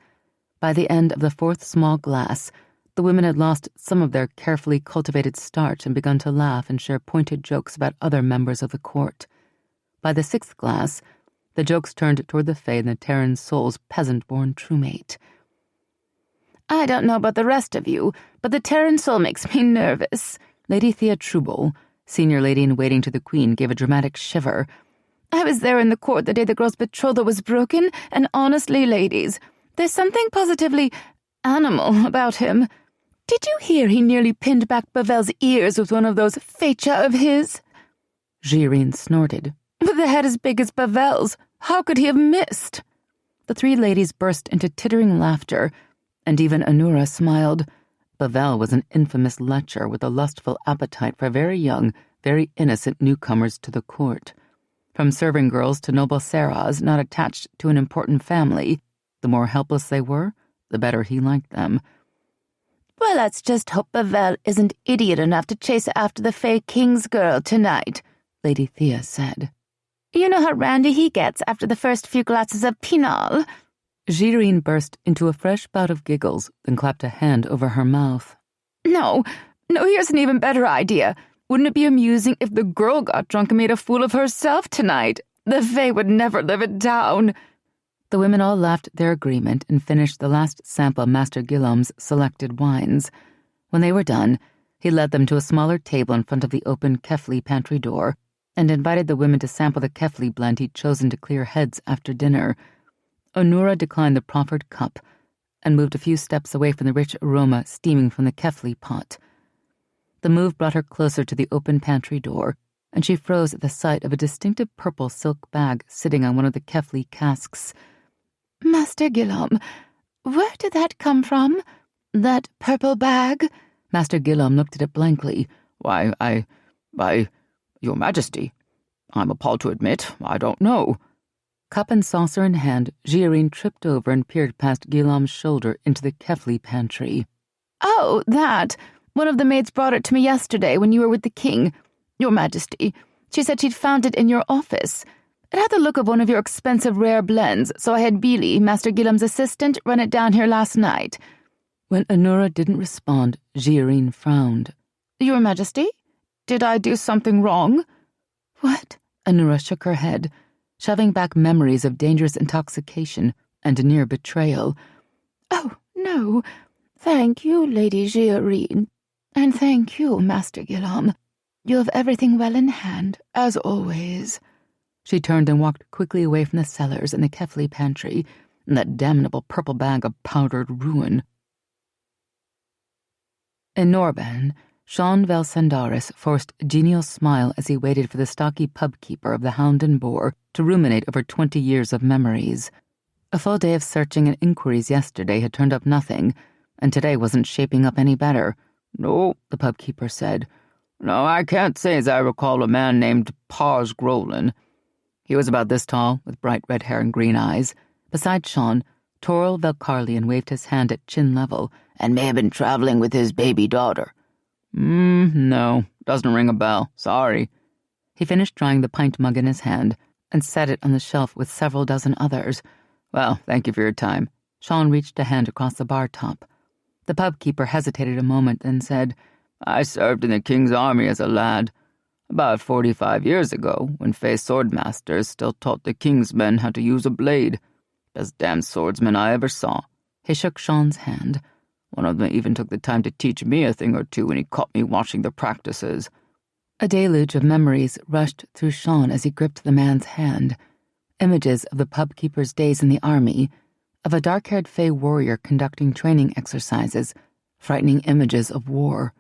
by the end of the 4th small glass, the women had lost some of their carefully cultivated starch and begun to laugh and share pointed jokes about other members of the court. By the 6th glass, the jokes turned toward the fae and the Tairen soul's peasant-born truemate. I don't know about the rest of you, but the Tairen soul makes me nervous. Lady Thea Trouble, senior lady-in-waiting to the queen, gave a dramatic shiver. I was there in the court the day the girl's betrothal was broken, and honestly, ladies, there's something positively animal about him. Did you hear he nearly pinned back Bavel's ears with one of those fecha of his? Girine snorted. With a head as big as Bavel's, how could he have missed? The 3 ladies burst into tittering laughter, and even Anura smiled. Bavel was an infamous lecher with a lustful appetite for very young, very innocent newcomers to the court. From serving girls to noble serahs not attached to an important family, the more helpless they were, the better he liked them. Well, let's just hope Bavel isn't idiot enough to chase after the Fey King's girl tonight, Lady Thea said. You know how randy he gets after the first few glasses of Pinot. Girine burst into a fresh bout of giggles, then clapped a hand over her mouth. No, here's an even better idea. Wouldn't it be amusing if the girl got drunk and made a fool of herself tonight? The Fae would never live it down. The women all laughed their agreement and finished the last sample of Master Guillaume's selected wines. When they were done, he led them to a smaller table in front of the open Kefli pantry door and invited the women to sample the Kefli blend he'd chosen to clear heads after dinner. Anura declined the proffered cup and moved a few steps away from the rich aroma steaming from the Kefli pot. The move brought her closer to the open pantry door, and she froze at the sight of a distinctive purple silk bag sitting on one of the Kefli casks. Master Guillaume, where did that come from? That purple bag? Master Guillaume looked at it blankly. Why, Your Majesty, I'm appalled to admit, I don't know. Cup and saucer in hand, Girine tripped over and peered past Guillaume's shoulder into the Kefli pantry. Oh, that! One of the maids brought it to me yesterday when you were with the king. Your Majesty, she said she'd found it in your office. It had the look of one of your expensive rare blends, so I had Beely, Master Guillaume's assistant, run it down here last night. When Anura didn't respond, Girine frowned. Your Majesty? Did I do something wrong?" "What?" Anura shook her head, shoving back memories of dangerous intoxication and near betrayal. "Oh, no. Thank you, Lady Giorine. And thank you, Master Guillaume. You have everything well in hand, as always." She turned and walked quickly away from the cellars and the Kefli pantry and that damnable purple bag of powdered ruin. In Norban, Sean Velsandaris forced a genial smile as he waited for the stocky pubkeeper of the Hound and Boar to ruminate over 20 years of memories. A full day of searching and inquiries yesterday had turned up nothing, and today wasn't shaping up any better. "No," the pubkeeper said. "No, I can't say as I recall a man named Pars Grolin." He was about this tall, with bright red hair and green eyes. Beside Sean, Toril Velcarlian waved his hand at chin level. "And may have been traveling with his baby daughter." No, doesn't ring a bell. Sorry." He finished drying the pint mug in his hand and set it on the shelf with several dozen others. "Well, thank you for your time." Sean reached a hand across the bar top. The pubkeeper hesitated a moment, then said, "I served in the king's army as a lad. About 45 years ago, when Fey swordmasters still taught the king's men how to use a blade. Best damn swordsman I ever saw." He shook Sean's hand. "One of them even took the time to teach me a thing or two when he caught me watching the practices." A deluge of memories rushed through Sean as he gripped the man's hand. Images of the pubkeeper's days in the army, of a dark-haired Fey warrior conducting training exercises, frightening images of war.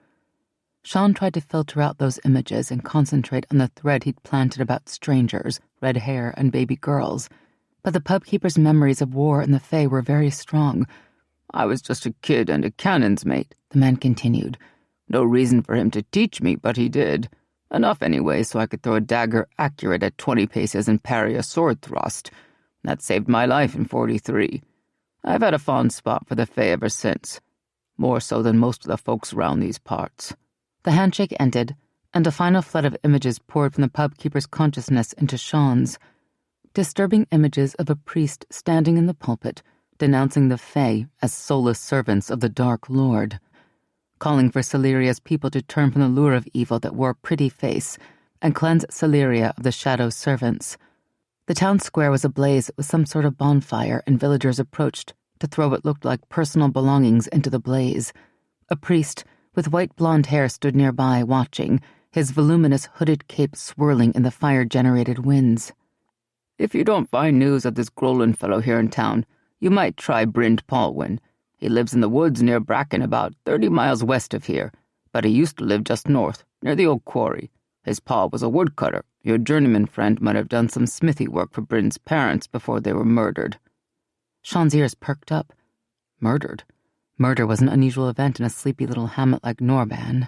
Sean tried to filter out those images and concentrate on the thread he'd planted about strangers, red hair, and baby girls. But the pubkeeper's memories of war and the Fey were very strong. "I was just a kid and a cannon's mate," the man continued. "No reason for him to teach me, but he did. Enough anyway so I could throw a dagger accurate at 20 paces and parry a sword thrust. That saved my life in 43. I've had a fond spot for the Fey ever since. More so than most of the folks around these parts." The handshake ended, and a final flood of images poured from the pubkeeper's consciousness into Sean's. Disturbing images of a priest standing in the pulpit, denouncing the Fey as soulless servants of the Dark Lord, calling for Celeria's people to turn from the lure of evil that wore a pretty face and cleanse Celeria of the shadow servants. The town square was ablaze with some sort of bonfire, and villagers approached to throw what looked like personal belongings into the blaze. A priest with white blonde hair stood nearby, watching, his voluminous hooded cape swirling in the fire-generated winds. "If you don't find news of this Grolin fellow here in town, you might try Bryn Paulwyn. He lives in the woods near Bracken, about 30 miles west of here, but he used to live just north, near the old quarry. His pa was a woodcutter. Your journeyman friend might have done some smithy work for Bryn's parents before they were murdered." Sean's ears perked up. Murdered? Murder was an unusual event in a sleepy little hamlet like Norban.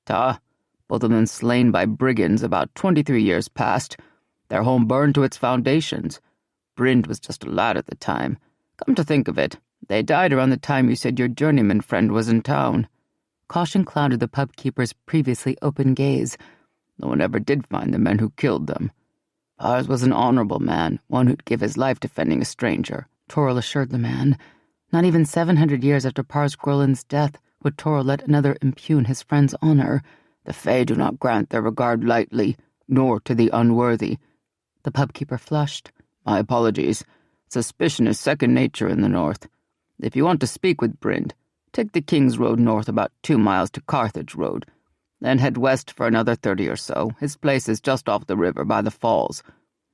"Ta, both of them slain by brigands about 23 years past. Their home burned to its foundations. Bryn was just a lad at the time. Come to think of it, they died around the time you said your journeyman friend was in town." Caution clouded the pubkeeper's previously open gaze. "No one ever did find the men who killed them. Ours was an honorable man, one who'd give his life defending a stranger," Toril assured the man. Not even 700 years after Pars Grolin's death would Toril let another impugn his friend's honor. "The Fey do not grant their regard lightly, nor to the unworthy." The pubkeeper flushed. "My apologies. Suspicion is second nature in the north. If you want to speak with Bryn, take the King's Road north about 2 miles to Carthage Road, then head west for another 30 or so. His place is just off the river by the falls.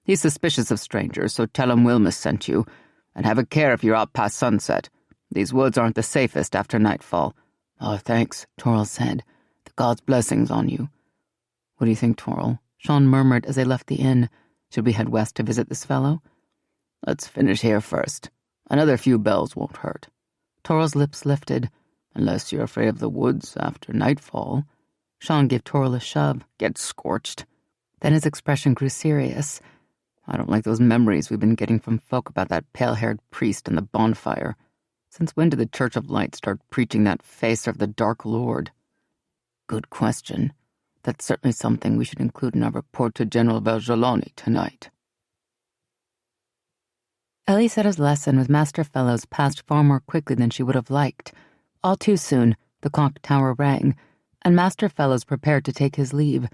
He's suspicious of strangers, so tell him Wilmus sent you, and have a care if you're out past sunset. These woods aren't the safest after nightfall." "Oh, thanks," Toril said. "The gods' blessings on you." "What do you think, Toril?" Sean murmured as they left the inn. "Should we head west to visit this fellow?" "Let's finish here first. Another few bells won't hurt." Toril's lips lifted. "Unless you're afraid of the woods after nightfall." Sean gave Toril a shove. "Get scorched." Then his expression grew serious. "I don't like those memories we've been getting from folk about that pale-haired priest and the bonfire. Since when did the Church of Light start preaching that face of the Dark Lord?" "Good question. That's certainly something we should include in our report to General Velgeloni tonight." Ellysetta's lesson with Master Fellows passed far more quickly than she would have liked. All too soon, the clock tower rang, and Master Fellows prepared to take his leave.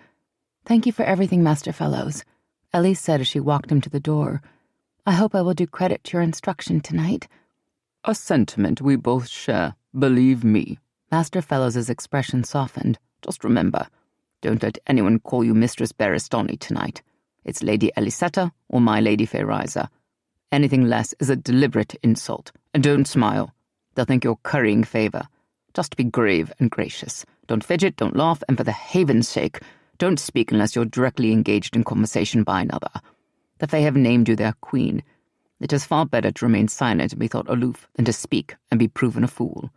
"Thank you for everything, Master Fellows," Ellie said as she walked him to the door. "I hope I will do credit to your instruction tonight." "A sentiment we both share, believe me." Master Fellows' expression softened. "Just remember, don't let anyone call you Mistress Berestoni tonight. It's Lady Ellysetta or my Lady Feyriza. Anything less is a deliberate insult. And don't smile. They'll think you're currying favour. Just be grave and gracious. Don't fidget, don't laugh, and for the haven's sake, don't speak unless you're directly engaged in conversation by another. The Fae have named you their queen. It is far better to remain silent and be thought aloof than to speak and be proven a fool."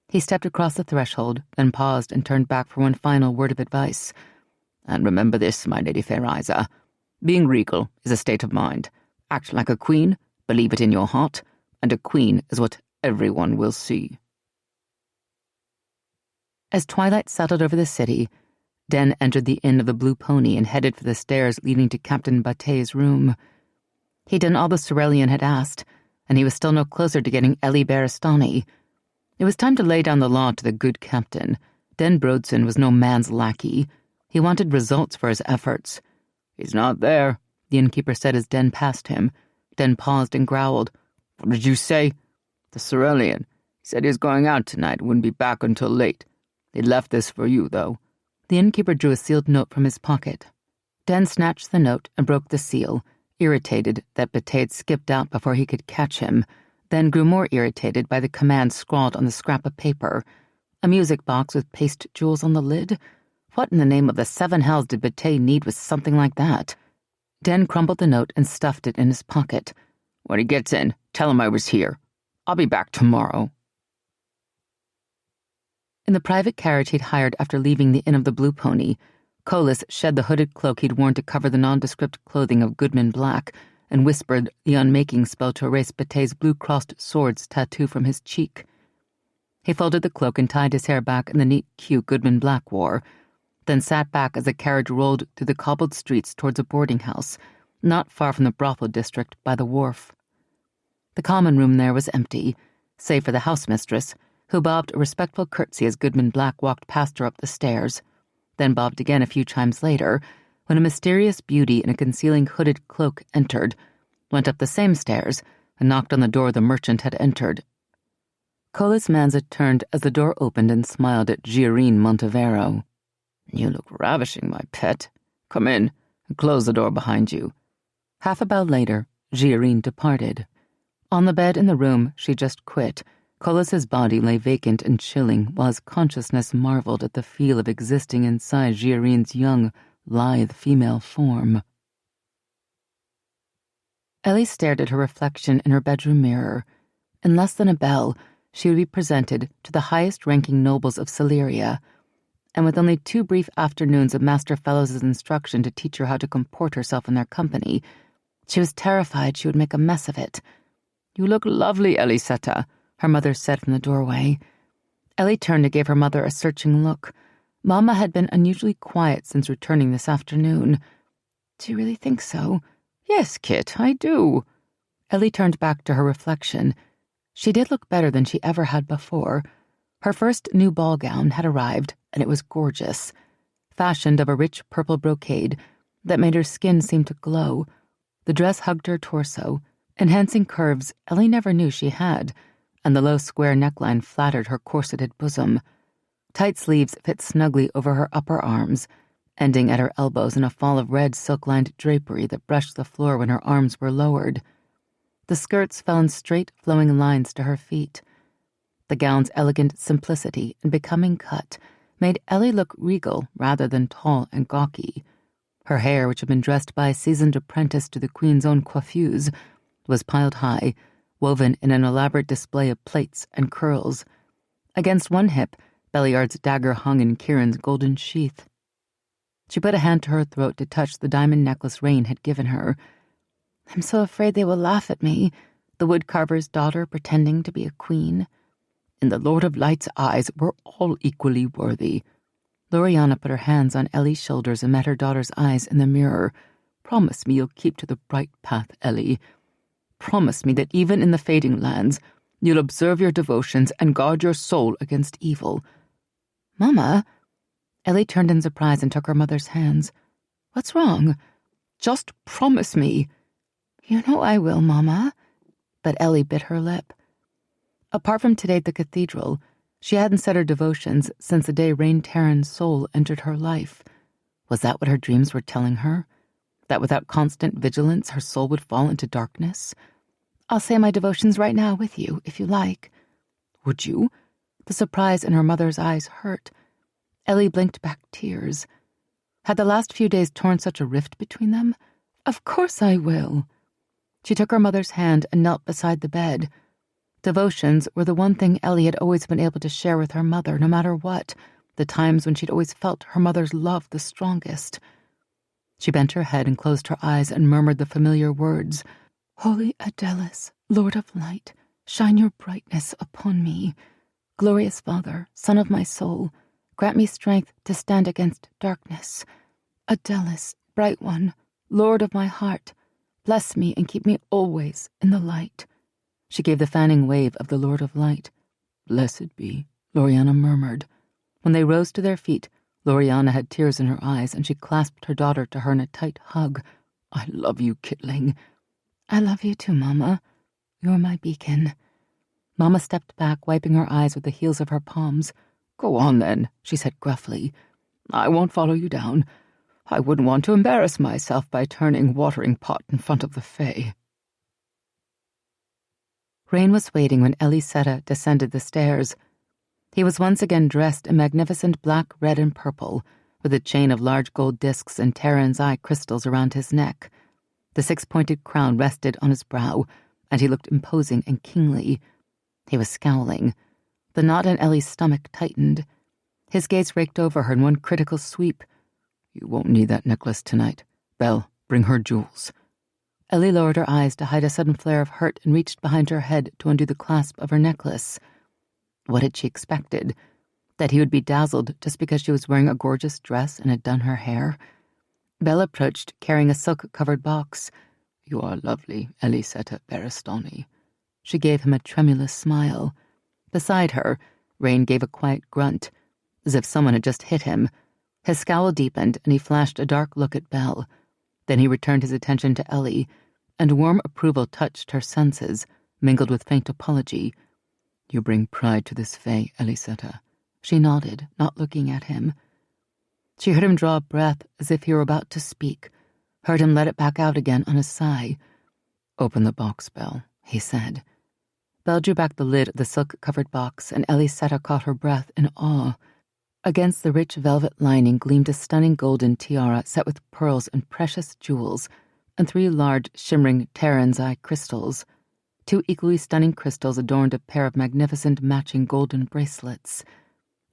He stepped across the threshold, then paused and turned back for one final word of advice. "And remember this, my Lady Feyriza. Being regal is a state of mind. Act like a queen, believe it in your heart, and a queen is what everyone will see." As twilight settled over the city, Den entered the Inn of the Blue Pony and headed for the stairs leading to Captain Batte's room. He'd done all the Cerulean had asked, and he was still no closer to getting Ellie Berestani. It was time to lay down the law to the good captain. Den Brodson was no man's lackey. He wanted results for his efforts. "He's not there," the innkeeper said as Den passed him. Den paused and growled. "What did you say?" "The Cerulean. He said he was going out tonight and wouldn't be back until late. He left this for you, though." The innkeeper drew a sealed note from his pocket. Den snatched the note and broke the seal, irritated that Batte had skipped out before he could catch him, then grew more irritated by the command scrawled on the scrap of paper. A music box with paste jewels on the lid? What in the name of the seven hells did Batte need with something like that? Den crumbled the note and stuffed it in his pocket. "When he gets in, tell him I was here. I'll be back tomorrow." In the private carriage he'd hired after leaving the Inn of the Blue Pony, Colas shed the hooded cloak he'd worn to cover the nondescript clothing of Goodman Black and whispered the unmaking spell to erase Batte's blue-crossed swords tattoo from his cheek. He folded the cloak and tied his hair back in the neat queue Goodman Black wore, then sat back as the carriage rolled through the cobbled streets towards a boarding house, not far from the brothel district by the wharf. The common room there was empty, save for the housemistress, who bobbed a respectful curtsy as Goodman Black walked past her up the stairs, then bobbed again a few times later, when a mysterious beauty in a concealing hooded cloak entered, went up the same stairs, and knocked on the door the merchant had entered. Colas Manza turned as the door opened and smiled at Giarine Montevero. "You look ravishing, my pet. Come in, and close the door behind you." Half a bow later, Giarine departed. On the bed in the room she just quit, Colas's body lay vacant and chilling while his consciousness marveled at the feel of existing inside Giarine's young, lithe female form. Ellie stared at her reflection in her bedroom mirror. In less than a bell, she would be presented to the highest-ranking nobles of Celeria, and with only 2 brief afternoons of Master Fellows' instruction to teach her how to comport herself in their company, she was terrified she would make a mess of it. "You look lovely, Ellysetta," her mother said from the doorway. Ellie turned and gave her mother a searching look. Mama had been unusually quiet since returning this afternoon. "Do you really think so?" "Yes, Kit, I do." Ellie turned back to her reflection. She did look better than she ever had before. Her first new ball gown had arrived, and it was gorgeous, fashioned of a rich purple brocade that made her skin seem to glow. The dress hugged her torso, enhancing curves Ellie never knew she had, and the low square neckline flattered her corseted bosom. Tight sleeves fit snugly over her upper arms, ending at her elbows in a fall of red silk-lined drapery that brushed the floor when her arms were lowered. The skirts fell in straight, flowing lines to her feet. The gown's elegant simplicity and becoming cut made Ellie look regal rather than tall and gawky. Her hair, which had been dressed by a seasoned apprentice to the Queen's own coiffeuse, was piled high, woven in an elaborate display of plaits and curls. Against one hip, Belliard's dagger hung in Kieran's golden sheath. She put a hand to her throat to touch the diamond necklace Rain had given her. "I'm so afraid they will laugh at me, the woodcarver's daughter pretending to be a queen." "In the Lord of Light's eyes, we're all equally worthy." Loriana put her hands on Ellie's shoulders and met her daughter's eyes in the mirror. "Promise me you'll keep to the bright path, Ellie. Promise me that even in the fading lands, you'll observe your devotions and guard your soul against evil." "Mama, Ellie turned in surprise and took her mother's hands. "What's wrong?" "Just promise me." "You know I will, Mama." But Ellie bit her lip. Apart from today at the cathedral, she hadn't said her devotions since the day Tairen's soul entered her life. Was that what her dreams were telling her? That without constant vigilance her soul would fall into darkness? "I'll say my devotions right now with you, if you like." "Would you?" The surprise in her mother's eyes hurt. Ellie blinked back tears. Had the last few days torn such a rift between them? "Of course I will." She took her mother's hand and knelt beside the bed. Devotions were the one thing Ellie had always been able to share with her mother, no matter what, the times when she'd always felt her mother's love the strongest. She bent her head and closed her eyes and murmured the familiar words. "Holy Adelis, Lord of Light, shine your brightness upon me. Glorious Father, Son of my soul, grant me strength to stand against darkness. Adelis, Bright One, Lord of my heart, bless me and keep me always in the light." She gave the fanning wave of the Lord of Light. "Blessed be," Loriana murmured. When they rose to their feet, Loriana had tears in her eyes, and she clasped her daughter to her in a tight hug. "I love you, Kitling." "I love you too, Mama. You're my beacon." Mama stepped back, wiping her eyes with the heels of her palms. "Go on, then," she said gruffly. "I won't follow you down. I wouldn't want to embarrass myself by turning watering pot in front of the Fae." Rain was waiting when Ellysetta descended the stairs. He was once again dressed in magnificent black, red, and purple, with a chain of large gold discs and Tairen's eye crystals around his neck. The six-pointed crown rested on his brow, and he looked imposing and kingly. He was scowling. The knot in Ellie's stomach tightened. His gaze raked over her in one critical sweep. "You won't need that necklace tonight. Belle, bring her jewels." Ellie lowered her eyes to hide a sudden flare of hurt and reached behind her head to undo the clasp of her necklace. What had she expected? That he would be dazzled just because she was wearing a gorgeous dress and had done her hair? Belle approached, carrying a silk-covered box. "You are lovely, Ellysetta Berestani." She gave him a tremulous smile. Beside her, Rain gave a quiet grunt, as if someone had just hit him. His scowl deepened, and he flashed a dark look at Belle. Then he returned his attention to Ellie, and warm approval touched her senses, mingled with faint apology. "You bring pride to this Fae, Ellysetta." She nodded, not looking at him. She heard him draw a breath as if he were about to speak, heard him let it back out again on a sigh. "Open the box, Belle," he said. Belle drew back the lid of the silk-covered box, and Ellysetta caught her breath in awe. Against the rich velvet lining gleamed a stunning golden tiara set with pearls and precious jewels, and 3 large, shimmering Tairen's eye crystals. 2 equally stunning crystals adorned a pair of magnificent matching golden bracelets.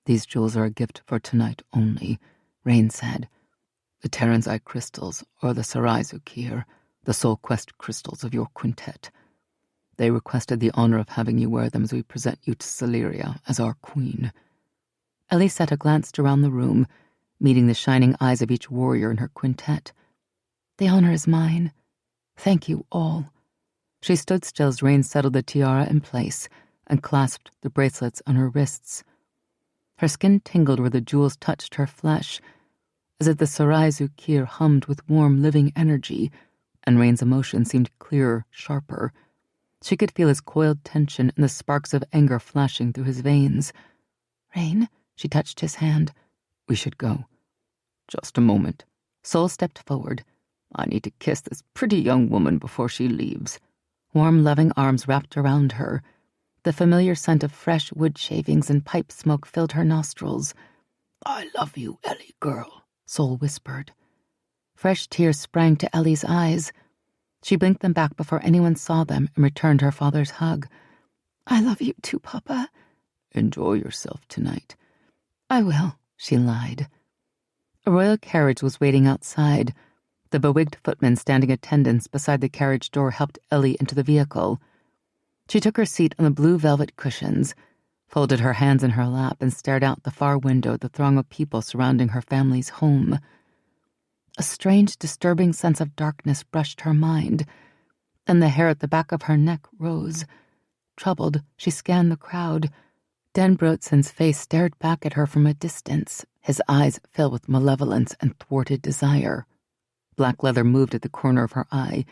"These jewels are a gift for tonight only," Rain said. "The Tairen's eye crystals are the Sarai Zukir, the soul quest crystals of your quintet. They requested the honor of having you wear them as we present you to Celeria as our queen." Ellysetta glanced around the room, meeting the shining eyes of each warrior in her quintet. "The honor is mine. Thank you all." She stood still as Rain settled the tiara in place and clasped the bracelets on her wrists. Her skin tingled where the jewels touched her flesh, as if the Sarai Zukir hummed with warm, living energy, and Rain's emotion seemed clearer, sharper. She could feel his coiled tension and the sparks of anger flashing through his veins. "Rain," she touched his hand. "We should go." "Just a moment." Sol stepped forward. "I need to kiss this pretty young woman before she leaves." Warm, loving arms wrapped around her. The familiar scent of fresh wood shavings and pipe smoke filled her nostrils. "I love you, Ellie girl," Sol whispered. Fresh tears sprang to Ellie's eyes. She blinked them back before anyone saw them and returned her father's hug. "I love you too, Papa." "Enjoy yourself tonight." "I will," she lied. A royal carriage was waiting outside. The bewigged footman standing attendance beside the carriage door helped Ellie into the vehicle. She took her seat on the blue velvet cushions, folded her hands in her lap, and stared out the far window at the throng of people surrounding her family's home. A strange, disturbing sense of darkness brushed her mind, and the hair at the back of her neck rose. Troubled, she scanned the crowd. Dan Brotson's face stared back at her from a distance, his eyes filled with malevolence and thwarted desire. Black leather moved at the corner of her eye,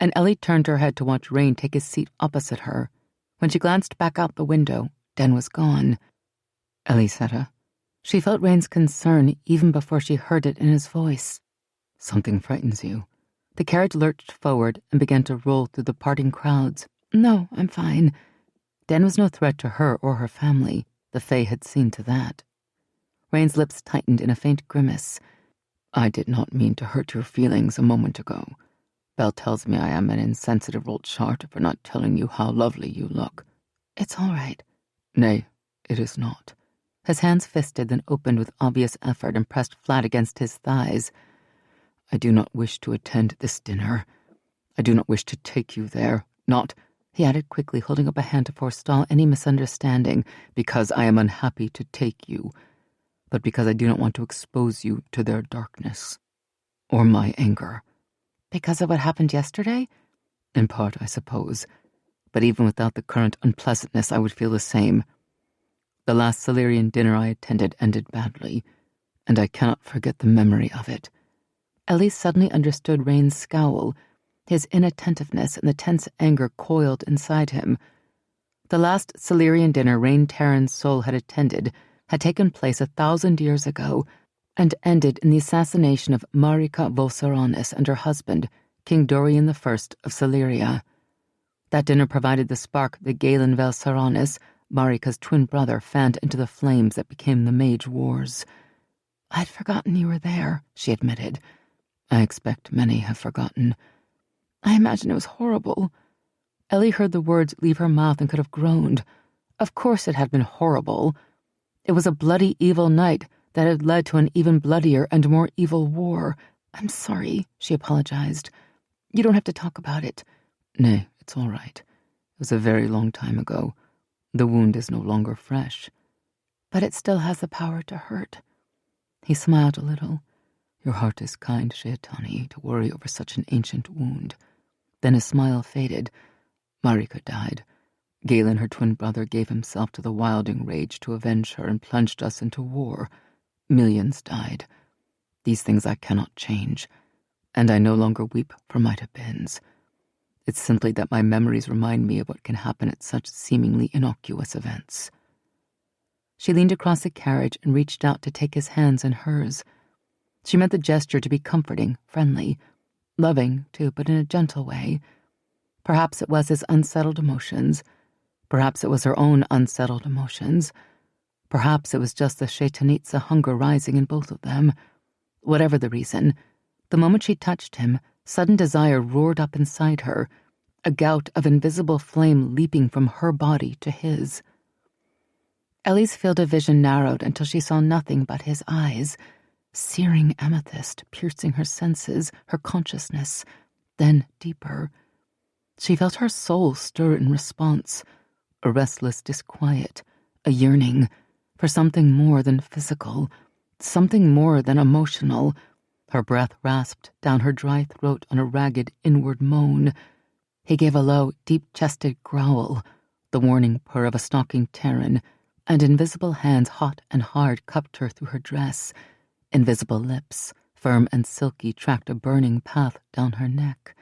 and Ellie turned her head to watch Rain take his seat opposite her. When she glanced back out the window, Dan was gone. Ellysetta. She felt Rain's concern even before she heard it in his voice. Something frightens you. The carriage lurched forward and began to roll through the parting crowds. No, I'm fine. Dan was no threat to her or her family. The Fae had seen to that. Rain's lips tightened in a faint grimace. I did not mean to hurt your feelings a moment ago. Belle tells me I am an insensitive old chart for not telling you how lovely you look. It's all right. Nay, it is not. His hands fisted, then opened with obvious effort and pressed flat against his thighs. I do not wish to attend this dinner. I do not wish to take you there. Not, he added quickly, holding up a hand to forestall any misunderstanding, because I am unhappy to take you, but because I do not want to expose you to their darkness. Or my anger. Because of what happened yesterday? In part, I suppose. But even without the current unpleasantness, I would feel the same. The last Silurian dinner I attended ended badly, and I cannot forget the memory of it. Ellie suddenly understood Rain's scowl. His inattentiveness and the tense anger coiled inside him. The last Silurian dinner Rain Tairen's soul had attended had taken place 1,000 years ago and ended in the assassination of Marika Volsaranis and her husband, King Dorian I of Sileria. That dinner provided the spark that Galen Velsaranis, Marika's twin brother, fanned into the flames that became the Mage Wars. I'd forgotten you were there, she admitted. I expect many have forgotten. I imagine it was horrible. Ellie heard the words leave her mouth and could have groaned. Of course it had been horrible. It was a bloody, evil night that had led to an even bloodier and more evil war. I'm sorry, she apologized. You don't have to talk about it. Nay, it's all right. It was a very long time ago. The wound is no longer fresh. But it still has the power to hurt. He smiled a little. Your heart is kind, Sheitani, to worry over such an ancient wound. Then his smile faded. Marika died. Galen, her twin brother, gave himself to the wilding rage to avenge her and plunged us into war. Millions died. These things I cannot change, and I no longer weep for might-have-beens. It's simply that my memories remind me of what can happen at such seemingly innocuous events. She leaned across the carriage and reached out to take his hands in hers. She meant the gesture to be comforting, friendly, loving, too, but in a gentle way. Perhaps it was his unsettled emotions. Perhaps it was her own unsettled emotions. Perhaps it was just the Shaitanitsa hunger rising in both of them. Whatever the reason, the moment she touched him, sudden desire roared up inside her, a gout of invisible flame leaping from her body to his. Ellie's field of vision narrowed until she saw nothing but his eyes, searing amethyst, piercing her senses, her consciousness, then deeper. She felt her soul stir in response, a restless disquiet, a yearning for something more than physical, something more than emotional. Her breath rasped down her dry throat on a ragged inward moan. He gave a low, deep-chested growl, the warning purr of a stalking Tairen, and invisible hands hot and hard cupped her through her dress. Invisible lips, firm and silky, tracked a burning path down her neck.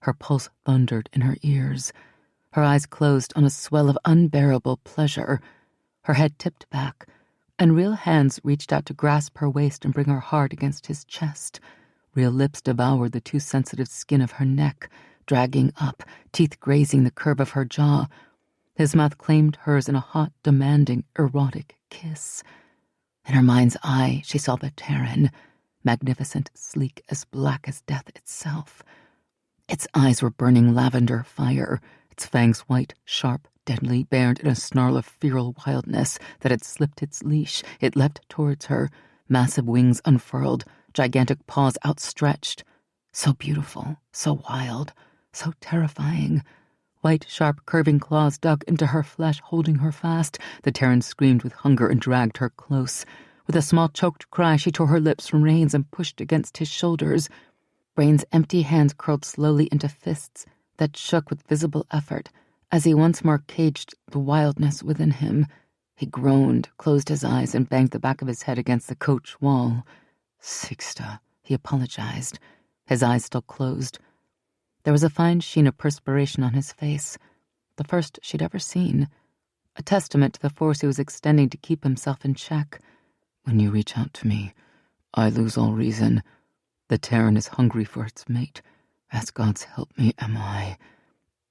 Her pulse thundered in her ears. Her eyes closed on a swell of unbearable pleasure. Her head tipped back, and real hands reached out to grasp her waist and bring her hard against his chest. Real lips devoured the too sensitive skin of her neck, dragging up, teeth grazing the curve of her jaw. His mouth claimed hers in a hot, demanding, erotic kiss. In her mind's eye, she saw the Tairen, magnificent, sleek, as black as death itself. Its eyes were burning lavender fire, its fangs white, sharp, deadly, bared in a snarl of feral wildness that had slipped its leash. It leapt towards her, massive wings unfurled, gigantic paws outstretched. So beautiful, so wild, so terrifying. White, sharp, curving claws dug into her flesh, holding her fast. The Tairen screamed with hunger and dragged her close. With a small choked cry, she tore her lips from Rain's and pushed against his shoulders. Rain's empty hands curled slowly into fists that shook with visible effort as he once more caged the wildness within him. He groaned, closed his eyes, and banged the back of his head against the coach wall. Sixta, he apologized, his eyes still closed. There was a fine sheen of perspiration on his face, the first she'd ever seen, a testament to the force he was extending to keep himself in check. When you reach out to me, I lose all reason. The Tairen is hungry for its mate. As God's help me, am I.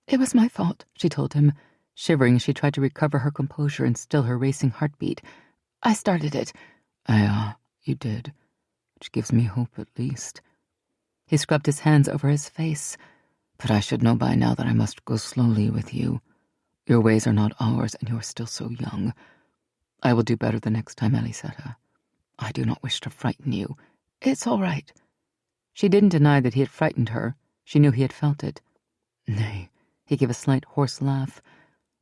It was my fault, she told him. Shivering, she tried to recover her composure and still her racing heartbeat. I started it. You did. Which gives me hope at least. He scrubbed his hands over his face. But I should know by now that I must go slowly with you. Your ways are not ours, and you are still so young. I will do better the next time, Ellysetta. I do not wish to frighten you. It's all right. She didn't deny that he had frightened her. She knew he had felt it. Nay, he gave a slight hoarse laugh.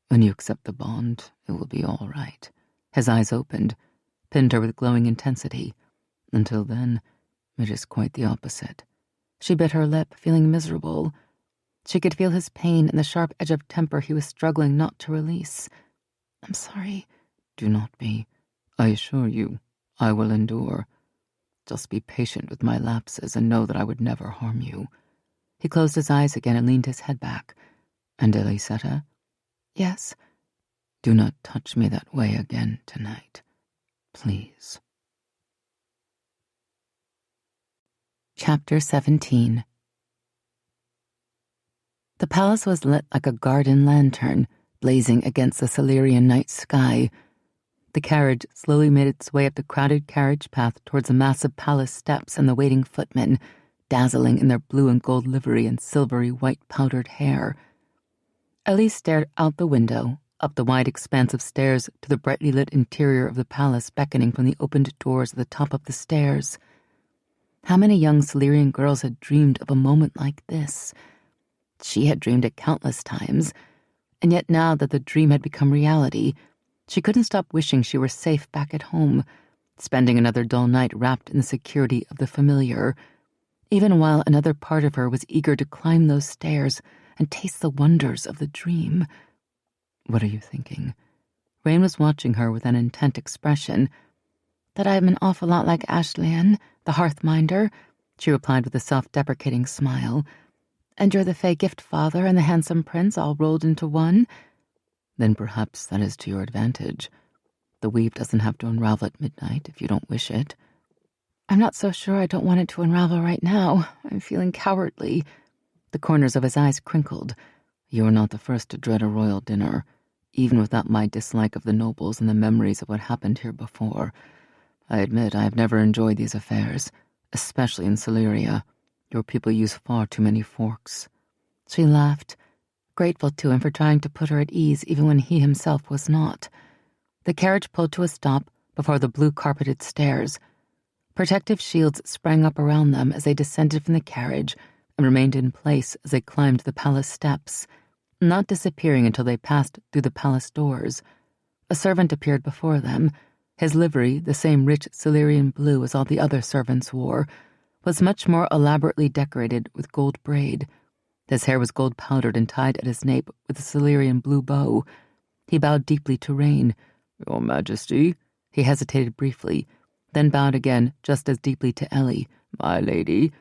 When you accept the bond, it will be all right. His eyes opened, pinned her with glowing intensity. Until then, it is quite the opposite. She bit her lip, feeling miserable. She could feel his pain and the sharp edge of temper he was struggling not to release. I'm sorry. Do not be. I assure you, I will endure. Just be patient with my lapses and know that I would never harm you. He closed his eyes again and leaned his head back. And Ellysetta? Yes? Do not touch me that way again tonight. Please. Chapter 17. The palace was lit like a garden lantern, blazing against the Silurian night sky. The carriage slowly made its way up the crowded carriage path towards the massive palace steps and the waiting footmen, dazzling in their blue and gold livery and silvery white powdered hair. Ellie stared out the window, up the wide expanse of stairs to the brightly lit interior of the palace beckoning from the opened doors at the top of the stairs. How many young Silurian girls had dreamed of a moment like this? She had dreamed it countless times, and yet now that the dream had become reality, she couldn't stop wishing she were safe back at home, spending another dull night wrapped in the security of the familiar, even while another part of her was eager to climb those stairs and taste the wonders of the dream. What are you thinking? Rain was watching her with an intent expression. That I'm an awful lot like Ashlean, the hearth-minder, she replied with a self-deprecating smile. And you're the fey gift father and the handsome prince all rolled into one? Then perhaps that is to your advantage. The weave doesn't have to unravel at midnight if you don't wish it. I'm not so sure I don't want it to unravel right now. I'm feeling cowardly. The corners of his eyes crinkled. You are not the first to dread a royal dinner, even without my dislike of the nobles and the memories of what happened here before. I admit I have never enjoyed these affairs, especially in Siluria. Your people use far too many forks. She laughed, grateful to him for trying to put her at ease even when he himself was not. The carriage pulled to a stop before the blue-carpeted stairs. Protective shields sprang up around them as they descended from the carriage and remained in place as they climbed the palace steps, not disappearing until they passed through the palace doors. A servant appeared before them. His livery, the same rich Silurian blue as all the other servants wore, was much more elaborately decorated with gold braid. His hair was gold-powdered and tied at his nape with a Silurian blue bow. He bowed deeply to Rain. Your Majesty? He hesitated briefly, then bowed again just as deeply to Ellie. My lady,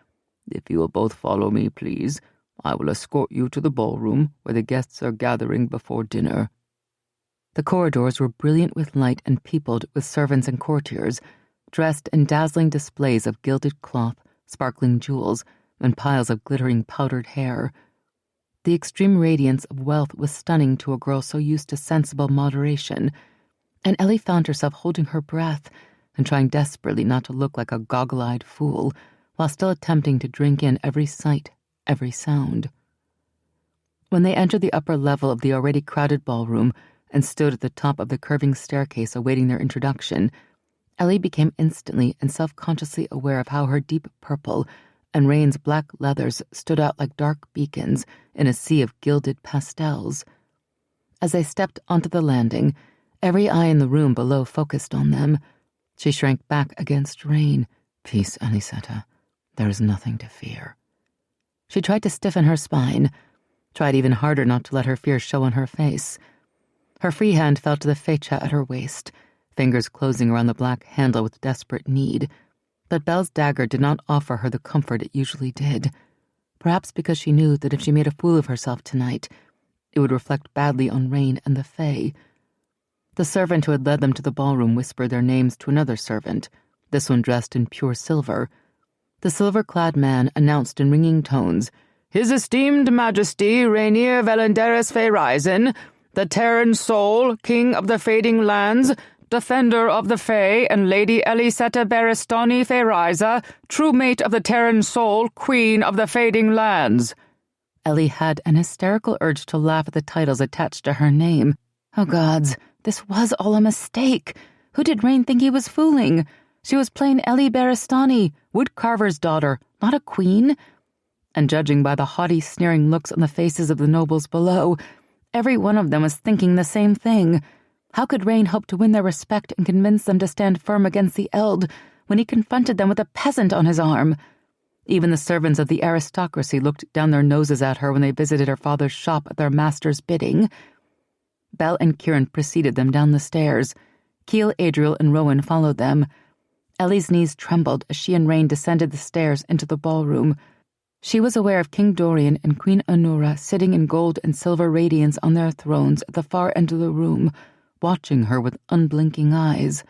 if you will both follow me, please, I will escort you to the ballroom where the guests are gathering before dinner. The corridors were brilliant with light and peopled with servants and courtiers, dressed in dazzling displays of gilded cloth, sparkling jewels, and piles of glittering powdered hair. The extreme radiance of wealth was stunning to a girl so used to sensible moderation, and Ellie found herself holding her breath and trying desperately not to look like a goggle-eyed fool, while still attempting to drink in every sight, every sound. When they entered the upper level of the already crowded ballroom and stood at the top of the curving staircase awaiting their introduction, Ellie became instantly and self-consciously aware of how her deep purple and Rain's black leathers stood out like dark beacons in a sea of gilded pastels. As they stepped onto the landing, every eye in the room below focused on them. She shrank back against Rain. Peace, Ellysetta. There is nothing to fear. She tried to stiffen her spine, tried even harder not to let her fear show on her face. Her free hand fell to the fecha at her waist, fingers closing around the black handle with desperate need. But Belle's dagger did not offer her the comfort it usually did. Perhaps because she knew that if she made a fool of herself tonight, it would reflect badly on Rain and the Fae. The servant who had led them to the ballroom whispered their names to another servant, this one dressed in pure silver. The silver-clad man announced in ringing tones, "His esteemed Majesty Rainier Valendaris Fae, the Tairen Soul, King of the Fading Lands, Defender of the Fae, and Lady Ellysetta Baristani Fae, truemate of the Tairen Soul, Queen of the Fading Lands." Ellie had an hysterical urge to laugh at the titles attached to her name. Oh gods, this was all a mistake. Who did Rain think he was fooling? She was plain Ellie Baristani, woodcarver's daughter, not a queen. And judging by the haughty, sneering looks on the faces of the nobles below, every one of them was thinking the same thing. How could Rain hope to win their respect and convince them to stand firm against the Eld when he confronted them with a peasant on his arm? Even the servants of the aristocracy looked down their noses at her when they visited her father's shop at their master's bidding. Belle and Kieran preceded them down the stairs. Keel, Adriel, and Rowan followed them. Ellie's knees trembled as she and Rain descended the stairs into the ballroom. She was aware of King Dorian and Queen Anura sitting in gold and silver radiance on their thrones at the far end of the room, watching her with unblinking eyes.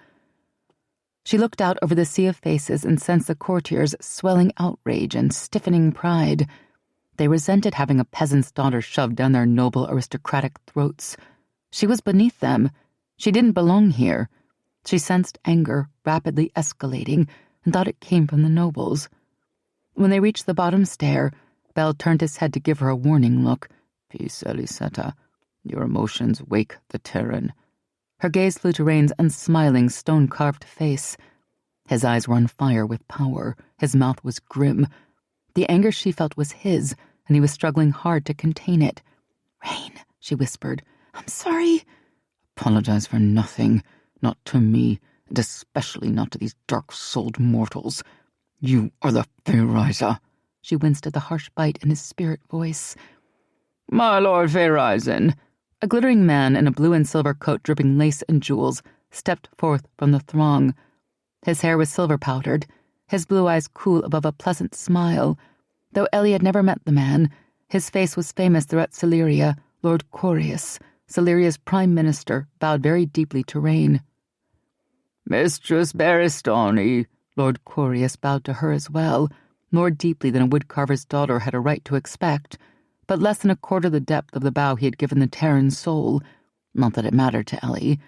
She looked out over the sea of faces and sensed the courtiers' swelling outrage and stiffening pride. They resented having a peasant's daughter shoved down their noble aristocratic throats. She was beneath them. She didn't belong here. She sensed anger rapidly escalating and thought it came from the nobles. When they reached the bottom stair, Belle turned his head to give her a warning look. "Peace, Ellysetta. Your emotions wake the Tairen." Her gaze flew to Rain's unsmiling, stone-carved face. His eyes were on fire with power. His mouth was grim. The anger she felt was his, and he was struggling hard to contain it. "Rain," she whispered, "I'm sorry." "Apologize for nothing. Not to me, and especially not to these dark-souled mortals. You are the Fae." She winced at the harsh bite in his spirit voice. "My Lord Fae." A glittering man in a blue and silver coat dripping lace and jewels stepped forth from the throng. His hair was silver-powdered, his blue eyes cool above a pleasant smile. Though Ellie had never met the man, his face was famous throughout Celeria. Lord Corius, Celeria's prime minister, bowed very deeply to Rain. "Mistress Baristani." Lord Corius bowed to her as well, more deeply than a woodcarver's daughter had a right to expect, but less than a quarter the depth of the bow he had given the Tairen Soul. Not that it mattered to Ellie.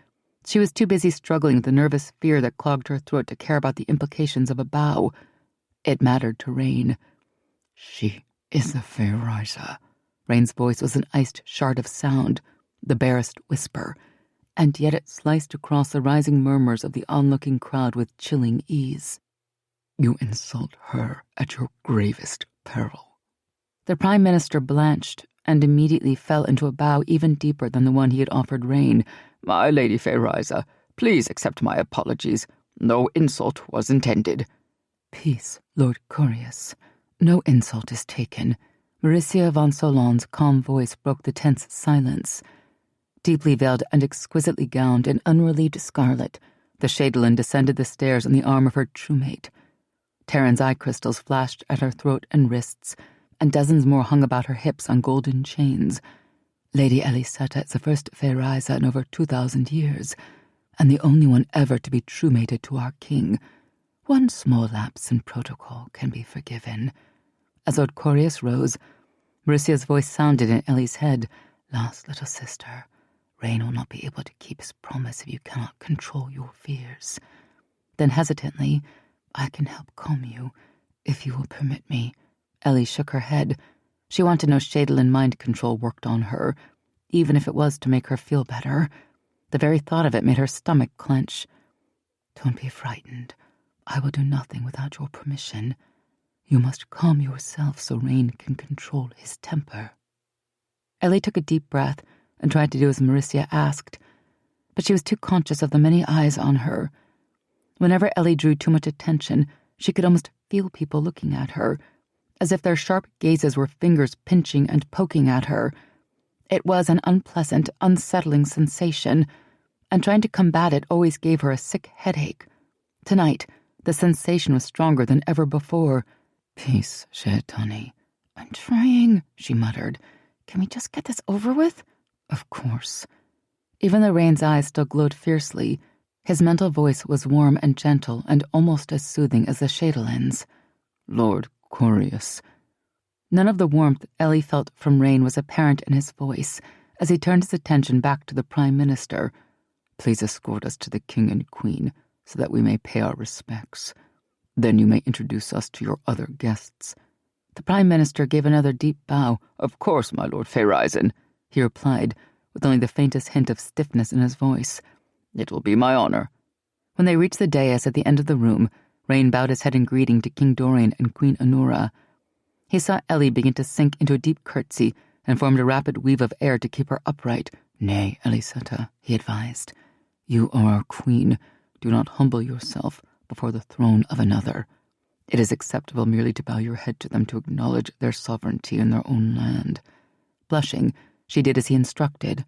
She was too busy struggling with the nervous fear that clogged her throat to care about the implications of a bow. It mattered to Rain. "She is the Fae." Rain's voice was an iced shard of sound, the barest whisper, and yet it sliced across the rising murmurs of the onlooking crowd with chilling ease. "You insult her at your gravest peril." The Prime Minister blanched and immediately fell into a bow even deeper than the one he had offered Rain. "My Lady Fae, please accept my apologies. No insult was intended." "Peace, Lord Corius. No insult is taken." Maricia von Solon's calm voice broke the tense silence. Deeply veiled and exquisitely gowned in unrelieved scarlet, the Shadowland descended the stairs on the arm of her truemate. Tairen's eye crystals flashed at her throat and wrists, and dozens more hung about her hips on golden chains. Lady Ellysetta is the first Fae in over 2,000 years, and the only one ever to be true-mated to our king. One small lapse in protocol can be forgiven. As Lord Corius rose, Maricia's voice sounded in Ellie's head. "Last little sister, Rain will not be able to keep his promise if you cannot control your fears." Then hesitantly, "I can help calm you, if you will permit me." Ellie shook her head. She wanted no Shadowland mind control worked on her, even if it was to make her feel better. The very thought of it made her stomach clench. "Don't be frightened. I will do nothing without your permission. You must calm yourself so Rain can control his temper." Ellie took a deep breath and tried to do as Maricia asked, but she was too conscious of the many eyes on her. Whenever Ellie drew too much attention, she could almost feel people looking at her, as if their sharp gazes were fingers pinching and poking at her. It was an unpleasant, unsettling sensation, and trying to combat it always gave her a sick headache. Tonight, the sensation was stronger than ever before. "Peace, Shaitani." "I'm trying," she muttered. "Can we just get this over with?" "Of course." Even though Rain's eyes still glowed fiercely, his mental voice was warm and gentle and almost as soothing as the Shaidolin's. "Lord Corius." None of the warmth Ellie felt from Rain was apparent in his voice as he turned his attention back to the Prime Minister. "Please escort us to the King and Queen so that we may pay our respects. Then you may introduce us to your other guests." The Prime Minister gave another deep bow. "Of course, my Lord Feyreisen," he replied, with only the faintest hint of stiffness in his voice. "It will be my honor." When they reached the dais at the end of the room, Rain bowed his head in greeting to King Dorian and Queen Anura. He saw Ellie begin to sink into a deep curtsy and formed a rapid weave of air to keep her upright. "Nay, Ellysetta," he advised. "You are our queen. Do not humble yourself before the throne of another. It is acceptable merely to bow your head to them to acknowledge their sovereignty in their own land." Blushing, she did as he instructed.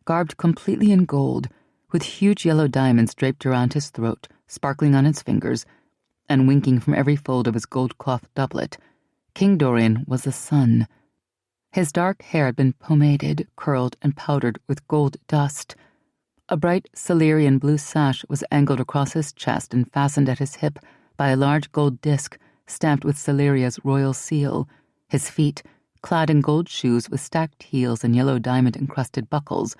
Garbed completely in gold, with huge yellow diamonds draped around his throat, sparkling on his fingers, and winking from every fold of his gold-cloth doublet, King Dorian was the sun. His dark hair had been pomaded, curled, and powdered with gold dust. A bright Silurian blue sash was angled across his chest and fastened at his hip by a large gold disc stamped with Siluria's royal seal. His feet, clad in gold shoes with stacked heels and yellow diamond-encrusted buckles,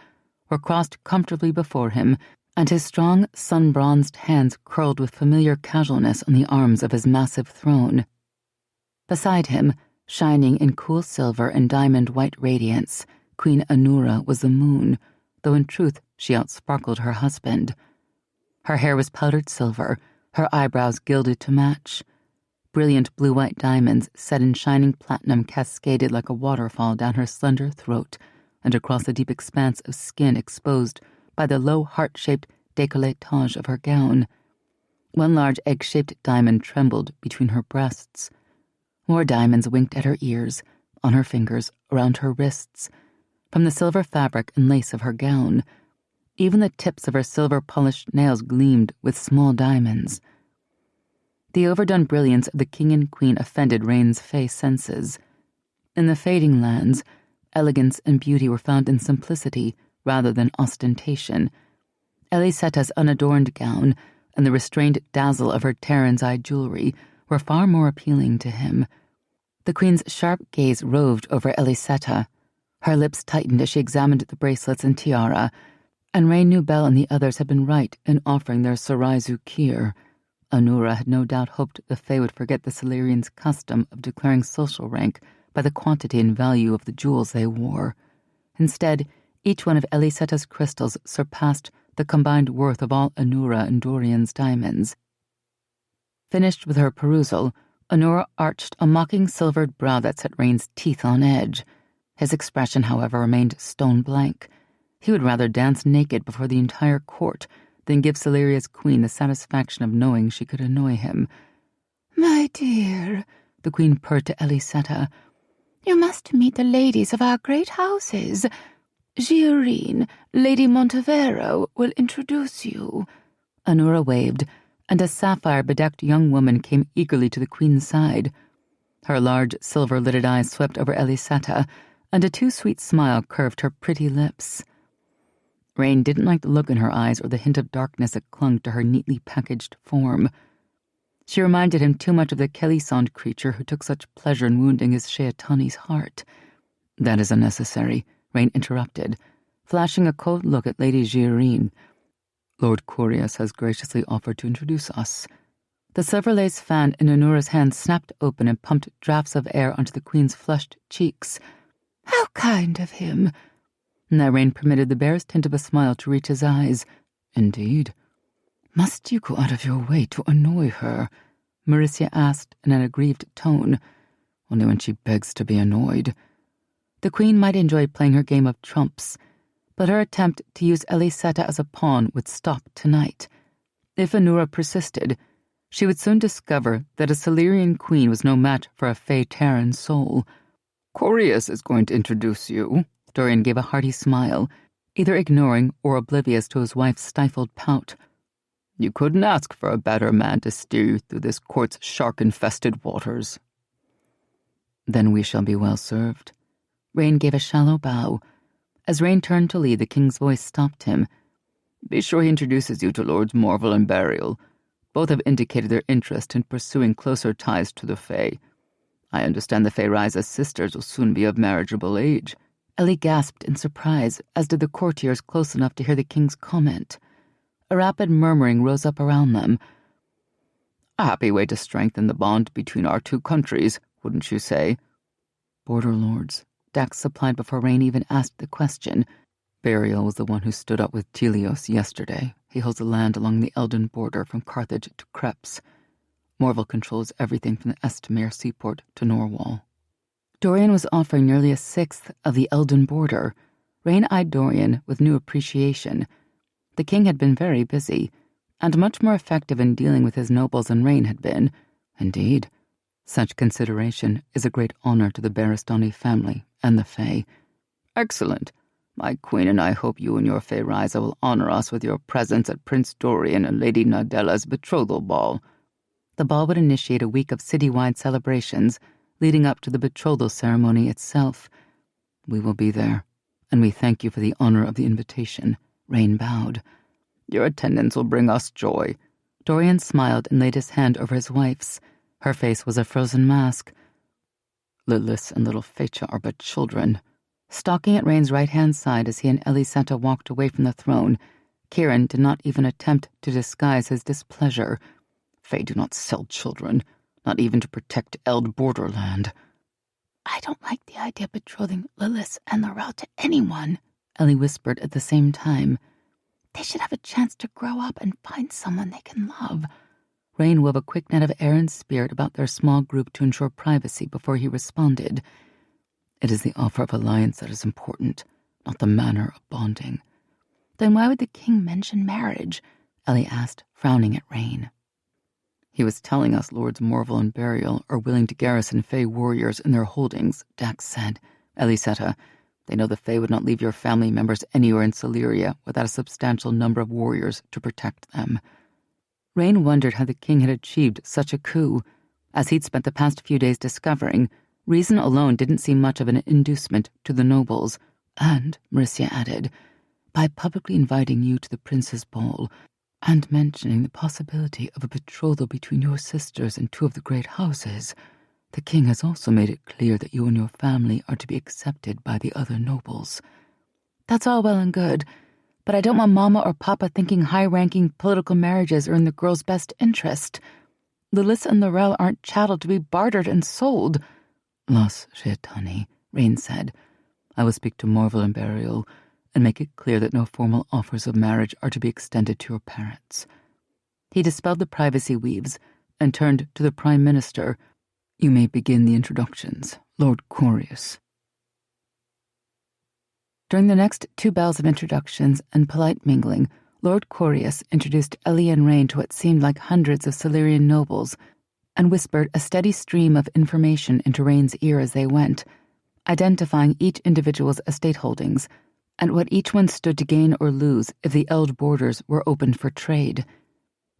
were crossed comfortably before him, and his strong, sun-bronzed hands curled with familiar casualness on the arms of his massive throne. Beside him, shining in cool silver and diamond-white radiance, Queen Anura was the moon, though in truth she outsparkled her husband. Her hair was powdered silver, her eyebrows gilded to match. Brilliant blue-white diamonds set in shining platinum cascaded like a waterfall down her slender throat and across the deep expanse of skin exposed by the low heart-shaped décolletage of her gown. One large egg-shaped diamond trembled between her breasts. More diamonds winked at her ears, on her fingers, around her wrists, from the silver fabric and lace of her gown. Even the tips of her silver-polished nails gleamed with small diamonds. The overdone brilliance of the king and queen offended Rain's fey senses. In the fading lands, elegance and beauty were found in simplicity rather than ostentation. Ellysetta's unadorned gown and the restrained dazzle of her Tairen's eye jewelry were far more appealing to him. The queen's sharp gaze roved over Ellysetta. Her lips tightened as she examined the bracelets and tiara, and Rain knew Belle and the others had been right in offering their Saraizu Kir. Anura had no doubt hoped the Fae would forget the Silurians' custom of declaring social rank by the quantity and value of the jewels they wore. Instead, each one of Ellysetta's crystals surpassed the combined worth of all Anura and Dorian's diamonds. Finished with her perusal, Anura arched a mocking silvered brow that set Rain's teeth on edge. His expression, however, remained stone blank. He would rather dance naked before the entire court than give Siluria's queen the satisfaction of knowing she could annoy him. "My dear," the queen purred to Ellysetta, "you must meet the ladies of our great houses. Giorine, Lady Montevero, will introduce you." Anura waved, and a sapphire-bedecked young woman came eagerly to the queen's side. Her large, silver-lidded eyes swept over Ellysetta, and a too-sweet smile curved her pretty lips. Rain didn't like the look in her eyes or the hint of darkness that clung to her neatly packaged form. She reminded him too much of the Kelly-sond creature who took such pleasure in wounding his Shaitani's heart. "That is unnecessary," Rain interrupted, flashing a cold look at Lady Giorine. "Lord Corius has graciously offered to introduce us." The silver lace fan in Anura's hand snapped open and pumped draughts of air onto the queen's flushed cheeks. "How kind of him!" Now Rain permitted the barest hint of a smile to reach his eyes. "Indeed. Must you go out of your way to annoy her?" Mauricia asked in an aggrieved tone. "Only when she begs to be annoyed." The queen might enjoy playing her game of trumps, but her attempt to use Ellysetta as a pawn would stop tonight. If Anura persisted, she would soon discover that a Silurian queen was no match for a Fae Tairen soul. Corius is going to introduce you." Dorian gave a hearty smile, either ignoring or oblivious to his wife's stifled pout. "You couldn't ask for a better man to steer you through this court's shark-infested waters." "Then we shall be well served." Rain gave a shallow bow. As Rain turned to leave, the king's voice stopped him. "Be sure he introduces you to Lords Morval and Burial. Both have indicated their interest in pursuing closer ties to the Fae. I understand the Fae Risa's sisters will soon be of marriageable age." Ellie gasped in surprise, as did the courtiers close enough to hear the king's comment. A rapid murmuring rose up around them. "A happy way to strengthen the bond between our two countries, wouldn't you say?" "Border lords," Dax supplied before Rain even asked the question. "Burial was the one who stood up with Telios yesterday. He holds the land along the Elden border from Carthage to Kreps. Morval controls everything from the Estamere seaport to Norwal." Dorian was offering nearly a sixth of the Elden border. Rain eyed Dorian with new appreciation. The king had been very busy, and much more effective in dealing with his nobles than Rain had been. Indeed, such consideration is a great honor to the Baristani family and the Fae. "Excellent. My queen and I hope you and your Fae Risa will honor us with your presence at Prince Dorian and Lady Nadella's betrothal ball." The ball would initiate a week of citywide celebrations leading up to the betrothal ceremony itself. "We will be there, and we thank you for the honor of the invitation." Rain bowed. "Your attendance will bring us joy." Dorian smiled and laid his hand over his wife's. Her face was a frozen mask. "Lilith and little Fecha are but children." Stalking at Rain's right-hand side as he and Ellysetta walked away from the throne, Kieran did not even attempt to disguise his displeasure. "Fae do not sell children, not even to protect Eld borderland." "I don't like the idea of betrothing Lilith and Laurel to anyone," Ellie whispered at the same time. "They should have a chance to grow up and find someone they can love." Rain wove a quick net of air and spirit about their small group to ensure privacy before he responded. "It is the offer of alliance that is important, not the manner of bonding." "Then why would the king mention marriage?" Ellie asked, frowning at Rain. "He was telling us Lords Morval and Burial are willing to garrison Fae warriors in their holdings," Dax said. "Ellysetta, they know the Fae would not leave your family members anywhere in Celeria without a substantial number of warriors to protect them." Rain wondered how the king had achieved such a coup. As he'd spent the past few days discovering, reason alone didn't seem much of an inducement to the nobles. And, Marissia added, by publicly inviting you to the prince's ball and mentioning the possibility of a betrothal between your sisters and two of the great houses, the king has also made it clear that you and your family are to be accepted by the other nobles. "That's all well and good, but I don't want Mama or Papa thinking high-ranking political marriages are in the girl's best interest. Lilith and Laurel aren't chattel to be bartered and sold." "Los Shaitani," Rain said. "I will speak to Morval and Burial and make it clear that no formal offers of marriage are to be extended to your parents." He dispelled the privacy weaves and turned to the Prime Minister. "You may begin the introductions, Lord Corius." During the next 2 bells of introductions and polite mingling, Lord Corius introduced Ellie and Rain to what seemed like hundreds of Celerian nobles, and whispered a steady stream of information into Rain's ear as they went, identifying each individual's estate holdings, and what each one stood to gain or lose if the Eld borders were opened for trade.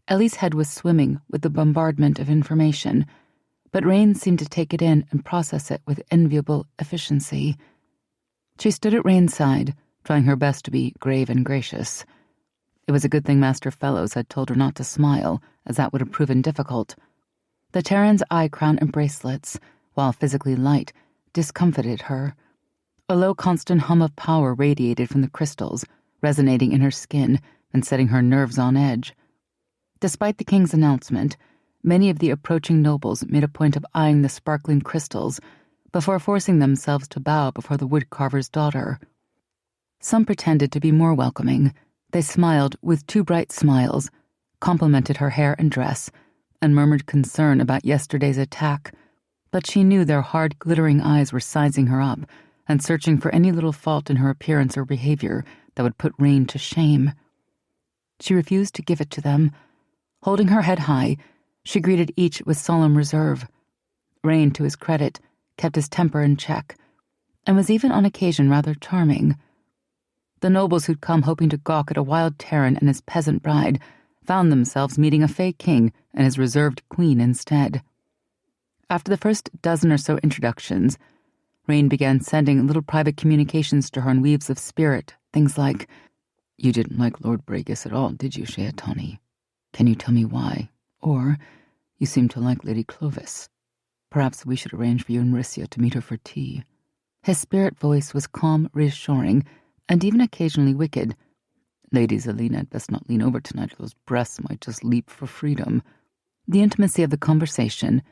Ellie's head was swimming with the bombardment of information, but Rain seemed to take it in and process it with enviable efficiency. She stood at Rain's side, trying her best to be grave and gracious. It was a good thing Master Fellows had told her not to smile, as that would have proven difficult. The Tairen's eye crown and bracelets, while physically light, discomfited her. A low constant hum of power radiated from the crystals, resonating in her skin and setting her nerves on edge. Despite the king's announcement, many of the approaching nobles made a point of eyeing the sparkling crystals before forcing themselves to bow before the woodcarver's daughter. Some pretended to be more welcoming. They smiled with 2 bright smiles, complimented her hair and dress, and murmured concern about yesterday's attack, but she knew their hard, glittering eyes were sizing her up and searching for any little fault in her appearance or behavior that would put Rain to shame. She refused to give it to them. Holding her head high, she greeted each with solemn reserve. Rain, to his credit, kept his temper in check, and was even on occasion rather charming. The nobles who'd come hoping to gawk at a wild Tairen and his peasant bride found themselves meeting a fey king and his reserved queen instead. After the first dozen or so introductions, Rain began sending little private communications to her in weaves of spirit, things like, "You didn't like Lord Bregus at all, did you, Sheatani? Can you tell me why? Or, you seem to like Lady Clovis. Perhaps we should arrange for you and Mauricia to meet her for tea." His spirit voice was calm, reassuring, and even occasionally wicked. "Lady Zelina had best not lean over tonight, or those breasts might just leap for freedom." The intimacy of the conversation,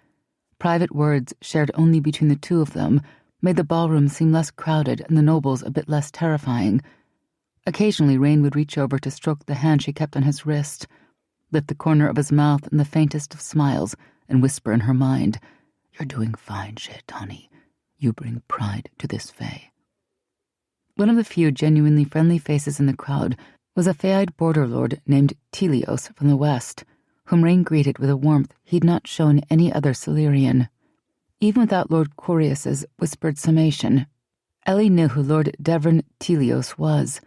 private words shared only between the two of them, made the ballroom seem less crowded and the nobles a bit less terrifying. Occasionally Rain would reach over to stroke the hand she kept on his wrist, lift the corner of his mouth in the faintest of smiles, and whisper in her mind, "You're doing fine, Sheatani. You bring pride to this fae." One of the few genuinely friendly faces in the crowd was a fey-eyed border lord named Telios from the west, whom Rain greeted with a warmth he'd not shown any other Silurian. Even without Lord Corius's whispered summation, Ellie knew who Lord Devon Telios was.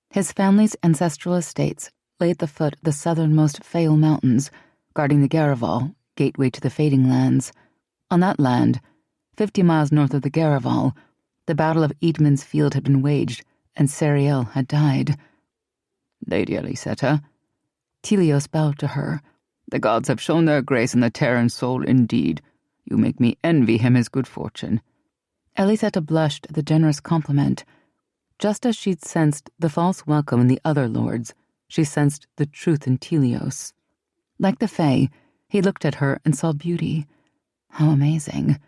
His family's ancestral estates lay at the foot of the southernmost Fayal Mountains, guarding the Garaval, gateway to the Fading Lands. On that land, 50 miles north of the Garaval, the Battle of Eadman's Field had been waged, and Sariel had died. "Lady Ellysetta," Telios bowed to her, "the gods have shown their grace in the Tairen soul indeed. You make me envy him his good fortune." Ellysetta blushed at the generous compliment. Just as she'd sensed the false welcome in the other lords, she sensed the truth in Telios. Like the fae, he looked at her and saw beauty. How amazing.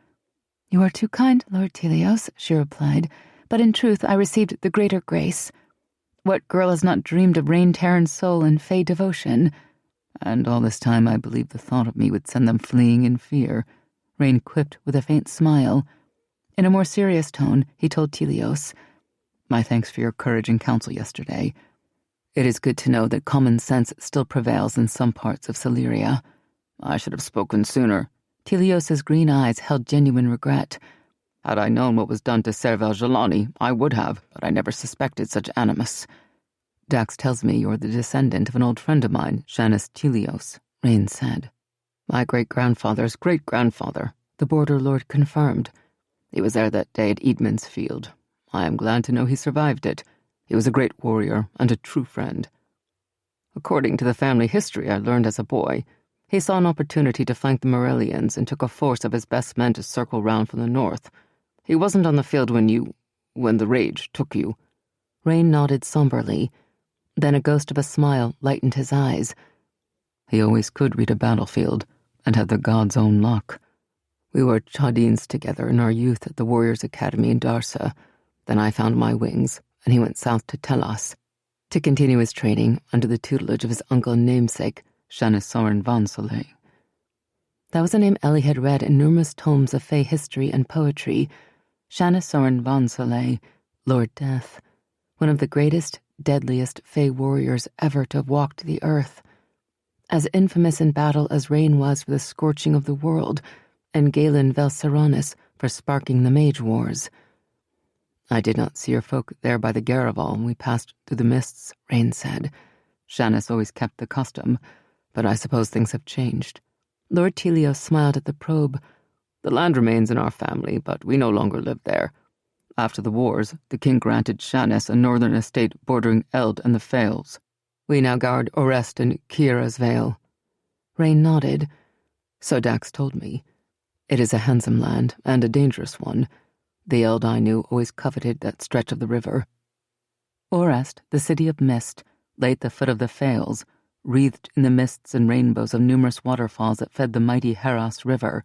"You are too kind, Lord Telios," she replied, "but in truth I received the greater grace. What girl has not dreamed of Rain Tairen's soul and fae devotion? And all this time I believed the thought of me would send them fleeing in fear," Rain quipped with a faint smile. In a more serious tone, he told Telios, "My thanks for your courage and counsel yesterday. It is good to know that common sense still prevails in some parts of Sileria." "I should have spoken sooner." Telios's green eyes held genuine regret. "Had I known what was done to Serval Jelani, I would have, but I never suspected such animus." "Dax tells me you're the descendant of an old friend of mine, Shannis Telios," Rain said. "My great-grandfather's great-grandfather," the border lord confirmed. "He was there that day at Eadman's Field. I am glad to know he survived it. He was a great warrior and a true friend. According to the family history I learned as a boy, he saw an opportunity to flank the Morellians and took a force of his best men to circle round from the north. He wasn't on the field when the rage took you." Rain nodded somberly. Then a ghost of a smile lightened his eyes. "He always could read a battlefield, and had the god's own luck. We were Chadines together in our youth at the Warriors' Academy in Darsa. Then I found my wings, and he went south to Telas, to continue his training under the tutelage of his uncle and namesake, Shannis Soren von Soleil." That was a name Ellie had read in numerous tomes of fey history and poetry. Shannis Soren von Soleil, Lord Death, one of the greatest, deadliest fey warriors ever to have walked the earth. As infamous in battle as Rain was for the scorching of the world, and Galen Velceronis for sparking the Mage Wars. "I did not see your folk there by the Garaval when we passed through the mists," Rain said. "Shannis always kept the custom, but I suppose things have changed." Lord Telios smiled at the probe. "The land remains in our family, but we no longer live there. After the wars, the king granted Shannis a northern estate bordering Eld and the Fails. We now guard Orest and Kiera's Vale." Rain nodded. "So Dax told me. It is a handsome land, and a dangerous one. The Eld I knew always coveted that stretch of the river." Orest, the city of mist, lay at the foot of the Fails, wreathed in the mists and rainbows of numerous waterfalls that fed the mighty Heras River.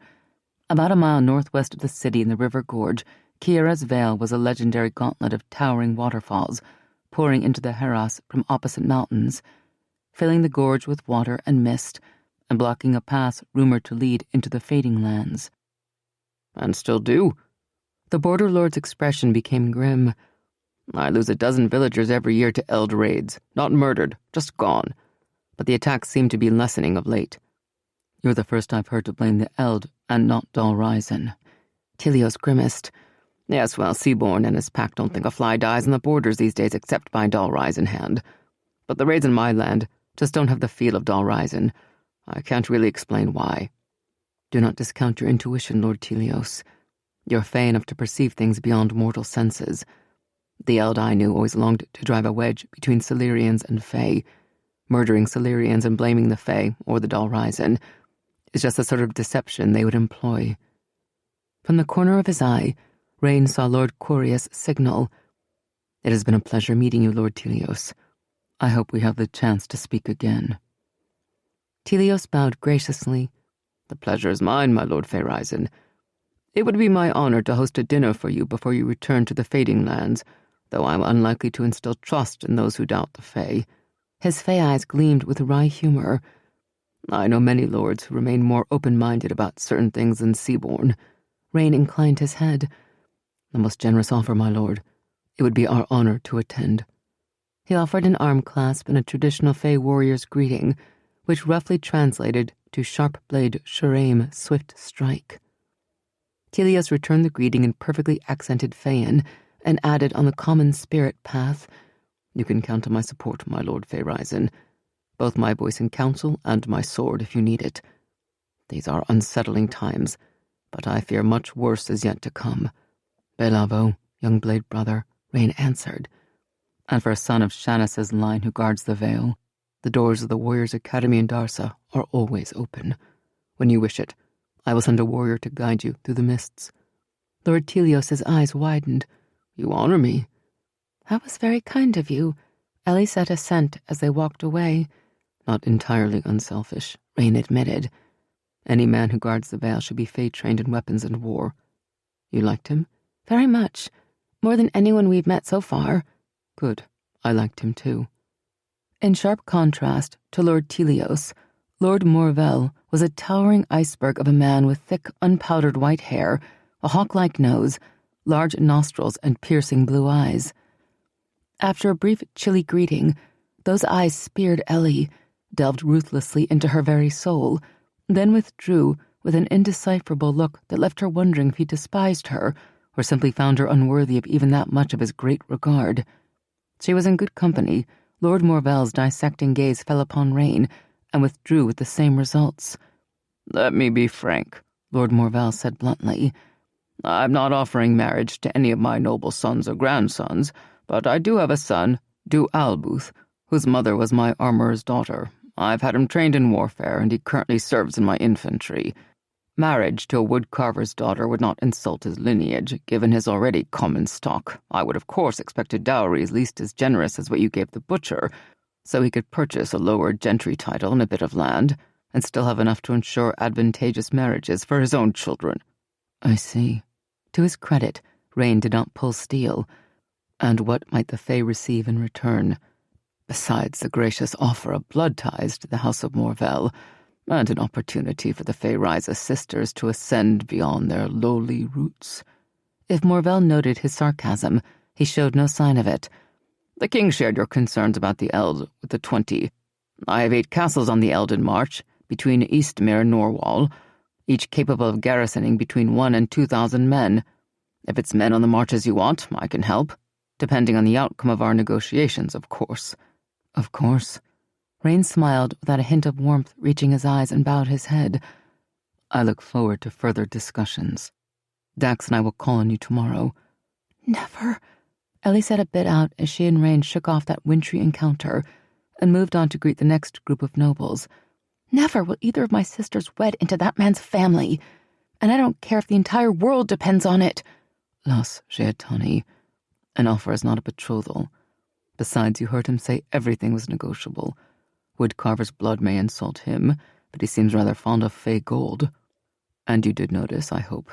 About a mile northwest of the city in the river gorge, Kiera's Vale was a legendary gauntlet of towering waterfalls, pouring into the Heras from opposite mountains, filling the gorge with water and mist, and blocking a pass rumored to lead into the Fading Lands. "And still do." The border lord's expression became grim. "I lose a dozen villagers every year to Eld raids, not murdered, just gone. But the attacks seem to be lessening of late." "You're the first I've heard to blame the Eld and not Dal Raisin." Telios grimaced. Yes, well, Seaborn and his pack don't think a fly dies on the borders these days except by Dal Rise in hand. But the raids in my land just don't have the feel of Dal Risen. I can't really explain why. Do not discount your intuition, Lord Telios. You're fey enough to perceive things beyond mortal senses. The Eld I knew always longed to drive a wedge between Silurians and fey. Murdering Silurians and blaming the fey, or the Dal Risen, is just the sort of deception they would employ. From the corner of his eye, Rain saw Lord Quirius signal. It has been a pleasure meeting you, Lord Telios. I hope we have the chance to speak again. Telios bowed graciously. The pleasure is mine, my Lord Faerisen. It would be my honor to host a dinner for you before you return to the Fading Lands, though I am unlikely to instill trust in those who doubt the Fae. His fey eyes gleamed with wry humor. I know many lords who remain more open-minded about certain things than Seaborn. Rain inclined his head. The most generous offer, my lord. It would be our honor to attend. He offered an arm clasp and a traditional fey warrior's greeting, which roughly translated to sharp blade Shuraim, swift strike. Telios returned the greeting in perfectly accented Feyan and added on the common spirit path, You can count on my support, my Lord Faerisen, both my voice in council and my sword if you need it. These are unsettling times, but I fear much worse is yet to come. Belavo, young blade brother, Rain answered. And for a son of Shannis's line who guards the Vale, the doors of the Warriors' Academy in Darsa are always open. When you wish it, I will send a warrior to guide you through the mists. Lord Telios's eyes widened. You honor me. That was very kind of you, Ellysetta sent as they walked away. Not entirely unselfish, Rain admitted. Any man who guards the Vale should be fey-trained in weapons and war. You liked him? Very much. More than anyone we've met so far. Good. I liked him too. In sharp contrast to Lord Telios, Lord Morvel was a towering iceberg of a man with thick, unpowdered white hair, a hawk-like nose, large nostrils, and piercing blue eyes. After a brief, chilly greeting, those eyes speared Ellie, delved ruthlessly into her very soul, then withdrew with an indecipherable look that left her wondering if he despised her or simply found her unworthy of even that much of his great regard. She was in good company. Lord Morvel's dissecting gaze fell upon Rain and withdrew with the same results. Let me be frank, Lord Morvel said bluntly. I'm not offering marriage to any of my noble sons or grandsons, but I do have a son, Du Albuth, whose mother was my armorer's daughter. I've had him trained in warfare, and he currently serves in my infantry. Marriage to a woodcarver's daughter would not insult his lineage, given his already common stock. I would of course expect a dowry at least as generous as what you gave the butcher, so he could purchase a lower gentry title and a bit of land, and still have enough to ensure advantageous marriages for his own children. I see. To his credit, Rain did not pull steel. And what might the Fae receive in return? Besides the gracious offer of blood ties to the House of Morvel, and an opportunity for the Faerisa sisters to ascend beyond their lowly roots. If Morvel noted his sarcasm, he showed no sign of it. The king shared your concerns about the Eld with the 20. I have 8 castles on the Elden March, between Eastmere and Norwall, each capable of garrisoning between 1,000 and 2,000 men. If it's men on the marches you want, I can help, depending on the outcome of our negotiations, of course. Of course. Rain smiled without a hint of warmth reaching his eyes and bowed his head. I look forward to further discussions. Dax and I will call on you tomorrow. Never. Ellysetta bit out as she and Rain shook off that wintry encounter and moved on to greet the next group of nobles. Never will either of my sisters wed into that man's family, and I don't care if the entire world depends on it. Los Sheatani. An offer is not a betrothal. Besides, you heard him say everything was negotiable. Woodcarver's blood may insult him, but he seems rather fond of fey gold. And you did notice, I hope,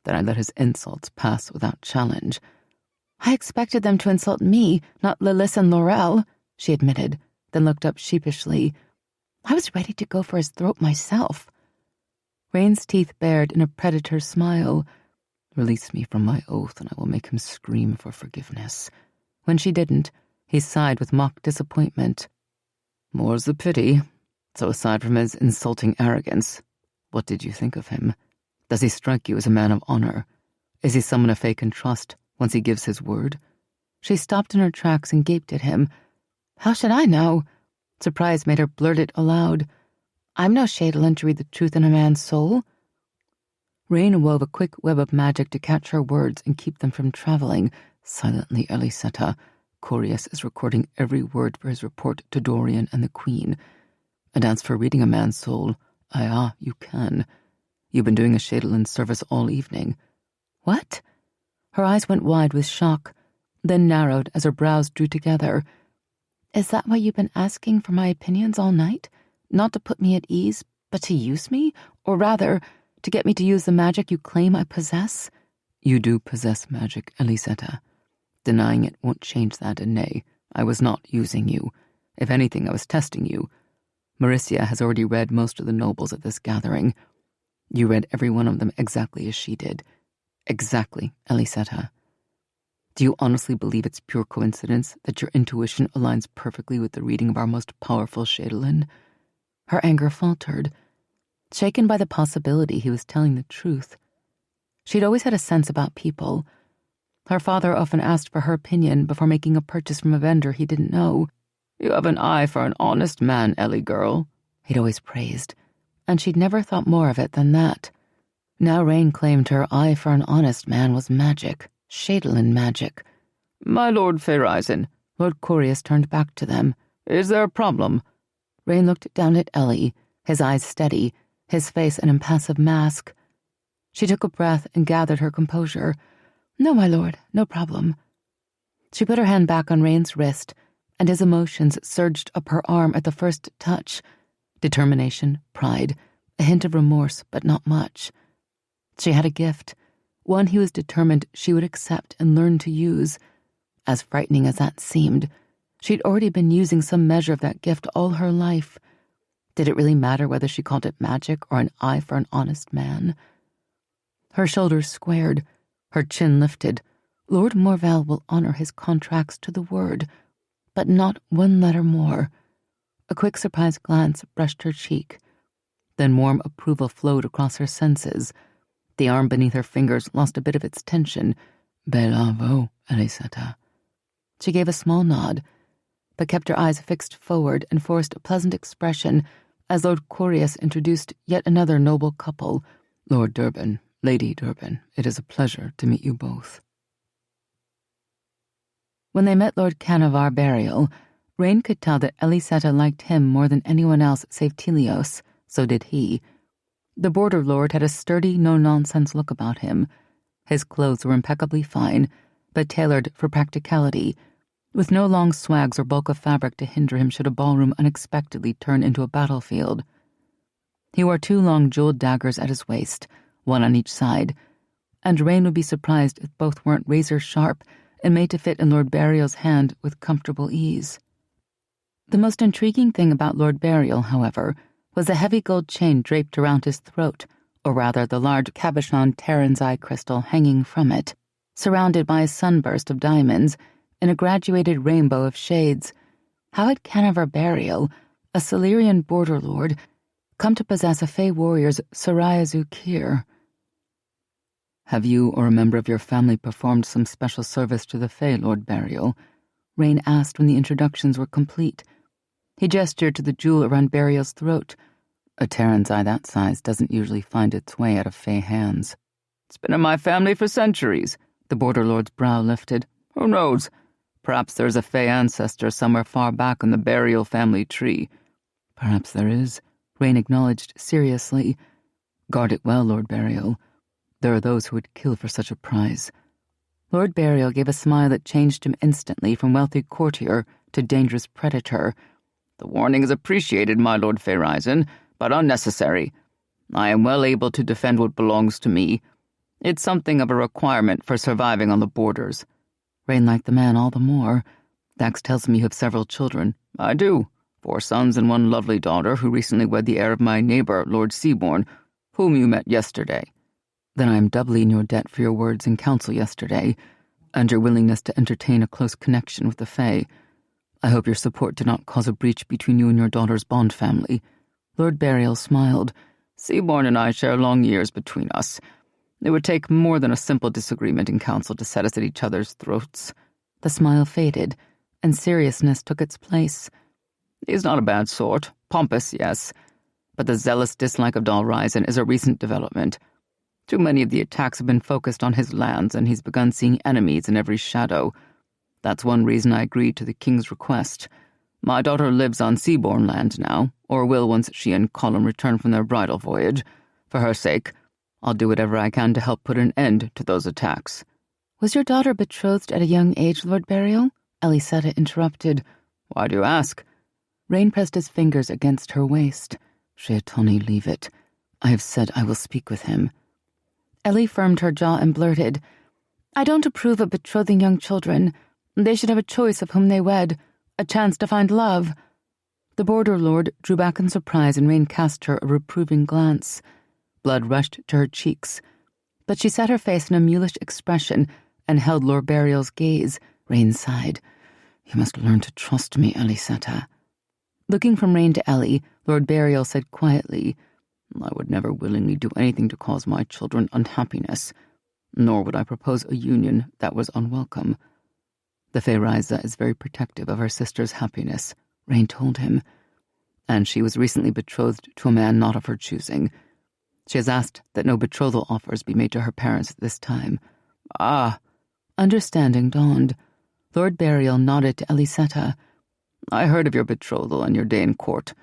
that I let his insults pass without challenge. I expected them to insult me, not Lilith and Laurel, she admitted, then looked up sheepishly. I was ready to go for his throat myself. Rain's teeth bared in a predator's smile. Release me from my oath, and I will make him scream for forgiveness. When she didn't, he sighed with mock disappointment. More's the pity. So aside from his insulting arrogance, what did you think of him? Does he strike you as a man of honor? Is he someone a fae can trust once he gives his word? She stopped in her tracks and gaped at him. How should I know? Surprise made her blurt it aloud. I'm no Shadowland to read the truth in a man's soul. Rain wove a quick web of magic to catch her words and keep them from traveling. Silently, Ellysetta. Corius is recording every word for his report to Dorian and the Queen. And as for reading a man's soul, you can. You've been doing a Shadowland service all evening. What? Her eyes went wide with shock, then narrowed as her brows drew together. Is that why you've been asking for my opinions all night? Not to put me at ease, but to use me? Or rather, to get me to use the magic you claim I possess? You do possess magic, Ellysetta. Denying it won't change that, and nay, I was not using you. If anything, I was testing you. Maricia has already read most of the nobles at this gathering. You read every one of them exactly as she did. Exactly, Ellysetta. Do you honestly believe it's pure coincidence that your intuition aligns perfectly with the reading of our most powerful Shadowland? Her anger faltered, shaken by the possibility he was telling the truth. She'd always had a sense about people. Her father often asked for her opinion before making a purchase from a vendor he didn't know. You have an eye for an honest man, Ellie girl, he'd always praised, and she'd never thought more of it than that. Now Rain claimed her eye for an honest man was magic, Shadowland magic. My Lord Fairisen, Lord Corius turned back to them. Is there a problem? Rain looked down at Ellie, his eyes steady, his face an impassive mask. She took a breath and gathered her composure. No, my lord, no problem. She put her hand back on Rain's wrist, and his emotions surged up her arm at the first touch. Determination, pride, a hint of remorse, but not much. She had a gift, one he was determined she would accept and learn to use. As frightening as that seemed, she'd already been using some measure of that gift all her life. Did it really matter whether she called it magic or an eye for an honest man? Her shoulders squared, her chin lifted. Lord Morval will honor his contracts to the word, but not one letter more. A quick surprised glance brushed her cheek. Then warm approval flowed across her senses. The arm beneath her fingers lost a bit of its tension. Bravo, Ellysetta. She gave a small nod, but kept her eyes fixed forward and forced a pleasant expression as Lord Corius introduced yet another noble couple. Lord Durban, Lady Durban, it is a pleasure to meet you both. When they met Lord Canavar Burial, Rain could tell that Ellysetta liked him more than anyone else save Telios. So did he. The border lord had a sturdy, no-nonsense look about him. His clothes were impeccably fine, but tailored for practicality, with no long swags or bulk of fabric to hinder him should a ballroom unexpectedly turn into a battlefield. He wore 2 long jeweled daggers at his waist, one on each side, and Rain would be surprised if both weren't razor-sharp and made to fit in Lord Burial's hand with comfortable ease. The most intriguing thing about Lord Burial, however, was the heavy gold chain draped around his throat, or rather the large cabochon Tairen's eye crystal hanging from it, surrounded by a sunburst of diamonds in a graduated rainbow of shades. How had Canavar Burial, a Silurian border lord, come to possess a Fey warrior's Soraya Zukir? Have you or a member of your family performed some special service to the Fey, Lord Burial? Rain asked when the introductions were complete. He gestured to the jewel around Burial's throat. A Tairen's eye that size doesn't usually find its way out of Fey hands. It's been in my family for centuries. The border lord's brow lifted. Who knows? Perhaps there's a Fey ancestor somewhere far back on the Burial family tree. Perhaps there is, Rain acknowledged seriously. Guard it well, Lord Burial. There are those who would kill for such a prize. Lord Burial gave a smile that changed him instantly from wealthy courtier to dangerous predator. The warning is appreciated, my Lord Fairisen, but unnecessary. I am well able to defend what belongs to me. It's something of a requirement for surviving on the borders. Rain liked the man all the more. Dax tells me you have several children. I do. 4 sons and 1 lovely daughter who recently wed the heir of my neighbor, Lord Seaborn, whom you met yesterday. Then I am doubly in your debt for your words in council yesterday, and your willingness to entertain a close connection with the Fae. I hope your support did not cause a breach between you and your daughter's Bond family. Lord Burial smiled. Seaborn and I share long years between us. It would take more than a simple disagreement in council to set us at each other's throats." The smile faded, and seriousness took its place. "He's not a bad sort. Pompous, yes. But the zealous dislike of Dalryzen is a recent development. Too many of the attacks have been focused on his lands, and he's begun seeing enemies in every shadow. That's one reason I agreed to the king's request. My daughter lives on seaborne land now, or will once she and Colum return from their bridal voyage. For her sake, I'll do whatever I can to help put an end to those attacks." "Was your daughter betrothed at a young age, Lord Burial?" Ellysetta interrupted. "Why do you ask?" Rain pressed his fingers against her waist. "Shaitani, leave it. I have said I will speak with him." Ellie firmed her jaw and blurted, "I don't approve of betrothing young children. They should have a choice of whom they wed, a chance to find love." The border lord drew back in surprise, and Rain cast her a reproving glance. Blood rushed to her cheeks, but she set her face in a mulish expression and held Lord Burial's gaze. Rain sighed. "You must learn to trust me, Ellysetta." Looking from Rain to Ellie, Lord Burial said quietly, "I would never willingly do anything to cause my children unhappiness, nor would I propose a union that was unwelcome. The Feyriza is very protective of her sister's happiness," Rain told him, "and she was recently betrothed to a man not of her choosing. She has asked that no betrothal offers be made to her parents at this time." "Ah." Understanding dawned. Lord Burial nodded to Ellysetta. "I heard of your betrothal and your day in court.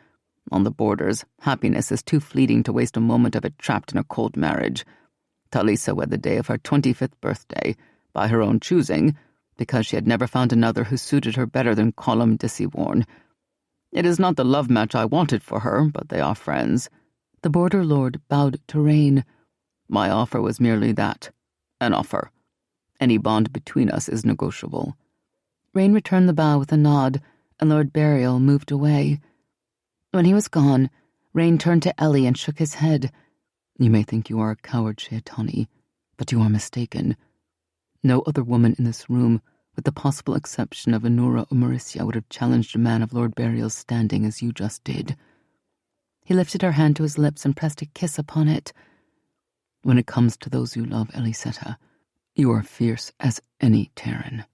On the borders, happiness is too fleeting to waste a moment of it trapped in a cold marriage. Talisa wed the day of her 25th birthday, by her own choosing, because she had never found another who suited her better than Colum Dissyworn. It is not the love match I wanted for her, but they are friends." The border lord bowed to Rain. "My offer was merely that, an offer. Any bond between us is negotiable." Rain returned the bow with a nod, and Lord Burial moved away. When he was gone, Rain turned to Ellie and shook his head. "You may think you are a coward, Shaitani, but you are mistaken. No other woman in this room, with the possible exception of Anura or Mauricia, would have challenged a man of Lord Burial's standing as you just did." He lifted her hand to his lips and pressed a kiss upon it. "When it comes to those you love, Ellysetta, you are fierce as any Tairen."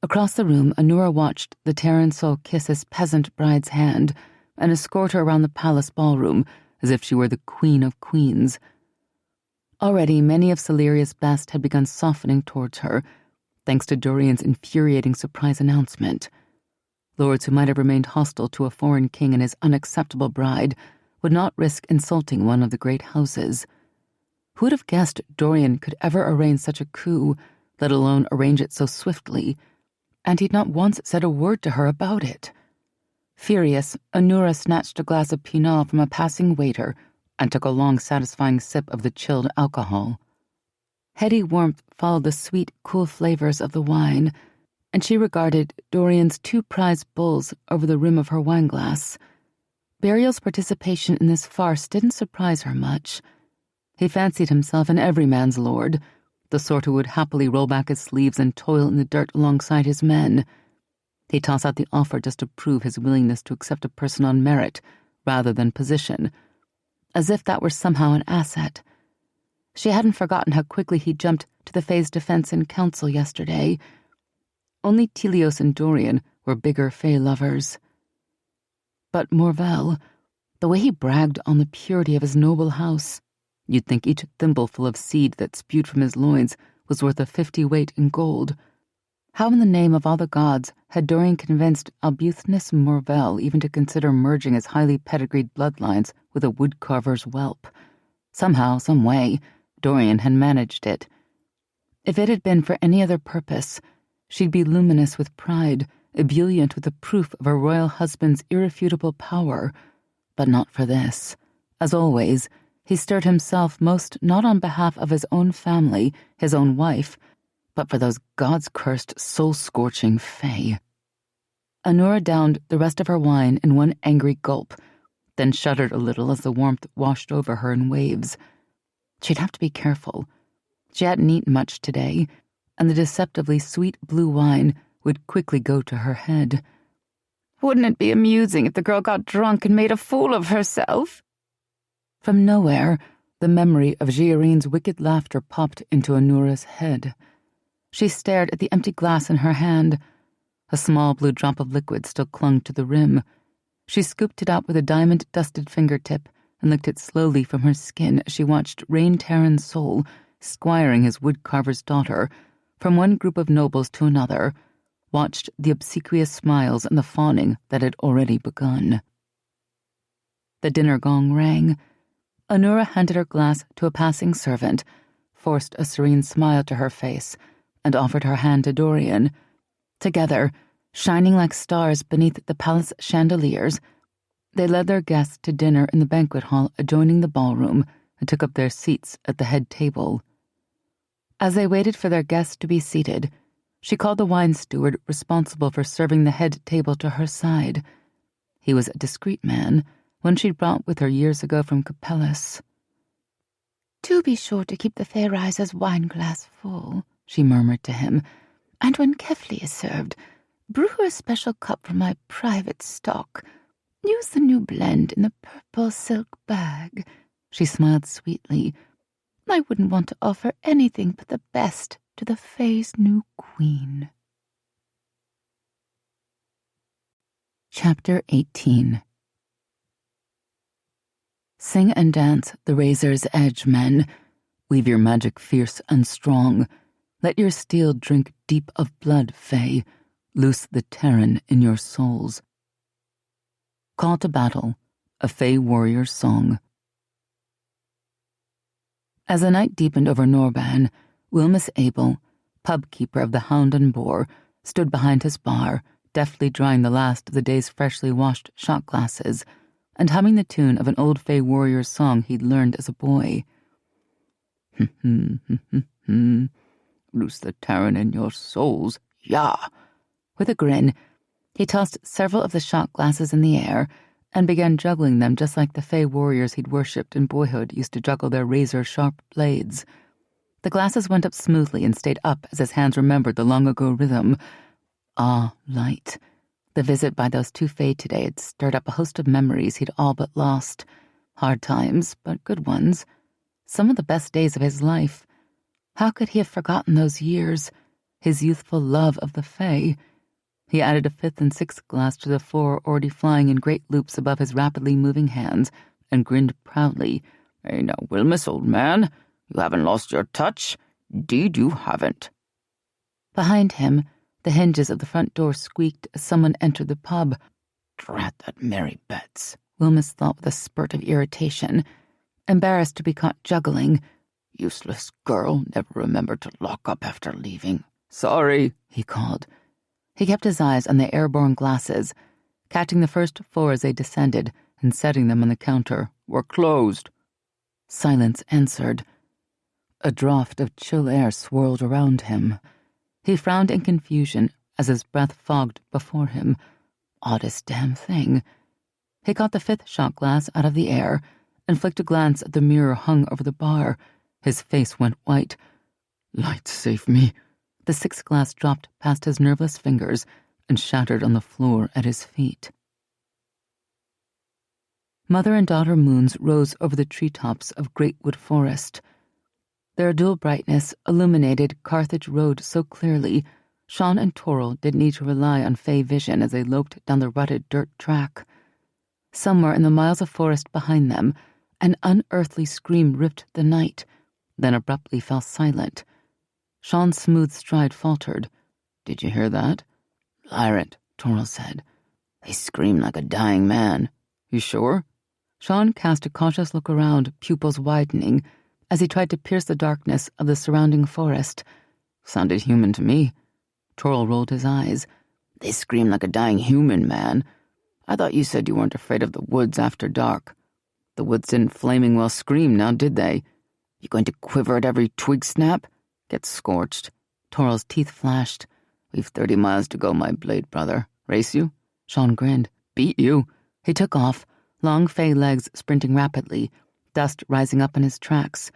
Across the room, Anura watched the Tairen soul kiss his peasant bride's hand and escort her around the palace ballroom as if she were the queen of queens. Already, many of Celeria's best had begun softening towards her, thanks to Dorian's infuriating surprise announcement. Lords who might have remained hostile to a foreign king and his unacceptable bride would not risk insulting one of the great houses. Who would have guessed Dorian could ever arrange such a coup, let alone arrange it so swiftly? And he'd not once said a word to her about it. Furious, Anura snatched a glass of Pinot from a passing waiter and took a long, satisfying sip of the chilled alcohol. Heady warmth followed the sweet, cool flavors of the wine, and she regarded Dorian's 2 prized bulls over the rim of her wineglass. Burial's participation in this farce didn't surprise her much. He fancied himself an everyman's lord, the sort who would happily roll back his sleeves and toil in the dirt alongside his men. He'd toss out the offer just to prove his willingness to accept a person on merit rather than position, as if that were somehow an asset. She hadn't forgotten how quickly he jumped to the Fae's defense in council yesterday. Only Telios and Dorian were bigger Fae lovers. But Morvel, the way he bragged on the purity of his noble house, you'd think each thimbleful of seed that spewed from his loins was worth a 50 weight in gold. How in the name of all the gods had Dorian convinced Albuthnus Morvel even to consider merging his highly pedigreed bloodlines with a woodcarver's whelp? Somehow, some way, Dorian had managed it. If it had been for any other purpose, she'd be luminous with pride, ebullient with the proof of her royal husband's irrefutable power. But not for this. As always, he stirred himself most not on behalf of his own family, his own wife, but for those gods-cursed, soul-scorching Fae. Anura downed the rest of her wine in one angry gulp, then shuddered a little as the warmth washed over her in waves. She'd have to be careful. She hadn't eaten much today, and the deceptively sweet blue wine would quickly go to her head. "Wouldn't it be amusing if the girl got drunk and made a fool of herself?" From nowhere, The memory of Giarine's wicked laughter popped into Anura's head. She stared at the empty glass in her hand. A small blue drop of liquid still clung to the rim. She scooped it out with a diamond-dusted fingertip and licked it slowly from her skin as she watched Tairen's soul squiring his woodcarver's daughter from one group of nobles to another, watched the obsequious smiles and the fawning that had already begun. The dinner gong rang. Anura handed her glass to a passing servant, forced a serene smile to her face, and offered her hand to Dorian. Together, shining like stars beneath the palace chandeliers, they led their guests to dinner in the banquet hall adjoining the ballroom and took up their seats at the head table. As they waited for their guests to be seated, she called the wine steward responsible for serving the head table to her side. He was a discreet man, one she'd brought with her years ago from Capellus. "Do be sure to keep the fair riser's wine glass full," she murmured to him, "and when Kefli is served, brew her a special cup from my private stock. Use the new blend in the purple silk bag." She smiled sweetly. "I wouldn't want to offer anything but the best to the Fae's new queen." Chapter 18. Sing and dance, the razor's edge, men. Weave your magic fierce and strong. Let your steel drink deep of blood, Fae. Loose the Tairen in your souls. Call to Battle, a Fae warrior's song. As the night deepened over Norban, Wilmus Abel, pub keeper of the Hound and Boar, stood behind his bar, deftly drying the last of the day's freshly washed shot glasses, and humming the tune of an old Fae warrior's song he'd learned as a boy. Loose the Tairen in your souls, yah! With a grin, he tossed several of the shot glasses in the air and began juggling them just like the Fae warriors he'd worshipped in boyhood used to juggle their razor-sharp blades. The glasses went up smoothly and stayed up as his hands remembered the long-ago rhythm. Ah, light. The visit by those two Fae today had stirred up a host of memories he'd all but lost. Hard times, but good ones. Some of the best days of his life. How could he have forgotten those years? His youthful love of the Fae. He added a fifth and sixth glass to the four already flying in great loops above his rapidly moving hands and grinned proudly. "Hey now, Wilmus, old man, you haven't lost your touch? 'Deed you haven't." Behind him, the hinges of the front door squeaked as someone entered the pub. "Drat that Mary Betts," Wilmus thought with a spurt of irritation. Embarrassed to be caught juggling. "Useless girl, never remembered to lock up after leaving. Sorry," he called. He kept his eyes on the airborne glasses, catching the first four as they descended and setting them on the counter. "We're closed." Silence answered. A draught of chill air swirled around him. He frowned in confusion as his breath fogged before him. Oddest damn thing. He caught the fifth shot glass out of the air and flicked a glance at the mirror hung over the bar. His face went white. "Light save me." The sixth glass dropped past his nerveless fingers and shattered on the floor at his feet. Mother and daughter moons rose over the treetops of Greatwood Forest. Their dual brightness illuminated Carthage Road so clearly, Sean and Toril didn't need to rely on Fae vision as they loped down the rutted dirt track. Somewhere in the miles of forest behind them, an unearthly scream ripped the night, then abruptly fell silent. Sean's smooth stride faltered. "Did you hear that?" "Lyrant," Toril said. "They scream like a dying man." "You sure?" Sean cast a cautious look around, pupils widening, as he tried to pierce the darkness of the surrounding forest. "Sounded human to me." Toril rolled his eyes. "They scream like a dying human, man. I thought you said you weren't afraid of the woods after dark. The woods didn't flaming well scream, now did they? You going to quiver at every twig snap? Get scorched." Toril's teeth flashed. "We've 30 miles to go, my blade brother. Race you?" Sean grinned. "Beat you." He took off, long Fae legs sprinting rapidly, dust rising up in his tracks.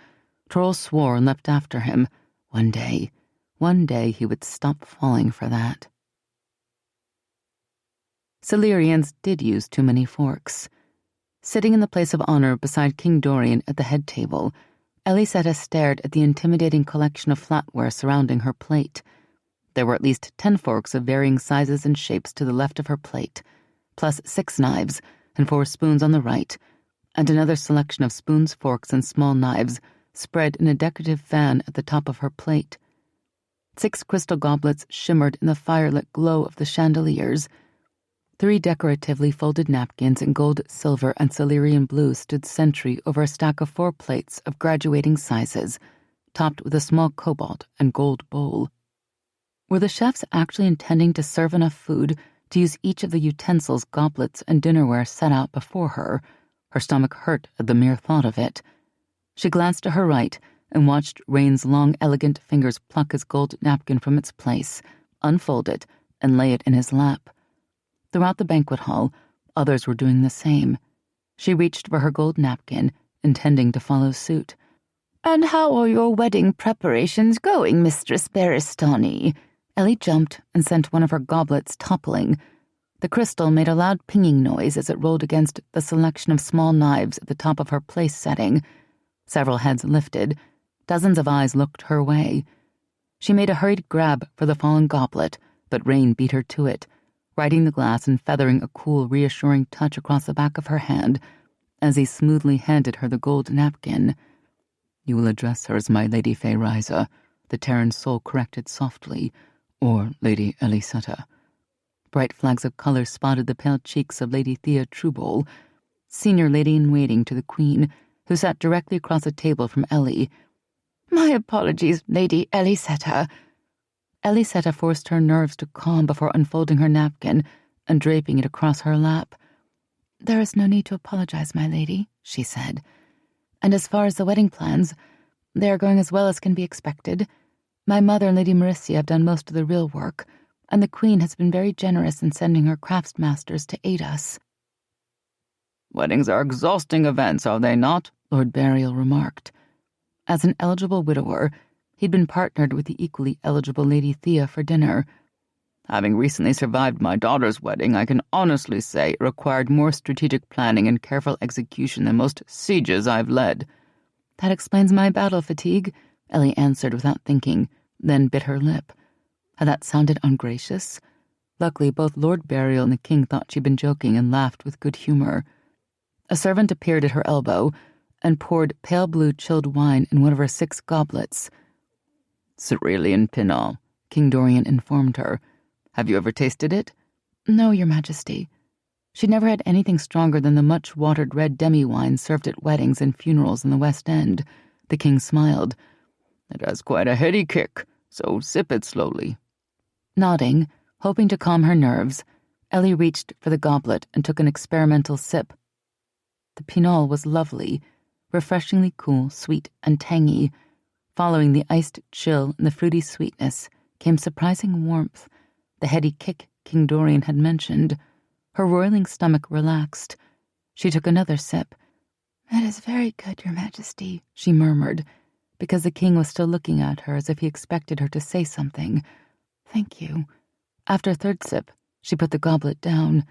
Toril swore and leapt after him. One day he would stop falling for that. Silurians did use too many forks. Sitting in the place of honor beside King Dorian at the head table, Ellysetta stared at the intimidating collection of flatware surrounding her plate. There were at least 10 forks of varying sizes and shapes to the left of her plate, plus 6 knives and 4 spoons on the right, and another selection of spoons, forks, and small knives spread in a decorative fan at the top of her plate. 6 crystal goblets shimmered in the firelit glow of the chandeliers. 3 decoratively folded napkins in gold, silver, and Silurian blue stood sentry over a stack of 4 plates of graduating sizes, topped with a small cobalt and gold bowl. Were the chefs actually intending to serve enough food to use each of the utensils, goblets, and dinnerware set out before her? Her stomach hurt at the mere thought of it. She glanced to her right and watched Rain's long, elegant fingers pluck his gold napkin from its place, unfold it, and lay it in his lap. Throughout the banquet hall, others were doing the same. She reached for her gold napkin, intending to follow suit. "And how are your wedding preparations going, Mistress Baristani?" Ellie jumped and sent one of her goblets toppling. The crystal made a loud pinging noise as it rolled against the selection of small knives at the top of her place setting. Several heads lifted. Dozens of eyes looked her way. She made a hurried grab for the fallen goblet, but Rain beat her to it, righting the glass and feathering a cool, reassuring touch across the back of her hand as he smoothly handed her the gold napkin. "You will address her as my Lady Feyriza," the Tairen soul corrected softly, "or Lady Ellysetta." Bright flags of color spotted the pale cheeks of Lady Thea Truebole, senior lady-in-waiting to the Queen, who sat directly across the table from Ellie. "My apologies, Lady Ellysetta." Ellysetta forced her nerves to calm before unfolding her napkin and draping it across her lap. "There is no need to apologize, my lady," she said. "And as far as the wedding plans, they are going as well as can be expected. My mother and Lady Marissia have done most of the real work, and the Queen has been very generous in sending her craftsmasters to aid us." "Weddings are exhausting events, are they not?" Lord Burial remarked. As an eligible widower, he'd been partnered with the equally eligible Lady Thea for dinner. "Having recently survived my daughter's wedding, I can honestly say it required more strategic planning and careful execution than most sieges I've led." "That explains my battle fatigue," Ellie answered without thinking, then bit her lip. Had that sounded ungracious? Luckily, both Lord Burial and the King thought she'd been joking and laughed with good humor. A servant appeared at her elbow and poured pale blue chilled wine in one of her 6 goblets. "Cerulean Pinot," King Dorian informed her. "Have you ever tasted it?" "No, Your Majesty." She'd never had anything stronger than the much-watered red demi-wine served at weddings and funerals in the West End. The King smiled. "It has quite a heady kick, so sip it slowly." Nodding, hoping to calm her nerves, Ellie reached for the goblet and took an experimental sip. The Pinot was lovely, refreshingly cool, sweet, and tangy. Following the iced chill and the fruity sweetness came surprising warmth, the heady kick King Dorian had mentioned. Her roiling stomach relaxed. She took another sip. "It is very good, Your Majesty," she murmured, because the King was still looking at her as if he expected her to say something. "Thank you." After a third sip, she put the goblet down.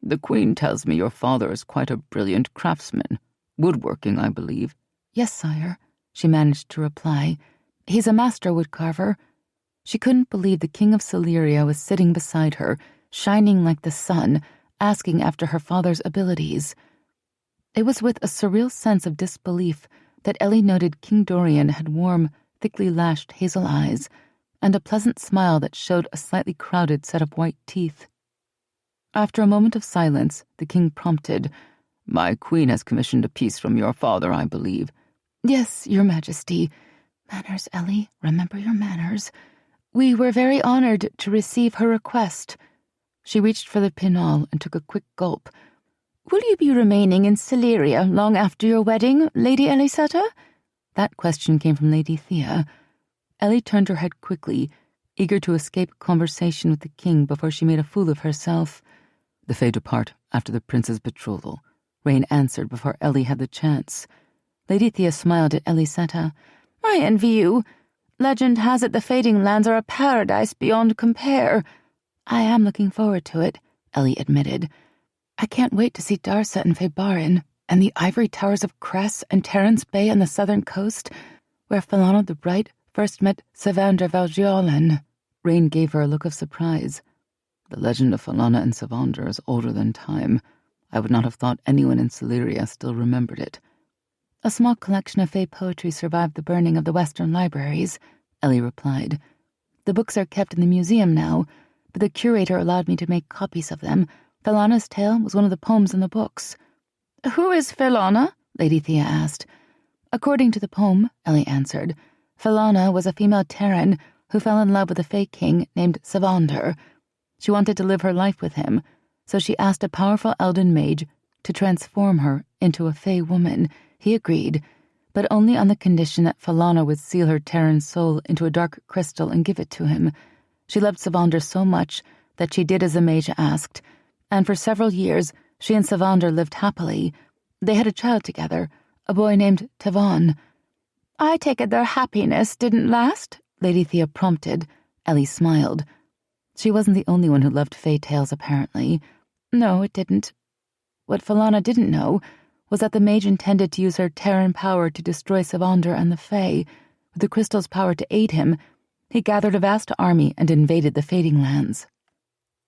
"The Queen tells me your father is quite a brilliant craftsman. Woodworking, I believe." "Yes, sire," she managed to reply. "He's a master woodcarver." She couldn't believe the King of Sileria was sitting beside her, shining like the sun, asking after her father's abilities. It was with a surreal sense of disbelief that Ellie noted King Dorian had warm, thickly lashed hazel eyes, and a pleasant smile that showed a slightly crowded set of white teeth. After a moment of silence, the King prompted, "My Queen has commissioned a piece from your father, I believe." "Yes, Your Majesty." "Manners, Ellie, remember your manners." "We were very honored to receive her request." She reached for the Pinot and took a quick gulp. "Will you be remaining in Sileria long after your wedding, Lady Ellysetta?" That question came from Lady Thea. Ellie turned her head quickly, eager to escape conversation with the King before she made a fool of herself. "The Fae depart after the Prince's betrothal," Rain answered before Ellie had the chance. Lady Thea smiled at Ellysetta. "I envy you. Legend has it the Fading Lands are a paradise beyond compare." "I am looking forward to it," Ellie admitted. I can't wait to see Darsa and Febarin, and the ivory towers of Cress and Terence Bay on the southern coast, where Felana the Bright first met Savander Valgiolan. Rain gave her a look of surprise. The legend of Felana and Savander is older than time. I would not have thought anyone in Celeria still remembered it. A small collection of Fae poetry survived the burning of the Western libraries, Ellie replied. The books are kept in the museum now, but the curator allowed me to make copies of them. Felana's tale was one of the poems in the books. Who is Felana? Lady Thea asked. According to the poem, Ellie answered, Felana was a female Tairen who fell in love with a Fae king named Savander. She wanted to live her life with him, so she asked a powerful elden mage to transform her into a Fae woman. He agreed, but only on the condition that Felana would seal her Tairen soul into a dark crystal and give it to him. She loved Savander so much that she did as the mage asked, and for several years she and Savander lived happily. They had a child together, a boy named Tavon. I take it their happiness didn't last? Lady Thea prompted. Ellie smiled. She wasn't the only one who loved Fae tales, apparently. No, it didn't. What Felana didn't know was that the mage intended to use her Tairen power to destroy Savander and the Fae. With the crystal's power to aid him, he gathered a vast army and invaded the Fading Lands.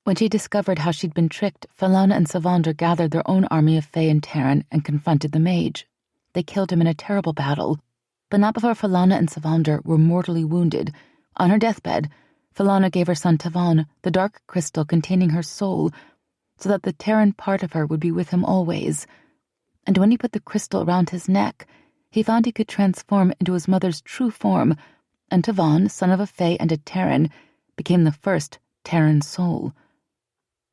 When she discovered how she'd been tricked, Felana and Savander gathered their own army of Fae and Tairen and confronted the mage. They killed him in a terrible battle, but not before Felana and Savander were mortally wounded. On her deathbed, Felana gave her son Tavon the dark crystal containing her soul, so that the Tairen part of her would be with him always. And when he put the crystal around his neck, he found he could transform into his mother's true form, and Tavon, son of a Fae and a Tairen, became the first Tairen soul.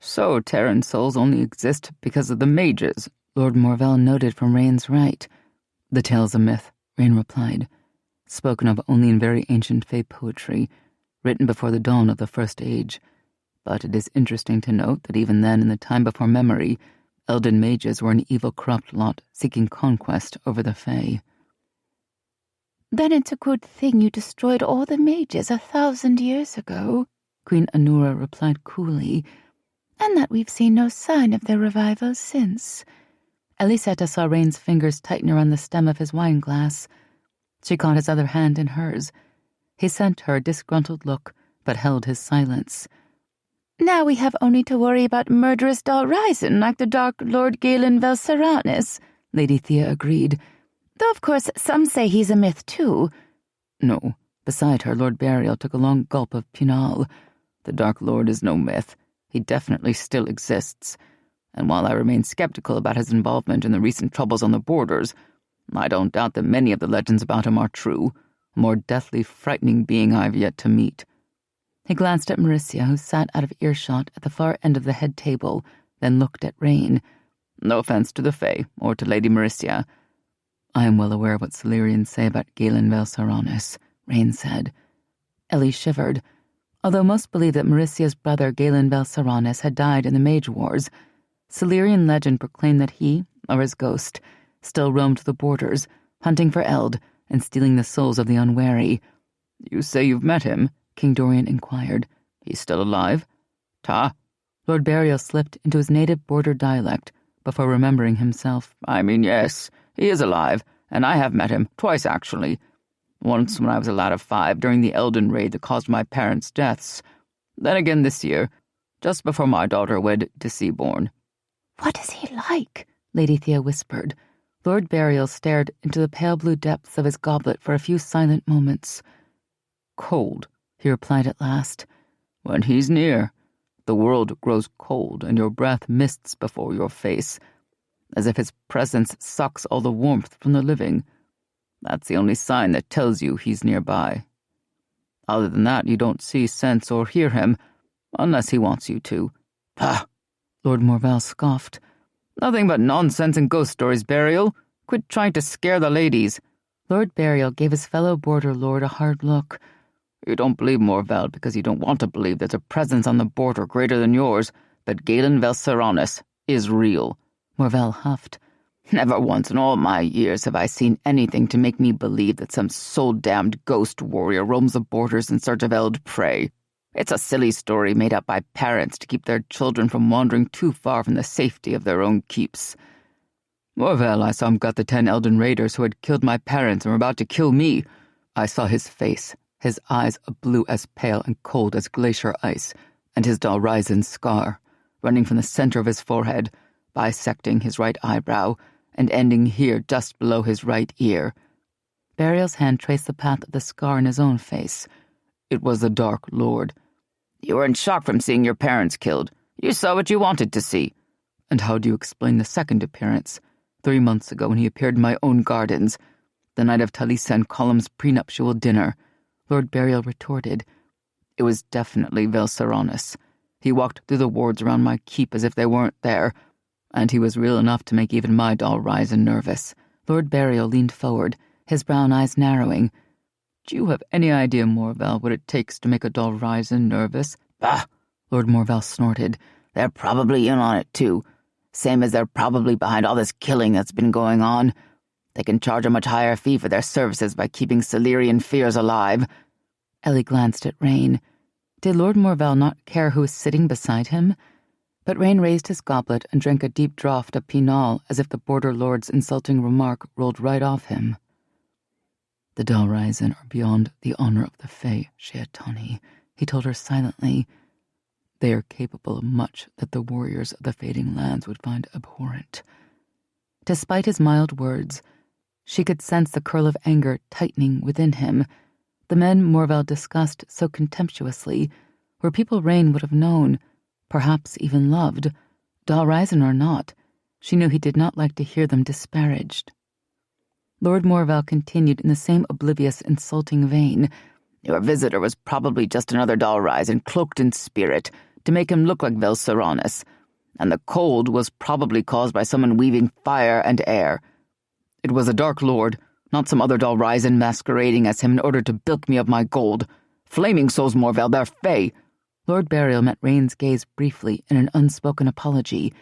So Tairen souls only exist because of the mages, Lord Morvell noted from Rain's right. The tale's a myth, Rain replied, spoken of only in very ancient Fae poetry, written before the dawn of the First Age. But it is interesting to note that even then, in the time before memory, Elden mages were an evil corrupt lot seeking conquest over the Fae. Then it's a good thing you destroyed all the mages 1,000 years ago, Queen Anura replied coolly, and that we've seen no sign of their revival since. Ellysetta saw Rain's fingers tighten around the stem of his wine-glass. She caught his other hand in hers. He sent her a disgruntled look, but held his silence. Now we have only to worry about murderous Dalryzen like the Dark Lord Galen Velseranis, Lady Thea agreed. Though of course some say he's a myth too. No. Beside her, Lord Burial took a long gulp of Punal. The Dark Lord is no myth. He definitely still exists. And while I remain skeptical about his involvement in the recent troubles on the borders, I don't doubt that many of the legends about him are true. A more deathly, frightening being I've yet to meet. He glanced at Mauricia, who sat out of earshot at the far end of the head table, then looked at Rain. No offense to the Fae, or to Lady Mauricia. I am well aware of what Celerians say about Galen Velseranis, Rain said. Ellie shivered. Although most believed that Mauricia's brother Galen Velseranis had died in the Mage Wars, Celerian legend proclaimed that he, or his ghost, still roamed the borders, hunting for Eld and stealing the souls of the unwary. You say you've met him? King Dorian inquired. He's still alive? Ta? Lord Burial slipped into his native border dialect before remembering himself. I mean, yes, he is alive, and I have met him, twice actually. Once when I was a lad of 5 during the Elden raid that caused my parents' deaths. Then again this year, just before my daughter wed to Seaborn. What is he like? Lady Thea whispered. Lord Burial stared into the pale blue depths of his goblet for a few silent moments. Cold, he replied at last. When he's near, the world grows cold and your breath mists before your face, as if his presence sucks all the warmth from the living. That's the only sign that tells you he's nearby. Other than that, you don't see, sense, or hear him, unless he wants you to. Ah! Lord Morvell scoffed. Nothing but nonsense and ghost stories, Burial. Quit trying to scare the ladies. Lord Burial gave his fellow border lord a hard look. You don't believe Morvell because you don't want to believe there's a presence on the border greater than yours, but Galen Velseranis is real. Morvell huffed. Never once in all my years have I seen anything to make me believe that some soul-damned ghost warrior roams the borders in search of Eld prey. It's a silly story made up by parents to keep their children from wandering too far from the safety of their own keeps. Morvel, I saw him gut the 10 Elden Raiders who had killed my parents and were about to kill me. I saw his face, his eyes a blue as pale and cold as glacier ice, and his Dalryzen scar, running from the center of his forehead, bisecting his right eyebrow, and ending here just below his right ear. Burial's hand traced the path of the scar in his own face. It was the Dark Lord. You were in shock from seeing your parents killed. You saw what you wanted to see. And how do you explain the second appearance? 3 months ago when he appeared in my own gardens, the night of Talisa and Colum's prenuptial dinner, Lord Burial retorted. It was definitely Velsaronis. He walked through the wards around my keep as if they weren't there, and he was real enough to make even my Dalryzen nervous. Lord Burial leaned forward, his brown eyes narrowing. Do you have any idea, Morvel, what it takes to make a Dalryzen nervous? Bah! Lord Morvel snorted. They're probably in on it, too. Same as they're probably behind all this killing that's been going on. They can charge a much higher fee for their services by keeping Silurian fears alive. Ellie glanced at Rain. Did Lord Morvel not care who was sitting beside him? But Rain raised his goblet and drank a deep draught of Pinal as if the Border Lord's insulting remark rolled right off him. The Dalryzen are beyond the honor of the Fae, Sheatani, he told her silently. They are capable of much that the warriors of the Fading Lands would find abhorrent. Despite his mild words, she could sense the curl of anger tightening within him. The men Morvel discussed so contemptuously were people Rain would have known, perhaps even loved. Dalryzen or not, she knew he did not like to hear them disparaged. Lord Morvel continued in the same oblivious, insulting vein. Your visitor was probably just another Dalryzen cloaked in spirit to make him look like Velsaronis, and the cold was probably caused by someone weaving fire and air. It was a Dark Lord, not some other Dalryzen masquerading as him in order to bilk me of my gold. Flaming souls, Morvel, they're Fae. Lord Burial met Rain's gaze briefly in an unspoken apology.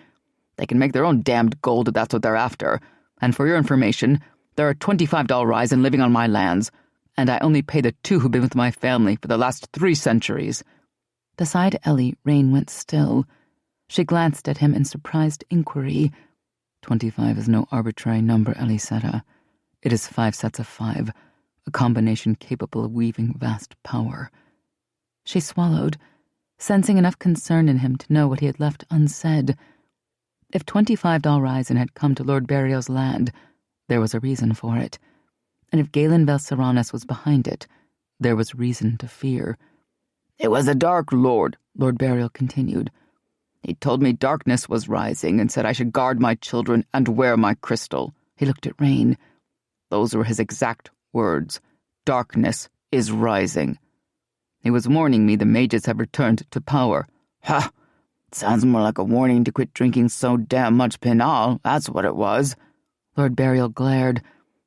They can make their own damned gold if that's what they're after, and for your information, there are 25 Dalryzen living on my lands, and I only pay the 2 who've been with my family for the last 3 centuries. Beside Ellie, Rain went still. She glanced at him in surprised inquiry. 25 is no arbitrary number, Ellysetta. It is 5 sets of 5, a combination capable of weaving vast power. She swallowed, sensing enough concern in him to know what he had left unsaid. If 25 Dalryzen had come to Lord Burial's land, there was a reason for it. And if Galen Velsaronis was behind it, there was reason to fear. It was the Dark Lord, Lord Burial continued. He told me darkness was rising and said I should guard my children and wear my crystal. He looked at Rain. Those were his exact words. Darkness is rising. He was warning me the mages have returned to power. Ha! Sounds more like a warning to quit drinking so damn much Pinal, that's what it was. Lord Burial glared.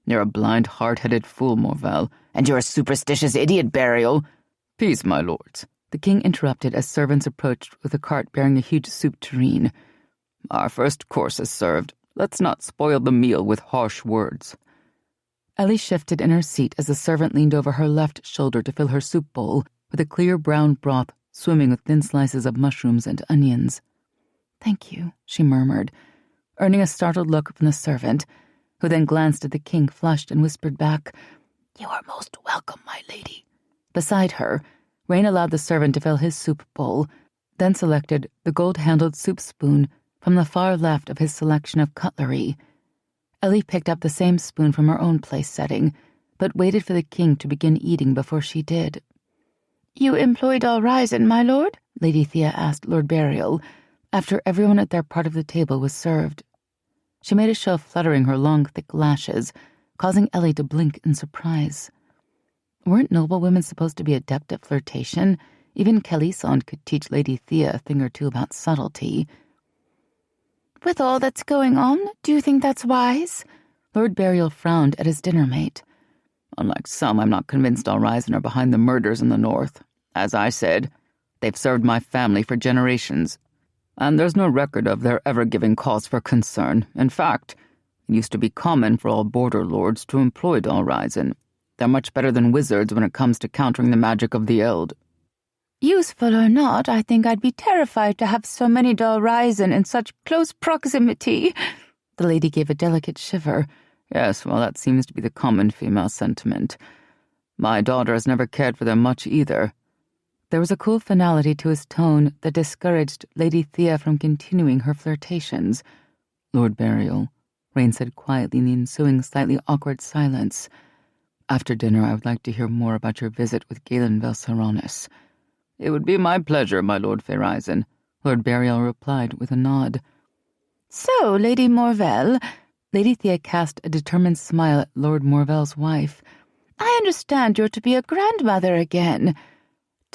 You're a blind, hard-headed fool, Morvel. And you're a superstitious idiot, Burial. Peace, my lords. The king interrupted as servants approached with a cart bearing a huge soup tureen. Our first course is served. Let's not spoil the meal with harsh words. Ellie shifted in her seat as the servant leaned over her left shoulder to fill her soup bowl with a clear brown broth swimming with thin slices of mushrooms and onions. "Thank you," she murmured, earning a startled look from the servant, who then glanced at the king, flushed, and whispered back, "You are most welcome, my lady." Beside her, Rain allowed the servant to fill his soup bowl, then selected the gold-handled soup spoon from the far left of his selection of cutlery. Ellie picked up the same spoon from her own place setting, but waited for the king to begin eating before she did. "You employ Dalryzen, my lord?" Lady Thea asked Lord Burial, after everyone at their part of the table was served. She made a show of fluttering her long, thick lashes, causing Ellie to blink in surprise. Weren't noblewomen supposed to be adept at flirtation? Even Kellyson could teach Lady Thea a thing or two about subtlety. "With all that's going on, do you think that's wise?" Lord Burial frowned at his dinner mate. Unlike some, I'm not convinced Dalryzen are behind the murders in the north. As I said, they've served my family for generations, and there's no record of their ever giving cause for concern. In fact, it used to be common for all border lords to employ Dalryzen. They're much better than wizards when it comes to countering the magic of the Eld. Useful or not, I think I'd be terrified to have so many Dalrisen in such close proximity. The lady gave a delicate shiver. Yes, well, that seems to be the common female sentiment. My daughter has never cared for them much either. There was a cool finality to his tone that discouraged Lady Thea from continuing her flirtations. Lord Burial, Rain said quietly in the ensuing slightly awkward silence. After dinner, I would like to hear more about your visit with Galen Velsaronis. It would be my pleasure, my Lord Fairisen, Lord Burial replied with a nod. So, Lady Morvell, Lady Thea cast a determined smile at Lord Morvell's wife. I understand you're to be a grandmother again.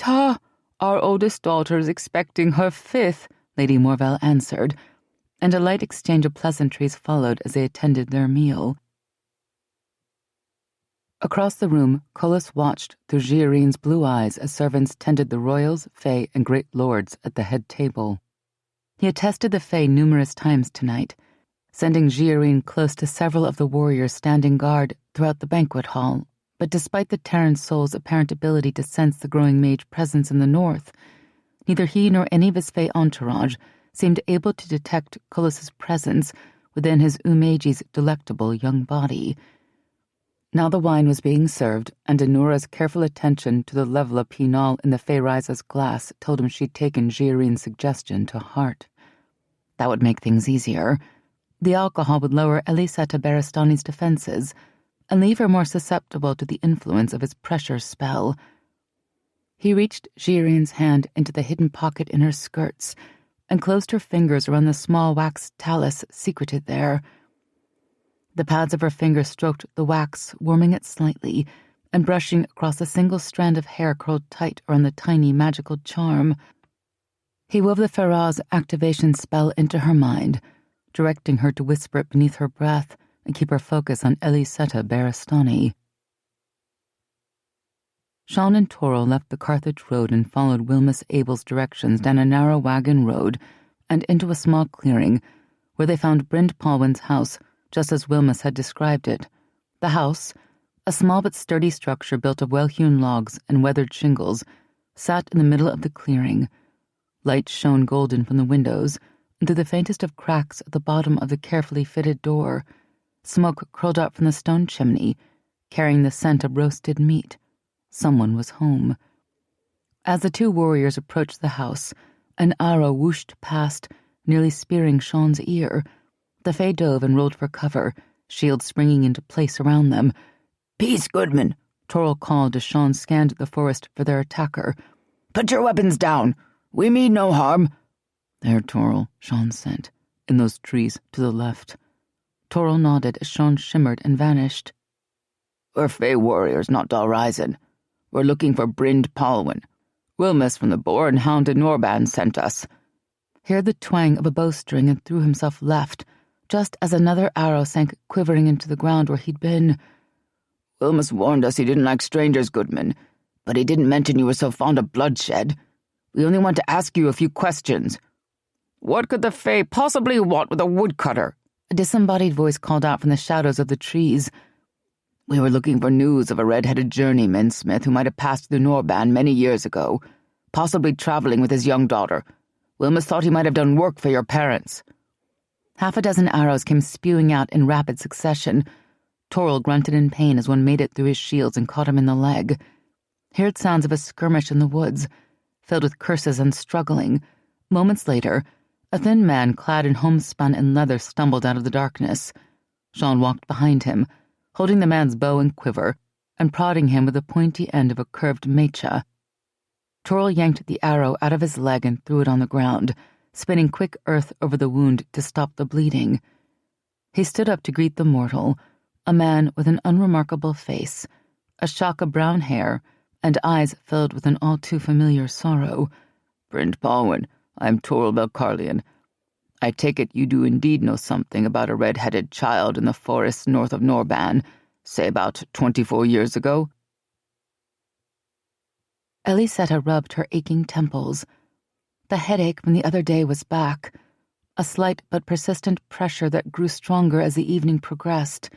Our oldest daughter is expecting her 5th, Lady Morvell answered, and a light exchange of pleasantries followed as they attended their meal. Across the room, Colas watched through Giarine's blue eyes as servants tended the royals, fae, and great lords at the head table. He attested the fae numerous times tonight, sending Giarine close to several of the warriors standing guard throughout the banquet hall. But despite the Tairen soul's apparent ability to sense the growing mage presence in the north, neither he nor any of his fae entourage seemed able to detect Colas's presence within his Umage's delectable young body. Now the wine was being served, and Anura's careful attention to the level of Pinal in the Fae-Risa's glass told him she'd taken Giarine's suggestion to heart. That would make things easier. The alcohol would lower Ellysetta Barastani's defenses and leave her more susceptible to the influence of his pressure spell. He reached Giarine's hand into the hidden pocket in her skirts and closed her fingers around the small wax talus secreted there. The pads of her fingers stroked the wax, warming it slightly and brushing across a single strand of hair curled tight around the tiny magical charm. He wove the Faraz activation spell into her mind, directing her to whisper it beneath her breath and keep her focus on Ellysetta Barastani. Sean and Toril left the Carthage road and followed Wilmus Abel's directions down a narrow wagon road and into a small clearing, where they found Bryn Paulwyn's house, just as Wilmus had described it. The house, a small but sturdy structure built of well-hewn logs and weathered shingles, sat in the middle of the clearing. Light shone golden from the windows, and through the faintest of cracks at the bottom of the carefully fitted door, smoke curled up from the stone chimney, carrying the scent of roasted meat. Someone was home. As the two warriors approached the house, an arrow whooshed past, nearly spearing Sean's ear. The fae dove and rolled for cover, shields springing into place around them. "Peace, Goodman," Toril called as Sean scanned the forest for their attacker. "Put your weapons down. We mean no harm." "There, Toril," Sean sent, "in those trees to the left." Toril nodded as Sean shimmered and vanished. "We're fae warriors, not Dalrisen. We're looking for Bryn Paulwyn. Wilmus from the Boar and Hound in Norban sent us." He heard the twang of a bowstring and threw himself left, just as another arrow sank quivering into the ground where he'd been. "Wilmus warned us he didn't like strangers, Goodman, but he didn't mention you were so fond of bloodshed. We only want to ask you a few questions. What could the fae possibly want with a woodcutter?" A disembodied voice called out from the shadows of the trees. "We were looking for news of a red-headed journeyman smith who might have passed through Norban many years ago, possibly traveling with his young daughter. Wilmus thought he might have done work for your parents." Half a dozen arrows came spewing out in rapid succession. Toril grunted in pain as one made it through his shields and caught him in the leg. He heard sounds of a skirmish in the woods, filled with curses and struggling. Moments later, a thin man clad in homespun and leather stumbled out of the darkness. Sean walked behind him, holding the man's bow and quiver, and prodding him with the pointy end of a curved mecha. Toril yanked the arrow out of his leg and threw it on the ground, spinning quick earth over the wound to stop the bleeding. He stood up to greet the mortal, a man with an unremarkable face, a shock of brown hair, and eyes filled with an all-too-familiar sorrow. "Bryn Paulwyn, I am Toril Belcarlion. I take it you do indeed know something about a red-headed child in the forests north of Norban, say about 24 years ago?" Ellysetta rubbed her aching temples. The headache from the other day was back, a slight but persistent pressure that grew stronger as the evening progressed.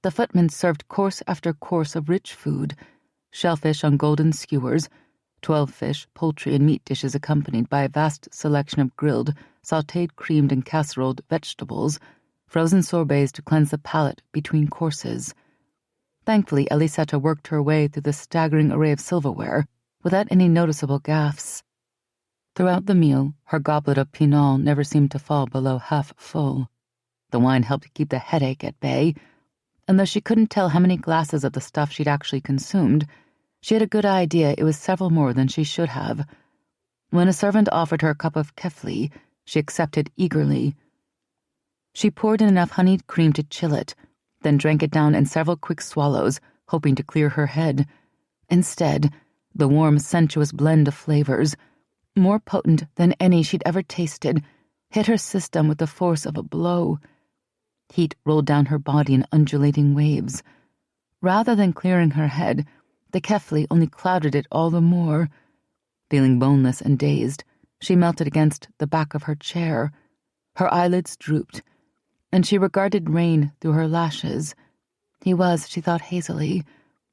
The footman served course after course of rich food, shellfish on golden skewers, 12 fish, poultry, and meat dishes accompanied by a vast selection of grilled, sautéed, creamed, and casseroled vegetables, frozen sorbets to cleanse the palate between courses. Thankfully, Ellysetta worked her way through the staggering array of silverware without any noticeable gaffes. Throughout the meal, her goblet of Pinot never seemed to fall below half full. The wine helped keep the headache at bay, and though she couldn't tell how many glasses of the stuff she'd actually consumed, she had a good idea it was several more than she should have. When a servant offered her a cup of kefli, she accepted eagerly. She poured in enough honeyed cream to chill it, then drank it down in several quick swallows, hoping to clear her head. Instead, the warm, sensuous blend of flavors, more potent than any she'd ever tasted, hit her system with the force of a blow. Heat rolled down her body in undulating waves. Rather than clearing her head, the kefli only clouded it all the more. Feeling boneless and dazed, she melted against the back of her chair. Her eyelids drooped, and she regarded Rain through her lashes. He was, she thought hazily,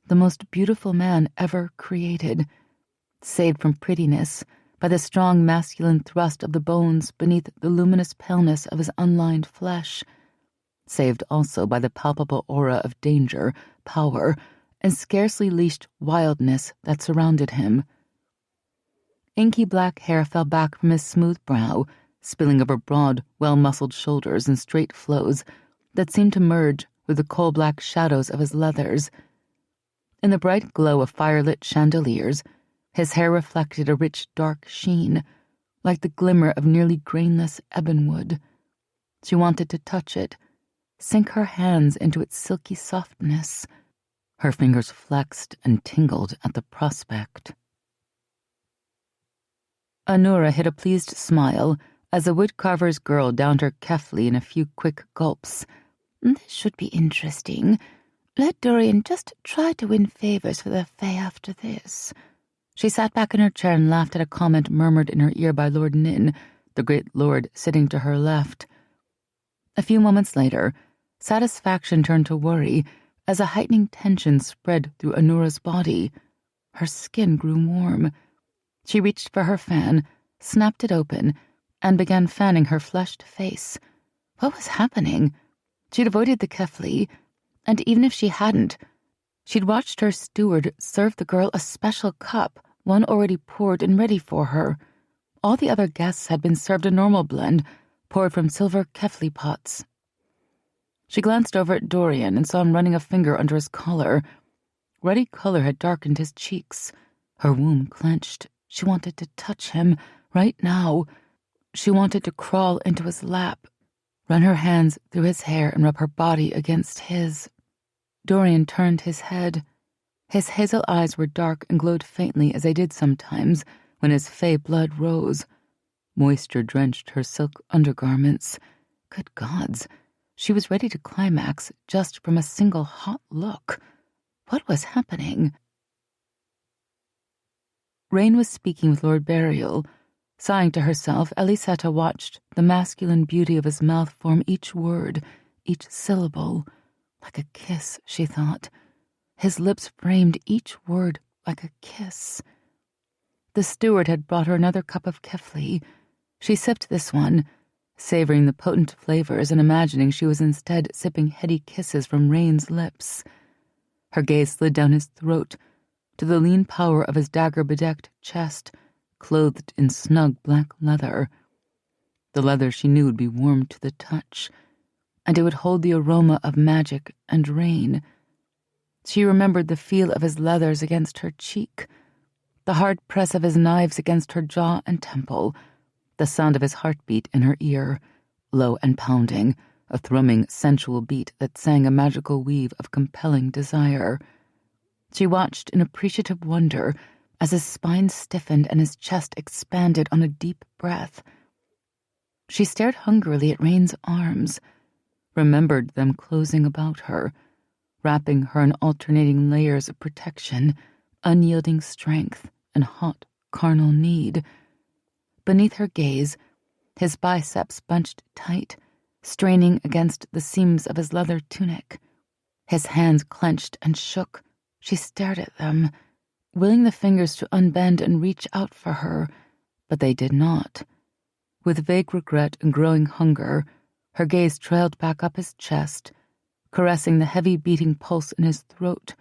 the most beautiful man ever created, saved from prettiness by the strong masculine thrust of the bones beneath the luminous paleness of his unlined flesh, saved also by the palpable aura of danger, power, and scarcely leashed wildness that surrounded him. Inky black hair fell back from his smooth brow, spilling over broad, well-muscled shoulders in straight flows that seemed to merge with the coal-black shadows of his leathers. In the bright glow of fire-lit chandeliers, his hair reflected a rich, dark sheen, like the glimmer of nearly grainless ebonwood. She wanted to touch it, sink her hands into its silky softness. Her fingers flexed and tingled at the prospect. Anura hid a pleased smile as the woodcarver's girl downed her kefli in a few quick gulps. This should be interesting. Let Dorian just try to win favors for the Fae after this. She sat back in her chair and laughed at a comment murmured in her ear by Lord Nin, the great lord sitting to her left. A few moments later, satisfaction turned to worry as a heightening tension spread through Anura's body. Her skin grew warm. She reached for her fan, snapped it open, and began fanning her flushed face. What was happening? She'd avoided the kefli, and even if she hadn't, she'd watched her steward serve the girl a special cup, one already poured and ready for her. All the other guests had been served a normal blend, poured from silver kefli pots. She glanced over at Dorian and saw him running a finger under his collar. Ruddy color had darkened his cheeks. Her womb clenched. She wanted to touch him, right now. She wanted to crawl into his lap, run her hands through his hair and rub her body against his. Dorian turned his head. His hazel eyes were dark and glowed faintly as they did sometimes when his fey blood rose. Moisture drenched her silk undergarments. Good gods, she was ready to climax just from a single hot look. What was happening? Rain was speaking with Lord Burial. Sighing to herself, Ellysetta watched the masculine beauty of his mouth form each word, each syllable. Like a kiss, she thought. His lips framed each word like a kiss. The steward had brought her another cup of kefli. She sipped this one, savoring the potent flavors and imagining she was instead sipping heady kisses from Rain's lips. Her gaze slid down his throat to the lean power of his dagger-bedecked chest, clothed in snug black leather. The leather she knew would be warm to the touch, and it would hold the aroma of magic and rain. She remembered the feel of his leathers against her cheek, the hard press of his knives against her jaw and temple, the sound of his heartbeat in her ear, low and pounding, a thrumming, sensual beat that sang a magical weave of compelling desire. She watched in appreciative wonder as his spine stiffened and his chest expanded on a deep breath. She stared hungrily at Rain's arms, remembered them closing about her, wrapping her in alternating layers of protection, unyielding strength, and hot, carnal need. Beneath her gaze, his biceps bunched tight, straining against the seams of his leather tunic. His hands clenched and shook. She stared at them. willing the fingers to unbend and reach out for her, but they did not. With vague regret and growing hunger, her gaze trailed back up his chest, caressing the heavy beating pulse in his throat,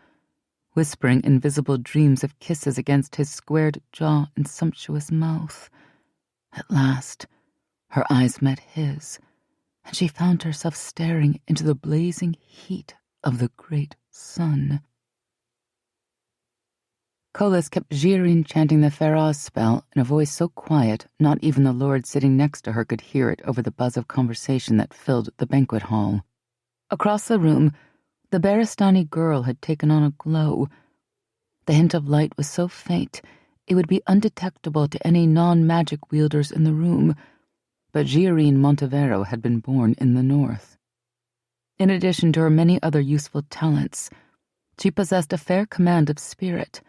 whispering invisible dreams of kisses against his squared jaw and sumptuous mouth. At last, her eyes met his, and she found herself staring into the blazing heat of the great sun. Colas kept Girin chanting the Faraz spell in a voice so quiet not even the lord sitting next to her could hear it over the buzz of conversation that filled the banquet hall. Across the room, the Baristani girl had taken on a glow. The hint of light was so faint it would be undetectable to any non-magic wielders in the room, but Girin Montevero had been born in the north. In addition to her many other useful talents, she possessed a fair command of spirit,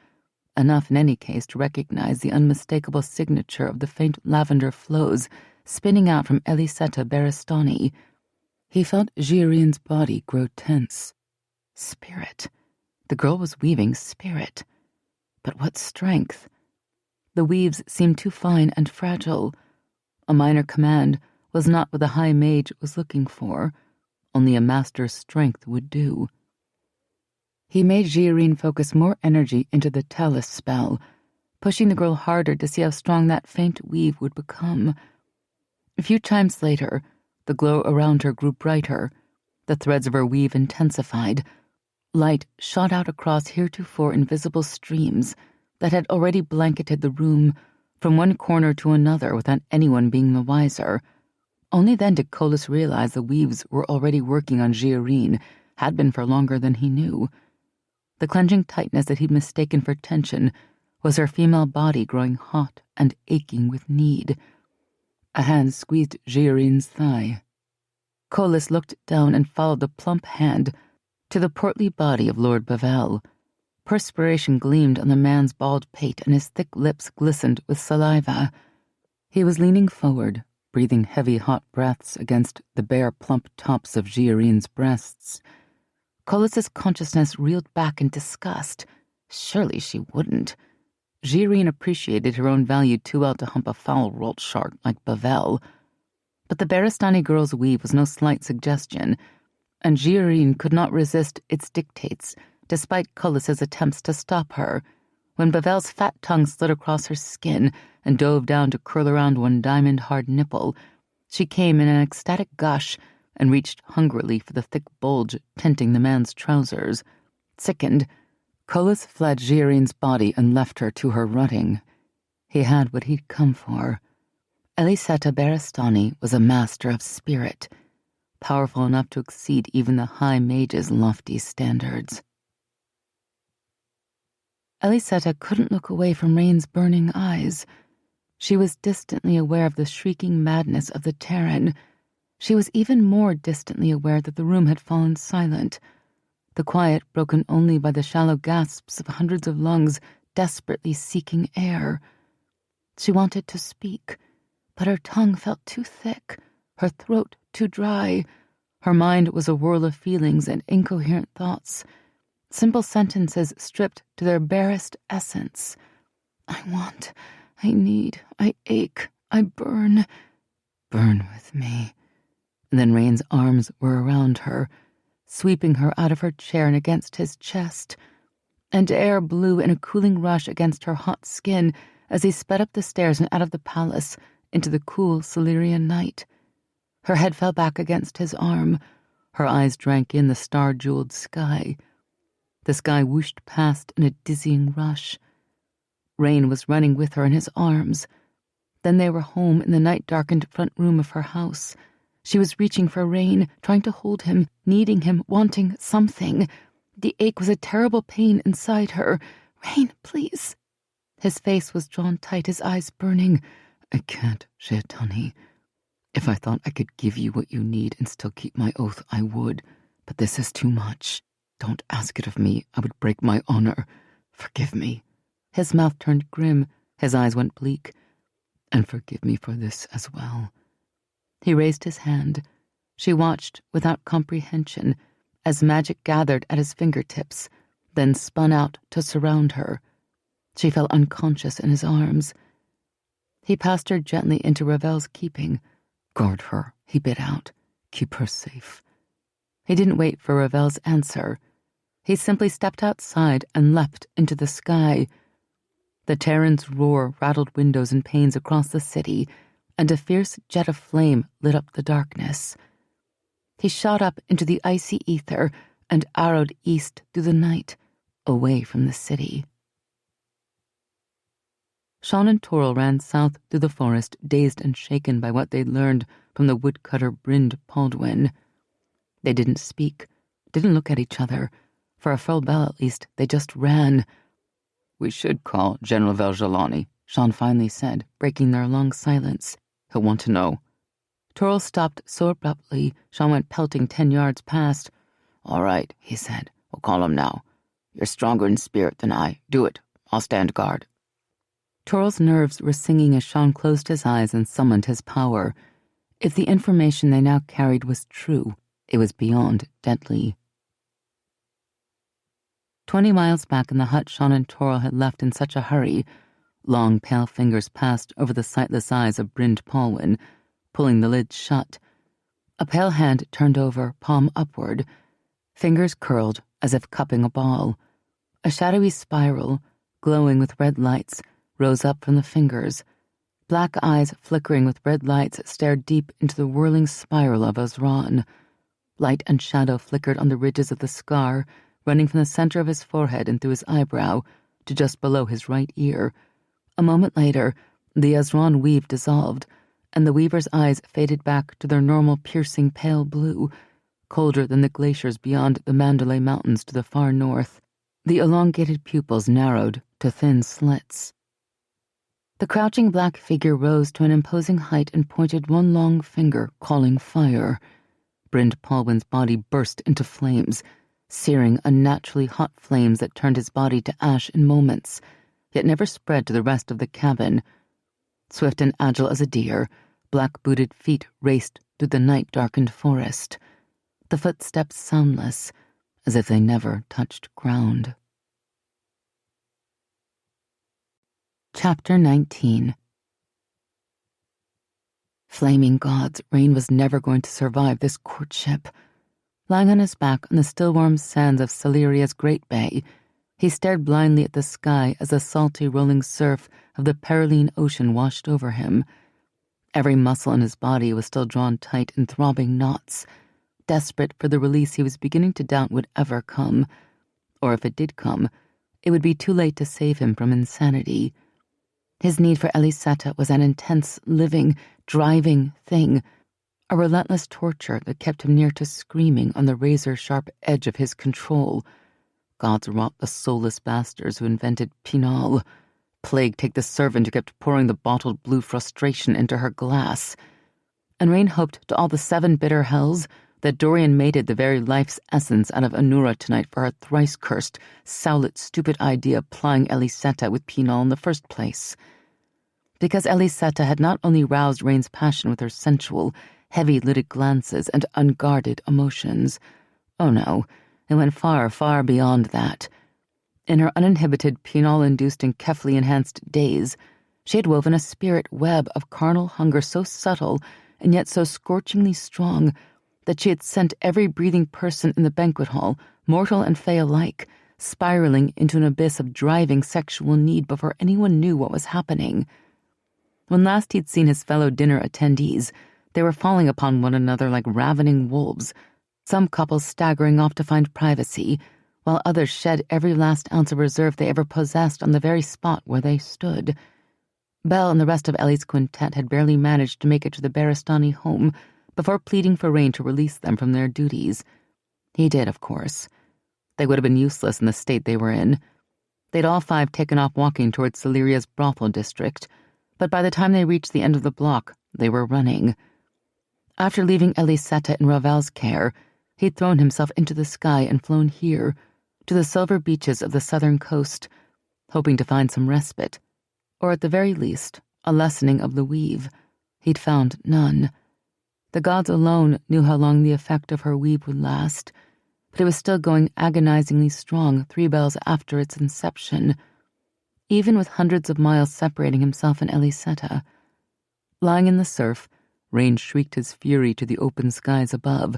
enough in any case to recognize the unmistakable signature of the faint lavender flows spinning out from Ellysetta Baristani. He felt Girin's body grow tense. Spirit. The girl was weaving spirit. But what strength? The weaves seemed too fine and fragile. A minor command was not what the high mage was looking for. Only a master's strength would do. He made Girin focus more energy into the Tellus spell, pushing the girl harder to see how strong that faint weave would become. A few times later, the glow around her grew brighter. The threads of her weave intensified. Light shot out across heretofore invisible streams that had already blanketed the room from one corner to another without anyone being the wiser. Only then did Colas realize the weaves were already working on Girin, had been for longer than he knew. The clenching tightness that he'd mistaken for tension was her female body growing hot and aching with need. A hand squeezed Girin's thigh. Colas looked down and followed the plump hand to the portly body of Lord Bavel. Perspiration gleamed on the man's bald pate and his thick lips glistened with saliva. He was leaning forward, breathing heavy hot breaths against the bare plump tops of Girin's breasts. Colas's consciousness reeled back in disgust. Surely she wouldn't. Girin appreciated her own value too well to hump a foul-rolled shark like Bavel. But the Baristani girl's weave was no slight suggestion, and Girin could not resist its dictates, despite Colas's attempts to stop her. When Bavel's fat tongue slid across her skin and dove down to curl around one diamond-hard nipple, she came in an ecstatic gush and reached hungrily for the thick bulge tinting the man's trousers. Sickened, Colas fled Girin's body and left her to her rutting. He had what he'd come for. Ellysetta Baristani was a master of spirit, powerful enough to exceed even the high mage's lofty standards. Ellysetta couldn't look away from Rain's burning eyes. She was distantly aware of the shrieking madness of the Tairen. She was even more distantly aware that the room had fallen silent, the quiet broken only by the shallow gasps of hundreds of lungs desperately seeking air. She wanted to speak, but her tongue felt too thick, her throat too dry. Her mind was a whirl of feelings and incoherent thoughts, simple sentences stripped to their barest essence. I want, I need, I ache, I burn. Burn with me. And then Rain's arms were around her, sweeping her out of her chair and against his chest, and air blew in a cooling rush against her hot skin as he sped up the stairs and out of the palace into the cool Silurian night. Her head fell back against his arm. Her eyes drank in the star-jeweled sky. The sky whooshed past in a dizzying rush. Rain was running with her in his arms. Then they were home in the night-darkened front room of her house. She was reaching for Rain, trying to hold him, needing him, wanting something. The ache was a terrible pain inside her. Rain, please. His face was drawn tight, his eyes burning. I can't, Shaitani. If I thought I could give you what you need and still keep my oath, I would. But this is too much. Don't ask it of me. I would break my honor. Forgive me. His mouth turned grim. His eyes went bleak. And forgive me for this as well. He raised his hand. She watched without comprehension as magic gathered at his fingertips, then spun out to surround her. She fell unconscious in his arms. He passed her gently into Ravel's keeping. Guard her, he bid out. Keep her safe. He didn't wait for Ravel's answer. He simply stepped outside and leapt into the sky. The Tairen's roar rattled windows and panes across the city, and a fierce jet of flame lit up the darkness. He shot up into the icy ether and arrowed east through the night, away from the city. Sean and Toril ran south through the forest, dazed and shaken by what they'd learned from the woodcutter Brynde Baldwin. They didn't speak, didn't look at each other. For a full bell at least, they just ran. We should call General Velgelani, Sean finally said, breaking their long silence. He'll want to know. Toril stopped so abruptly, Sean went pelting 10 yards past. All right, he said. We'll call him now. You're stronger in spirit than I. Do it. I'll stand guard. Toril's nerves were singing as Sean closed his eyes and summoned his power. If the information they now carried was true, it was beyond deadly. 20 miles back in the hut Sean and Toril had left in such a hurry, long pale fingers passed over the sightless eyes of Brynde Baldwin, pulling the lids shut. A pale hand turned over, palm upward, fingers curled as if cupping a ball. A shadowy spiral, glowing with red lights, rose up from the fingers. Black eyes flickering with red lights stared deep into the whirling spiral of Azran. Light and shadow flickered on the ridges of the scar, running from the center of his forehead and through his eyebrow to just below his right ear. A moment later, the Azran weave dissolved, and the weaver's eyes faded back to their normal piercing pale blue, colder than the glaciers beyond the Mandalay Mountains to the far north. The elongated pupils narrowed to thin slits. The crouching black figure rose to an imposing height and pointed one long finger, calling fire. Brynde Baldwin's body burst into flames, searing unnaturally hot flames that turned his body to ash in moments, yet never spread to the rest of the cabin. Swift and agile as a deer, black-booted feet raced through the night-darkened forest, the footsteps soundless, as if they never touched ground. Chapter 19. Flaming gods, Rain was never going to survive this courtship. Lying on his back on the still-warm sands of Celeria's Great Bay, he stared blindly at the sky as the salty rolling surf of the Perilene Ocean washed over him. Every muscle in his body was still drawn tight in throbbing knots, desperate for the release he was beginning to doubt would ever come. Or if it did come, it would be too late to save him from insanity. His need for Ellysetta was an intense, living, driving thing, a relentless torture that kept him near to screaming on the razor-sharp edge of his control. Gods rot the soulless bastards who invented Pinal. Plague take the servant who kept pouring the bottled blue frustration into her glass. And Rain hoped to all the 7 bitter hells that Dorian mated the very life's essence out of Anura tonight for her thrice-cursed, Sowlet stupid idea of plying Ellysetta with Pinal in the first place. Because Ellysetta had not only roused Rain's passion with her sensual, heavy-lidded glances and unguarded emotions. Oh no, it went far, far beyond that. In her uninhibited, Pinal-induced and Kefli-enhanced days, she had woven a spirit web of carnal hunger so subtle and yet so scorchingly strong that she had sent every breathing person in the banquet hall, mortal and fey alike, spiraling into an abyss of driving sexual need before anyone knew what was happening. When last he'd seen his fellow dinner attendees, they were falling upon one another like ravening wolves, some couples staggering off to find privacy, while others shed every last ounce of reserve they ever possessed on the very spot where they stood. Belle and the rest of Ellie's quintet had barely managed to make it to the Baristani home before pleading for Rain to release them from their duties. He did, of course. They would have been useless in the state they were in. They'd all 5 taken off walking towards Celeria's brothel district, but by the time they reached the end of the block, they were running. After leaving Ellysetta in Ravel's care, he'd thrown himself into the sky and flown here, to the silver beaches of the southern coast, hoping to find some respite, or at the very least, a lessening of the weave. He'd found none. The gods alone knew how long the effect of her weave would last, but it was still going agonizingly strong 3 bells after its inception. even with hundreds of miles separating himself and Ellysetta. Lying in the surf, rain shrieked his fury to the open skies above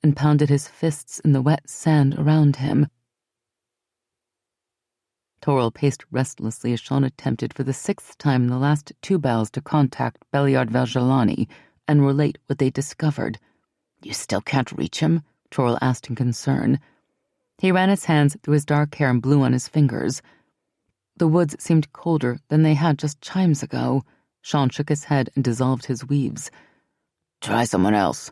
and pounded his fists in the wet sand around him. Toril paced restlessly as Sean attempted for the 6th time in the last 2 bells to contact Belliard Veljalani and relate what they discovered. "You still can't reach him?" Toril asked in concern. He ran his hands through his dark hair and blew on his fingers. The woods seemed colder than they had just chimes ago. Sean shook his head and dissolved his weaves. "Try someone else."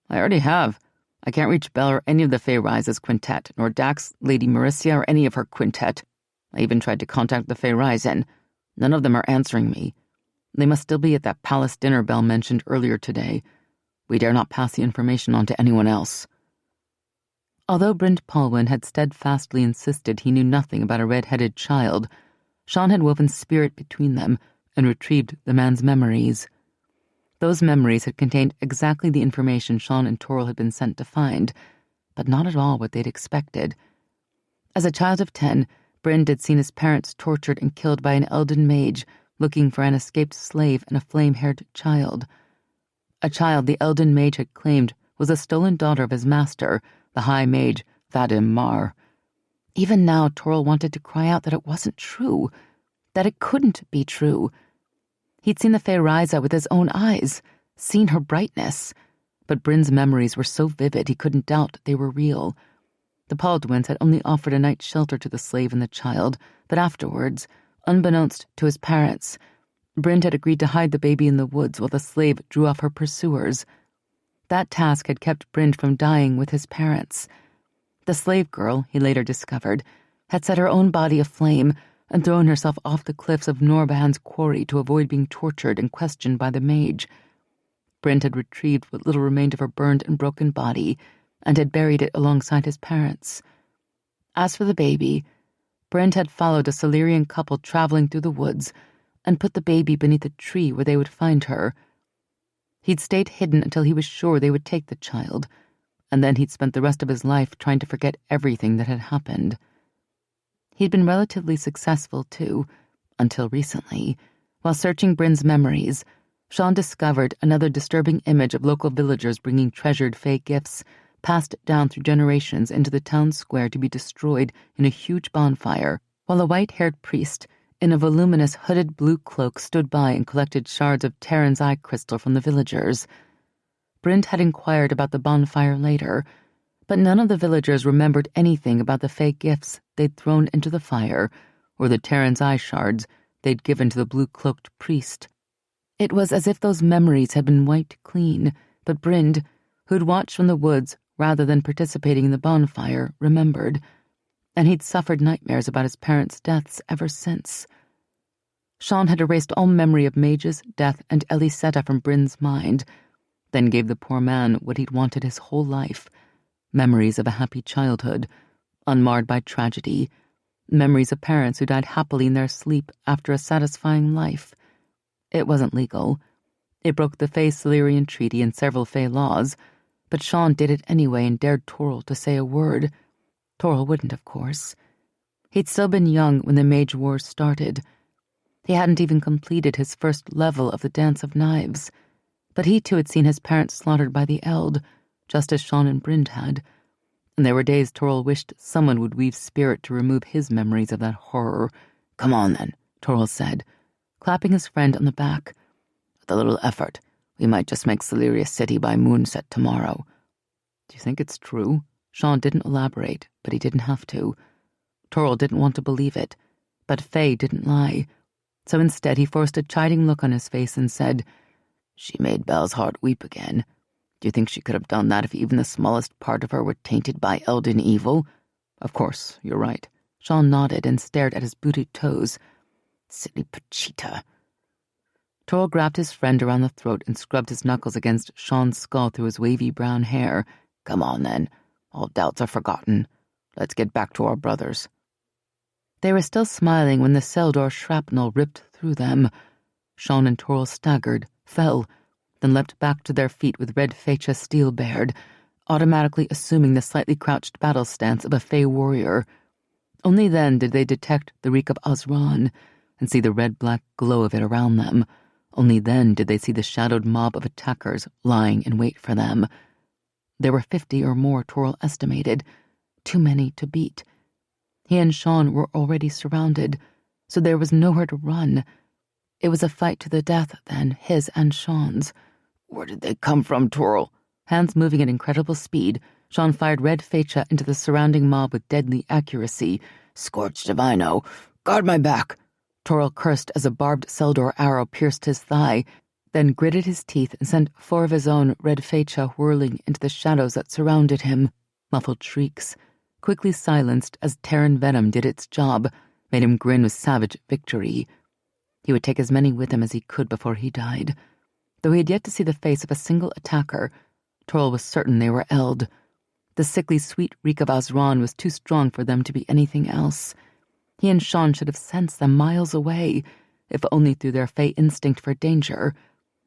"I already have. I can't reach Belle or any of the Fey Rise's quintet, nor Dax, Lady Maricia, or any of her quintet. I even tried to contact the Fey Risen. None of them are answering me. They must still be at that palace dinner Belle mentioned earlier today. We dare not pass the information on to anyone else." Although Bryn Polwyn had steadfastly insisted he knew nothing about a red-headed child, Sean had woven spirit between them and retrieved the man's memories. Those memories had contained exactly the information Sean and Toril had been sent to find, but not at all what they'd expected. As a child of 10, Bryn had seen his parents tortured and killed by an Elden mage looking for an escaped slave and a flame-haired child. A child the Elden mage had claimed was a stolen daughter of his master, the High Mage Vadim Mar. Even now, Toril wanted to cry out that it wasn't true, that it couldn't be true. He'd seen the Fey Risa with his own eyes, seen her brightness, but Bryn's memories were so vivid he couldn't doubt they were real. The Baldwins had only offered a night's shelter to the slave and the child, but afterwards, unbeknownst to his parents, Bryn had agreed to hide the baby in the woods while the slave drew off her pursuers. That task had kept Bryn from dying with his parents. The slave girl, he later discovered, had set her own body aflame and thrown herself off the cliffs of Norban's quarry to avoid being tortured and questioned by the mage. Bryn had retrieved what little remained of her burned and broken body and had buried it alongside his parents. As for the baby, Bryn had followed a Silurian couple traveling through the woods and put the baby beneath a tree where they would find her. He'd stayed hidden until he was sure they would take the child, and then he'd spent the rest of his life trying to forget everything that had happened. He'd been relatively successful, too, until recently. While searching Bryn's memories, Sean discovered another disturbing image of local villagers bringing treasured Fey gifts, passed down through generations into the town square to be destroyed in a huge bonfire, while a white-haired priest in a voluminous hooded blue cloak stood by and collected shards of Tairen's eye crystal from the villagers. Bryn had inquired about the bonfire later, but none of the villagers remembered anything about the fake gifts they'd thrown into the fire or the Tairen's eye shards they'd given to the blue-cloaked priest. It was as if those memories had been wiped clean, but Bryn, who'd watched from the woods rather than participating in the bonfire, remembered, and he'd suffered nightmares about his parents' deaths ever since. Sean had erased all memory of mages, death, and Ellysetta from Bryn's mind, then gave the poor man what he'd wanted his whole life, memories of a happy childhood, unmarred by tragedy, memories of parents who died happily in their sleep after a satisfying life. It wasn't legal. It broke the Fey Silurian Treaty and several Fey laws, but Sean did it anyway and dared Toril to say a word. Toril wouldn't, of course. He'd still been young when the Mage Wars started. He hadn't even completed his first level of the Dance of Knives, but he too had seen his parents slaughtered by the Eld, just as Sean and Bryn had, and there were days Toril wished someone would weave spirit to remove his memories of that horror. "Come on, then," Toril said, clapping his friend on the back. "With a little effort, we might just make Celeria City by moonset tomorrow." "Do you think it's true?" Sean didn't elaborate, but he didn't have to. Toril didn't want to believe it, but Faye didn't lie. So instead he forced a chiding look on his face and said, "She made Belle's heart weep again. Do you think she could have done that if even the smallest part of her were tainted by Elden evil?" "Of course, you're right." Sean nodded and stared at his booted toes. "Silly Pachita." Toril grabbed his friend around the throat and scrubbed his knuckles against Sean's skull through his wavy brown hair. "Come on, then. All doubts are forgotten. Let's get back to our brothers." They were still smiling when the cell door shrapnel ripped through them. Sean and Toril staggered, fell, then leapt back to their feet with red fascia steel bared, automatically assuming the slightly crouched battle stance of a Fey warrior. Only then did they detect the reek of Azran, and see the red-black glow of it around them. Only then did they see the shadowed mob of attackers lying in wait for them. There were 50 or more, Toril estimated, too many to beat. He and Sean were already surrounded, so there was nowhere to run. It was a fight to the death, then, his and Sean's. Where did they come from, Toril? Hands moving at incredible speed, Sean fired red fecha into the surrounding mob with deadly accuracy. Scorched if I know. Guard my back. Toril cursed as a barbed Seldor arrow pierced his thigh, then gritted his teeth and sent 4 of his own red fecha whirling into the shadows that surrounded him. Muffled shrieks, quickly silenced as Tairen venom did its job, made him grin with savage victory. He would take as many with him as he could before he died. Though he had yet to see the face of a single attacker, Toril was certain they were Eld. The sickly sweet reek of Azran was too strong for them to be anything else. He and Sean should have sensed them miles away, if only through their fey instinct for danger.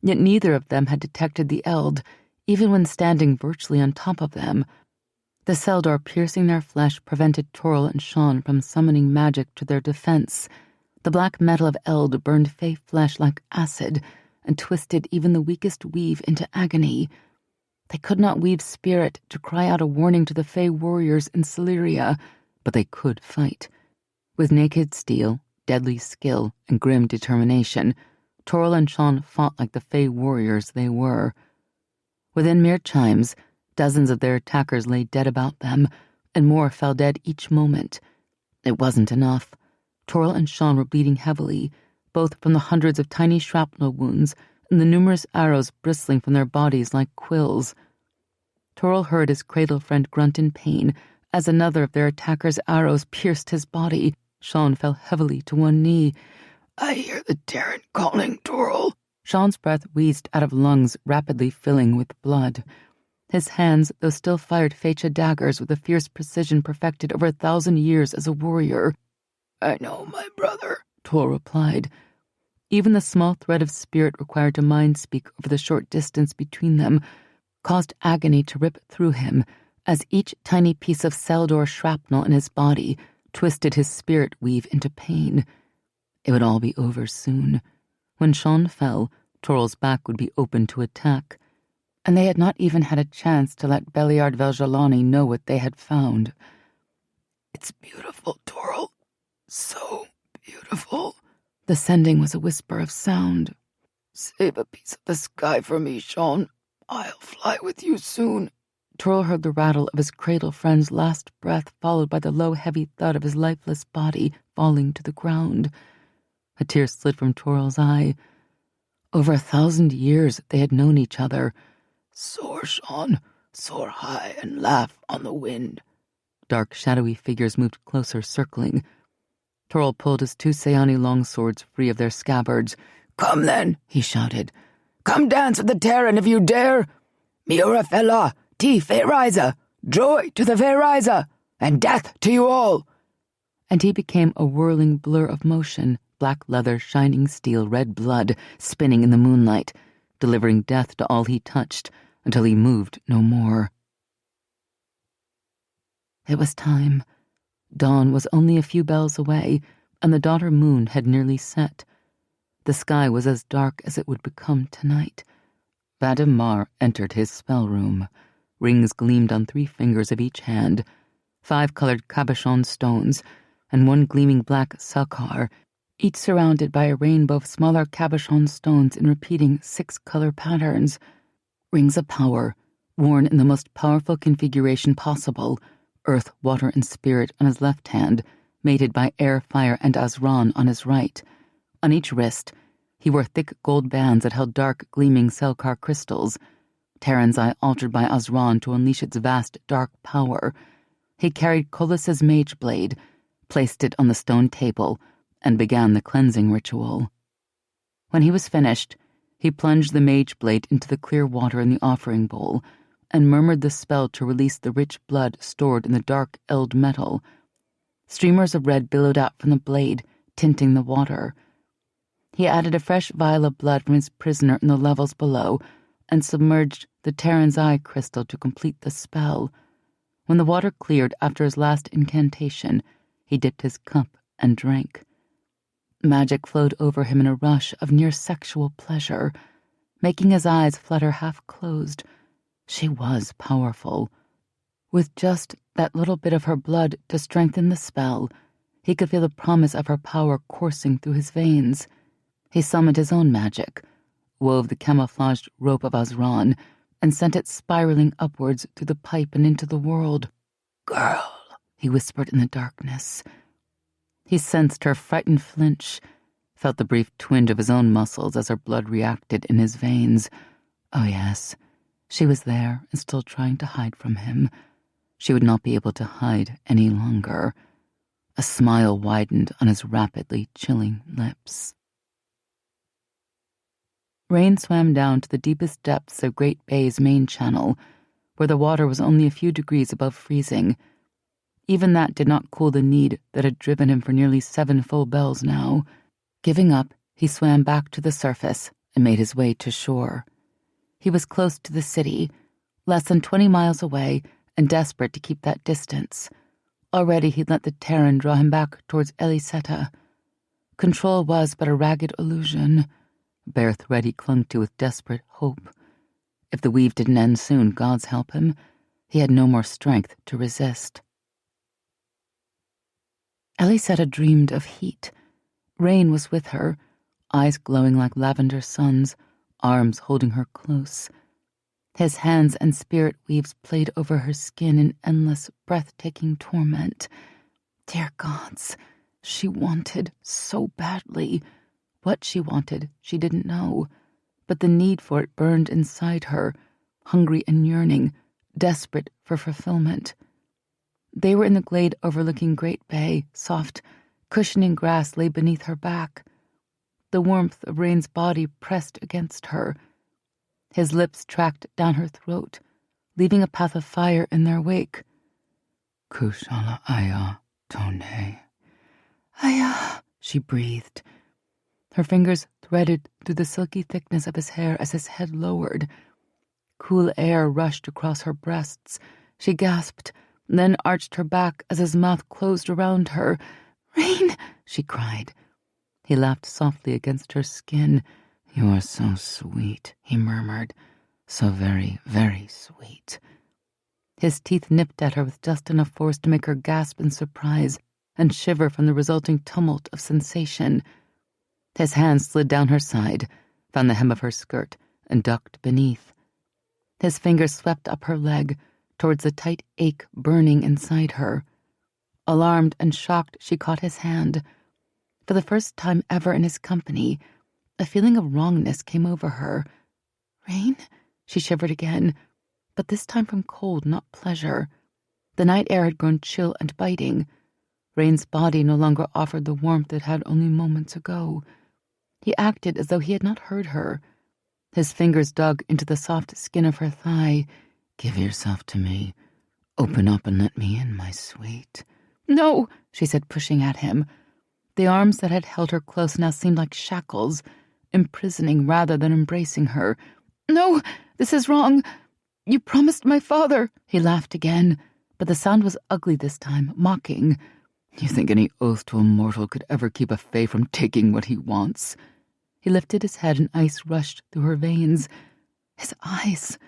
Yet neither of them had detected the Eld, even when standing virtually on top of them. The Seldor piercing their flesh prevented Toril and Sean from summoning magic to their defense. The black metal of Eld burned fey flesh like acid and twisted even the weakest weave into agony. They could not weave spirit to cry out a warning to the fey warriors in Celeria, but they could fight. With naked steel, deadly skill, and grim determination, Toril and Sean fought like the fey warriors they were. Within mere chimes, dozens of their attackers lay dead about them, and more fell dead each moment. It wasn't enough. Toril and Sean were bleeding heavily, both from the hundreds of tiny shrapnel wounds and the numerous arrows bristling from their bodies like quills. Toril heard his cradle friend grunt in pain as another of their attackers' arrows pierced his body. Sean fell heavily to one knee. I hear the Tairen calling, Toril. Sean's breath wheezed out of lungs rapidly filling with blood. His hands, though still fired fecha daggers with a fierce precision perfected over 1,000 years as a warrior. I know, my brother, Toril replied. Even the small thread of spirit required to mind-speak over the short distance between them caused agony to rip through him as each tiny piece of Seldor shrapnel in his body twisted his spirit weave into pain. It would all be over soon. When Sean fell, Toril's back would be open to attack, and they had not even had a chance to let Beliard Veljalani know what they had found. It's beautiful, Toril. So beautiful. The sending was a whisper of sound. Save a piece of the sky for me, Sean. I'll fly with you soon. Toril heard the rattle of his cradle friend's last breath, followed by the low, heavy thud of his lifeless body falling to the ground. A tear slid from Toril's eye. Over 1,000 years they had known each other. Soar, Sean. Soar high and laugh on the wind. Dark, shadowy figures moved closer, circling. Toril pulled his 2 Seani longswords free of their scabbards. Come then, he shouted. Come dance with the Tairen if you dare. Miura Fela, Ti Feyriza, joy to the Feyriza, and death to you all. And he became a whirling blur of motion, black leather, shining steel, red blood, spinning in the moonlight, delivering death to all he touched until he moved no more. It was time. Dawn was only a few bells away, and the daughter moon had nearly set. The sky was as dark as it would become tonight. Vadim Mar entered his spell room. Rings gleamed on 3 fingers of each hand, 5 colored cabochon stones, and 1 gleaming black sakar, each surrounded by a rainbow of smaller cabochon stones in repeating 6 color patterns. Rings of power, worn in the most powerful configuration possible, earth, water, and spirit on his left hand, mated by air, fire, and Azran on his right. On each wrist, he wore thick gold bands that held dark, gleaming Selkar crystals. Tairen's eye altered by Azran to unleash its vast, dark power. He carried Kolis's mage blade, placed it on the stone table, and began the cleansing ritual. When he was finished, he plunged the mage blade into the clear water in the offering bowl and murmured the spell to release the rich blood stored in the dark Eld metal. Streamers of red billowed out from the blade, tinting the water. He added a fresh vial of blood from his prisoner in the levels below and submerged the Tairen's eye crystal to complete the spell. When the water cleared after his last incantation, he dipped his cup and drank. Magic flowed over him in a rush of near-sexual pleasure, making his eyes flutter half-closed. She was powerful. With just that little bit of her blood to strengthen the spell, he could feel the promise of her power coursing through his veins. He summoned his own magic, wove the camouflaged rope of Azran, and sent it spiraling upwards through the pipe and into the world. "Girl," he whispered in the darkness. He sensed her frightened flinch, felt the brief twinge of his own muscles as her blood reacted in his veins. Oh yes, she was there and still trying to hide from him. She would not be able to hide any longer. A smile widened on his rapidly chilling lips. Rain swam down to the deepest depths of Great Bay's main channel, where the water was only a few degrees above freezing. Even that did not cool the need that had driven him for nearly 7 full bells now. Giving up, he swam back to the surface and made his way to shore. He was close to the city, less than 20 miles away, and desperate to keep that distance. Already he'd let the Tairen draw him back towards Ellysetta. Control was but a ragged illusion, a bare thread he clung to with desperate hope. If the weave didn't end soon, gods help him, he had no more strength to resist. Ellysetta dreamed of heat. Rain was with her, eyes glowing like lavender suns, arms holding her close. His hands and spirit weaves played over her skin in endless, breathtaking torment. Dear gods, she wanted so badly. What she wanted, she didn't know, but the need for it burned inside her, hungry and yearning, desperate for fulfillment. They were in the glade overlooking Great Bay. Soft, cushioning grass lay beneath her back. The warmth of Rain's body pressed against her. His lips tracked down her throat, leaving a path of fire in their wake. "Kushala aya tone." "Aya," she breathed. Her fingers threaded through the silky thickness of his hair as his head lowered. Cool air rushed across her breasts. She gasped, then arched her back as his mouth closed around her. "Rain," she cried. He laughed softly against her skin. "You are so sweet," he murmured. "So very, very sweet." His teeth nipped at her with just enough force to make her gasp in surprise and shiver from the resulting tumult of sensation. His hand slid down her side, found the hem of her skirt, and ducked beneath. His fingers swept up her leg, towards the tight ache burning inside her. Alarmed and shocked, she caught his hand. For the first time ever in his company, a feeling of wrongness came over her. "Rain?" She shivered again, but this time from cold, not pleasure. The night air had grown chill and biting. Rain's body no longer offered the warmth it had only moments ago. He acted as though he had not heard her. His fingers dug into the soft skin of her thigh. "Give yourself to me. Open up and let me in, my sweet." "No," she said, pushing at him. The arms that had held her close now seemed like shackles, imprisoning rather than embracing her. "No, this is wrong. You promised my father." He laughed again, but the sound was ugly this time, mocking. "You think any oath to a mortal could ever keep a fae from taking what he wants?" He lifted his head and ice rushed through her veins. His eyes.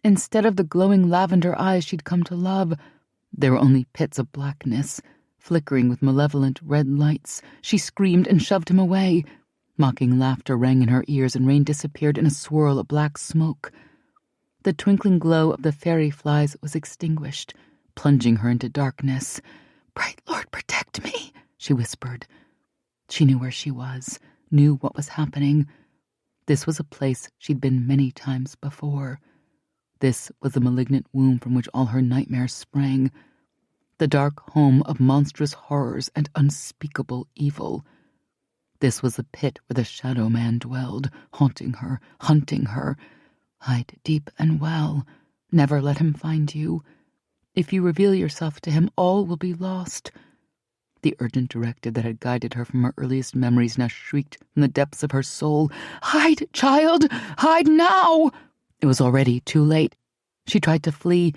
Instead of the glowing lavender eyes she'd come to love, they were only pits of blackness, flickering with malevolent red lights. She screamed and shoved him away. Mocking laughter rang in her ears, and Rain disappeared in a swirl of black smoke. The twinkling glow of the fairy flies was extinguished, plunging her into darkness. "Bright Lord, protect me," she whispered. She knew where she was, knew what was happening. This was a place she'd been many times before. This was the malignant womb from which all her nightmares sprang, the dark home of monstrous horrors and unspeakable evil. This was the pit where the Shadow Man dwelled, haunting her, hunting her. Hide deep and well. Never let him find you. If you reveal yourself to him, all will be lost. The urgent directive that had guided her from her earliest memories now shrieked from the depths of her soul. "Hide, child! Hide now!" It was already too late. She tried to flee,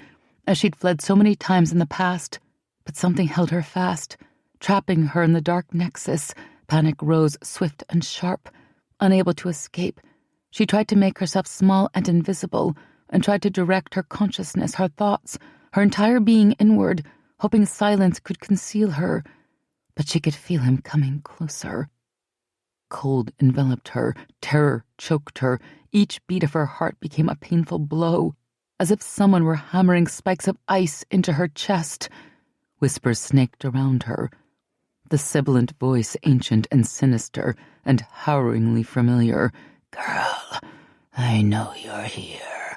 as she'd fled so many times in the past, but something held her fast, trapping her in the dark nexus, Panic rose swift and sharp. Unable to escape, she tried to make herself small and invisible, and tried to direct her consciousness, her thoughts, her entire being inward, hoping silence could conceal her. But she could feel him coming closer. Cold enveloped her, terror choked her, each beat of her heart became a painful blow, as if someone were hammering spikes of ice into her chest. Whispers snaked around her. The sibilant voice, ancient and sinister and harrowingly familiar. "Girl, I know you're here.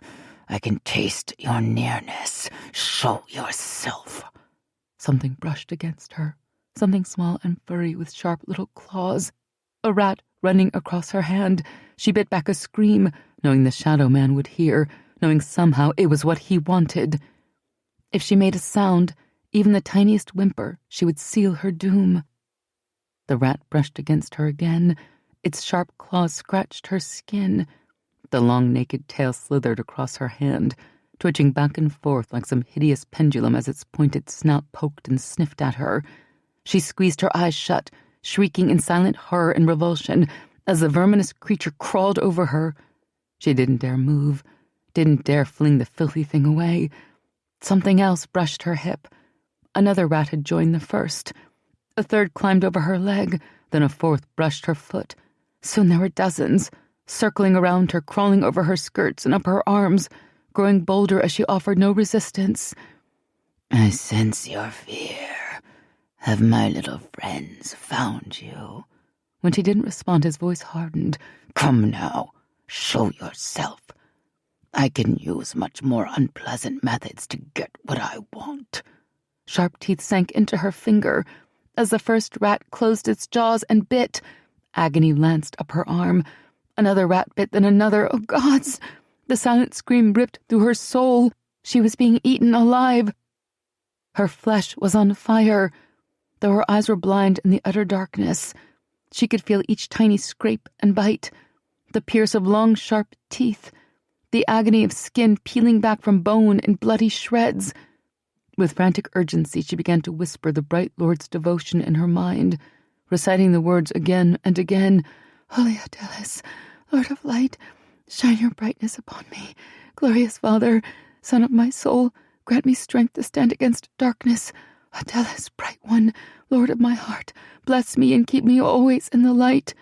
I can taste your nearness. Show yourself." Something brushed against her, something small and furry with sharp little claws. A rat running across her hand. She bit back a scream, knowing the shadow man would hear, knowing somehow it was what he wanted. If she made a sound, even the tiniest whimper, she would seal her doom. The rat brushed against her again. Its sharp claws scratched her skin. The long naked tail slithered across her hand, twitching back and forth like some hideous pendulum as its pointed snout poked and sniffed at her. She squeezed her eyes shut, shrieking in silent horror and revulsion as the verminous creature crawled over her. She didn't dare move, didn't dare fling the filthy thing away. Something else brushed her hip. Another rat had joined the first. A third climbed over her leg, then a fourth brushed her foot. Soon there were dozens, circling around her, crawling over her skirts and up her arms, growing bolder as she offered no resistance. "I sense your fear. Have my little friends found you?" When she didn't respond, his voice hardened. "Come now, show yourself. I can use much more unpleasant methods to get what I want." Sharp teeth sank into her finger. As the first rat closed its jaws and bit, agony lanced up her arm. Another rat bit, then another. Oh, gods! The silent scream ripped through her soul. She was being eaten alive. Her flesh was on fire. Though her eyes were blind in the utter darkness, she could feel each tiny scrape and bite, the pierce of long, sharp teeth, the agony of skin peeling back from bone in bloody shreds. With frantic urgency, she began to whisper the bright Lord's devotion in her mind, reciting the words again and again. "Holy Adelis, Lord of light, shine your brightness upon me. Glorious Father, Son of my soul, grant me strength to stand against darkness. Adelis, bright one, Lord of my heart, bless me and keep me always in the light."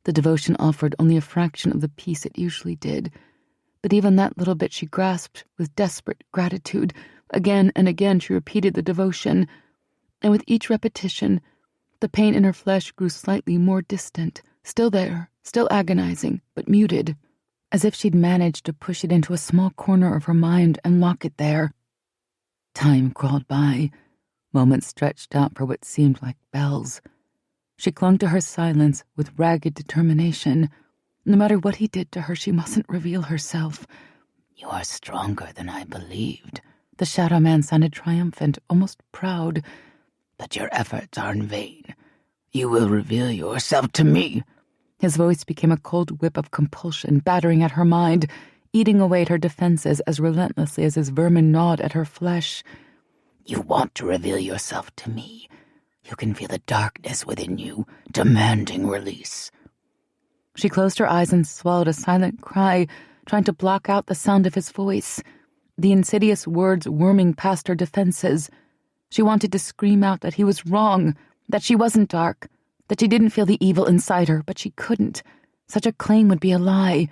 The devotion offered only a fraction of the peace it usually did, but even that little bit she grasped with desperate gratitude. Again and again she repeated the devotion, and with each repetition, the pain in her flesh grew slightly more distant, still there, still agonizing, but muted, as if she'd managed to push it into a small corner of her mind and lock it there. Time crawled by, moments stretched out for what seemed like bells. She clung to her silence with ragged determination. No matter what he did to her, she mustn't reveal herself. "You are stronger than I believed." The shadow man sounded triumphant, almost proud. "But your efforts are in vain. You will reveal yourself to me." His voice became a cold whip of compulsion, battering at her mind, eating away at her defenses as relentlessly as his vermin gnawed at her flesh. "You want to reveal yourself to me. You can feel the darkness within you, demanding release." She closed her eyes and swallowed a silent cry, trying to block out the sound of his voice, the insidious words worming past her defenses. She wanted to scream out that he was wrong, that she wasn't dark, that she didn't feel the evil inside her, but she couldn't. Such a claim would be a lie.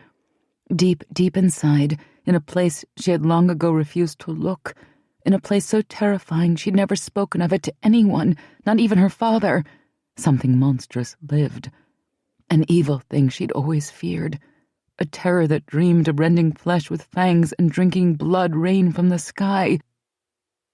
Deep, deep inside, in a place she had long ago refused to look, in a place so terrifying she'd never spoken of it to anyone, not even her father, something monstrous lived. An evil thing she'd always feared. A terror that dreamed of rending flesh with fangs and drinking blood rain from the sky.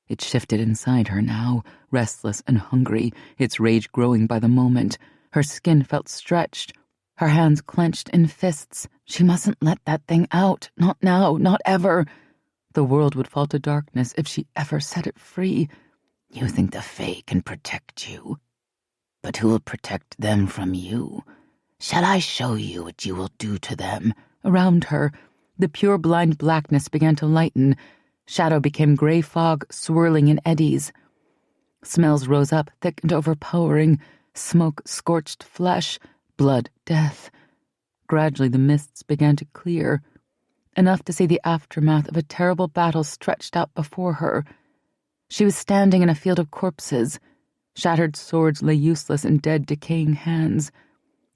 It shifted inside her now, restless and hungry, its rage growing by the moment. Her skin felt stretched, her hands clenched in fists. She mustn't let that thing out, not now, not ever. The world would fall to darkness if she ever set it free. "You think the Fae can protect you, but who will protect them from you? Shall I show you what you will do to them?" Around her, the pure blind blackness began to lighten. Shadow became gray fog, swirling in eddies. Smells rose up, thick and overpowering. smoke scorched flesh, blood death. Gradually the mists began to clear, enough to see the aftermath of a terrible battle stretched out before her. She was standing in a field of corpses. Shattered swords lay useless in dead, decaying hands.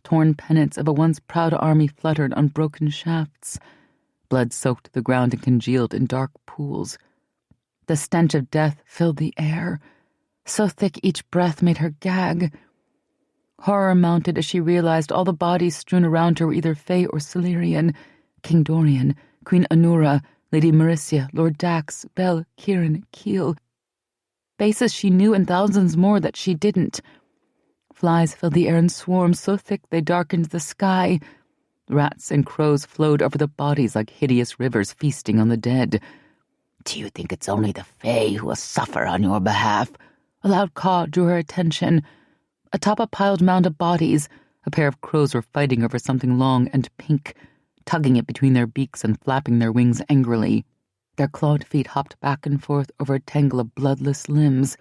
Torn pennants of a once proud army fluttered on broken shafts. Blood soaked the ground and congealed in dark pools. The stench of death filled the air, so thick each breath made her gag. Horror mounted as she realized all the bodies strewn around her were either Fae or Silurian, King Dorian, Queen Anura, Lady Marissia, Lord Dax, Bel, Kieran, Keel. Faces she knew and thousands more that she didn't. Flies filled the air in swarms so thick they darkened the sky. Rats and crows flowed over the bodies like hideous rivers feasting on the dead. "Do you think it's only the Fae who will suffer on your behalf?" A loud caw drew her attention. Atop a piled mound of bodies, a pair of crows were fighting over something long and pink, tugging it between their beaks and flapping their wings angrily. Their clawed feet hopped back and forth over a tangle of bloodless limbs.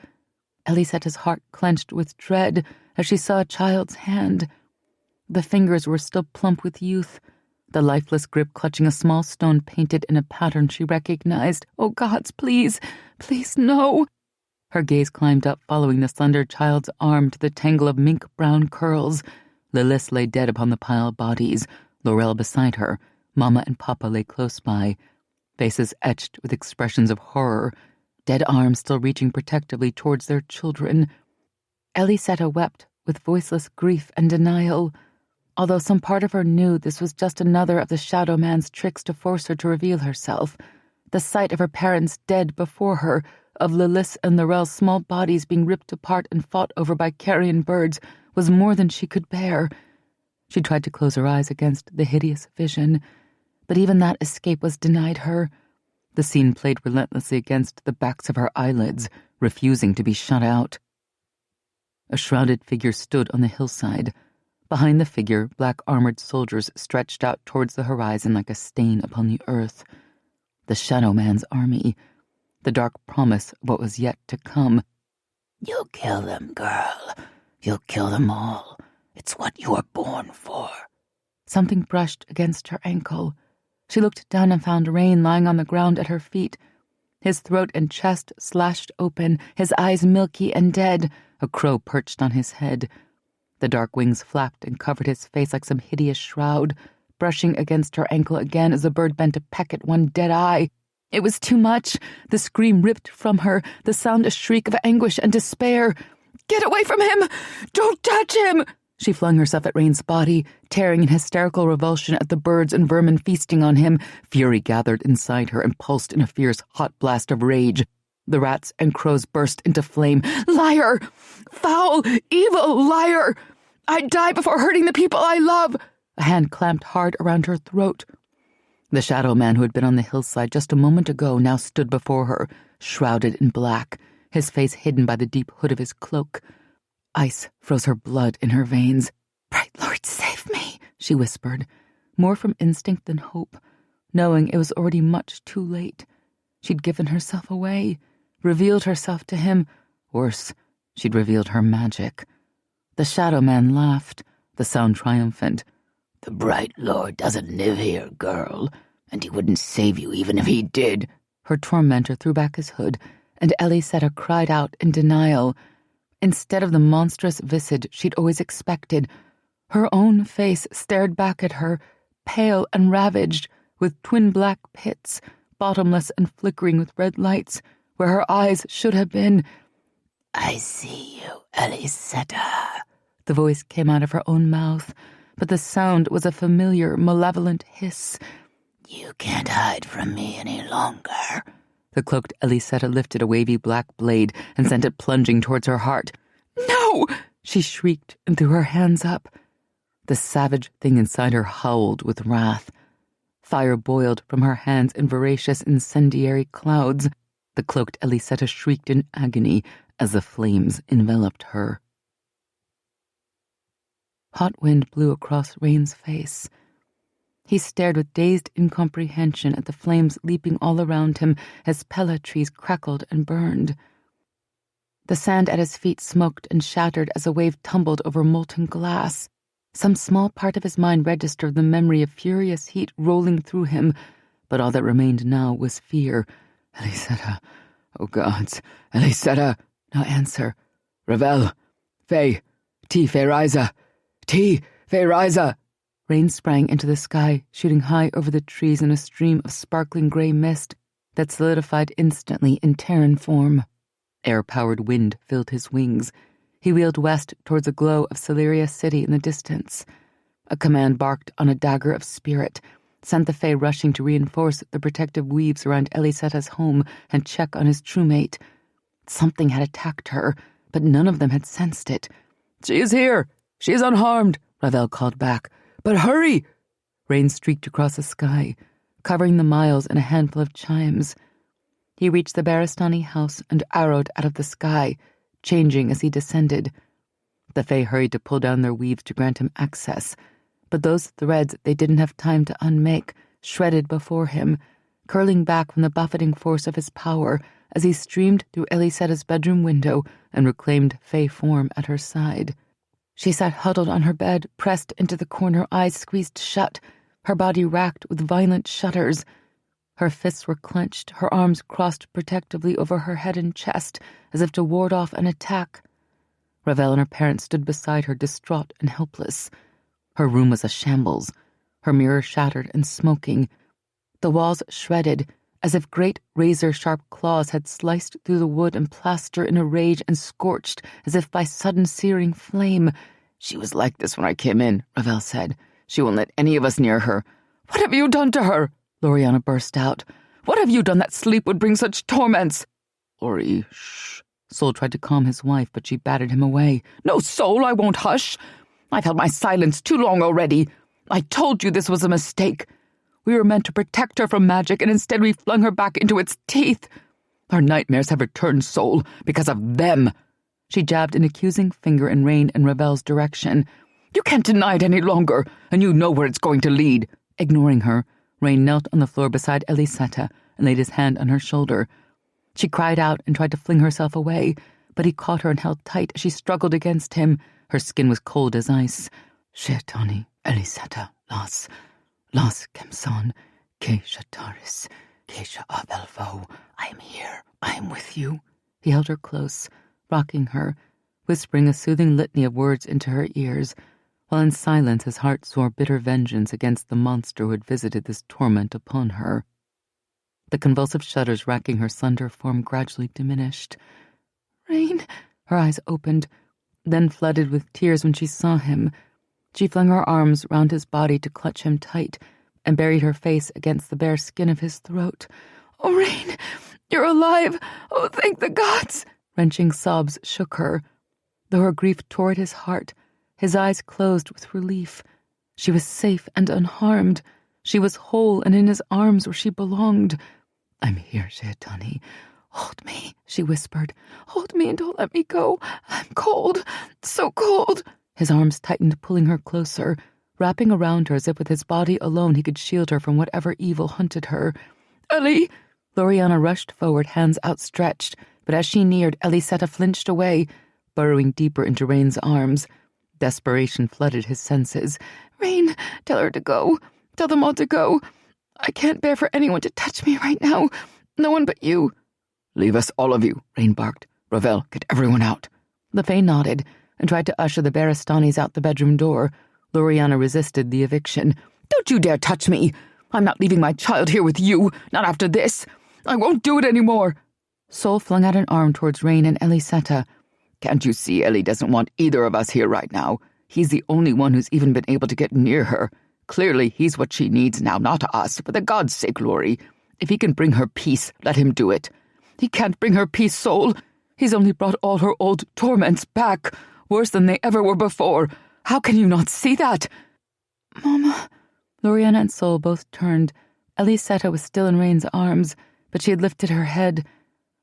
Ellysetta's heart clenched with dread as she saw a child's hand. The fingers were still plump with youth, the lifeless grip clutching a small stone painted in a pattern she recognized. "Oh, gods, please, please, no!" Her gaze climbed up, following the slender child's arm to the tangle of mink-brown curls. Lilith lay dead upon the pile of bodies, Laurel beside her. Mama and Papa lay close by, faces etched with expressions of horror, dead arms still reaching protectively towards their children. Ellysetta wept with voiceless grief and denial, although some part of her knew this was just another of the Shadow Man's tricks to force her to reveal herself. The sight of her parents dead before her, of Lilith and Laurel's small bodies being ripped apart and fought over by carrion birds, was more than she could bear. She tried to close her eyes against the hideous vision, but even that escape was denied her. The scene played relentlessly against the backs of her eyelids, refusing to be shut out. A shrouded figure stood on the hillside. Behind the figure, black-armored soldiers stretched out towards the horizon like a stain upon the earth. The Shadow Man's army, the dark promise of what was yet to come. "You'll kill them, girl. You'll kill them all. It's what you were born for." Something brushed against her ankle. She looked down and found Rain lying on the ground at her feet, his throat and chest slashed open, his eyes milky and dead, a crow perched on his head. The dark wings flapped and covered his face like some hideous shroud, brushing against her ankle again as the bird bent to peck at one dead eye. It was too much. The scream ripped from her, the sound a shriek of anguish and despair. "Get away from him! Don't touch him!" She flung herself at Rain's body, tearing in hysterical revulsion at the birds and vermin feasting on him. Fury gathered inside her and pulsed in a fierce, hot blast of rage. The rats and crows burst into flame. "Liar! Foul, evil liar! I'd die before hurting the people I love!" A hand clamped hard around her throat. The Shadow Man who had been on the hillside just a moment ago now stood before her, shrouded in black, his face hidden by the deep hood of his cloak. Ice froze her blood in her veins. "Bright Lord, save me," she whispered, more from instinct than hope, knowing it was already much too late. She'd given herself away, revealed herself to him. Worse, she'd revealed her magic. The Shadow Man laughed, the sound triumphant. "The Bright Lord doesn't live here, girl, and he wouldn't save you even if he did." Her tormentor threw back his hood, and Ellysetta cried out in denial. Instead of the monstrous visage she'd always expected, her own face stared back at her, pale and ravaged, with twin black pits, bottomless and flickering with red lights, where her eyes should have been. "I see you, Ellysetta." The voice came out of her own mouth, but the sound was a familiar, malevolent hiss. "You can't hide from me any longer." The cloaked Ellysetta lifted a wavy black blade and sent it plunging towards her heart. "No!" she shrieked and threw her hands up. The savage thing inside her howled with wrath. Fire boiled from her hands in voracious incendiary clouds. The cloaked Ellysetta shrieked in agony as the flames enveloped her. Hot wind blew across Rain's face. He stared with dazed incomprehension at the flames leaping all around him as pella trees crackled and burned. The sand at his feet smoked and shattered as a wave tumbled over molten glass. Some small part of his mind registered the memory of furious heat rolling through him, but all that remained now was fear. Ellysetta. Oh gods. Ellysetta. No answer. Ravel. Faye. Feyriza. Feyriza. Rain sprang into the sky, shooting high over the trees in a stream of sparkling grey mist that solidified instantly in Tairen form. Air-powered wind filled his wings. He wheeled west towards a glow of Celeria City in the distance. A command barked on a dagger of spirit, sent the Fae rushing to reinforce the protective weaves around Ellysetta's home and check on his truemate. Something had attacked her, but none of them had sensed it. She is here! She is unharmed! Ravel called back. But hurry! Rain streaked across the sky, covering the miles in a handful of chimes. He reached the Baristani house and arrowed out of the sky, changing as he descended. The Fae hurried to pull down their weaves to grant him access, but those threads they didn't have time to unmake shredded before him, curling back from the buffeting force of his power as he streamed through Ellysetta's bedroom window and reclaimed Fae form at her side. She sat huddled on her bed, pressed into the corner, eyes squeezed shut, her body racked with violent shudders. Her fists were clenched, her arms crossed protectively over her head and chest, as if to ward off an attack. Ravel and her parents stood beside her, distraught and helpless. Her room was a shambles, her mirror shattered and smoking, the walls shredded, as if great razor-sharp claws had sliced through the wood and plaster in a rage and scorched, as if by sudden searing flame. She was like this when I came in, Ravel said. She won't let any of us near her. What have you done to her? Loriana burst out. What have you done that sleep would bring such torments? Lori, shh. Sol tried to calm his wife, but she batted him away. No, Sol, I won't hush. I've held my silence too long already. I told you this was a mistake. We were meant to protect her from magic, and instead we flung her back into its teeth. Our nightmares have returned, Sol, because of them. She jabbed an accusing finger in Rain and Ravel's direction. You can't deny it any longer, and you know where it's going to lead. Ignoring her, Rain knelt on the floor beside Ellysetta and laid his hand on her shoulder. She cried out and tried to fling herself away, but he caught her and held tight as she struggled against him. Her skin was cold as ice. Shetani, Ellysetta, Las Kemson, Keisha Taris, Keisha Abelvo. I am here. I am with you. He held her close, rocking her, whispering a soothing litany of words into her ears, while in silence his heart swore bitter vengeance against the monster who had visited this torment upon her. The convulsive shudders racking her slender form gradually diminished. Rain! Her eyes opened, then flooded with tears when she saw him. She flung her arms round his body to clutch him tight and buried her face against the bare skin of his throat. Oh, Rain, you're alive! Oh, thank the gods! Wrenching sobs shook her. Though her grief tore at his heart, his eyes closed with relief. She was safe and unharmed. She was whole and in his arms where she belonged. I'm here, Shaitani. Hold me, she whispered. Hold me and don't let me go. I'm cold, so cold. His arms tightened, pulling her closer, wrapping around her as if with his body alone he could shield her from whatever evil hunted her. Ellie! Loriana rushed forward, hands outstretched, but as she neared, Ellysetta flinched away, burrowing deeper into Rain's arms. Desperation flooded his senses. Rain, tell her to go. Tell them all to go. I can't bear for anyone to touch me right now. No one but you. Leave us, all of you, Rain barked. Ravel, get everyone out. The Fae nodded and tried to usher the Baristanis out the bedroom door. Loriana resisted the eviction. Don't you dare touch me! I'm not leaving my child here with you, not after this. I won't do it anymore. Sol flung out an arm towards Rain and Ellysetta. Can't you see Ellie doesn't want either of us here right now? He's the only one who's even been able to get near her. Clearly, he's what she needs now, not us. For the gods' sake, Lori. If he can bring her peace, let him do it. He can't bring her peace, Sol. He's only brought all her old torments back, worse than they ever were before. How can you not see that? Mama. Loriana and Sol both turned. Ellysetta was still in Rain's arms, but she had lifted her head.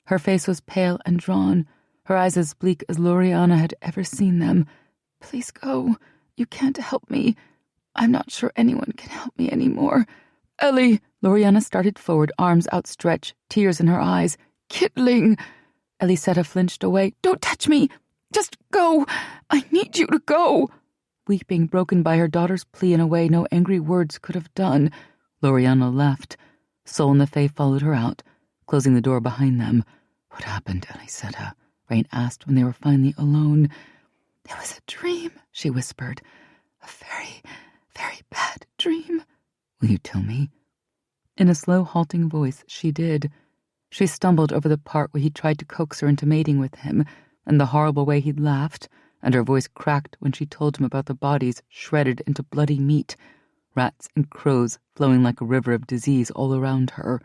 Her face was pale and drawn, her eyes as bleak as Loriana had ever seen them. Please go. You can't help me. I'm not sure anyone can help me anymore. Ellie! Loriana started forward, arms outstretched, tears in her eyes. Kitling! Ellysetta flinched away. "Don't touch me! Just go! I need you to go!" Weeping, broken by her daughter's plea in a way no angry words could have done, Loriana left. Soul and the Fae followed her out, closing the door behind them. "What happened, Ellysetta?" Rain asked when they were finally alone. "It was a dream," she whispered. "A very, very bad dream." "Will you tell me?" In a slow, halting voice, she did. She stumbled over the part where he tried to coax her into mating with him, and the horrible way he'd laughed, and her voice cracked when she told him about the bodies shredded into bloody meat, rats and crows flowing like a river of disease all around her.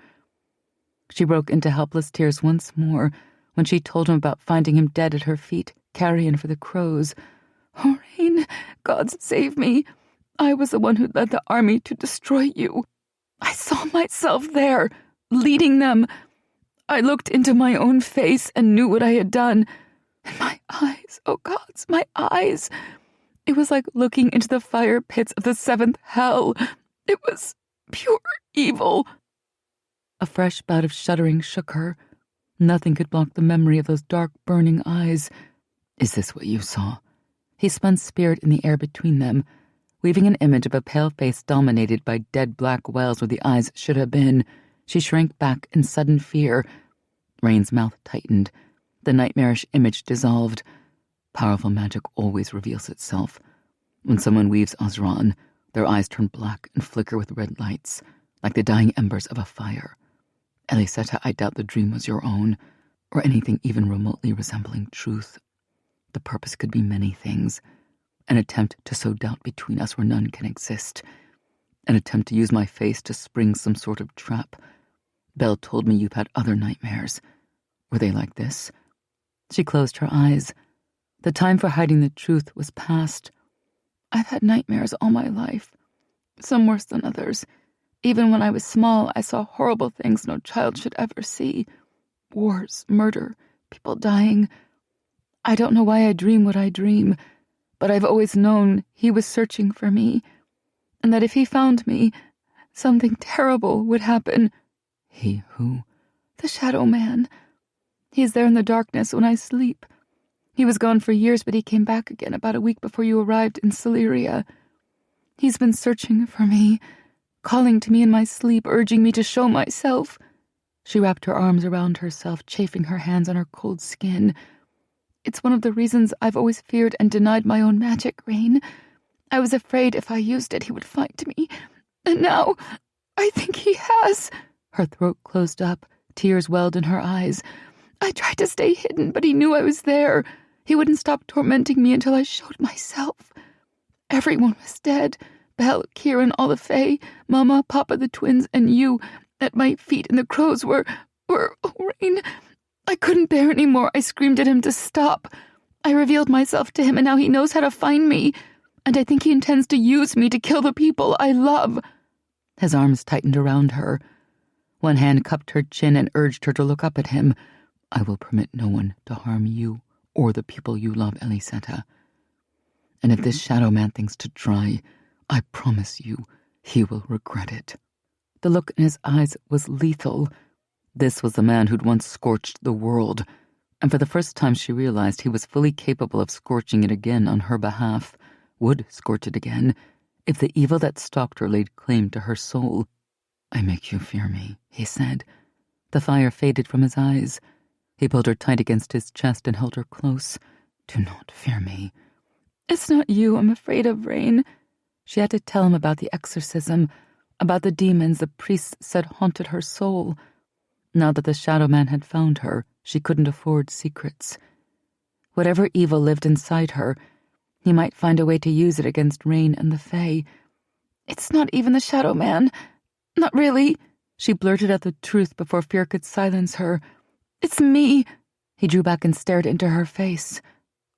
She broke into helpless tears once more when she told him about finding him dead at her feet, carrion for the crows. "Oh, Rain, gods save me. I was the one who led the army to destroy you. I saw myself there, leading them. I looked into my own face and knew what I had done. And my eyes, oh gods, my eyes. It was like looking into the fire pits of the seventh hell. It was pure evil." A fresh bout of shuddering shook her. Nothing could block the memory of those dark, burning eyes. "Is this what you saw?" He spun spirit in the air between them, weaving an image of a pale face dominated by dead black wells where the eyes should have been. She shrank back in sudden fear. Rain's mouth tightened. The nightmarish image dissolved. Powerful magic always reveals itself. When someone weaves Azran, their eyes turn black and flicker with red lights, like the dying embers of a fire. Ellysetta, I doubt the dream was your own, or anything even remotely resembling truth. The purpose could be many things. An attempt to sow doubt between us where none can exist. An attempt to use my face to spring some sort of trap. Belle told me you've had other nightmares. Were they like this? She closed her eyes. The time for hiding the truth was past. "I've had nightmares all my life, some worse than others. Even when I was small, I saw horrible things no child should ever see. Wars, murder, people dying. I don't know why I dream what I dream, but I've always known he was searching for me, and that if he found me, something terrible would happen." "He who?" "The Shadow Man. He's there in the darkness when I sleep. He was gone for years, but he came back again about a week before you arrived in Celeria. He's been searching for me, calling to me in my sleep, urging me to show myself." She wrapped her arms around herself, chafing her hands on her cold skin. "It's one of the reasons I've always feared and denied my own magic, Rain. I was afraid if I used it, he would find me. And now, I think he has." Her throat closed up, tears welled in her eyes. "I tried to stay hidden, but he knew I was there. He wouldn't stop tormenting me until I showed myself. Everyone was dead. Belle, Kieran, all the Fae, Mama, Papa, the twins, and you, at my feet, and the crows were, oh, Rain. I couldn't bear any more. I screamed at him to stop. I revealed myself to him, and now he knows how to find me. And I think he intends to use me to kill the people I love." His arms tightened around her. One hand cupped her chin and urged her to look up at him. "I will permit no one to harm you or the people you love, Ellysetta. And if this Shadow Man thinks to try, I promise you, he will regret it." The look in his eyes was lethal. This was the man who'd once scorched the world, and for the first time she realized he was fully capable of scorching it again on her behalf, would scorch it again, if the evil that stalked her laid claim to her soul. "I make you fear me," he said. The fire faded from his eyes. He pulled her tight against his chest and held her close. "Do not fear me." "It's not you I'm afraid of, Rain." She had to tell him about the exorcism, about the demons the priests said haunted her soul. Now that the Shadow Man had found her, she couldn't afford secrets. Whatever evil lived inside her, he might find a way to use it against Rain and the Fae. "It's not even the Shadow Man. Not really." She blurted out the truth before fear could silence her. "It's me." He drew back and stared into her face.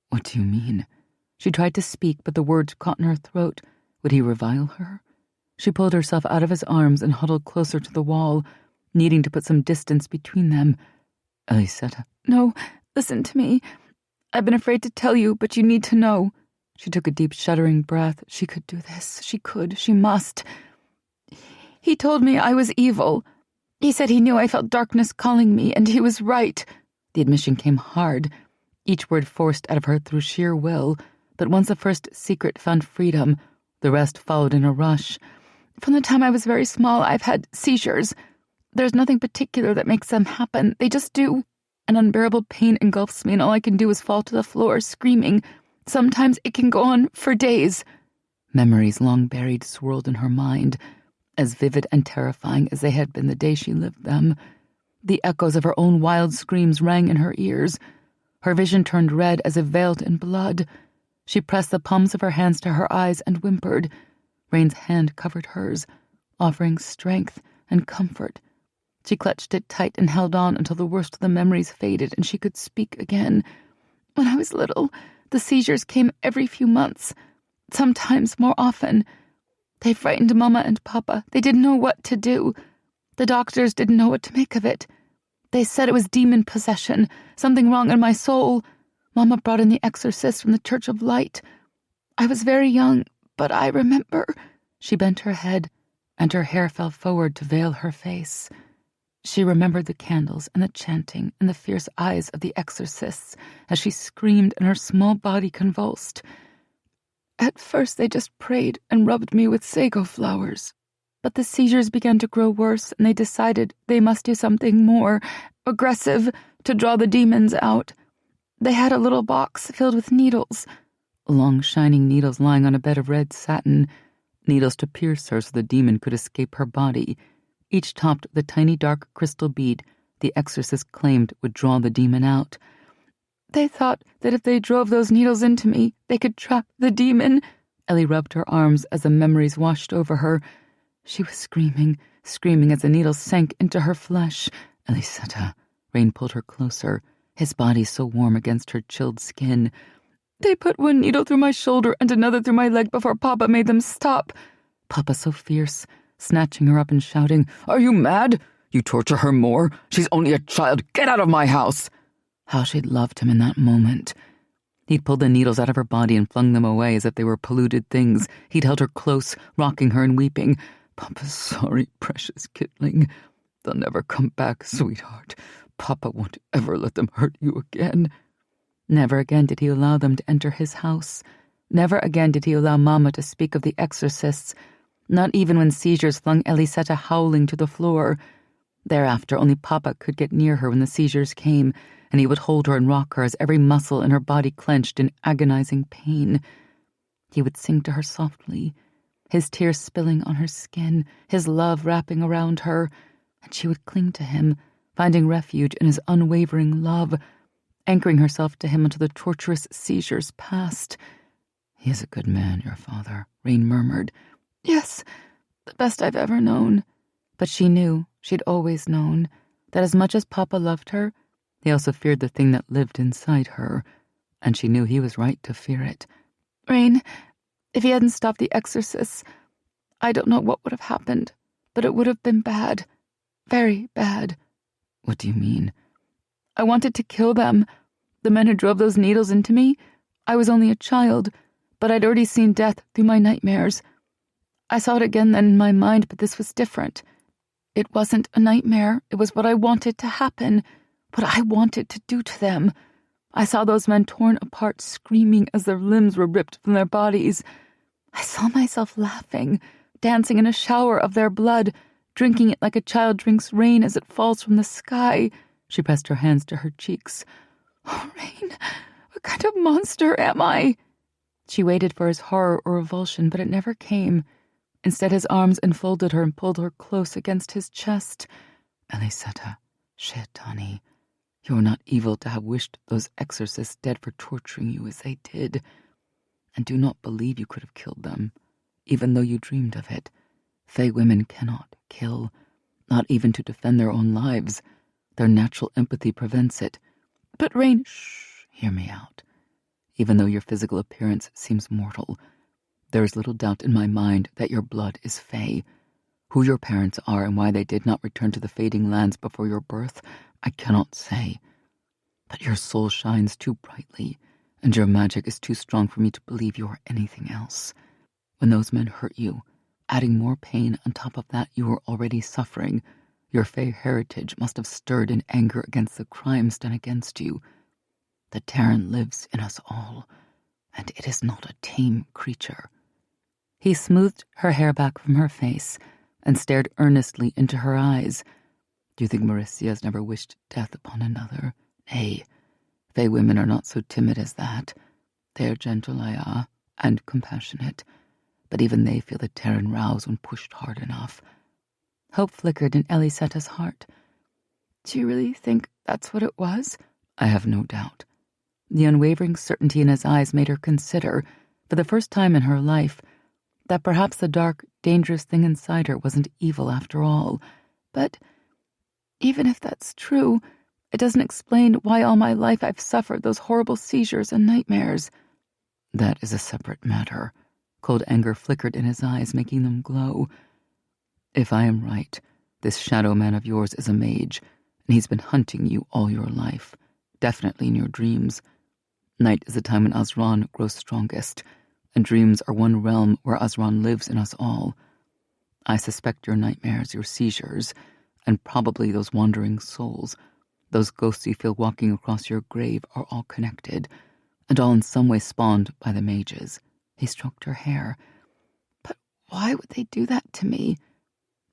"What do you mean?" She tried to speak, but the words caught in her throat. Would he revile her? She pulled herself out of his arms and huddled closer to the wall, needing to put some distance between them. "Ellysetta." "No, listen to me. I've been afraid to tell you, but you need to know." She took a deep, shuddering breath. She could do this. She could. She must. "He told me I was evil. He said he knew I felt darkness calling me, and he was right." The admission came hard, each word forced out of her through sheer will, but once the first secret found freedom, the rest followed in a rush. From the time I was very small, I've had seizures. There's nothing particular that makes them happen. They just do. An unbearable pain engulfs me, and all I can do is fall to the floor, screaming. Sometimes it can go on for days. Memories long buried swirled in her mind, as vivid and terrifying as they had been the day she lived them. The echoes of her own wild screams rang in her ears. Her vision turned red as if veiled in blood. She pressed the palms of her hands to her eyes and whimpered. Rain's hand covered hers, offering strength and comfort. She clutched it tight and held on until the worst of the memories faded and she could speak again. When I was little, the seizures came every few months, sometimes more often. They frightened Mama and Papa. They didn't know what to do. The doctors didn't know what to make of it. They said it was demon possession, something wrong in my soul. Mama brought in the exorcist from the Church of Light. I was very young, but I remember. She bent her head, and her hair fell forward to veil her face. She remembered the candles and the chanting and the fierce eyes of the exorcists as she screamed and her small body convulsed. At first they just prayed and rubbed me with sago flowers. But the seizures began to grow worse, and they decided they must do something more aggressive to draw the demons out. They had a little box filled with needles, long shining needles lying on a bed of red satin, needles to pierce her so the demon could escape her body, each topped with a tiny dark crystal bead the exorcist claimed would draw the demon out. They thought that if they drove those needles into me, they could trap the demon. Ellie rubbed her arms as the memories washed over her. She was screaming as the needles sank into her flesh. Ellysetta. Rain pulled her closer, his body so warm against her chilled skin. They put one needle through my shoulder and another through my leg before Papa made them stop. Papa so fierce, snatching her up and shouting, "Are you mad? You torture her more? She's only a child. Get out of my house!" How she'd loved him in that moment. He'd pulled the needles out of her body and flung them away as if they were polluted things. He'd held her close, rocking her and weeping. "Papa's sorry, precious kitling. They'll never come back, sweetheart. Papa won't ever let them hurt you again." Never again did he allow them to enter his house. Never again did he allow Mama to speak of the exorcists, not even when seizures flung Ellysetta howling to the floor. Thereafter, only Papa could get near her when the seizures came, and he would hold her and rock her as every muscle in her body clenched in agonizing pain. He would sing to her softly, his tears spilling on her skin, his love wrapping around her, and she would cling to him, finding refuge in his unwavering love, anchoring herself to him until the torturous seizures passed. "He is a good man, your father," Rain murmured. "Yes, the best I've ever known." But she knew, she'd always known, that as much as Papa loved her, he also feared the thing that lived inside her, and she knew he was right to fear it. "Rain, if he hadn't stopped the exorcists, I don't know what would have happened, but it would have been bad. Very bad." "What do you mean?" "I wanted to kill them. The men who drove those needles into me. I was only a child, but I'd already seen death through my nightmares. I saw it again then in my mind, but this was different. It wasn't a nightmare. It was what I wanted to happen, what I wanted to do to them. I saw those men torn apart, screaming as their limbs were ripped from their bodies. I saw myself laughing, dancing in a shower of their blood, drinking it like a child drinks rain as it falls from the sky." She pressed her hands to her cheeks. "Oh, Rain, what kind of monster am I?" She waited for his horror or revulsion, but it never came. Instead, his arms enfolded her and pulled her close against his chest. "Ellysetta, Shaitani, you are not evil to have wished those exorcists dead for torturing you as they did. And do not believe you could have killed them, even though you dreamed of it. Fae women cannot kill, not even to defend their own lives. Their natural empathy prevents it. But Rain, shh, hear me out. Even though your physical appearance seems mortal, there is little doubt in my mind that your blood is fae. Who your parents are and why they did not return to the fading lands before your birth, I cannot say. But your soul shines too brightly, and your magic is too strong for me to believe you are anything else. When those men hurt you, adding more pain on top of that you were already suffering, Your Fey heritage must have stirred in anger against the crimes done against you. The Tairen lives in us all, and it is not a tame creature." He smoothed her hair back from her face and stared earnestly into her eyes. "Do you think Mauricia has never wished death upon another? Nay, Fey women are not so timid as that. They are gentle, and compassionate, but even they feel the Tairen rouse when pushed hard enough." Hope flickered in Ellysetta's heart. "Do you really think that's what it was?" "I have no doubt." The unwavering certainty in his eyes made her consider, for the first time in her life, that perhaps the dark, dangerous thing inside her wasn't evil after all. But even if that's true, it doesn't explain why all my life I've suffered those horrible seizures and nightmares. "That is a separate matter." Cold anger flickered in his eyes, making them glow. "If I am right, this shadow man of yours is a mage, and he's been hunting you all your life, definitely in your dreams. Night is the time when Azran grows strongest, and dreams are one realm where Azran lives in us all. I suspect your nightmares, your seizures, and probably those wandering souls, those ghosts you feel walking across your grave, are all connected, and all in some way spawned by the mages." He stroked her hair. "But why would they do that to me?"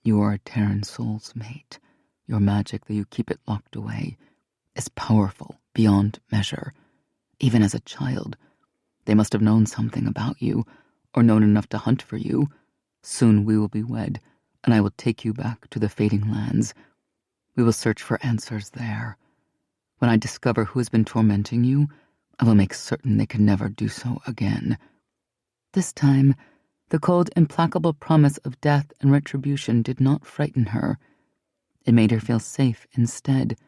"You are a Tairen soul's mate. Your magic, though you keep it locked away, is powerful beyond measure. Even as a child, they must have known something about you, or known enough to hunt for you. Soon we will be wed, and I will take you back to the fading lands. We will search for answers there. When I discover who has been tormenting you, I will make certain they can never do so again." This time, the cold, implacable promise of death and retribution did not frighten her. It made her feel safe instead.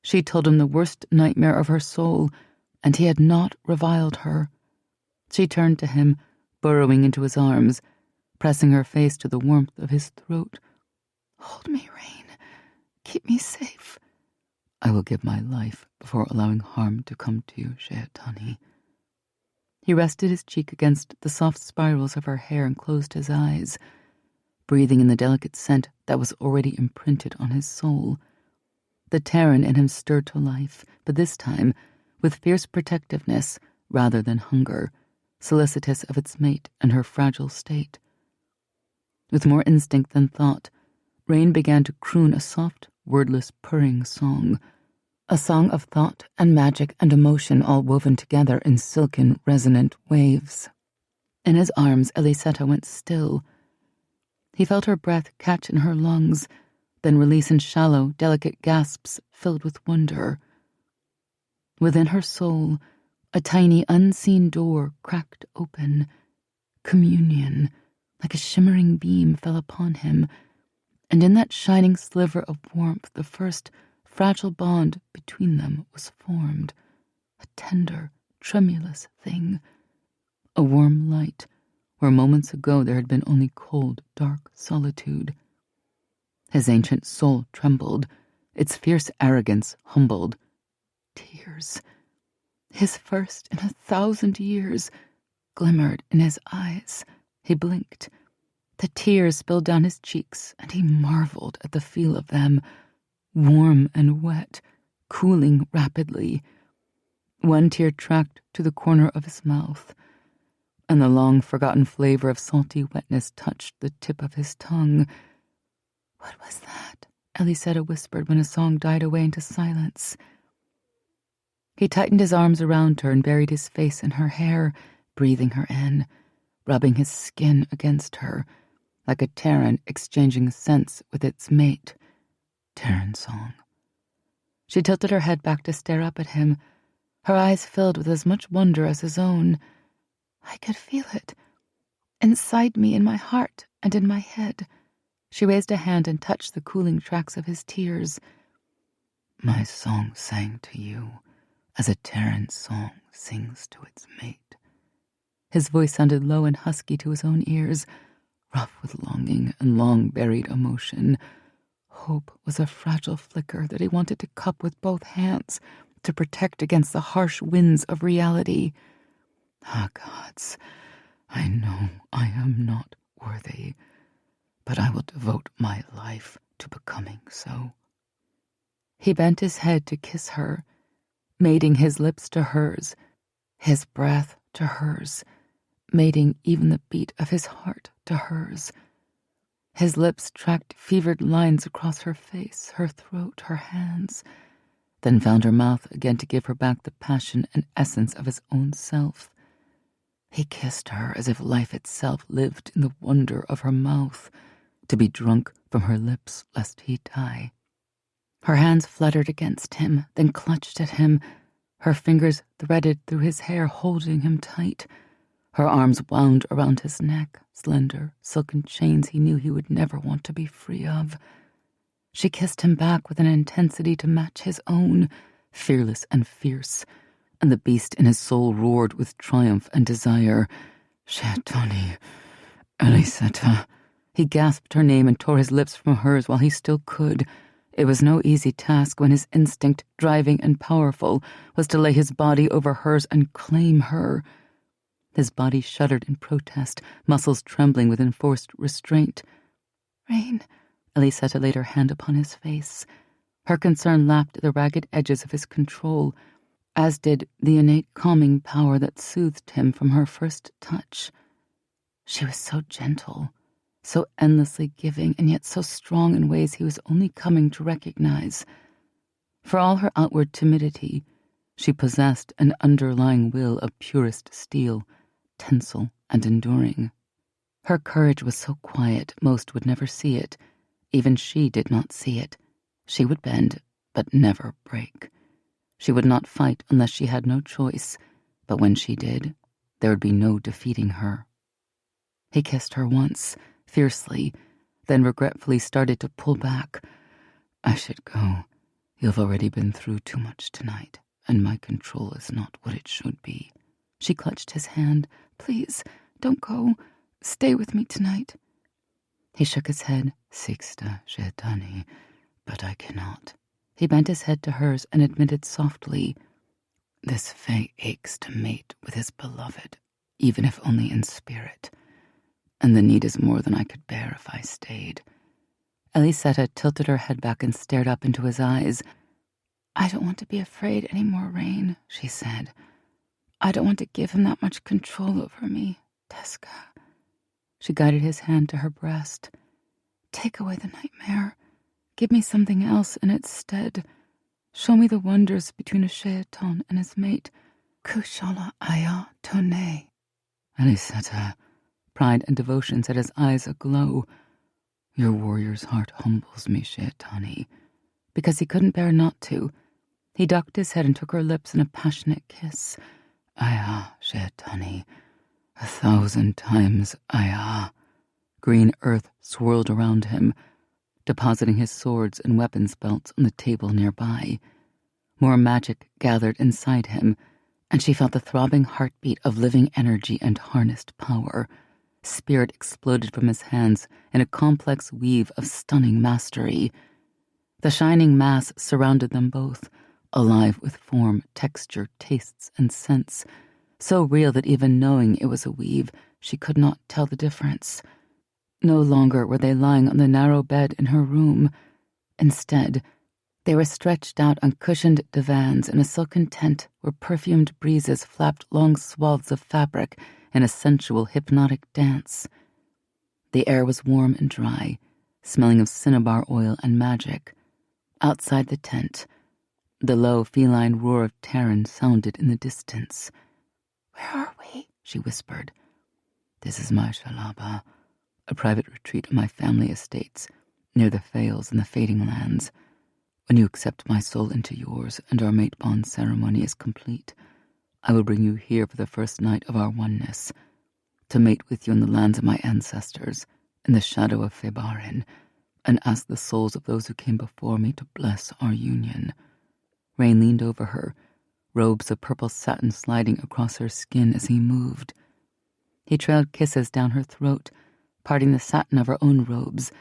She told him the worst nightmare of her soul, and he had not reviled her. She turned to him, burrowing into his arms, pressing her face to the warmth of his throat. "Hold me, Rain. Keep me safe." "I will give my life before allowing harm to come to you, Shehatani." He rested his cheek against the soft spirals of her hair and closed his eyes, breathing in the delicate scent that was already imprinted on his soul. The Tairen in him stirred to life, but this time with fierce protectiveness rather than hunger, solicitous of its mate and her fragile state. With more instinct than thought, Rain began to croon a soft, wordless, purring song, a song of thought and magic and emotion all woven together in silken, resonant waves. In his arms, Ellysetta went still. He felt her breath catch in her lungs, then release in shallow, delicate gasps filled with wonder. Within her soul, a tiny, unseen door cracked open. Communion, like a shimmering beam, fell upon him, and in that shining sliver of warmth, the first fragile bond between them was formed, a tender, tremulous thing, a warm light where moments ago there had been only cold, dark solitude. His ancient soul trembled, its fierce arrogance humbled. Tears, his first in 1,000 years, glimmered in his eyes. He blinked. The tears spilled down his cheeks, and he marveled at the feel of them, warm and wet, cooling rapidly. One tear tracked to the corner of his mouth, and the long-forgotten flavor of salty wetness touched the tip of his tongue. "What was that?" Ellysetta whispered when his song died away into silence. He tightened his arms around her and buried his face in her hair, breathing her in, rubbing his skin against her, like a Tairen exchanging scents with its mate. Tairen song. She tilted her head back to stare up at him, her eyes filled with as much wonder as his own. I could feel it, inside me, in my heart and in my head. She raised a hand and touched the cooling tracks of his tears. My song sang to you, as a Tairen song sings to its mate. His voice sounded low and husky to his own ears, rough with longing and long-buried emotion. Hope was a fragile flicker that he wanted to cup with both hands to protect against the harsh winds of reality. Ah, gods, I know I am not worthy, but I will devote my life to becoming so. He bent his head to kiss her, mating his lips to hers, his breath to hers, mating even the beat of his heart to hers. His lips tracked fevered lines across her face, her throat, her hands, then found her mouth again to give her back the passion and essence of his own self. He kissed her as if life itself lived in the wonder of her mouth, to be drunk from her lips lest he die. Her hands fluttered against him, then clutched at him, her fingers threaded through his hair, holding him tight. Her arms wound around his neck, slender, silken chains he knew he would never want to be free of. She kissed him back with an intensity to match his own, fearless and fierce, and the beast in his soul roared with triumph and desire. Shaitani, Ellysetta. He gasped her name and tore his lips from hers while he still could. It was no easy task when his instinct, driving and powerful, was to lay his body over hers and claim her. His body shuddered in protest, muscles trembling with enforced restraint. Rain. Ellysetta laid her hand upon his face. Her concern lapped the ragged edges of his control, as did the innate calming power that soothed him from her first touch. She was so gentle, so endlessly giving, and yet so strong in ways he was only coming to recognize. For all her outward timidity, she possessed an underlying will of purest steel, tensile and enduring. Her courage was so quiet most would never see it. Even she did not see it. She would bend, but never break. She would not fight unless she had no choice, but when she did, there would be no defeating her. He kissed her once, fiercely, then regretfully started to pull back. I should go. You've already been through too much tonight, and my control is not what it should be. She clutched his hand. Please, don't go. Stay with me tonight. He shook his head. Sixta Shaitani, but I cannot. He bent his head to hers and admitted softly, This Fae aches to mate with his beloved, even if only in spirit, and the need is more than I could bear if I stayed. Ellysetta tilted her head back and stared up into his eyes. I don't want to be afraid anymore, Rain, she said. I don't want to give him that much control over me, Teska. She guided his hand to her breast. Take away the nightmare. Give me something else in its stead. Show me the wonders between a shaitan and his mate. Kushala aya tone. Ellysetta, pride and devotion set his eyes aglow. Your warrior's heart humbles me, Shaitani. Because he couldn't bear not to, he ducked his head and took her lips in a passionate kiss. Aya, Shaitani, 1,000 times Aya. Green earth swirled around him, depositing his swords and weapons belts on the table nearby. More magic gathered inside him, and she felt the throbbing heartbeat of living energy and harnessed power. Spirit exploded from his hands in a complex weave of stunning mastery. The shining mass surrounded them both, alive with form, texture, tastes, and scents, so real that even knowing it was a weave, she could not tell the difference. No longer were they lying on the narrow bed in her room. Instead, they were stretched out on cushioned divans in a silken tent where perfumed breezes flapped long swaths of fabric in a sensual, hypnotic dance. The air was warm and dry, smelling of cinnabar oil and magic. Outside the tent, the low feline roar of Tairen sounded in the distance. Where are we? She whispered. This is my shalaba, a private retreat on my family estates, near the Fails and the Fading Lands. When you accept my soul into yours and our mate bond ceremony is complete, I will bring you here for the first night of our oneness, to mate with you in the lands of my ancestors, in the shadow of Febarin, and ask the souls of those who came before me to bless our union. Rain leaned over her, robes of purple satin sliding across her skin as he moved. He trailed kisses down her throat, parting the satin of her own robes,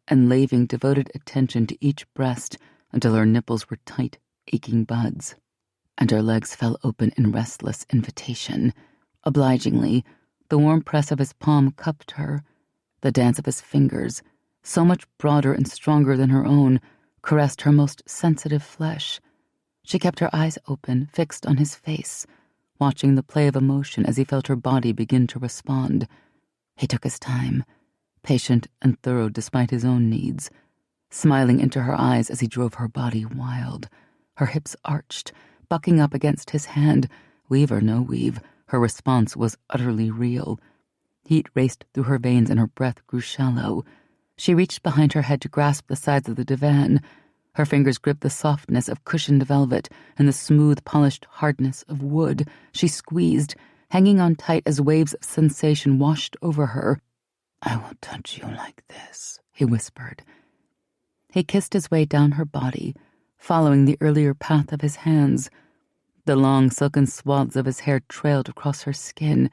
and laving devoted attention to each breast until her nipples were tight, aching buds, and her legs fell open in restless invitation. Obligingly, the warm press of his palm cupped her, the dance of his fingers, so much broader and stronger than her own, caressed her most sensitive flesh. She kept her eyes open, fixed on his face, watching the play of emotion as he felt her body begin to respond. He took his time, patient and thorough despite his own needs, smiling into her eyes as he drove her body wild. Her hips arched, bucking up against his hand. Weave or no weave, her response was utterly real. Heat raced through her veins and her breath grew shallow. She reached behind her head to grasp the sides of the divan. Her fingers gripped the softness of cushioned velvet and the smooth, polished hardness of wood. She squeezed, hanging on tight as waves of sensation washed over her. "I will touch you like this," he whispered. He kissed his way down her body, following the earlier path of his hands. The long, silken swaths of his hair trailed across her skin,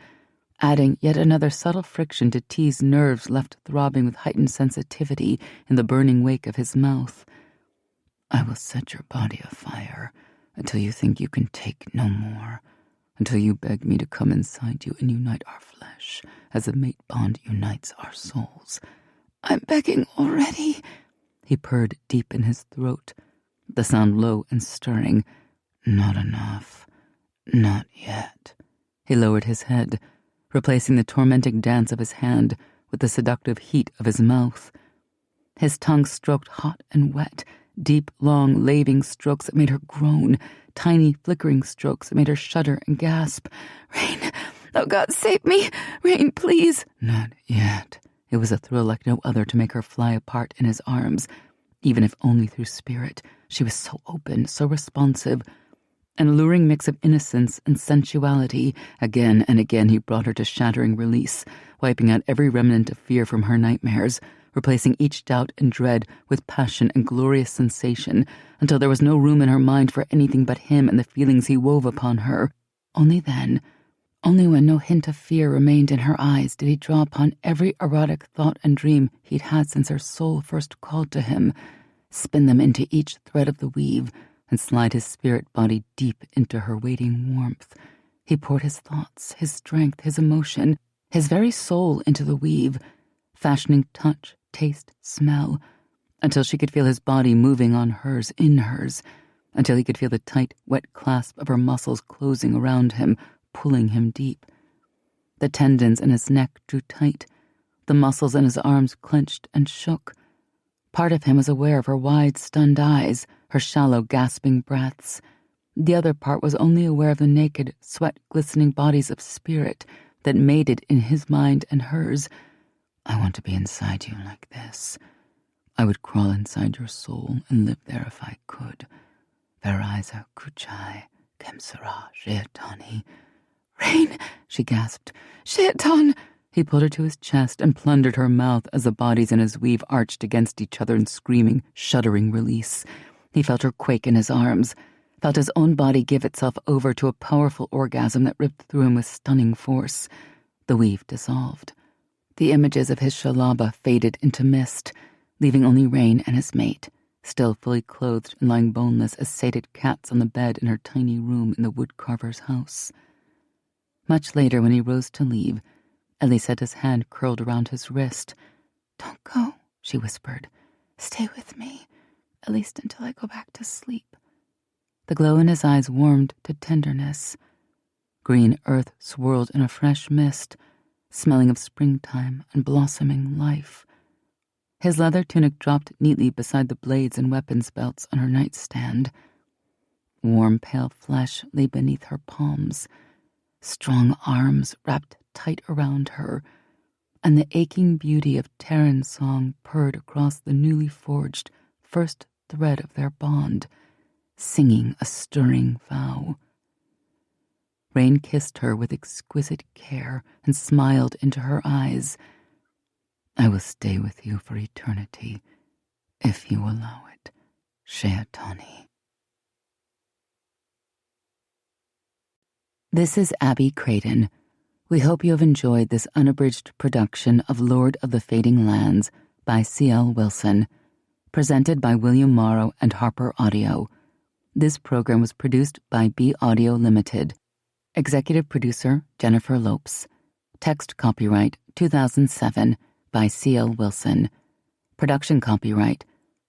adding yet another subtle friction to T's nerves left throbbing with heightened sensitivity in the burning wake of his mouth. "I will set your body afire until you think you can take no more, until you beg me to come inside you and unite our flesh as a mate bond unites our souls." "I'm begging already," he purred deep in his throat, the sound low and stirring. "Not enough. Not yet." He lowered his head, replacing the tormenting dance of his hand with the seductive heat of his mouth. His tongue stroked hot and wet, deep, long, laving strokes that made her groan, tiny, flickering strokes that made her shudder and gasp. "Rain, oh God, save me! Rain, please!" "Not yet." It was a thrill like no other to make her fly apart in his arms, even if only through spirit. She was so open, so responsive. An alluring mix of innocence and sensuality. Again and again he brought her to shattering release, wiping out every remnant of fear from her nightmares, replacing each doubt and dread with passion and glorious sensation, until there was no room in her mind for anything but him and the feelings he wove upon her. Only then, only when no hint of fear remained in her eyes, did he draw upon every erotic thought and dream he'd had since her soul first called to him, spin them into each thread of the weave, and slide his spirit body deep into her waiting warmth. He poured his thoughts, his strength, his emotion, his very soul into the weave, fashioning touch, taste, smell, until she could feel his body moving on hers, in hers, until he could feel the tight, wet clasp of her muscles closing around him, pulling him deep. The tendons in his neck drew tight, the muscles in his arms clenched and shook. Part of him was aware of her wide, stunned eyes, her shallow, gasping breaths. The other part was only aware of the naked, sweat-glistening bodies of spirit that mated in his mind and hers. "I want to be inside you like this. I would crawl inside your soul and live there if I could. Veraiza kuchai, kemsara sheatani." "Rain," she gasped. "Shaitan!" He pulled her to his chest and plundered her mouth as the bodies in his weave arched against each other in screaming, shuddering release. He felt her quake in his arms, felt his own body give itself over to a powerful orgasm that ripped through him with stunning force. The weave dissolved. The images of his shalaba faded into mist, leaving only Rain and his mate, still fully clothed and lying boneless as sated cats on the bed in her tiny room in the woodcarver's house. Much later, when he rose to leave, Ellysetta's hand curled around his wrist. "Don't go," she whispered. "Stay with me, at least until I go back to sleep." The glow in his eyes warmed to tenderness. Green earth swirled in a fresh mist, smelling of springtime and blossoming life. His leather tunic dropped neatly beside the blades and weapons belts on her nightstand. Warm, pale flesh lay beneath her palms. Strong arms wrapped tight around her, and the aching beauty of Tairen's song purred across the newly forged first thread of their bond, singing a stirring vow. Rain kissed her with exquisite care and smiled into her eyes. "I will stay with you for eternity, if you allow it, Sheatani." This is Abby Creighton. We hope you have enjoyed this unabridged production of Lord of the Fading Lands by C.L. Wilson, presented by William Morrow and Harper Audio. This program was produced by B Audio Limited. Executive producer Jennifer Lopes. Text copyright 2007 by C.L. Wilson. Production copyright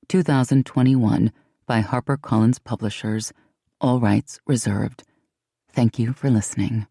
2021 by HarperCollins Publishers. All rights reserved. Thank you for listening.